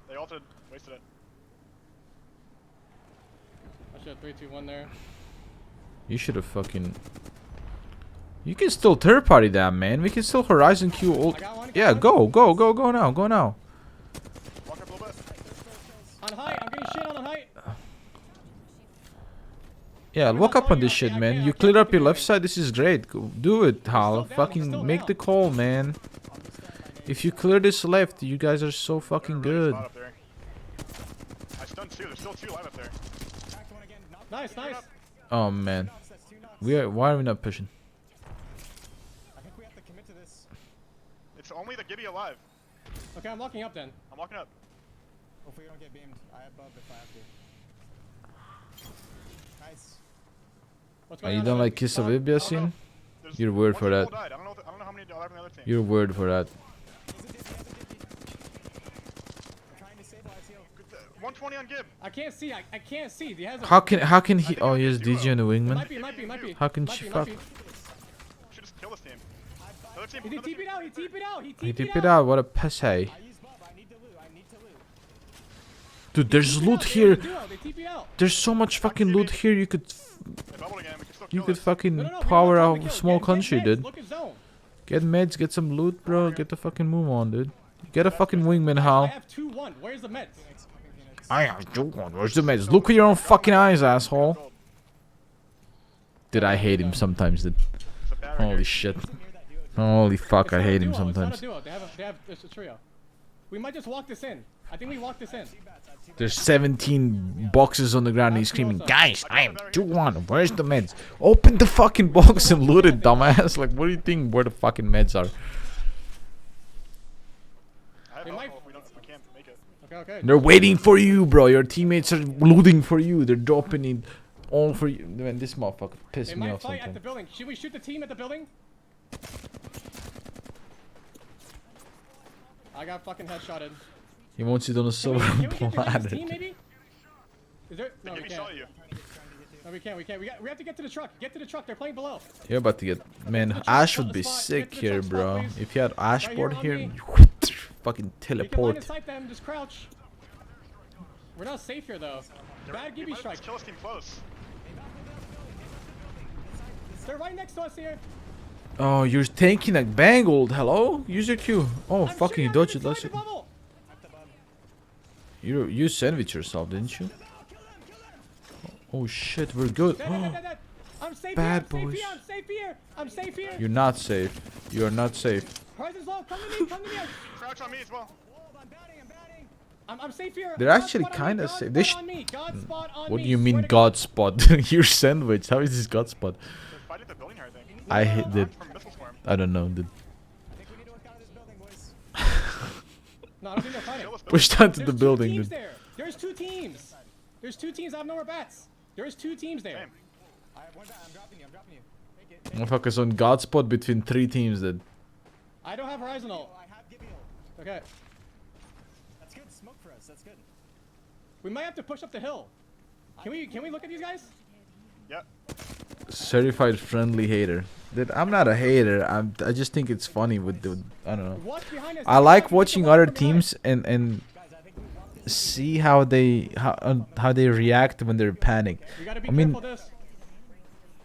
Speaker 14: They ulted. Wasted it.
Speaker 17: I should have 3, 2, 1 there.
Speaker 1: You should have fucking. You can still third party that, man. We can still Horizon Q ult. Yeah, go now, go now.
Speaker 14: Walk up a little bit.
Speaker 17: On height. I'm getting shit on height.
Speaker 1: Yeah, walk up on this shit, man. You cleared up your left side. This is great. Go, do it, Hal. Fucking make the call, man. If you clear this left, you guys are so fucking good.
Speaker 14: Spot up there. I stunned two. There's still two live up there.
Speaker 17: Nice, nice.
Speaker 1: Oh man, why are we not pushing?
Speaker 11: I think we have to commit to this.
Speaker 14: It's only the Gibby alive.
Speaker 17: Okay, I'm locking up then.
Speaker 14: I'm walking up.
Speaker 11: Hopefully we don't get beamed. I have bub if I have to. Nice.
Speaker 17: What's
Speaker 1: Oh,
Speaker 17: going
Speaker 1: you
Speaker 17: on?
Speaker 1: don't like Kiss of Ibia scene? You're weird for that.
Speaker 14: I don't know how many alive on the other team.
Speaker 1: You're weird for that.
Speaker 14: 120 on Gib.
Speaker 17: I can't see. I can't see. He has a
Speaker 1: How can he? Oh, he has DG and the wingman.
Speaker 17: Might be.
Speaker 1: How can she fuck?
Speaker 14: Should just kill this team. Other team.
Speaker 17: He TP'd out. He TP'd out.
Speaker 1: He tip it out. What a pussy. Dude, there's loot here. There's so much fucking loot here. You could fucking power a small country, dude. Get meds, get some loot, bro. Get the fucking move on, dude. Get a fucking wingman,
Speaker 17: I
Speaker 1: Hal.
Speaker 17: have 2-1. Where's the meds?
Speaker 1: I have 2-1. Where's the meds? Look with your own fucking eyes, asshole. Dude, I hate him sometimes, dude. Holy shit. Holy fuck, I hate him sometimes.
Speaker 17: It's not a duo. They have it's a trio. We might just walk this in. I think we walk this in.
Speaker 1: There's 17 boxes on the ground and he's screaming, guys, I am 2-1. Where's the meds? Open the fucking box and loot it, dumbass. Like, what do you think where the fucking meds are?
Speaker 14: We can't make it.
Speaker 17: Okay.
Speaker 1: They're waiting for you, bro. Your teammates are looting for you. They're dropping it all for you. Man, this motherfucker pissed
Speaker 17: They
Speaker 1: me
Speaker 17: might
Speaker 1: off
Speaker 17: fight at the
Speaker 1: sometimes.
Speaker 17: building. Should we shoot the team at the building? I got fucking headshotted.
Speaker 1: He wants it on a silver
Speaker 17: Can we get behind
Speaker 1: platter.
Speaker 17: this team, maybe? Is there? No, we
Speaker 14: Gibby
Speaker 17: can't.
Speaker 14: saw you.
Speaker 17: No, we can't. We have to get to the truck. Get to the truck. They're playing below.
Speaker 1: You're about to get... Man, Ash would be sick here, bro. If you had Ash
Speaker 17: Right
Speaker 1: board
Speaker 17: here
Speaker 1: here,
Speaker 17: on me.
Speaker 1: you fucking
Speaker 17: We can line
Speaker 1: teleport.
Speaker 17: of sight them. Just crouch. We're not safe here though. Bad Gibby strike.
Speaker 14: Kill this team close.
Speaker 17: They're right next to us here.
Speaker 1: Oh, you're tanking a bangled. Hello? Use your Q. Oh, fucking you dodged it. That's it. You sandwich yourself, didn't you? Oh shit, we're good.
Speaker 17: I'm safe
Speaker 1: Bad
Speaker 17: here.
Speaker 1: boys.
Speaker 17: I'm safe here. I'm safe here.
Speaker 1: You're not safe. You're not safe.
Speaker 17: Horizon's low. Come to me. Come to me.
Speaker 14: Crouch on me as well.
Speaker 17: I'm safe here.
Speaker 1: They're actually kind of safe. They
Speaker 17: God spot on
Speaker 1: What
Speaker 17: me.
Speaker 1: do you mean
Speaker 17: Swear to
Speaker 1: God spot? You're sandwiched. How is this God spot?
Speaker 14: Fight at the building here, I think.
Speaker 1: I hate it.
Speaker 14: From missile swarm.
Speaker 1: I don't know, dude.
Speaker 17: No, I don't think they're fighting.
Speaker 1: Push down to the
Speaker 17: There's
Speaker 1: building,
Speaker 17: two teams
Speaker 1: dude.
Speaker 17: there. There's 2 teams. There's 2 teams. I have no more bats. There's 2 teams there.
Speaker 11: I have one bat. I'm dropping you. I'm dropping you. Take it.
Speaker 1: Motherfuckers on God spot between 3 teams, dude.
Speaker 17: I don't have Horizon ult.
Speaker 11: I have Gibby ult.
Speaker 17: Okay.
Speaker 11: That's good smoke for us. That's good.
Speaker 17: We might have to push up the hill. Can we look at these guys?
Speaker 14: Yep.
Speaker 1: Certified friendly hater. Dude, I'm not a hater. I just think it's funny with the... I don't know.
Speaker 17: Watch behind us.
Speaker 1: I like watching other teams and see how they react when they're panicked.
Speaker 17: We gotta be
Speaker 1: I mean,
Speaker 17: careful this.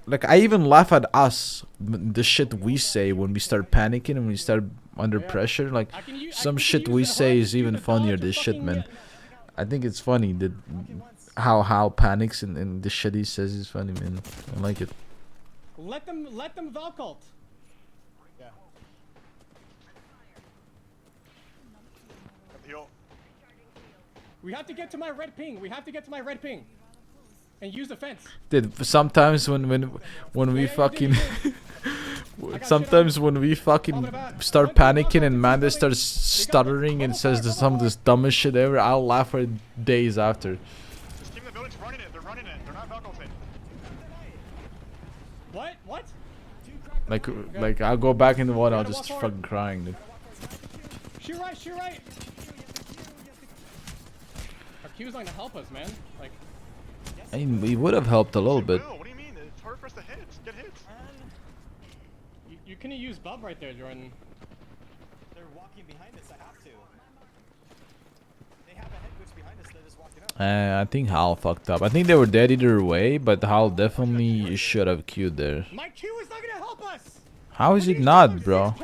Speaker 1: like I even laugh at us, the shit we say when we start panicking and we start under pressure. Like some shit we say is even funnier. This shit, man. I think it's funny that how Hal panics and the shit he says is funny, man. I like it.
Speaker 17: Let them Valcult.
Speaker 11: Yeah.
Speaker 17: We have to get to my red ping. We have to get to my red ping. And use the fence.
Speaker 1: Dude, sometimes when we fucking sometimes when we fucking start panicking and Manda starts stuttering and says some of this dumbest shit ever, I'll laugh for days after.
Speaker 14: This team in the building's running it. They're running it. They're not Valkyrie.
Speaker 17: What?
Speaker 1: Like I'll go back in the water. I'll just fucking crying, dude.
Speaker 17: Shoot right. Our Q's not gonna help us, man. Like.
Speaker 1: I mean, we would have helped a little bit.
Speaker 14: What do you mean? It's hard for us to hit. Get hits.
Speaker 17: You couldn't use Bub right there, Jordan.
Speaker 19: They're walking behind us. I have to. They have a head glitch behind us. They're just walking up.
Speaker 1: I think Hal fucked up. I think they were dead either way, but Hal definitely should have queued there.
Speaker 17: My Q is not gonna help us.
Speaker 1: How is it not, bro?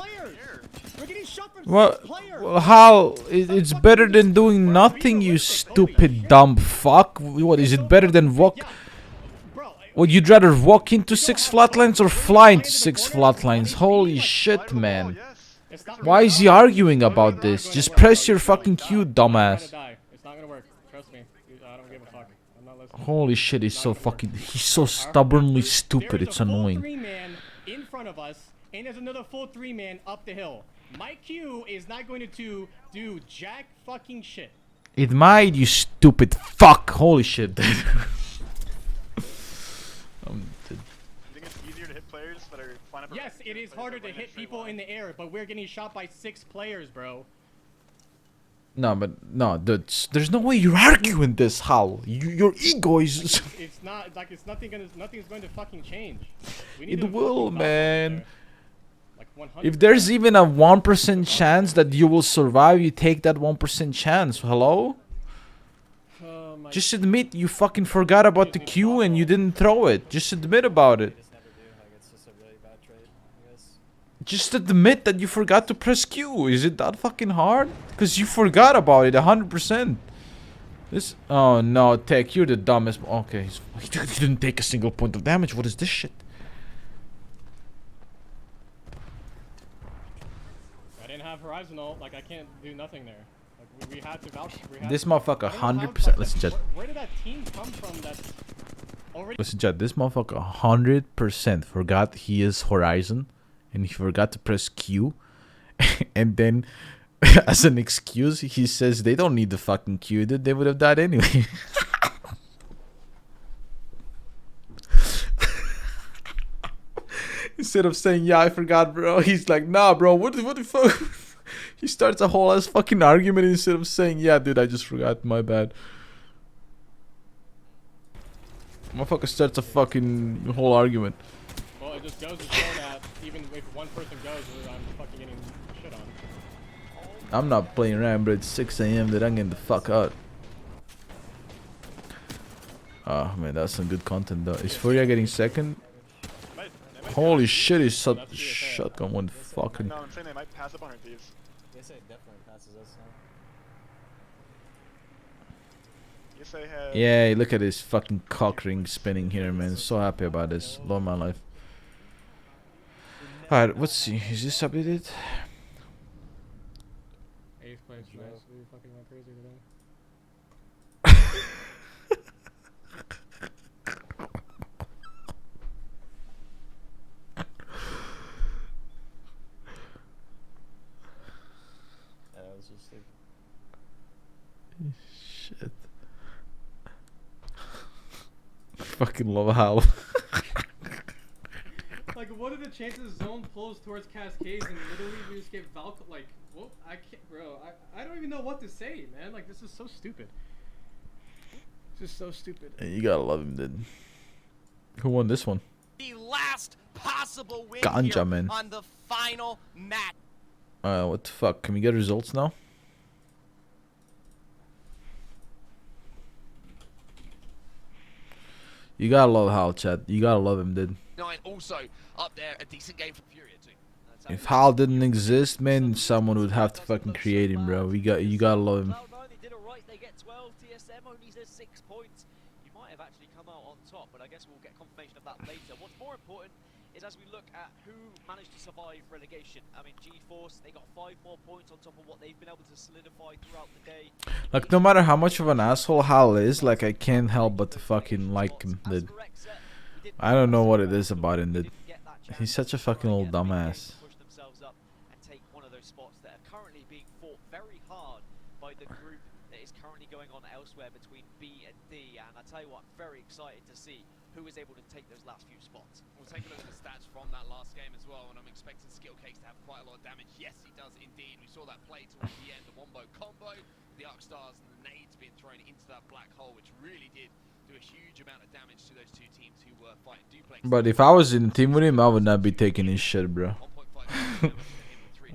Speaker 1: Well, Hal, it's better than doing nothing, you stupid dumb fuck. What is it better than walk? Would you rather walk into 6 flatlines or fly into 6 flatlines? Holy shit, man. Why is he arguing about this? Just press your fucking Q, dumbass.
Speaker 17: It's not gonna work. Trust me. I don't give a fuck. I'm not listening.
Speaker 1: Holy shit, he's so stubbornly stupid. It's annoying.
Speaker 17: There's a full 3-man in front of us, and there's another full 3-man up the hill. My Q is not going to do jack fucking shit.
Speaker 1: It might, you stupid fuck. Holy shit.
Speaker 14: You think it's easier to hit players that are flying up?
Speaker 17: Yes, it is harder to hit people in the air, but we're getting shot by 6 players, bro.
Speaker 1: No, but no, there's no way you're arguing this, Hal. Your ego is.
Speaker 17: It's not like nothing's going to fucking change.
Speaker 1: It will, man. If there's even a 1% chance that you will survive, you take that 1% chance. Hello? Just admit you fucking forgot about the Q and you didn't throw it. Just admit about it. Just admit that you forgot to press Q. Is it that fucking hard? Because you forgot about it 100%. This. Oh no, Tech, you're the dumbest. Okay, he didn't take a single point of damage. What is this shit?
Speaker 17: Have Horizon ult, like I can't do nothing there. Like we had to vouch.
Speaker 1: This motherfucker 100%. Listen, Jet.
Speaker 17: Where did that team come from? That's already.
Speaker 1: Listen, Jet. This motherfucker 100% forgot he is Horizon, and he forgot to press Q, and then, as an excuse, he says they don't need the fucking Q. They would have died anyway. Instead of saying, yeah, I forgot, bro, he's like, nah, bro, what the fuck? He starts a whole ass fucking argument instead of saying, yeah, dude, I just forgot, my bad. Motherfucker starts a fucking whole argument.
Speaker 17: Well, it just goes to show that even if one person goes, I'm fucking getting shit on.
Speaker 1: I'm not playing around, but it's 6 AM, dude, I'm getting the fuck out. Oh, man, that's some good content, though. Is Furia getting second? Holy shit, he's such shotgun one fucking.
Speaker 14: No, I'm saying they might pass up on our thieves.
Speaker 19: They say it definitely passes us now.
Speaker 14: Yes, they have.
Speaker 1: Yeah, look at this fucking cock ring spinning here, man. So happy about this. Love my life. Alright, let's see. Is this updated?
Speaker 17: 8th place, nice. We fucking went crazy today.
Speaker 1: Shit. Fucking love Hal.
Speaker 17: Like, what are the chances zone pulls towards Cascades and literally we just get Valk? Like, what? I can't, bro. I don't even know what to say, man. Like, this is so stupid. This is so stupid.
Speaker 1: Yeah, you gotta love him, dude. Who won this one?
Speaker 7: The last possible win
Speaker 1: Ganja,
Speaker 7: here
Speaker 1: man.
Speaker 7: on the final match.
Speaker 1: What the fuck? Can we get results now? You gotta love Hal, chat. You gotta love him, dude.
Speaker 16: Also, up there, a decent game from Furia too.
Speaker 1: If Hal didn't exist, man, someone would have to fucking create him, bro. You gotta love him.
Speaker 15: They did alright, they get 12, TSM only says 6 points. You might have actually come out on top, but I guess we'll get confirmation of that later. What's more important is as we look at who managed to survive relegation. I mean, GeForce, they got 5 more points on top of what they've been able to solidify throughout the day.
Speaker 1: Like, no matter how much of an asshole Hal is, like, I can't help but to fucking like him, dude. I don't know what it is about him, dude. He's such a fucking little dumbass.
Speaker 15: Push themselves up and take one of those spots that are currently being fought very hard by the group that is currently going on elsewhere between B and D. And I tell you what, I'm very excited to see who is able to take those last few spots.
Speaker 16: We'll take a look at the stats from that last game as well, and I'm expecting Skittlecakes to have quite a lot of damage. Yes, he does indeed. We saw that play towards the end, the Wombo combo, the Arc Stars and the nades being thrown into that black hole, which really did do a huge amount of damage to those two teams who were fighting Duplex.
Speaker 1: But if I was in a team with him, I would not be taking his shit, bro.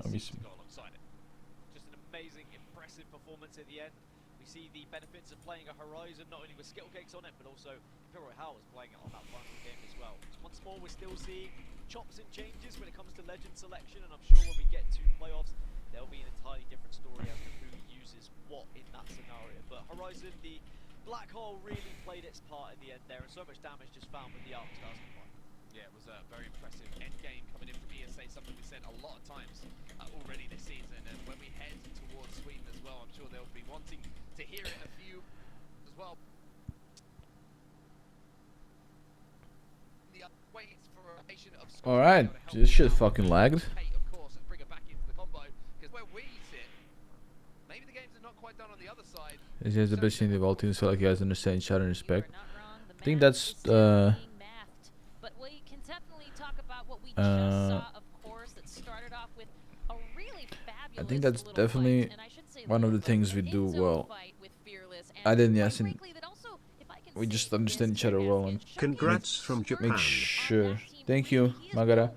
Speaker 15: Just an amazing, impressive performance at the end. We see the benefits of playing a Horizon, not only with Skittlecakes on it, but also Imperial Hal was playing it on that final game as well. Once more, we're still seeing chops and changes when it comes to legend selection, and I'm sure when we get to playoffs, there'll be an entirely different story as to who uses what in that scenario. But Horizon, the black hole really played its part in the end there, and so much damage just found with the Arc Stars combined.
Speaker 16: Yeah, it was a very impressive end game coming in from ESA, something we said a lot of times already this season. And when we head towards Sweden as well, I'm sure they'll be wanting to hear it a few as well. The wait for a rotation of
Speaker 1: Alright, this shit fucking lagged.
Speaker 16: of course, and bring it back into the combo, because where we sit, maybe the games are not quite done on the other side.
Speaker 1: He has the best in the world team, so like you guys understand each other and respect. I think that's
Speaker 3: But we can definitely talk about what we just saw, of course, that started off with a really fabulous
Speaker 1: I think that's definitely
Speaker 3: fight, and I should say
Speaker 1: one of the
Speaker 3: little
Speaker 1: things
Speaker 3: fight,
Speaker 1: we
Speaker 3: an
Speaker 1: do
Speaker 3: in-zone
Speaker 1: well.
Speaker 3: fight with Fearless, and
Speaker 1: I didn't,
Speaker 3: quite
Speaker 1: yes, and
Speaker 3: frankly, that also, if I can
Speaker 1: we
Speaker 3: say
Speaker 1: just
Speaker 3: this,
Speaker 1: understand each other well and
Speaker 9: Congrats from Japan.
Speaker 1: make sure. Thank you, Magara.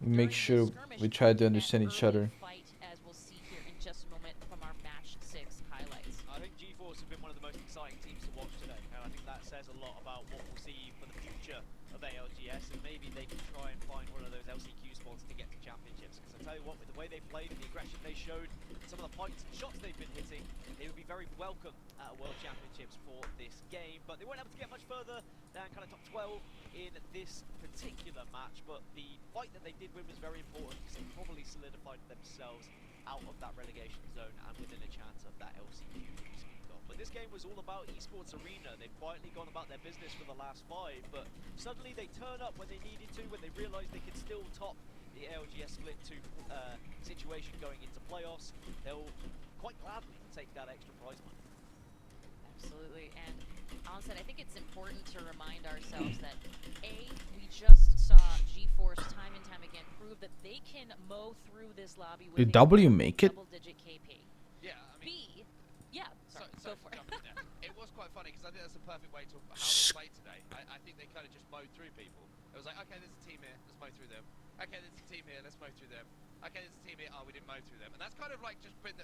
Speaker 1: Make sure we try to understand each other.
Speaker 3: fight, as we'll see here in just a moment from our match 6 highlights.
Speaker 15: I think GeForce have been one of the most exciting teams to watch today, and I think that says a lot about what we'll see for the future of ALGS, and maybe they can try and find one of those LCQ spots to get to championships. Because I tell you what, with the way they played and the aggression they showed, some of the fights and shots they've been hitting, they would be very welcome at World Championships for this game. But they weren't able to get much further than kind of top 12 in this particular match. But the fight that they did win was very important because it probably solidified themselves out of that relegation zone and within a chance of that LCQ spot. But this game was all about Esports Arena. They've quietly gone about their business for the last 5, but suddenly they turn up when they needed to, when they realised they could still top the ALGS Split 2 situation going into playoffs. They'll quite gladly take that extra prize money.
Speaker 3: Absolutely, and honestly, I think it's important to remind ourselves that A, we just saw GeForce time and time again prove that they can mow through this lobby with
Speaker 1: Did W make it?
Speaker 3: double-digit KP.
Speaker 16: Yeah, I mean,
Speaker 3: B, yeah, sorry, go for it.
Speaker 16: It was quite funny because I think that's a perfect way to how they played today. I think they kind of just mowed through people. It was like, okay, there's a team here, let's mow through them. Okay, there's a team here, let's mow through them. Okay, there's a team here, oh, we didn't mow through them. And that's kind of like just been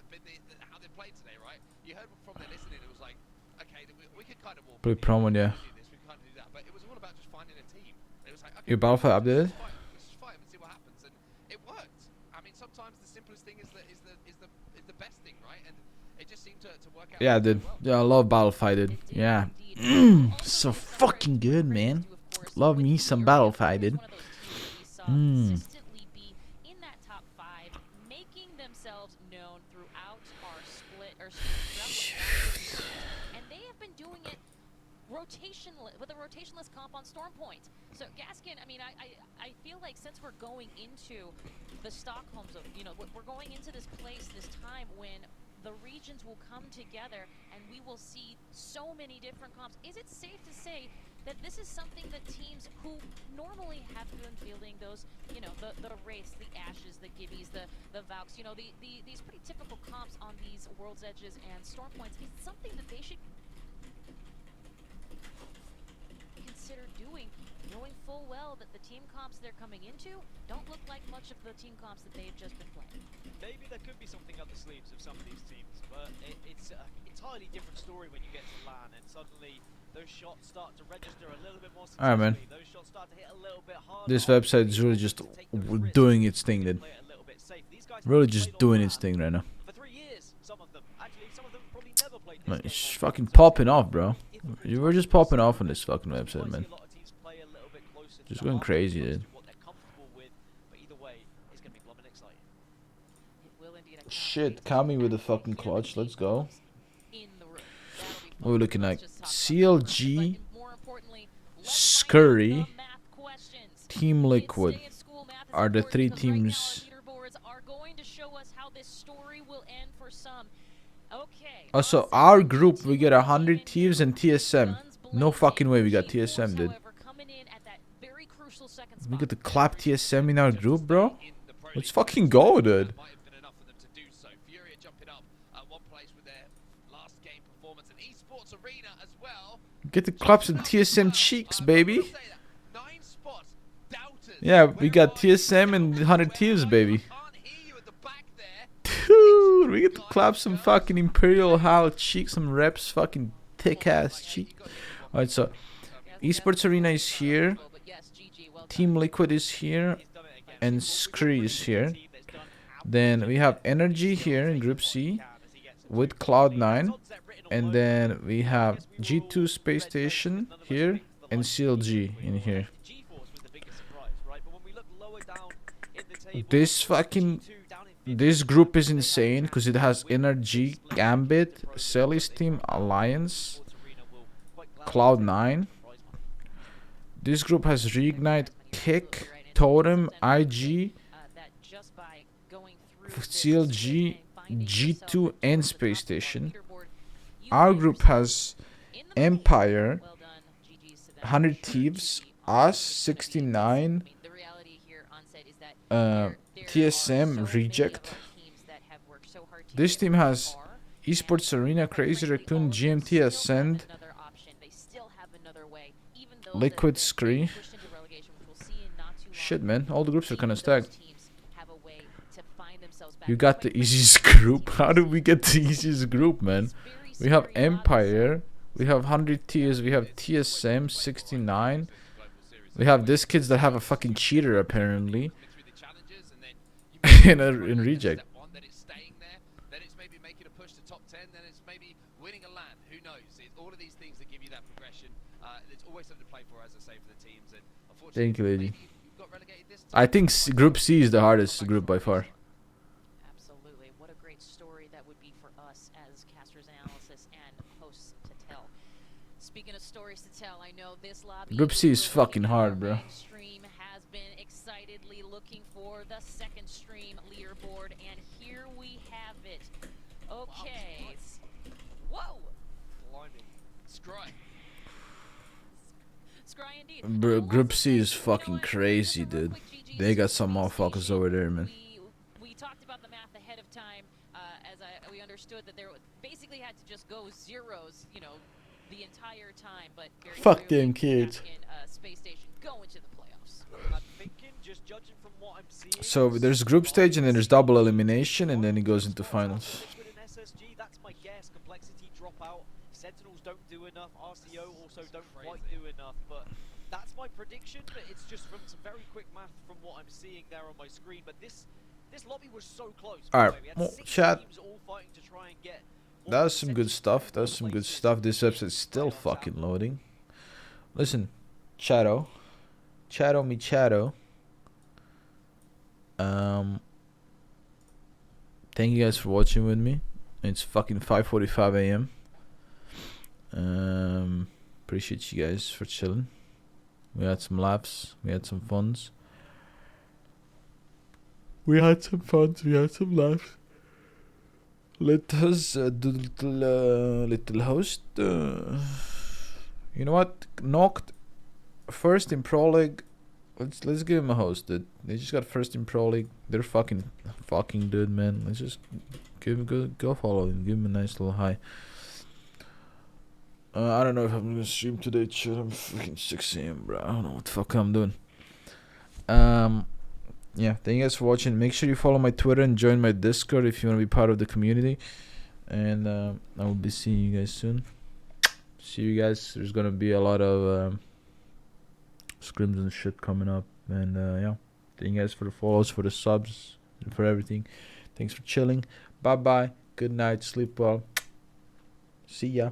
Speaker 16: how they played today, right? You heard from their listening, it was like, okay, we could kind of walk.
Speaker 1: Pretty promo, yeah.
Speaker 16: We could kind of do that, but it was all about just finding a team. It was like, okay,
Speaker 1: Your Battlefield updated?
Speaker 16: let's just fight and see what happens, and it worked. I mean, sometimes the simplest thing is the best thing, right? And it just seemed to work out.
Speaker 1: Yeah, dude. Yeah, I love Battlefield, dude. Yeah. So fucking good, man. Love me some Battlefield, dude.
Speaker 3: Consistently be in that top 5, making themselves known throughout our split or throughout the and they have been doing it with a rotationless comp on Stormpoint. So Gaskin, I mean, I feel like since we're going into the Stockholm zone, you know, we're going into this place, this time when the regions will come together and we will see so many different comps. Is it safe to say that this is something that teams who normally have been fielding those, you know, the Wraiths, the Ashes, the Gibbies, the Valks, you know, these pretty typical comps on these World's Edges and Stormpoints, is something that they should consider doing, knowing full well that the team comps they're coming into don't look like much of the team comps that they've just been playing?
Speaker 15: Maybe there could be something up the sleeves of some of these teams, but it's an entirely different story when you get to LAN and suddenly those shots start to register a little bit more
Speaker 1: Alright, man.
Speaker 15: successfully. Those shots start to hit a little bit harder.
Speaker 1: This website is really just doing its thing, dude. Really just doing its thing right now.
Speaker 15: For 3 years, some of them. Actually, some of them probably never played this
Speaker 1: Like,
Speaker 15: game.
Speaker 1: it's fucking popping off, bro. You were just popping off on this fucking website, man. Just going crazy, dude. Shit, Kami with the fucking clutch. Let's go. What are we looking like? CLG, Scurry, Team Liquid are the 3 teams. Also, our group, we get 100 Thieves and TSM. No fucking way we got TSM, dude. We got to clap TSM in our group, bro? Let's fucking go, dude. Get the claps and TSM cheeks, baby. Yeah, we got TSM and 100 Thieves, baby. Dude, we get to clap some fucking Imperial Hal cheeks, some reps, fucking thick ass cheek. Alright, so Esports Arena is here, Team Liquid is here, and Scree is here. Then we have Energy here in Group C with Cloud9, and then we have G2 Space Station here and CLG in here. This group is insane because it has Energy, Gambit, Selly's team, Alliance, Cloud9. This group has Reignite, Kick, Totem, IG, CLG, G2, and Space Station. Our group has Empire, 100 Thieves, us, 69, TSM, Reject. This team has Esports Arena, Crazy Raccoon, GMT, Ascend, Liquid, Scree. Shit, man, all the groups are kinda stacked. You got the easiest group. How did we get the easiest group, man? We have Empire, we have 100 Thieves, we have TSM, 69. We have these kids that have a fucking cheater, apparently. in Reject. Thank you, lady. I think Group C is the hardest group by far.
Speaker 3: Absolutely. What a great story that would be for us as Casters Analysis and hosts to tell. Speaking of stories to tell, I know this lobby
Speaker 1: Group C is fucking hard, bro.
Speaker 3: Stream has been excitedly looking for the second stream leaderboard, and here we have it. Okay. Whoa!
Speaker 16: Scry.
Speaker 1: Bro, Group C is fucking crazy, dude. They got some motherfuckers over there, man.
Speaker 3: We talked about the math ahead of time, as we understood that there basically had to just go zeros, you know, the entire time. But
Speaker 1: fuck them kids.
Speaker 3: Space Station going to the playoffs.
Speaker 15: I'm thinking, just judging from what I'm seeing.
Speaker 1: So there's group stage and then there's double elimination and then it goes into finals.
Speaker 15: SSG, that's my guess. Complexity drop out. Sentinels don't do enough. RCO also don't quite do enough. But that's my prediction. But it's just from some very quick math from what I'm seeing there on my screen. But this lobby was so close.
Speaker 1: Alright, well, chat.
Speaker 15: All fighting to try and get
Speaker 1: That's some good stuff. That's some good stuff. This episode's still fucking loading. Listen, Chato. Chato me Chato. Thank you guys for watching with me. It's fucking 5:45 AM. Appreciate you guys for chilling. We had some laughs. We had some funs. We had some funs. We had some laughs. Let us do little host. You know what? Knocked first in Pro League. Let's give him a host, dude. They just got first in Pro League. They're fucking dude, man. Let's just give him go follow him. Give him a nice little hi. I don't know if I'm gonna stream today. Shit, I'm freaking 6 AM, bro. I don't know what the fuck I'm doing. Yeah, thank you guys for watching. Make sure you follow my Twitter and join my Discord if you want to be part of the community. And I will be seeing you guys soon. See you guys. There's gonna be a lot of scrims and shit coming up, and yeah, thank you guys for the follows, for the subs, and for everything. Thanks for chilling. Bye bye. Good night. Sleep well. See ya.